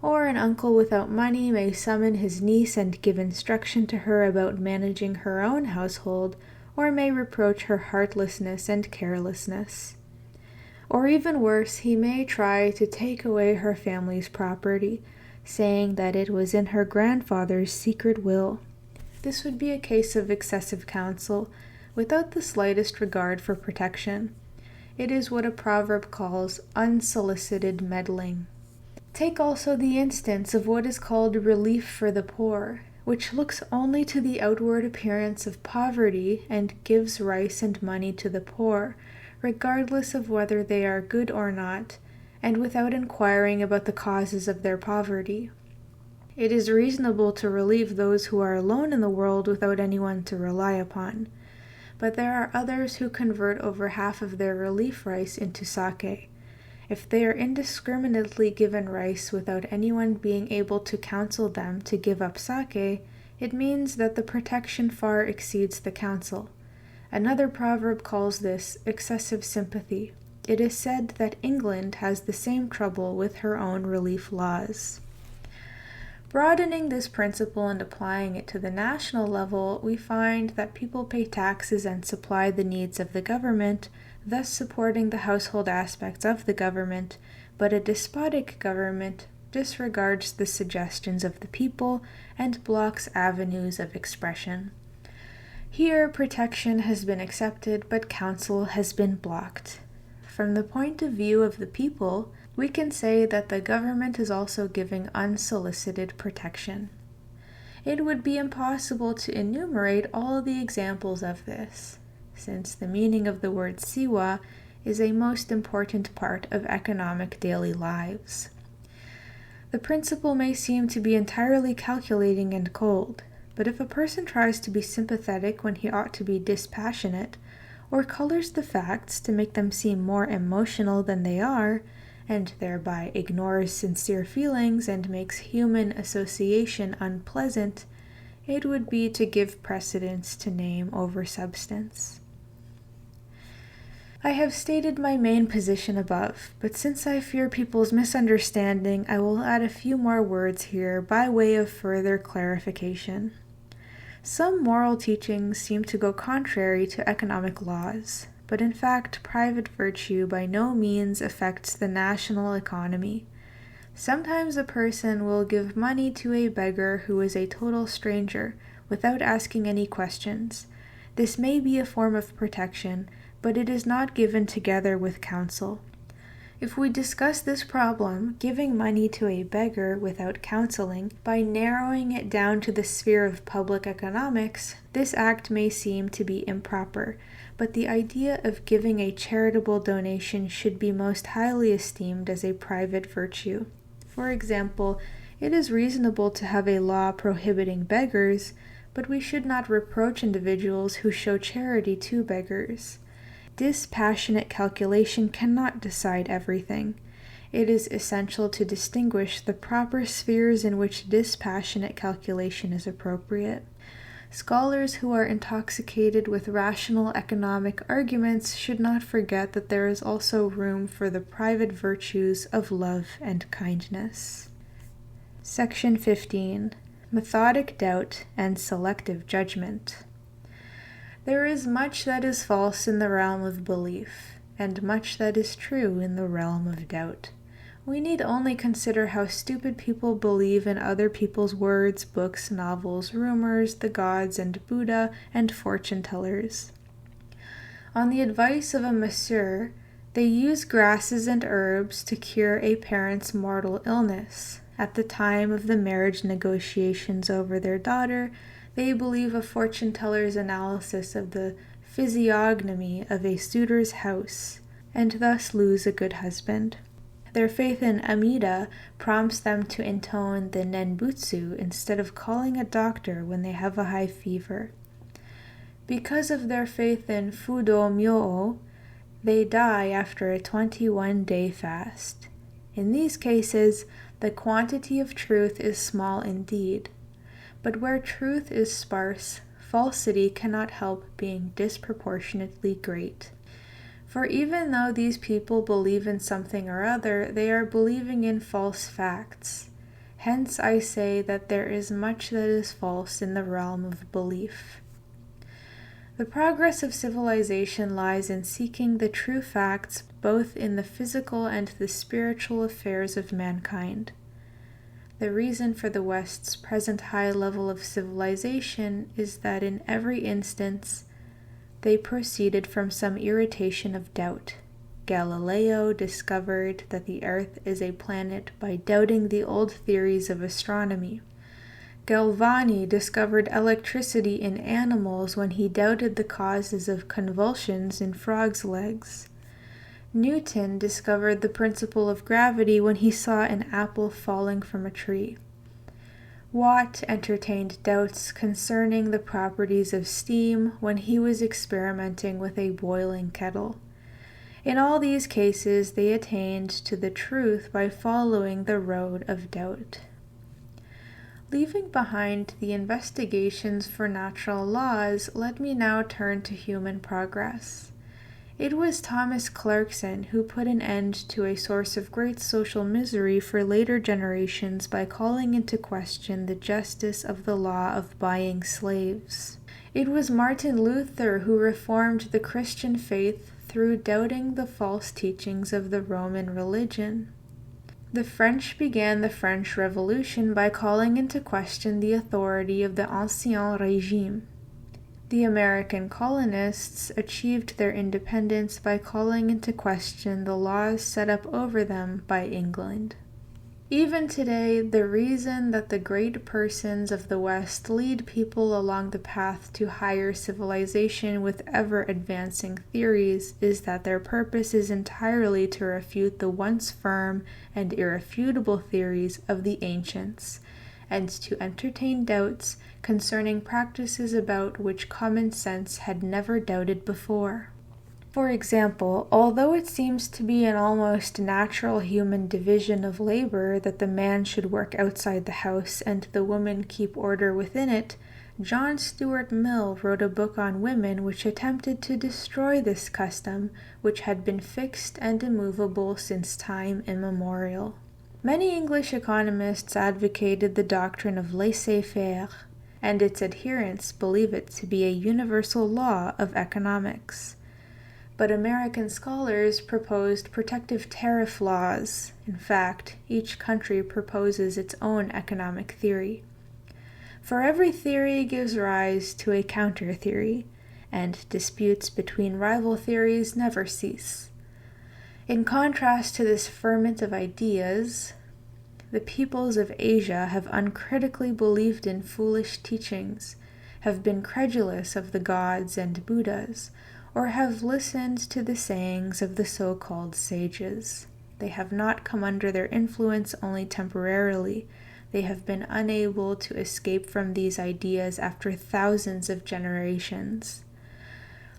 Or an uncle without money may summon his niece and give instruction to her about managing her own household, or may reproach her heartlessness and carelessness. Or even worse, he may try to take away her family's property, saying that it was in her grandfather's secret will. This would be a case of excessive counsel, without the slightest regard for protection. It is what a proverb calls unsolicited meddling. Take also the instance of what is called relief for the poor, which looks only to the outward appearance of poverty and gives rice and money to the poor, regardless of whether they are good or not, and without inquiring about the causes of their poverty. It is reasonable to relieve those who are alone in the world without anyone to rely upon. But there are others who convert over half of their relief rice into sake. If they are indiscriminately given rice without anyone being able to counsel them to give up sake, it means that the protection far exceeds the counsel. Another proverb calls this excessive sympathy. It is said that England has the same trouble with her own relief laws. Broadening this principle and applying it to the national level, we find that people pay taxes and supply the needs of the government, thus supporting the household aspects of the government, but a despotic government disregards the suggestions of the people and blocks avenues of expression. Here, protection has been accepted, but counsel has been blocked. From the point of view of the people, we can say that the government is also giving unsolicited protection. It would be impossible to enumerate all the examples of this, since the meaning of the word siwa is a most important part of economic daily lives. The principle may seem to be entirely calculating and cold, but if a person tries to be sympathetic when he ought to be dispassionate, or colors the facts to make them seem more emotional than they are, and thereby ignores sincere feelings and makes human association unpleasant, it would be to give precedence to name over substance. I have stated my main position above, but since I fear people's misunderstanding, I will add a few more words here by way of further clarification. Some moral teachings seem to go contrary to economic laws, but in fact, private virtue by no means affects the national economy. Sometimes a person will give money to a beggar who is a total stranger, without asking any questions. This may be a form of protection, but it is not given together with counsel. If we discuss this problem, giving money to a beggar without counseling, by narrowing it down to the sphere of public economics, this act may seem to be improper, but the idea of giving a charitable donation should be most highly esteemed as a private virtue. For example, it is reasonable to have a law prohibiting beggars, but we should not reproach individuals who show charity to beggars. Dispassionate calculation cannot decide everything. It is essential to distinguish the proper spheres in which dispassionate calculation is appropriate. Scholars who are intoxicated with rational economic arguments should not forget that there is also room for the private virtues of love and kindness. Section 15. Methodic doubt and selective judgment. There is much that is false in the realm of belief, and much that is true in the realm of doubt. We need only consider how stupid people believe in other people's words, books, novels, rumors, the gods and Buddha, and fortune-tellers. On the advice of a masseur, they use grasses and herbs to cure a parent's mortal illness. At the time of the marriage negotiations over their daughter, they believe a fortune-teller's analysis of the physiognomy of a suitor's house, and thus lose a good husband. Their faith in Amida prompts them to intone the nenbutsu instead of calling a doctor when they have a high fever. Because of their faith in Fudo Myō, they die after a 21-day fast. In these cases, the quantity of truth is small indeed. But where truth is sparse, falsity cannot help being disproportionately great. For even though these people believe in something or other, they are believing in false facts. Hence I say that there is much that is false in the realm of belief. The progress of civilization lies in seeking the true facts both in the physical and the spiritual affairs of mankind. The reason for the West's present high level of civilization is that in every instance they proceeded from some irritation of doubt. Galileo discovered that the Earth is a planet by doubting the old theories of astronomy. Galvani discovered electricity in animals when he doubted the causes of convulsions in frogs' legs. Newton discovered the principle of gravity when he saw an apple falling from a tree. Watt entertained doubts concerning the properties of steam when he was experimenting with a boiling kettle. In all these cases, they attained to the truth by following the road of doubt. Leaving behind the investigations for natural laws, let me now turn to human progress. It was Thomas Clarkson who put an end to a source of great social misery for later generations by calling into question the justice of the law of buying slaves. It was Martin Luther who reformed the Christian faith through doubting the false teachings of the Roman religion. The French began the French Revolution by calling into question the authority of the Ancien Régime. The American colonists achieved their independence by calling into question the laws set up over them by England. Even today, the reason that the great persons of the West lead people along the path to higher civilization with ever-advancing theories is that their purpose is entirely to refute the once firm and irrefutable theories of the ancients, and to entertain doubts concerning practices about which common sense had never doubted before. For example, although it seems to be an almost natural human division of labor that the man should work outside the house and the woman keep order within it, John Stuart Mill wrote a book on women which attempted to destroy this custom, which had been fixed and immovable since time immemorial. Many English economists advocated the doctrine of laissez-faire, and its adherents believe it to be a universal law of economics. But American scholars proposed protective tariff laws. In fact, each country proposes its own economic theory. For every theory gives rise to a counter-theory, and disputes between rival theories never cease. In contrast to this ferment of ideas, the peoples of Asia have uncritically believed in foolish teachings, have been credulous of the gods and Buddhas, or have listened to the sayings of the so-called sages. They have not come under their influence only temporarily. They have been unable to escape from these ideas after thousands of generations.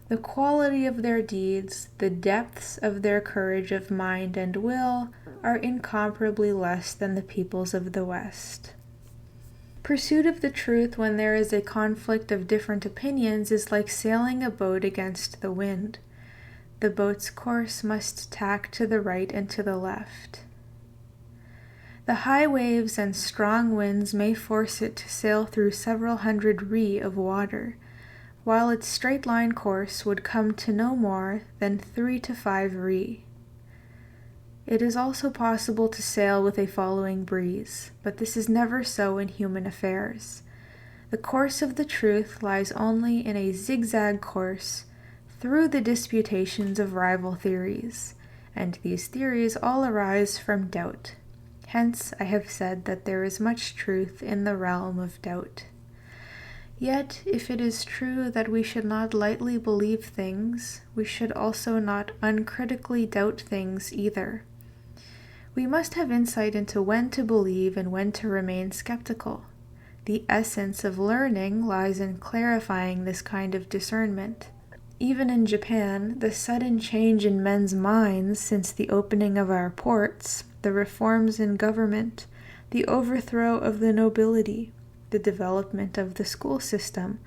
The quality of their deeds, the depths of their courage of mind and will, are incomparably less than the peoples of the West. Pursuit of the truth when there is a conflict of different opinions is like sailing a boat against the wind. The boat's course must tack to the right and to the left. The high waves and strong winds may force it to sail through several hundred ri of water, while its straight-line course would come to no more than 3 to 5 ri. It is also possible to sail with a following breeze, but this is never so in human affairs. The course of the truth lies only in a zigzag course through the disputations of rival theories, and these theories all arise from doubt. Hence, I have said that there is much truth in the realm of doubt. Yet, if it is true that we should not lightly believe things, we should also not uncritically doubt things either. We must have insight into when to believe and when to remain skeptical. The essence of learning lies in clarifying this kind of discernment. Even in Japan, the sudden change in men's minds since the opening of our ports, the reforms in government, the overthrow of the nobility, the development of the school system,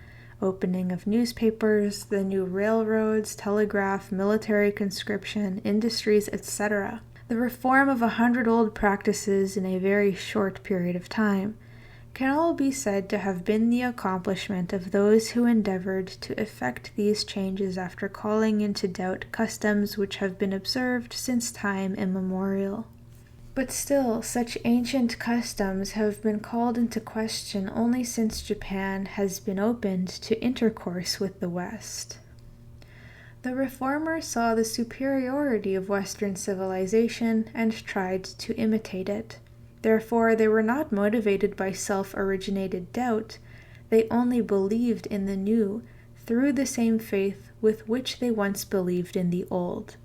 opening of newspapers, the new railroads, telegraph, military conscription, industries, etc., the reform of 100 old practices in a very short period of time, can all be said to have been the accomplishment of those who endeavored to effect these changes after calling into doubt customs which have been observed since time immemorial. But still, such ancient customs have been called into question only since Japan has been opened to intercourse with the West. The reformers saw the superiority of Western civilization and tried to imitate it. Therefore, they were not motivated by self-originated doubt. They only believed in the new through the same faith with which they once believed in the old.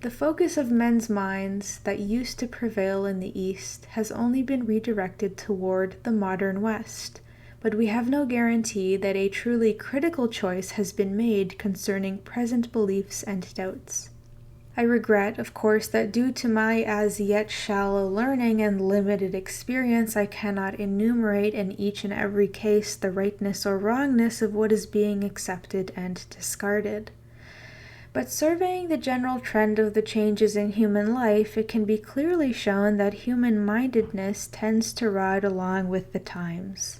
The focus of men's minds that used to prevail in the East has only been redirected toward the modern West, but we have no guarantee that a truly critical choice has been made concerning present beliefs and doubts. I regret, of course, that due to my as yet shallow learning and limited experience, I cannot enumerate in each and every case the rightness or wrongness of what is being accepted and discarded. But surveying the general trend of the changes in human life, it can be clearly shown that human-mindedness tends to ride along with the times.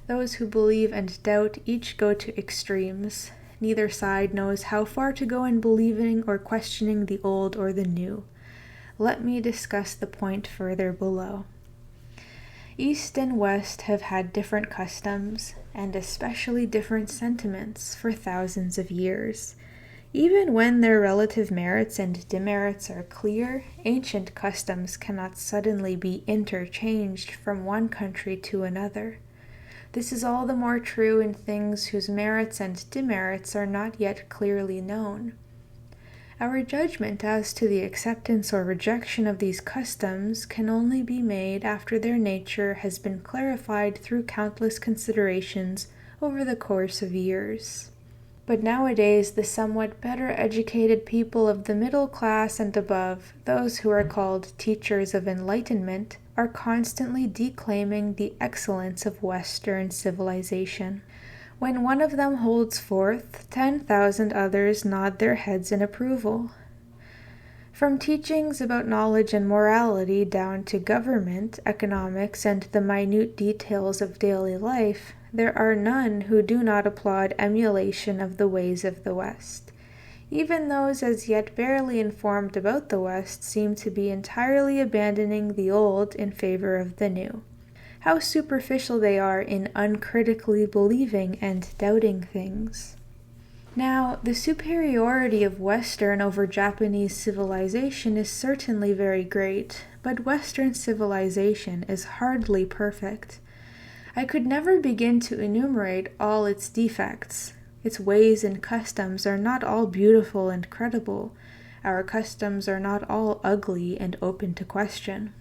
Those who believe and doubt each go to extremes. Neither side knows how far to go in believing or questioning the old or the new. Let me discuss the point further below. East and West have had different customs, and especially different sentiments, for thousands of years. Even when their relative merits and demerits are clear, ancient customs cannot suddenly be interchanged from one country to another. This is all the more true in things whose merits and demerits are not yet clearly known. Our judgment as to the acceptance or rejection of these customs can only be made after their nature has been clarified through countless considerations over the course of years. But nowadays, the somewhat better educated people of the middle class and above, those who are called teachers of enlightenment, are constantly declaiming the excellence of Western civilization. When one of them holds forth, 10,000 others nod their heads in approval. From teachings about knowledge and morality down to government, economics, and the minute details of daily life, there are none who do not applaud emulation of the ways of the West. Even those as yet barely informed about the West seem to be entirely abandoning the old in favor of the new. How superficial they are in uncritically believing and doubting things. Now, the superiority of Western over Japanese civilization is certainly very great, but Western civilization is hardly perfect. I could never begin to enumerate all its defects. Its ways and customs are not all beautiful and credible. Our customs are not all ugly and open to question.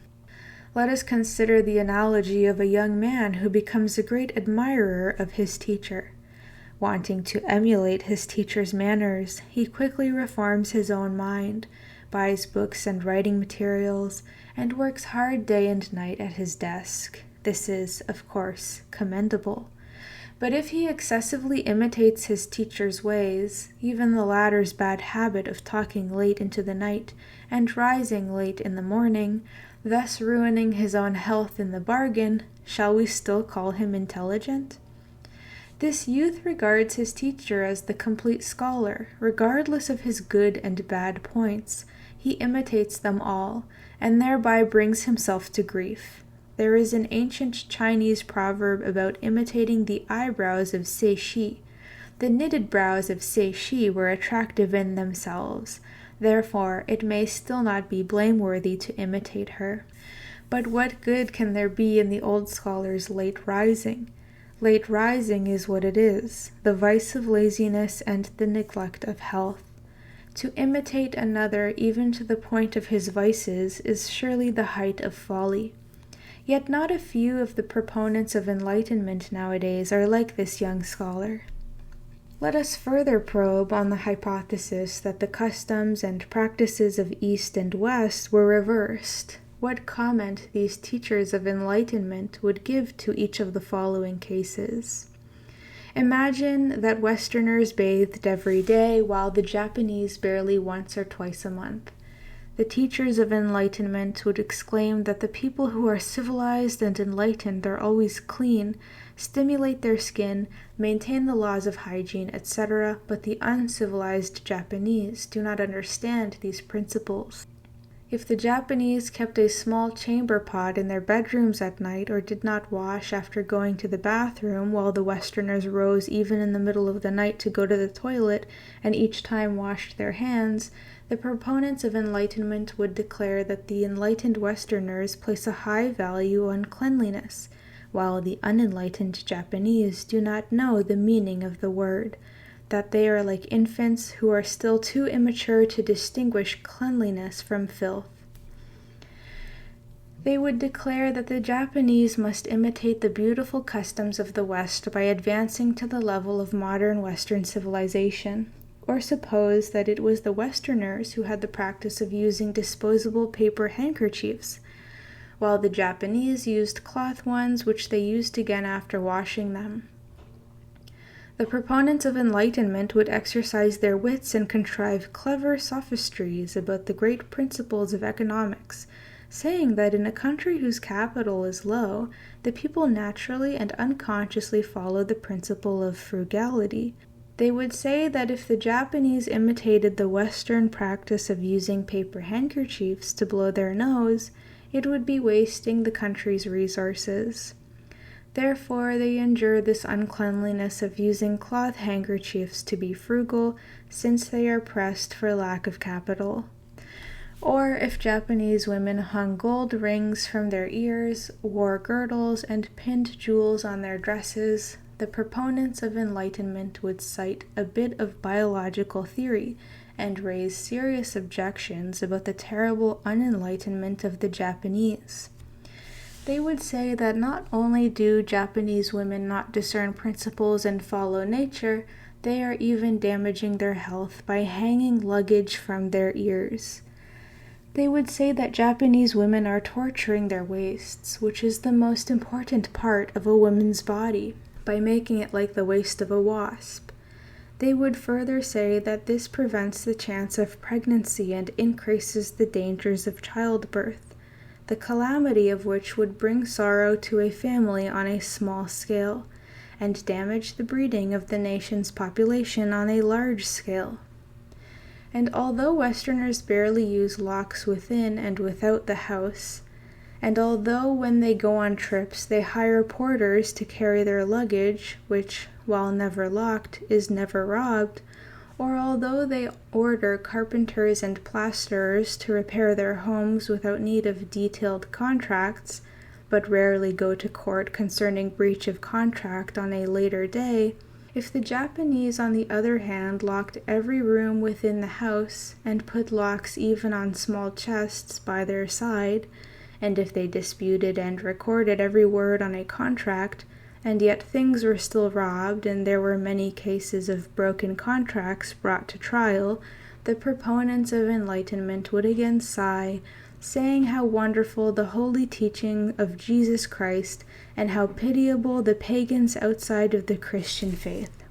Let us consider the analogy of a young man who becomes a great admirer of his teacher. Wanting to emulate his teacher's manners, he quickly reforms his own mind, buys books and writing materials, and works hard day and night at his desk. This is, of course, commendable. But if he excessively imitates his teacher's ways, even the latter's bad habit of talking late into the night and rising late in the morning, thus ruining his own health in the bargain, shall we still call him intelligent? This youth regards his teacher as the complete scholar, regardless of his good and bad points. He imitates them all, and thereby brings himself to grief. There is an ancient Chinese proverb about imitating the eyebrows of Sei-shi. The knitted brows of Sei-shi were attractive in themselves. Therefore, it may still not be blameworthy to imitate her. But what good can there be in the old scholar's late rising? Late rising is what it is, the vice of laziness and the neglect of health. To imitate another even to the point of his vices is surely the height of folly. Yet not a few of the proponents of enlightenment nowadays are like this young scholar. Let us further probe on the hypothesis that the customs and practices of East and West were reversed. What comment these teachers of enlightenment would give to each of the following cases. Imagine that Westerners bathed every day while the Japanese barely once or twice a month. The teachers of enlightenment would exclaim that the people who are civilized and enlightened are always clean, stimulate their skin, maintain the laws of hygiene, etc., but the uncivilized Japanese do not understand these principles. If the Japanese kept a small chamber pot in their bedrooms at night or did not wash after going to the bathroom, while the Westerners rose even in the middle of the night to go to the toilet and each time washed their hands, the proponents of enlightenment would declare that the enlightened Westerners place a high value on cleanliness, while the unenlightened Japanese do not know the meaning of the word, that they are like infants who are still too immature to distinguish cleanliness from filth. They would declare that the Japanese must imitate the beautiful customs of the West by advancing to the level of modern Western civilization, or suppose that it was the Westerners who had the practice of using disposable paper handkerchiefs, while the Japanese used cloth ones which they used again after washing them. The proponents of enlightenment would exercise their wits and contrive clever sophistries about the great principles of economics, saying that in a country whose capital is low, the people naturally and unconsciously follow the principle of frugality. They would say that if the Japanese imitated the Western practice of using paper handkerchiefs to blow their nose, it would be wasting the country's resources. Therefore, they endure this uncleanliness of using cloth handkerchiefs to be frugal, since they are pressed for lack of capital. Or if Japanese women hung gold rings from their ears, wore girdles, and pinned jewels on their dresses, the proponents of enlightenment would cite a bit of biological theory and raise serious objections about the terrible unenlightenment of the Japanese. They would say that not only do Japanese women not discern principles and follow nature, they are even damaging their health by hanging luggage from their ears. They would say that Japanese women are torturing their waists, which is the most important part of a woman's body, by making it like the waist of a wasp. They would further say that this prevents the chance of pregnancy and increases the dangers of childbirth, the calamity of which would bring sorrow to a family on a small scale, and damage the breeding of the nation's population on a large scale. And although Westerners barely use locks within and without the house, and although when they go on trips they hire porters to carry their luggage, which, while never locked, is never robbed, or although they order carpenters and plasterers to repair their homes without need of detailed contracts, but rarely go to court concerning breach of contract on a later day, if the Japanese, on the other hand, locked every room within the house and put locks even on small chests by their side, and if they disputed and recorded every word on a contract, and yet things were still robbed and there were many cases of broken contracts brought to trial, the proponents of enlightenment would again sigh, saying how wonderful the holy teaching of Jesus Christ and how pitiable the pagans outside of the Christian faith.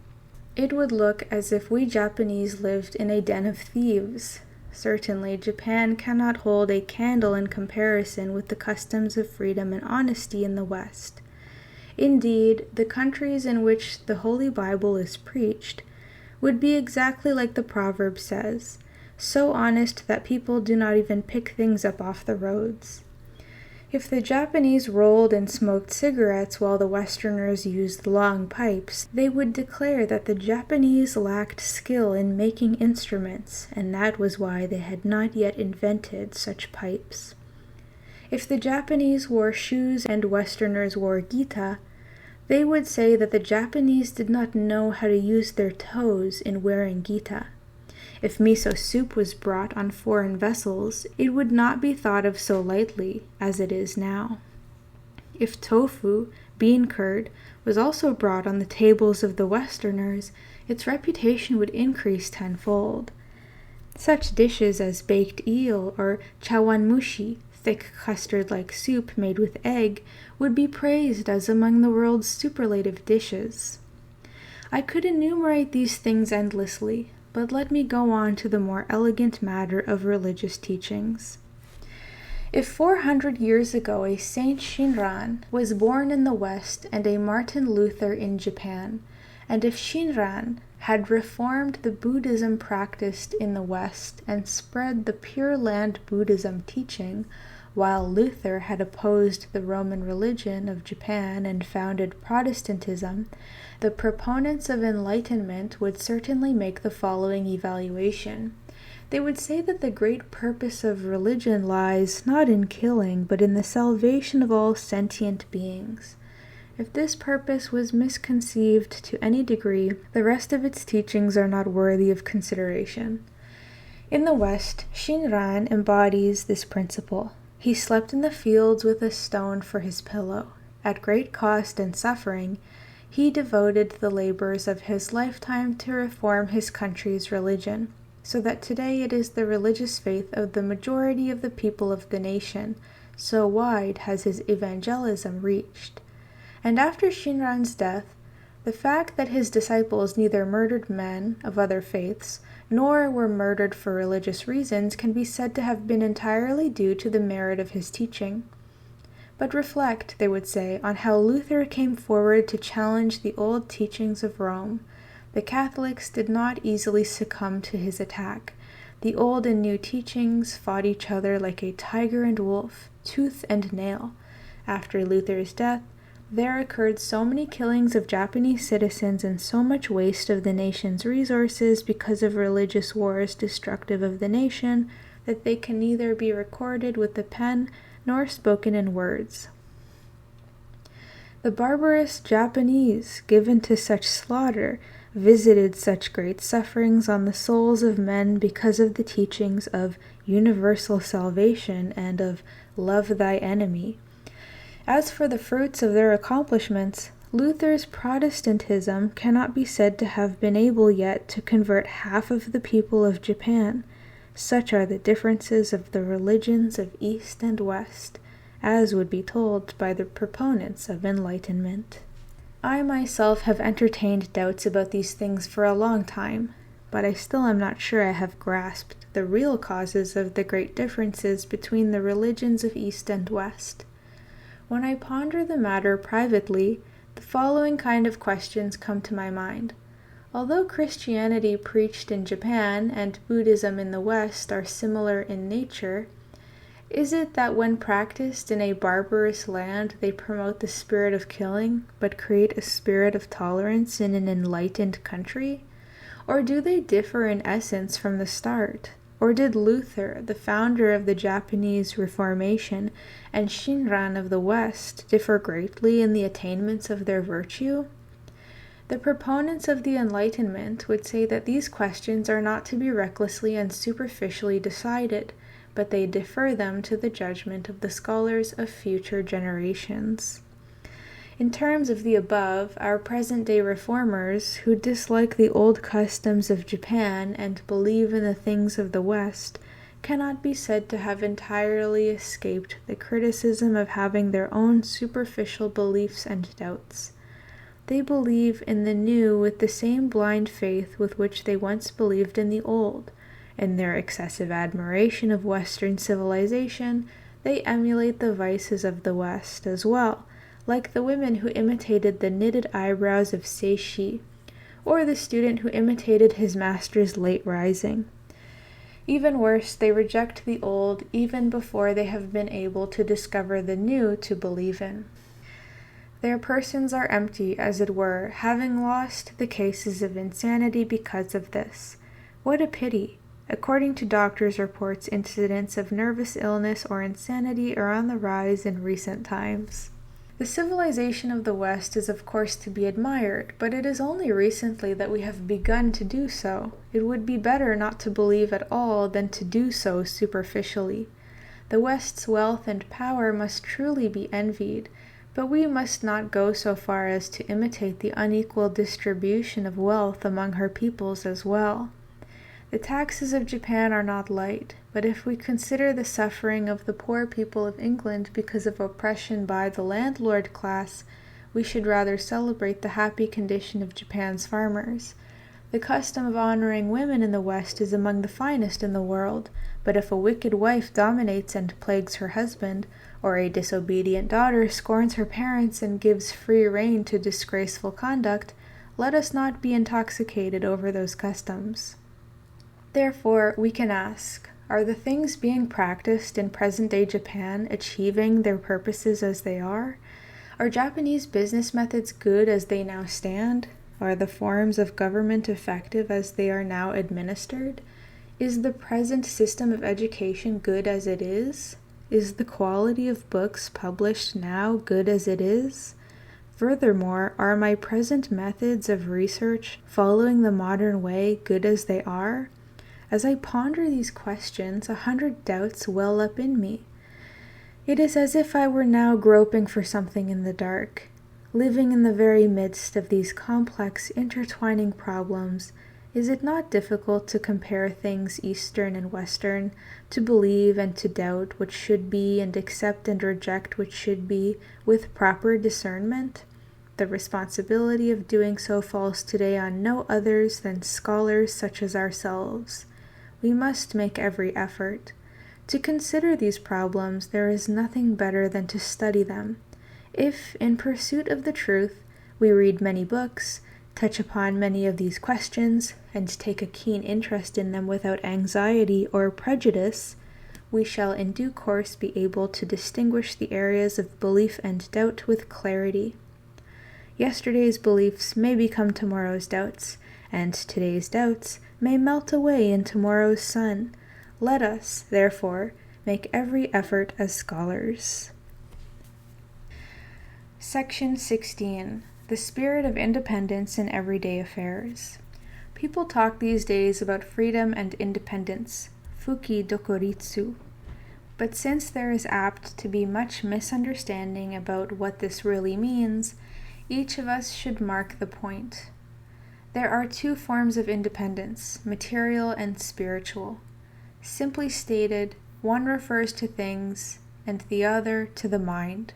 It would look as if we Japanese lived in a den of thieves. Certainly, Japan cannot hold a candle in comparison with the customs of freedom and honesty in the West. Indeed, the countries in which the Holy Bible is preached would be exactly like the proverb says, so honest that people do not even pick things up off the roads. If the Japanese rolled and smoked cigarettes while the Westerners used long pipes, they would declare that the Japanese lacked skill in making instruments, and that was why they had not yet invented such pipes. If the Japanese wore shoes and Westerners wore gita, they would say that the Japanese did not know how to use their toes in wearing gita. If miso soup was brought on foreign vessels, it would not be thought of so lightly as it is now. If tofu, bean curd, was also brought on the tables of the Westerners, its reputation would increase tenfold. Such dishes as baked eel or chawanmushi, thick custard-like soup made with egg, would be praised as among the world's superlative dishes. I could enumerate these things endlessly, but let me go on to the more elegant matter of religious teachings. If 400 years ago a Saint Shinran was born in the West and a Martin Luther in Japan, and if Shinran had reformed the Buddhism practiced in the West and spread the Pure Land Buddhism teaching, while Luther had opposed the Roman religion of Japan and founded Protestantism, the proponents of enlightenment would certainly make the following evaluation. They would say that the great purpose of religion lies not in killing, but in the salvation of all sentient beings. If this purpose was misconceived to any degree, the rest of its teachings are not worthy of consideration. In the West, Shinran embodies this principle. He slept in the fields with a stone for his pillow. At great cost and suffering, he devoted the labors of his lifetime to reform his country's religion, so that today it is the religious faith of the majority of the people of the nation. So wide has his evangelism reached. And after Shinran's death, the fact that his disciples neither murdered men of other faiths, nor were murdered for religious reasons, can be said to have been entirely due to the merit of his teaching. But reflect, they would say, on how Luther came forward to challenge the old teachings of Rome. The Catholics did not easily succumb to his attack. The old and new teachings fought each other like a tiger and wolf, tooth and nail. After Luther's death, there occurred so many killings of Japanese citizens and so much waste of the nation's resources because of religious wars destructive of the nation that they can neither be recorded with the pen nor spoken in words. The barbarous Japanese, given to such slaughter, visited such great sufferings on the souls of men because of the teachings of universal salvation and of love thy enemy. As for the fruits of their accomplishments, Luther's Protestantism cannot be said to have been able yet to convert half of the people of Japan. Such are the differences of the religions of East and West, as would be told by the proponents of enlightenment. I myself have entertained doubts about these things for a long time, but I still am not sure I have grasped the real causes of the great differences between the religions of East and West. When I ponder the matter privately, the following kind of questions come to my mind. Although Christianity preached in Japan and Buddhism in the West are similar in nature, is it that when practiced in a barbarous land they promote the spirit of killing, but create a spirit of tolerance in an enlightened country? Or do they differ in essence from the start? Or did Luther, the founder of the Japanese Reformation, and Shinran of the West differ greatly in the attainments of their virtue? The proponents of the Enlightenment would say that these questions are not to be recklessly and superficially decided, but they defer them to the judgment of the scholars of future generations. In terms of the above, our present-day reformers, who dislike the old customs of Japan and believe in the things of the West, cannot be said to have entirely escaped the criticism of having their own superficial beliefs and doubts. They believe in the new with the same blind faith with which they once believed in the old. In their excessive admiration of Western civilization, they emulate the vices of the West as well, like the women who imitated the knitted eyebrows of Seishi, or the student who imitated his master's late rising. Even worse, they reject the old even before they have been able to discover the new to believe in. Their persons are empty, as it were, having lost the cases of insanity because of this. What a pity! According to doctors' reports, incidents of nervous illness or insanity are on the rise in recent times. The civilization of the West is of course to be admired, but it is only recently that we have begun to do so. It would be better not to believe at all than to do so superficially. The West's wealth and power must truly be envied, but we must not go so far as to imitate the unequal distribution of wealth among her peoples as well. The taxes of Japan are not light, but if we consider the suffering of the poor people of England because of oppression by the landlord class, we should rather celebrate the happy condition of Japan's farmers. The custom of honoring women in the West is among the finest in the world, but if a wicked wife dominates and plagues her husband, or a disobedient daughter scorns her parents and gives free rein to disgraceful conduct, let us not be intoxicated over those customs. Therefore, we can ask, are the things being practiced in present-day Japan achieving their purposes as they are? Are Japanese business methods good as they now stand? Are the forms of government effective as they are now administered? Is the present system of education good as it is? Is the quality of books published now good as it is? Furthermore, are my present methods of research following the modern way good as they are? As I ponder these questions, 100 doubts well up in me. It is as if I were now groping for something in the dark. Living in the very midst of these complex, intertwining problems, is it not difficult to compare things Eastern and Western, to believe and to doubt what should be and accept and reject what should be with proper discernment? The responsibility of doing so falls today on no others than scholars such as ourselves. We must make every effort. To consider these problems, there is nothing better than to study them. If, in pursuit of the truth, we read many books, touch upon many of these questions, and take a keen interest in them without anxiety or prejudice, we shall in due course be able to distinguish the areas of belief and doubt with clarity. Yesterday's beliefs may become tomorrow's doubts, and today's doubts may melt away in tomorrow's sun. Let us, therefore, make every effort as scholars. Section 16. The Spirit of Independence in Everyday Affairs. People talk these days about freedom and independence, fuki dokoritsu. But since there is apt to be much misunderstanding about what this really means, each of us should mark the point. There are two forms of independence, material and spiritual. Simply stated, one refers to things, and the other to the mind.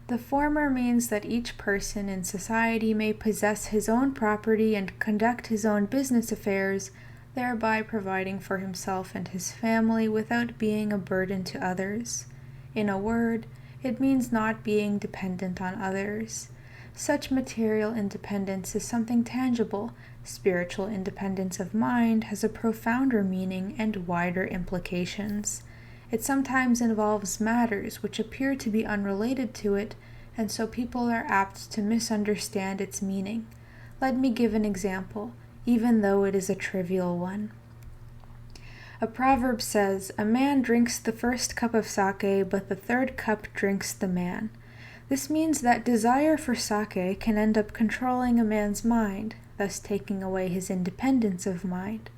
The former means that each person in society may possess his own property and conduct his own business affairs, thereby providing for himself and his family without being a burden to others. In a word, it means not being dependent on others. Such material independence is something tangible. Spiritual independence of mind has a profounder meaning and wider implications. It sometimes involves matters which appear to be unrelated to it, and so people are apt to misunderstand its meaning. Let me give an example, even though it is a trivial one. A proverb says, "A man drinks the first cup of sake, but the third cup drinks the man." This means that desire for sake can end up controlling a man's mind, thus taking away his independence of mind.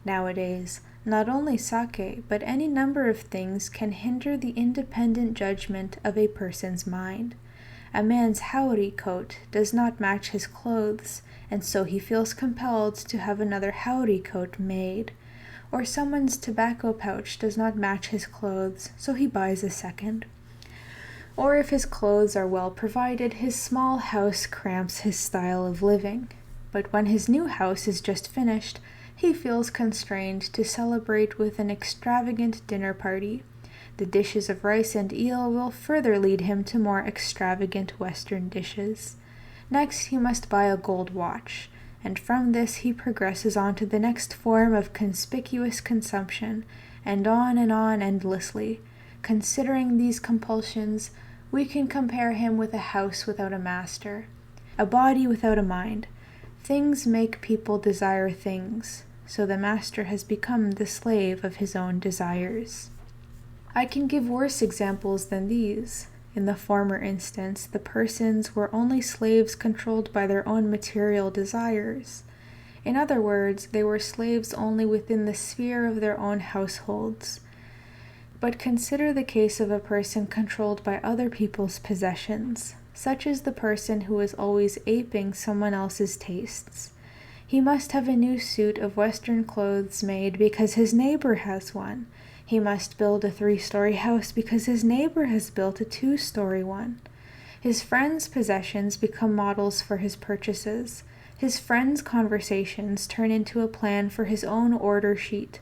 Nowadays, not only sake, but any number of things can hinder the independent judgment of a person's mind. A man's haori coat does not match his clothes, and so he feels compelled to have another haori coat made. Or someone's tobacco pouch does not match his clothes, so he buys a second. Or if his clothes are well provided, his small house cramps his style of living. But when his new house is just finished, he feels constrained to celebrate with an extravagant dinner party. The dishes of rice and eel will further lead him to more extravagant Western dishes. Next, he must buy a gold watch, and from this he progresses on to the next form of conspicuous consumption, and on endlessly. Considering these compulsions, we can compare him with a house without a master, a body without a mind. Things make people desire things, so the master has become the slave of his own desires. I can give worse examples than these. In the former instance, the persons were only slaves controlled by their own material desires. In other words, they were slaves only within the sphere of their own households. But consider the case of a person controlled by other people's possessions. Such is the person who is always aping someone else's tastes. He must have a new suit of Western clothes made because his neighbor has one. He must build a 3-story house because his neighbor has built a 2-story one. His friends' possessions become models for his purchases. his friends' conversations turn into a plan for his own order sheet.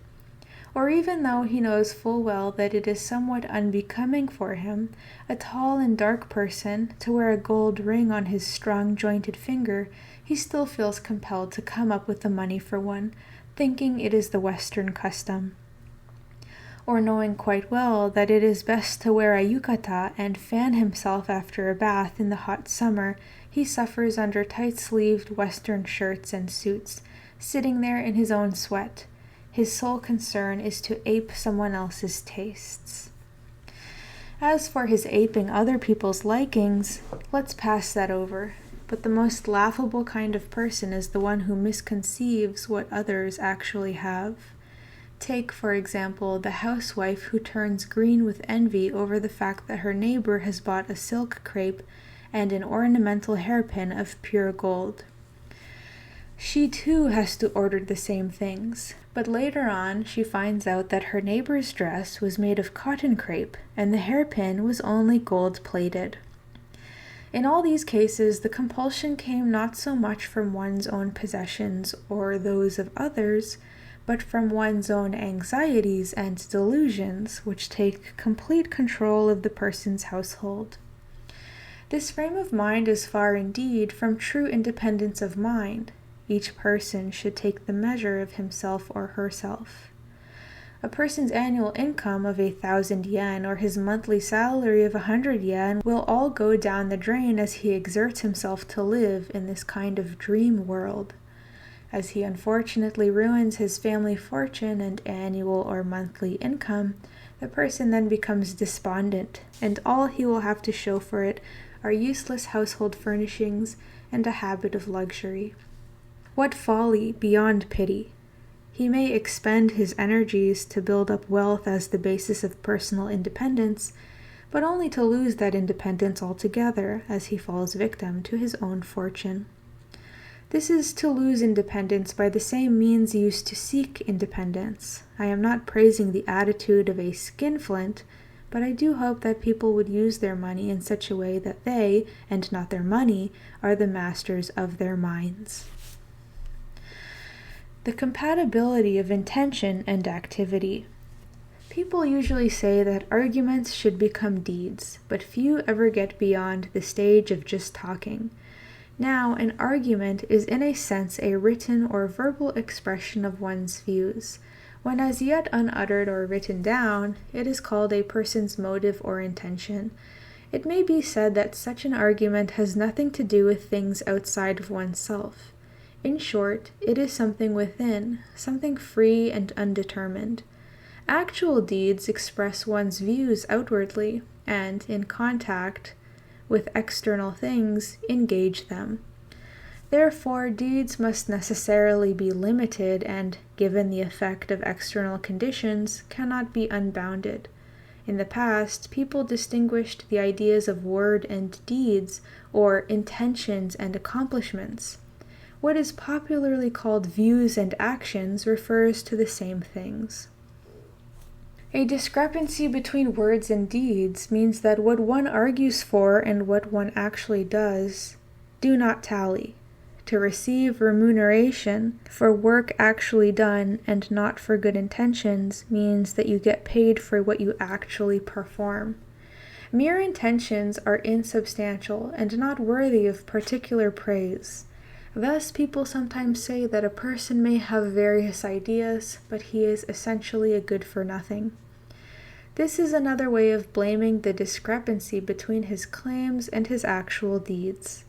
Or even though he knows full well that it is somewhat unbecoming for him, a tall and dark person, to wear a gold ring on his strong-jointed finger, he still feels compelled to come up with the money for one, thinking it is the Western custom. Or knowing quite well that it is best to wear a yukata and fan himself after a bath in the hot summer, he suffers under tight-sleeved Western shirts and suits, sitting there in his own sweat. His sole concern is to ape someone else's tastes. As for his aping other people's likings, let's pass that over. But the most laughable kind of person is the one who misconceives what others actually have. Take, for example, the housewife who turns green with envy over the fact that her neighbor has bought a silk crepe and an ornamental hairpin of pure gold. She too has to order the same things, but later on she finds out that her neighbor's dress was made of cotton crepe and the hairpin was only gold-plated. In all these cases, the compulsion came not so much from one's own possessions or those of others, but from one's own anxieties and delusions, which take complete control of the person's household. This frame of mind is far indeed from true independence of mind. Each person should take the measure of himself or herself. A person's annual income of 1,000 yen or his monthly salary of 100 yen will all go down the drain as he exerts himself to live in this kind of dream world. As he unfortunately ruins his family fortune and annual or monthly income, the person then becomes despondent, and all he will have to show for it are useless household furnishings and a habit of luxury. What folly beyond pity! He may expend his energies to build up wealth as the basis of personal independence, but only to lose that independence altogether as he falls victim to his own fortune. This is to lose independence by the same means used to seek independence. I am not praising the attitude of a skinflint, but I do hope that people would use their money in such a way that they, and not their money, are the masters of their minds. The compatibility of intention and activity. People usually say that arguments should become deeds, but few ever get beyond the stage of just talking. Now, an argument is in a sense a written or verbal expression of one's views. When as yet unuttered or written down, it is called a person's motive or intention. It may be said that such an argument has nothing to do with things outside of oneself. In short, it is something within, something free and undetermined. Actual deeds express one's views outwardly, and, in contact with external things, engage them. Therefore, deeds must necessarily be limited and, given the effect of external conditions, cannot be unbounded. In the past, people distinguished the ideas of word and deeds, or intentions and accomplishments. What is popularly called views and actions refers to the same things. A discrepancy between words and deeds means that what one argues for and what one actually does do not tally. To receive remuneration for work actually done and not for good intentions means that you get paid for what you actually perform. Mere intentions are insubstantial and not worthy of particular praise. Thus, people sometimes say that a person may have various ideas, but he is essentially a good-for-nothing. This is another way of blaming the discrepancy between his claims and his actual deeds.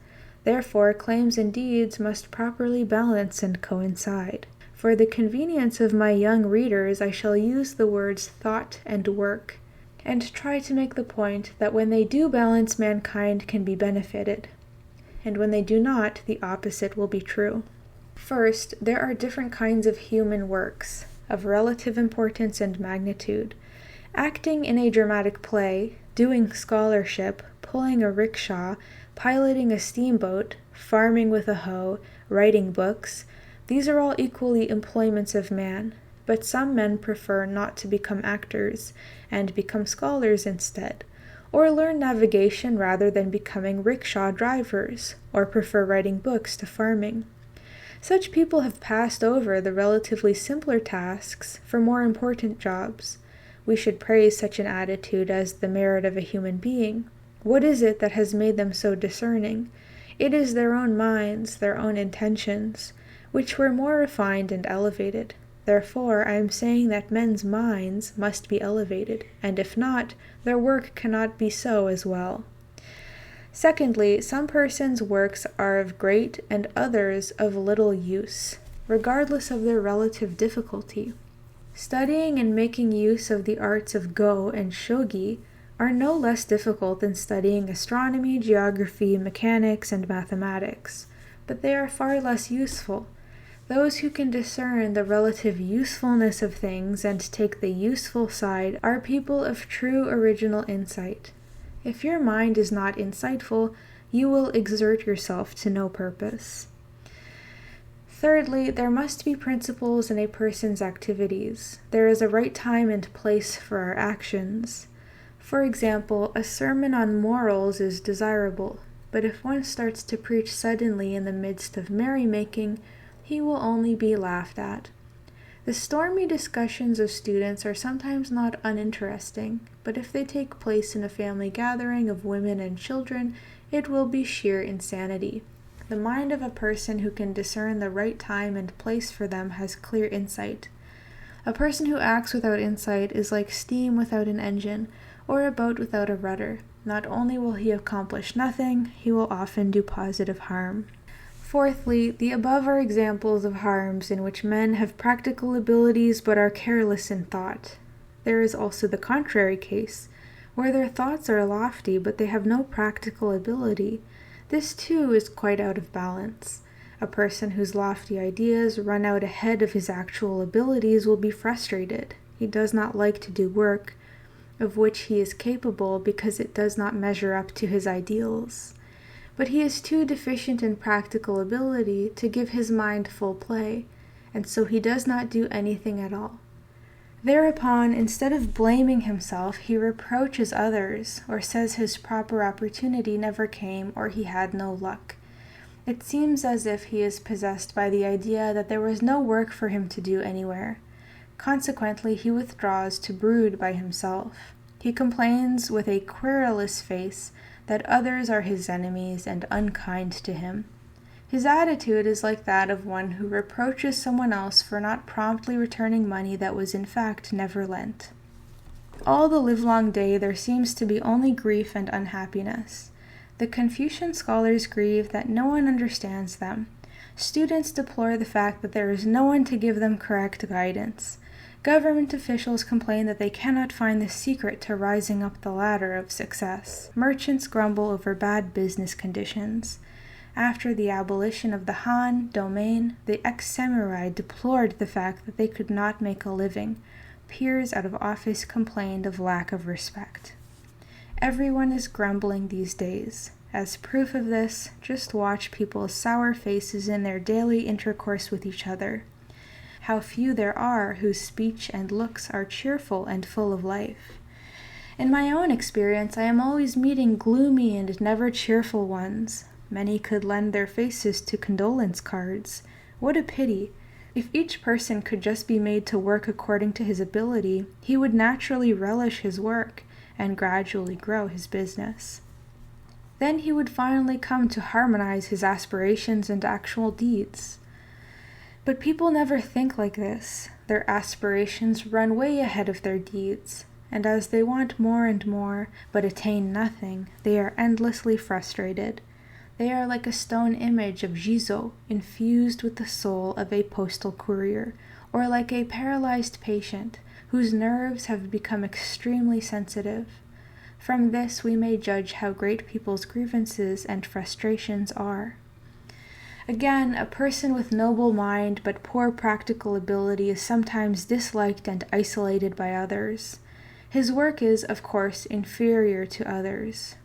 Therefore, claims and deeds must properly balance and coincide. For the convenience of my young readers, I shall use the words thought and work, and try to make the point that when they do balance, mankind can be benefited. And when they do not, the opposite will be true. First, there are different kinds of human works, of relative importance and magnitude. Acting in a dramatic play, doing scholarship, pulling a rickshaw, piloting a steamboat, farming with a hoe, writing books, these are all equally employments of man, but some men prefer not to become actors, and become scholars instead, or learn navigation rather than becoming rickshaw drivers, or prefer writing books to farming. Such people have passed over the relatively simpler tasks for more important jobs. We should praise such an attitude as the merit of a human being. What is it that has made them so discerning? It is their own minds, their own intentions, which were more refined and elevated. Therefore, I am saying that men's minds must be elevated, and if not, their work cannot be so as well. Secondly, some persons' works are of great and others of little use, regardless of their relative difficulty. Studying and making use of the arts of Go and Shogi are no less difficult than studying astronomy, geography, mechanics, and mathematics, but they are far less useful. Those who can discern the relative usefulness of things and take the useful side are people of true original insight. If your mind is not insightful, you will exert yourself to no purpose. Thirdly, there must be principles in a person's activities. There is a right time and place for our actions. For example, a sermon on morals is desirable, but if one starts to preach suddenly in the midst of merrymaking, he will only be laughed at. The stormy discussions of students are sometimes not uninteresting, but if they take place in a family gathering of women and children, it will be sheer insanity. The mind of a person who can discern the right time and place for them has clear insight. A person who acts without insight is like steam without an engine, or a boat without a rudder. Not only will he accomplish nothing, he will often do positive harm. Fourthly, the above are examples of harms in which men have practical abilities but are careless in thought. There is also the contrary case, where their thoughts are lofty but they have no practical ability. This too is quite out of balance. A person whose lofty ideas run out ahead of his actual abilities will be frustrated. He does not like to do work of which he is capable because it does not measure up to his ideals. But he is too deficient in practical ability to give his mind full play, and so he does not do anything at all. Thereupon, instead of blaming himself, he reproaches others, or says his proper opportunity never came, or he had no luck. It seems as if he is possessed by the idea that there was no work for him to do anywhere. Consequently, he withdraws to brood by himself. He complains with a querulous face that others are his enemies and unkind to him. His attitude is like that of one who reproaches someone else for not promptly returning money that was in fact never lent. All the livelong day there seems to be only grief and unhappiness. The Confucian scholars grieve that no one understands them. Students deplore the fact that there is no one to give them correct guidance. Government officials complain that they cannot find the secret to rising up the ladder of success. Merchants grumble over bad business conditions. After the abolition of the Han domain, the ex-samurai deplored the fact that they could not make a living. Peers out of office complained of lack of respect. Everyone is grumbling these days. As proof of this, just watch people's sour faces in their daily intercourse with each other. How few there are whose speech and looks are cheerful and full of life. In my own experience, I am always meeting gloomy and never cheerful ones. Many could lend their faces to condolence cards. What a pity! If each person could just be made to work according to his ability, he would naturally relish his work and gradually grow his business. Then he would finally come to harmonize his aspirations and actual deeds. But people never think like this. Their aspirations run way ahead of their deeds, and as they want more and more, but attain nothing, they are endlessly frustrated. They are like a stone image of Jizo, infused with the soul of a postal courier, or like a paralyzed patient, whose nerves have become extremely sensitive. From this we may judge how great people's grievances and frustrations are. Again, a person with noble mind but poor practical ability is sometimes disliked and isolated by others. His work is, of course, inferior to others.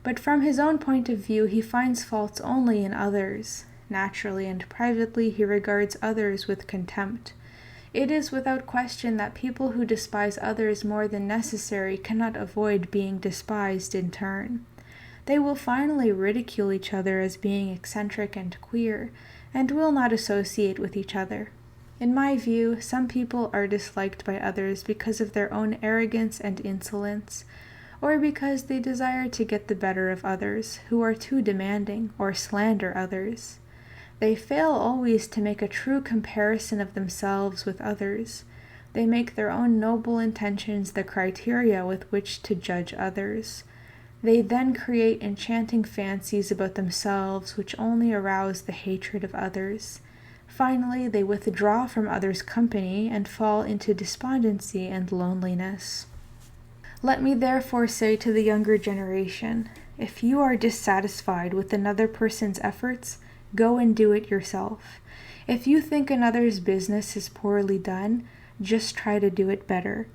But from his own point of view, he finds faults only in others. Naturally and privately, he regards others with contempt. It is without question that people who despise others more than necessary cannot avoid being despised in turn. They will finally ridicule each other as being eccentric and queer, and will not associate with each other. In my view, some people are disliked by others because of their own arrogance and insolence, or because they desire to get the better of others who are too demanding or slander others. They fail always to make a true comparison of themselves with others. They make their own noble intentions the criteria with which to judge others. They then create enchanting fancies about themselves which only arouse the hatred of others. Finally, they withdraw from others' company and fall into despondency and loneliness. Let me therefore say to the younger generation, if you are dissatisfied with another person's efforts, go and do it yourself. If you think another's business is poorly done, just try to do it better.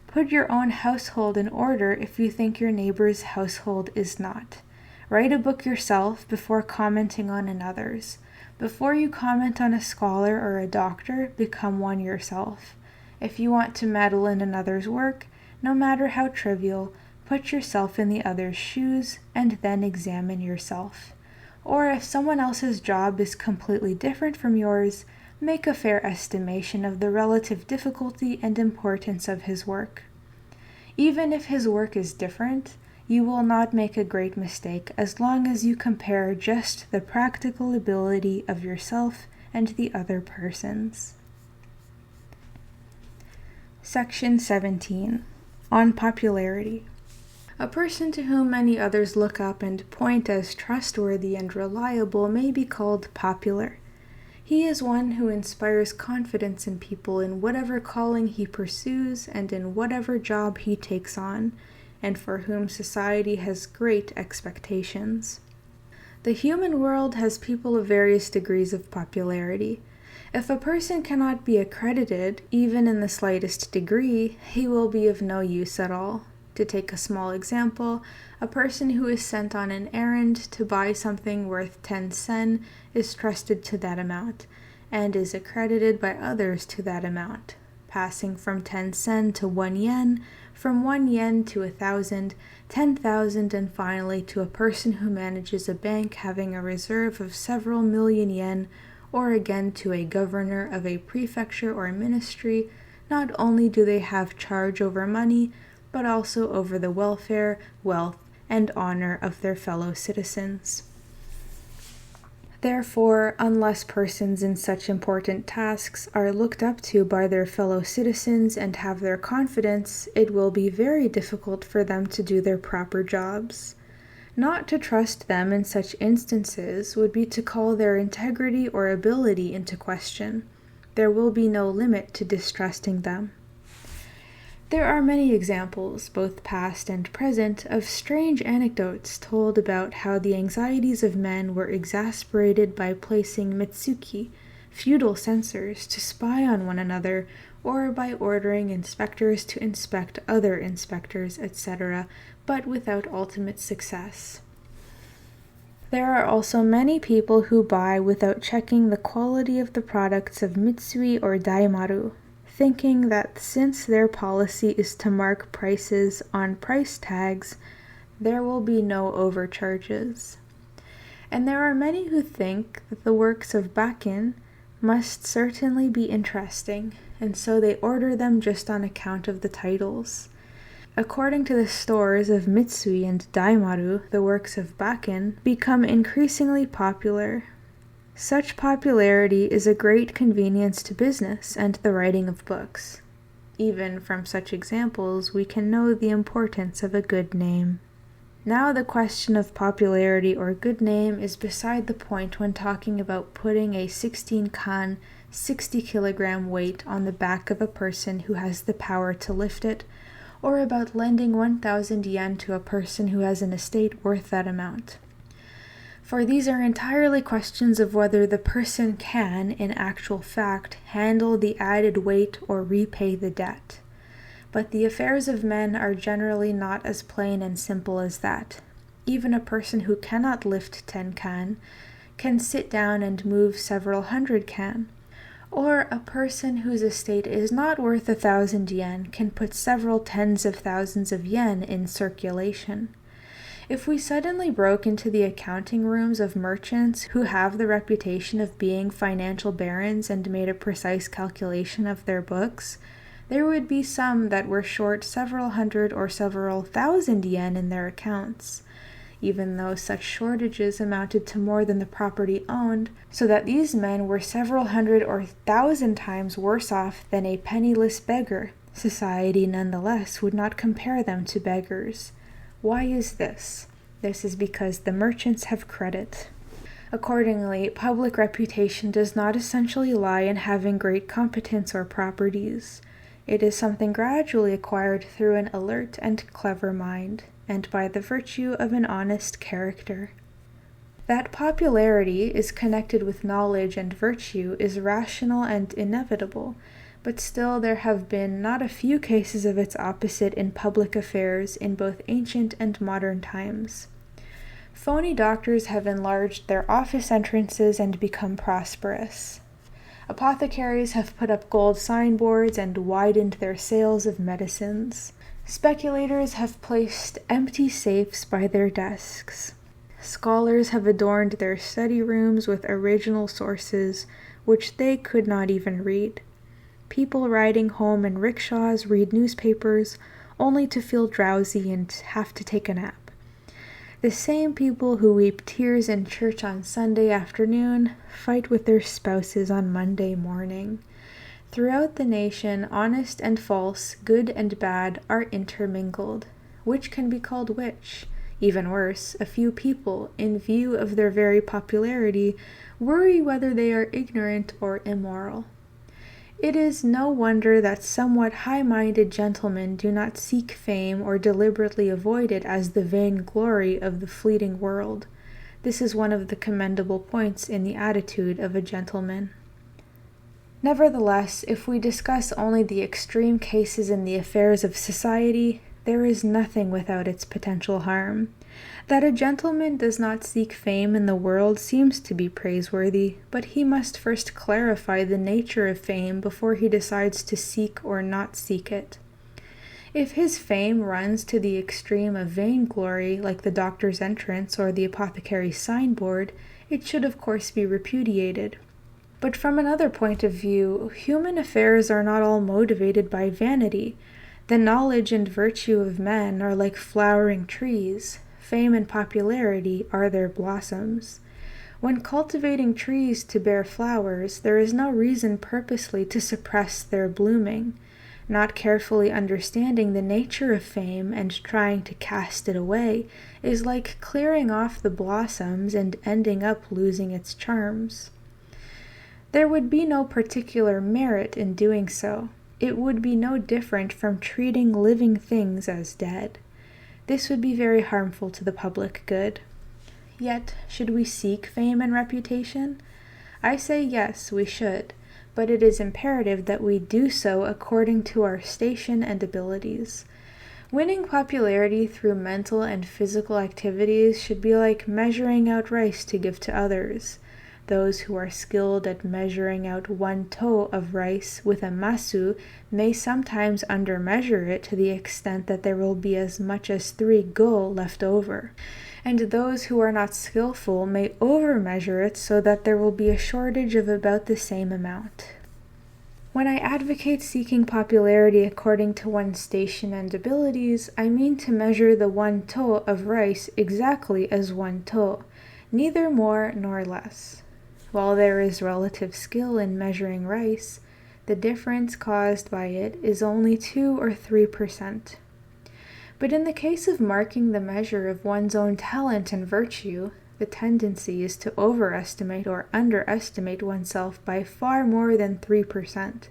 Put your own household in order if you think your neighbor's household is not. Write a book yourself before commenting on another's. Before you comment on a scholar or a doctor, become one yourself. If you want to meddle in another's work, no matter how trivial, put yourself in the other's shoes and then examine yourself. Or if someone else's job is completely different from yours, make a fair estimation of the relative difficulty and importance of his work. Even if his work is different, you will not make a great mistake as long as you compare just the practical ability of yourself and the other person's. Section 17. On popularity. A person to whom many others look up and point as trustworthy and reliable may be called popular. He is one who inspires confidence in people in whatever calling he pursues and in whatever job he takes on, and for whom society has great expectations. The human world has people of various degrees of popularity. If a person cannot be accredited, even in the slightest degree, he will be of no use at all. To take a small example, a person who is sent on an errand to buy something worth 10 sen is trusted to that amount, and is accredited by others to that amount, passing from 10 sen to 1 yen, from 1 yen to 1,000, 10,000, and finally to a person who manages a bank having a reserve of several million yen, or again to a governor of a prefecture or ministry. Not only do they have charge over money, but also over the welfare, wealth, and honor of their fellow citizens. Therefore, unless persons in such important tasks are looked up to by their fellow citizens and have their confidence, it will be very difficult for them to do their proper jobs. Not to trust them in such instances would be to call their integrity or ability into question. There will be no limit to distrusting them. There are many examples, both past and present, of strange anecdotes told about how the anxieties of men were exasperated by placing Mitsuki, feudal censors, to spy on one another, or by ordering inspectors to inspect other inspectors, etc., but without ultimate success. There are also many people who buy without checking the quality of the products of Mitsui or Daimaru, thinking that since their policy is to mark prices on price tags, there will be no overcharges. And there are many who think that the works of Bakin must certainly be interesting, and so they order them just on account of the titles. According to the stores of Mitsui and Daimaru, the works of Bakin become increasingly popular. Such popularity is a great convenience to business and the writing of books. Even from such examples, we can know the importance of a good name. Now the question of popularity or good name is beside the point when talking about putting a 16 kan, 60 kilogram weight on the back of a person who has the power to lift it, or about lending 1,000 yen to a person who has an estate worth that amount. For these are entirely questions of whether the person can, in actual fact, handle the added weight or repay the debt. But the affairs of men are generally not as plain and simple as that. Even a person who cannot lift 10 can sit down and move several hundred kan. Or a person whose estate is not worth 1,000 yen can put several tens of thousands of yen in circulation. If we suddenly broke into the accounting rooms of merchants who have the reputation of being financial barons and made a precise calculation of their books, there would be some that were short several hundred or several thousand yen in their accounts, even though such shortages amounted to more than the property owned, so that these men were several hundred or thousand times worse off than a penniless beggar. Society nonetheless would not compare them to beggars. Why is this? This is because the merchants have credit. Accordingly, public reputation does not essentially lie in having great competence or properties. It is something gradually acquired through an alert and clever mind, and by the virtue of an honest character. That popularity is connected with knowledge and virtue is rational and inevitable, but still there have been not a few cases of its opposite in public affairs in both ancient and modern times. Phony doctors have enlarged their office entrances and become prosperous. Apothecaries have put up gold signboards and widened their sales of medicines. Speculators have placed empty safes by their desks. Scholars have adorned their study rooms with original sources which they could not even read. People riding home in rickshaws read newspapers only to feel drowsy and have to take a nap. The same people who weep tears in church on Sunday afternoon fight with their spouses on Monday morning. Throughout the nation, honest and false, good and bad are intermingled. Which can be called which? Even worse, a few people, in view of their very popularity, worry whether they are ignorant or immoral. It is no wonder that somewhat high-minded gentlemen do not seek fame or deliberately avoid it as the vain glory of the fleeting world. This is one of the commendable points in the attitude of a gentleman. Nevertheless, if we discuss only the extreme cases in the affairs of society, there is nothing without its potential harm. That a gentleman does not seek fame in the world seems to be praiseworthy, but he must first clarify the nature of fame before he decides to seek or not seek it. If his fame runs to the extreme of vainglory, like the doctor's entrance or the apothecary's signboard, it should of course be repudiated. But from another point of view, human affairs are not all motivated by vanity. The knowledge and virtue of men are like flowering trees. Fame and popularity are their blossoms. When cultivating trees to bear flowers, there is no reason purposely to suppress their blooming. Not carefully understanding the nature of fame and trying to cast it away is like clearing off the blossoms and ending up losing its charms. There would be no particular merit in doing so. It would be no different from treating living things as dead. This would be very harmful to the public good. Yet, should we seek fame and reputation? I say yes, we should, but it is imperative that we do so according to our station and abilities. Winning popularity through mental and physical activities should be like measuring out rice to give to others. Those who are skilled at measuring out 1 toe of rice with a masu may sometimes undermeasure it to the extent that there will be as much as 3 go left over, and those who are not skillful may overmeasure it so that there will be a shortage of about the same amount. When I advocate seeking popularity according to one's station and abilities, I mean to measure the 1 toe of rice exactly as 1 toe, neither more nor less. While there is relative skill in measuring rice, the difference caused by it is only 2 or 3%. But in the case of marking the measure of one's own talent and virtue, the tendency is to overestimate or underestimate oneself by far more than 3%.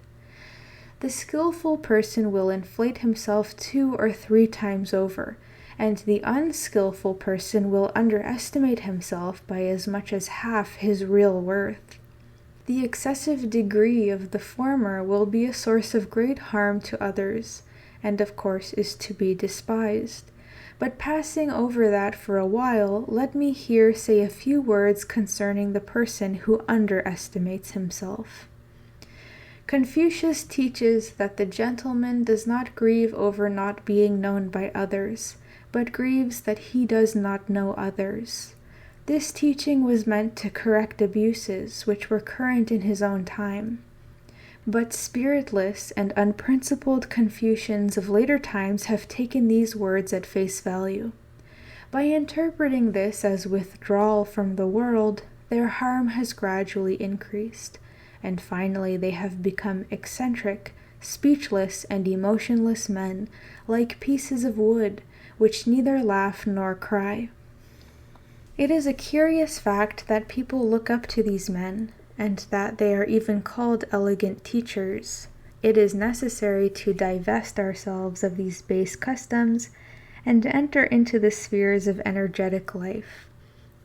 The skillful person will inflate himself 2 or 3 times over, and the unskillful person will underestimate himself by as much as half his real worth. The excessive degree of the former will be a source of great harm to others, and of course is to be despised. But passing over that for a while, let me here say a few words concerning the person who underestimates himself. Confucius teaches that the gentleman does not grieve over not being known by others, but grieves that he does not know others. This teaching was meant to correct abuses which were current in his own time. But spiritless and unprincipled Confucians of later times have taken these words at face value. By interpreting this as withdrawal from the world, their harm has gradually increased, and finally they have become eccentric, speechless, and emotionless men, like pieces of wood, which neither laugh nor cry. It is a curious fact that people look up to these men, and that they are even called elegant teachers. It is necessary to divest ourselves of these base customs and enter into the spheres of energetic life.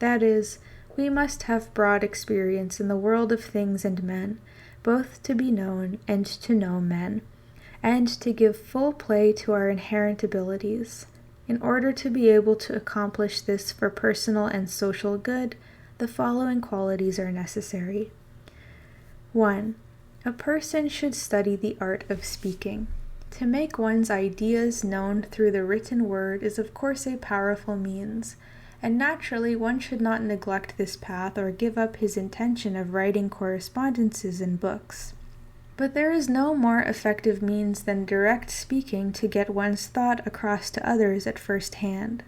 That is, we must have broad experience in the world of things and men, both to be known and to know men, and to give full play to our inherent abilities. In order to be able to accomplish this for personal and social good, the following qualities are necessary. 1. A person should study the art of speaking. To make one's ideas known through the written word is of course a powerful means, and naturally one should not neglect this path or give up his intention of writing correspondences and books. But there is no more effective means than direct speaking to get one's thought across to others at first hand.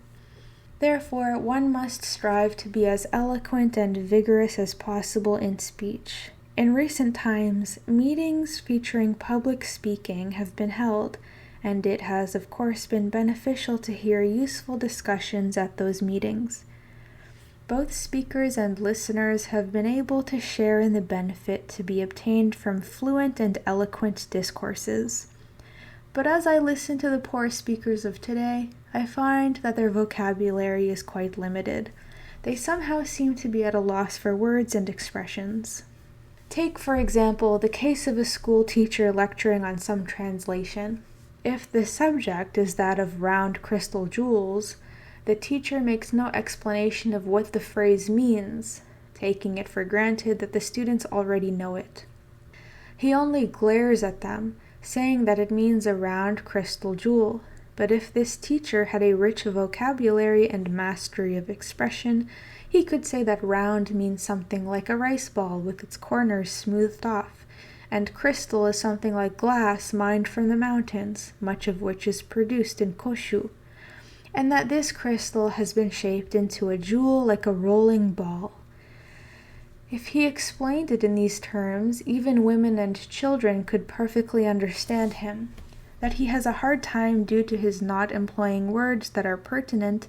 Therefore, one must strive to be as eloquent and vigorous as possible in speech. In recent times, meetings featuring public speaking have been held, and it has of course been beneficial to hear useful discussions at those meetings. Both speakers and listeners have been able to share in the benefit to be obtained from fluent and eloquent discourses. But as I listen to the poor speakers of today, I find that their vocabulary is quite limited. They somehow seem to be at a loss for words and expressions. Take, for example, the case of a school teacher lecturing on some translation. If the subject is that of round crystal jewels, the teacher makes no explanation of what the phrase means, taking it for granted that the students already know it. He only glares at them, saying that it means a round crystal jewel. But if this teacher had a rich vocabulary and mastery of expression, he could say that round means something like a rice ball with its corners smoothed off, and crystal is something like glass mined from the mountains, much of which is produced in Koshu, and that this crystal has been shaped into a jewel like a rolling ball. If he explained it in these terms, even women and children could perfectly understand him. That he has a hard time due to his not employing words that are pertinent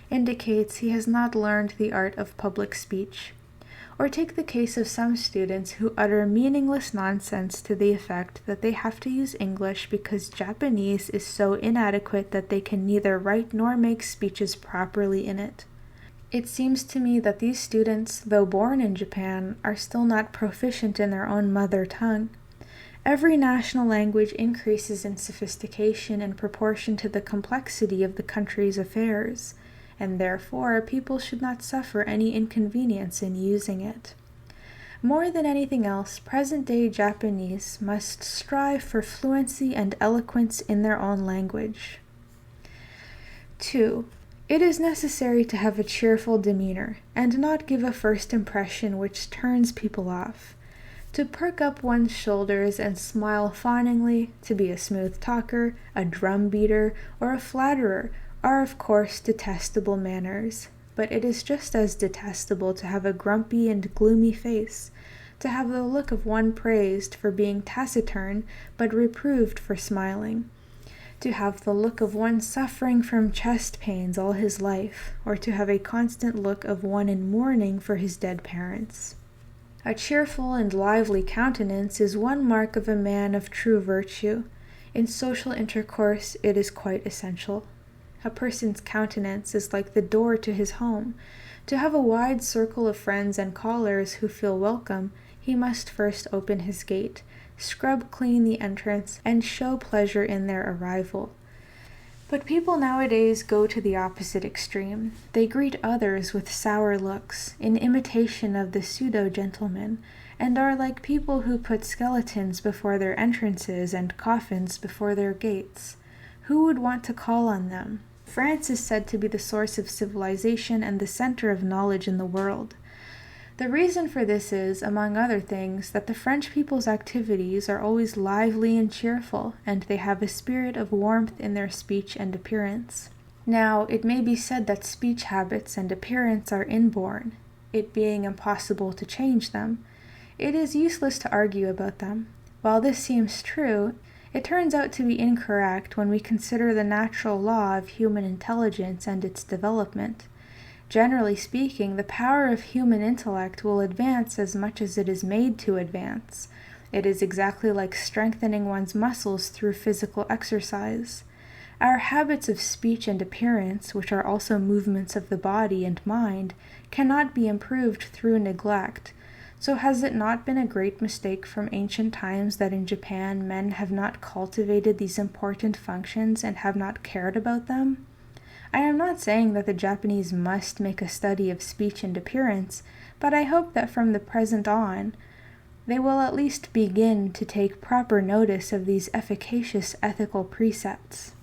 indicates he has not learned the art of public speech. Or take the case of some students who utter meaningless nonsense to the effect that they have to use English because Japanese is so inadequate that they can neither write nor make speeches properly in it. It seems to me that these students, though born in Japan, are still not proficient in their own mother tongue. Every national language increases in sophistication in proportion to the complexity of the country's affairs, and therefore people should not suffer any inconvenience in using it. More than anything else, present-day Japanese must strive for fluency and eloquence in their own language. 2. It is necessary to have a cheerful demeanor, and not give a first impression which turns people off. To perk up one's shoulders and smile fawningly, to be a smooth talker, a drum beater, or a flatterer are of course detestable manners, but it is just as detestable to have a grumpy and gloomy face, to have the look of one praised for being taciturn but reproved for smiling, to have the look of one suffering from chest pains all his life, or to have a constant look of one in mourning for his dead parents. A cheerful and lively countenance is one mark of a man of true virtue. In social intercourse it is quite essential. A person's countenance is like the door to his home. To have a wide circle of friends and callers who feel welcome, he must first open his gate, scrub clean the entrance, and show pleasure in their arrival. But people nowadays go to the opposite extreme. They greet others with sour looks, in imitation of the pseudo-gentleman, and are like people who put skeletons before their entrances and coffins before their gates. Who would want to call on them? France is said to be the source of civilization and the center of knowledge in the world. The reason for this is, among other things, that the French people's activities are always lively and cheerful, and they have a spirit of warmth in their speech and appearance. Now, it may be said that speech habits and appearance are inborn, it being impossible to change them. It is useless to argue about them. While this seems true, it turns out to be incorrect when we consider the natural law of human intelligence and its development. Generally speaking, the power of human intellect will advance as much as it is made to advance. It is exactly like strengthening one's muscles through physical exercise. Our habits of speech and appearance, which are also movements of the body and mind, cannot be improved through neglect. So has it not been a great mistake from ancient times that in Japan men have not cultivated these important functions and have not cared about them? I am not saying that the Japanese must make a study of speech and appearance, but I hope that from the present on, they will at least begin to take proper notice of these efficacious ethical precepts.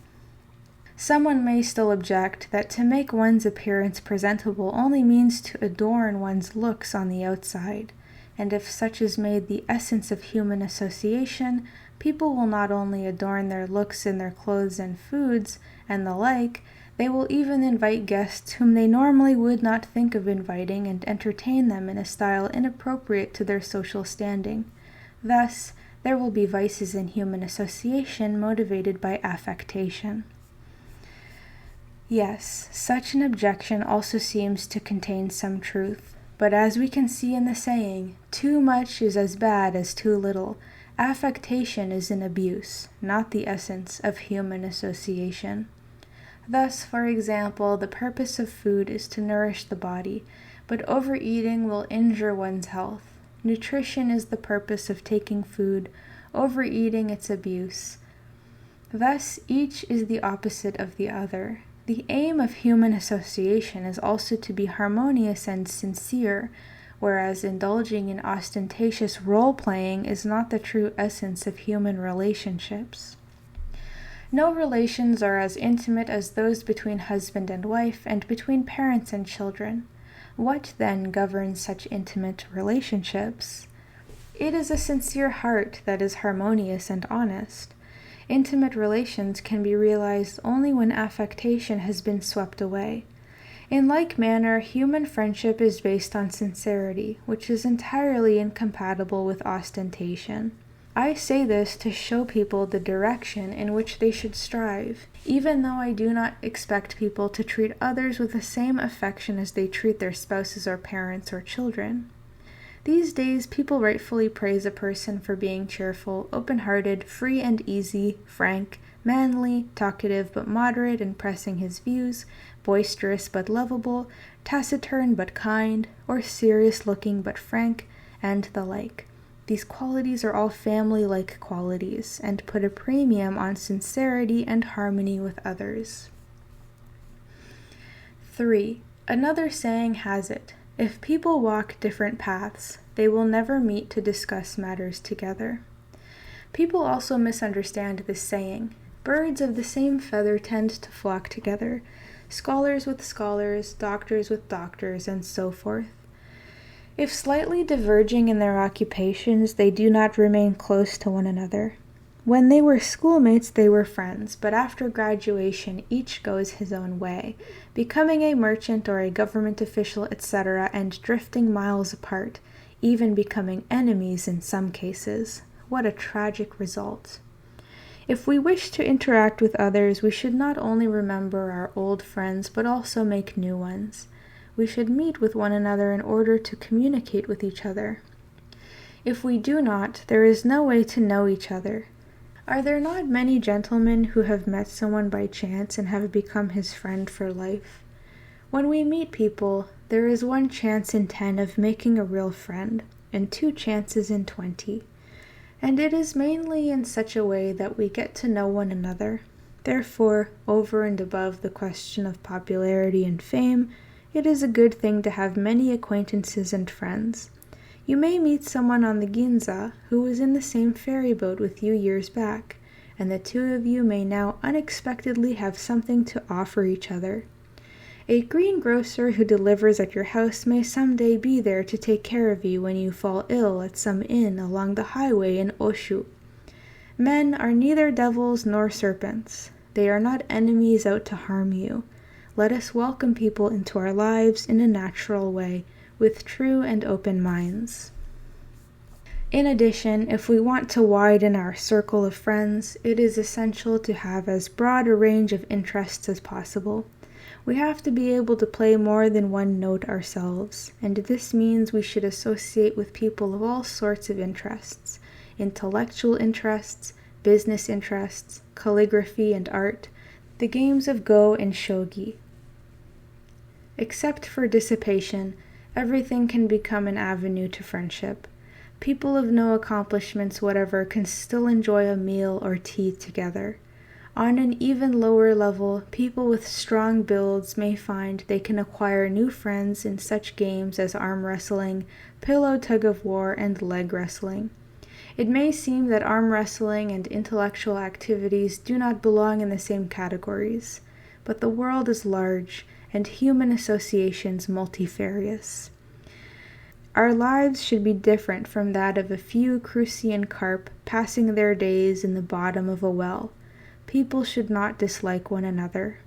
Someone may still object that to make one's appearance presentable only means to adorn one's looks on the outside, and if such is made the essence of human association, people will not only adorn their looks in their clothes and foods, and the like, they will even invite guests whom they normally would not think of inviting and entertain them in a style inappropriate to their social standing. Thus, there will be vices in human association motivated by affectation. Yes, such an objection also seems to contain some truth, but as we can see in the saying, too much is as bad as too little. Affectation is an abuse, not the essence of human association. Thus, for example, the purpose of food is to nourish the body, but overeating will injure one's health. Nutrition is the purpose of taking food, overeating its abuse. Thus, each is the opposite of the other. The aim of human association is also to be harmonious and sincere, whereas indulging in ostentatious role-playing is not the true essence of human relationships. No relations are as intimate as those between husband and wife and between parents and children. What then governs such intimate relationships? It is a sincere heart that is harmonious and honest. Intimate relations can be realized only when affectation has been swept away. In like manner, human friendship is based on sincerity, which is entirely incompatible with ostentation. I say this to show people the direction in which they should strive, even though I do not expect people to treat others with the same affection as they treat their spouses or parents or children. These days, people rightfully praise a person for being cheerful, open-hearted, free and easy, frank, manly, talkative but moderate in pressing his views, boisterous but lovable, taciturn but kind, or serious-looking but frank, and the like. These qualities are all family-like qualities, and put a premium on sincerity and harmony with others. 3. Another saying has it, if people walk different paths, they will never meet to discuss matters together. People also misunderstand this saying. Birds of the same feather tend to flock together, scholars with scholars, doctors with doctors, and so forth. If slightly diverging in their occupations, they do not remain close to one another. When they were schoolmates, they were friends, but after graduation, each goes his own way, becoming a merchant or a government official, etc., and drifting miles apart, even becoming enemies in some cases. What a tragic result. If we wish to interact with others, we should not only remember our old friends, but also make new ones. We should meet with one another in order to communicate with each other. If we do not, there is no way to know each other. Are there not many gentlemen who have met someone by chance and have become his friend for life? When we meet people, there is 1 chance in 10 of making a real friend, and 2 chances in 20. And it is mainly in such a way that we get to know one another. Therefore, over and above the question of popularity and fame, it is a good thing to have many acquaintances and friends. You may meet someone on the Ginza who was in the same ferry boat with you years back, and the two of you may now unexpectedly have something to offer each other. A greengrocer who delivers at your house may someday be there to take care of you when you fall ill at some inn along the highway in Oshu. Men are neither devils nor serpents. They are not enemies out to harm you. Let us welcome people into our lives in a natural way, with true and open minds. In addition, if we want to widen our circle of friends, it is essential to have as broad a range of interests as possible. We have to be able to play more than one note ourselves, and this means we should associate with people of all sorts of interests: intellectual interests, business interests, calligraphy and art, the games of Go and Shogi. Except for dissipation, everything can become an avenue to friendship. People of no accomplishments whatever can still enjoy a meal or tea together. On an even lower level, people with strong builds may find they can acquire new friends in such games as arm wrestling, pillow tug-of-war, and leg wrestling. It may seem that arm wrestling and intellectual activities do not belong in the same categories, but the world is large, and human associations multifarious. Our lives should be different from that of a few crucian carp passing their days in the bottom of a well. People should not dislike one another.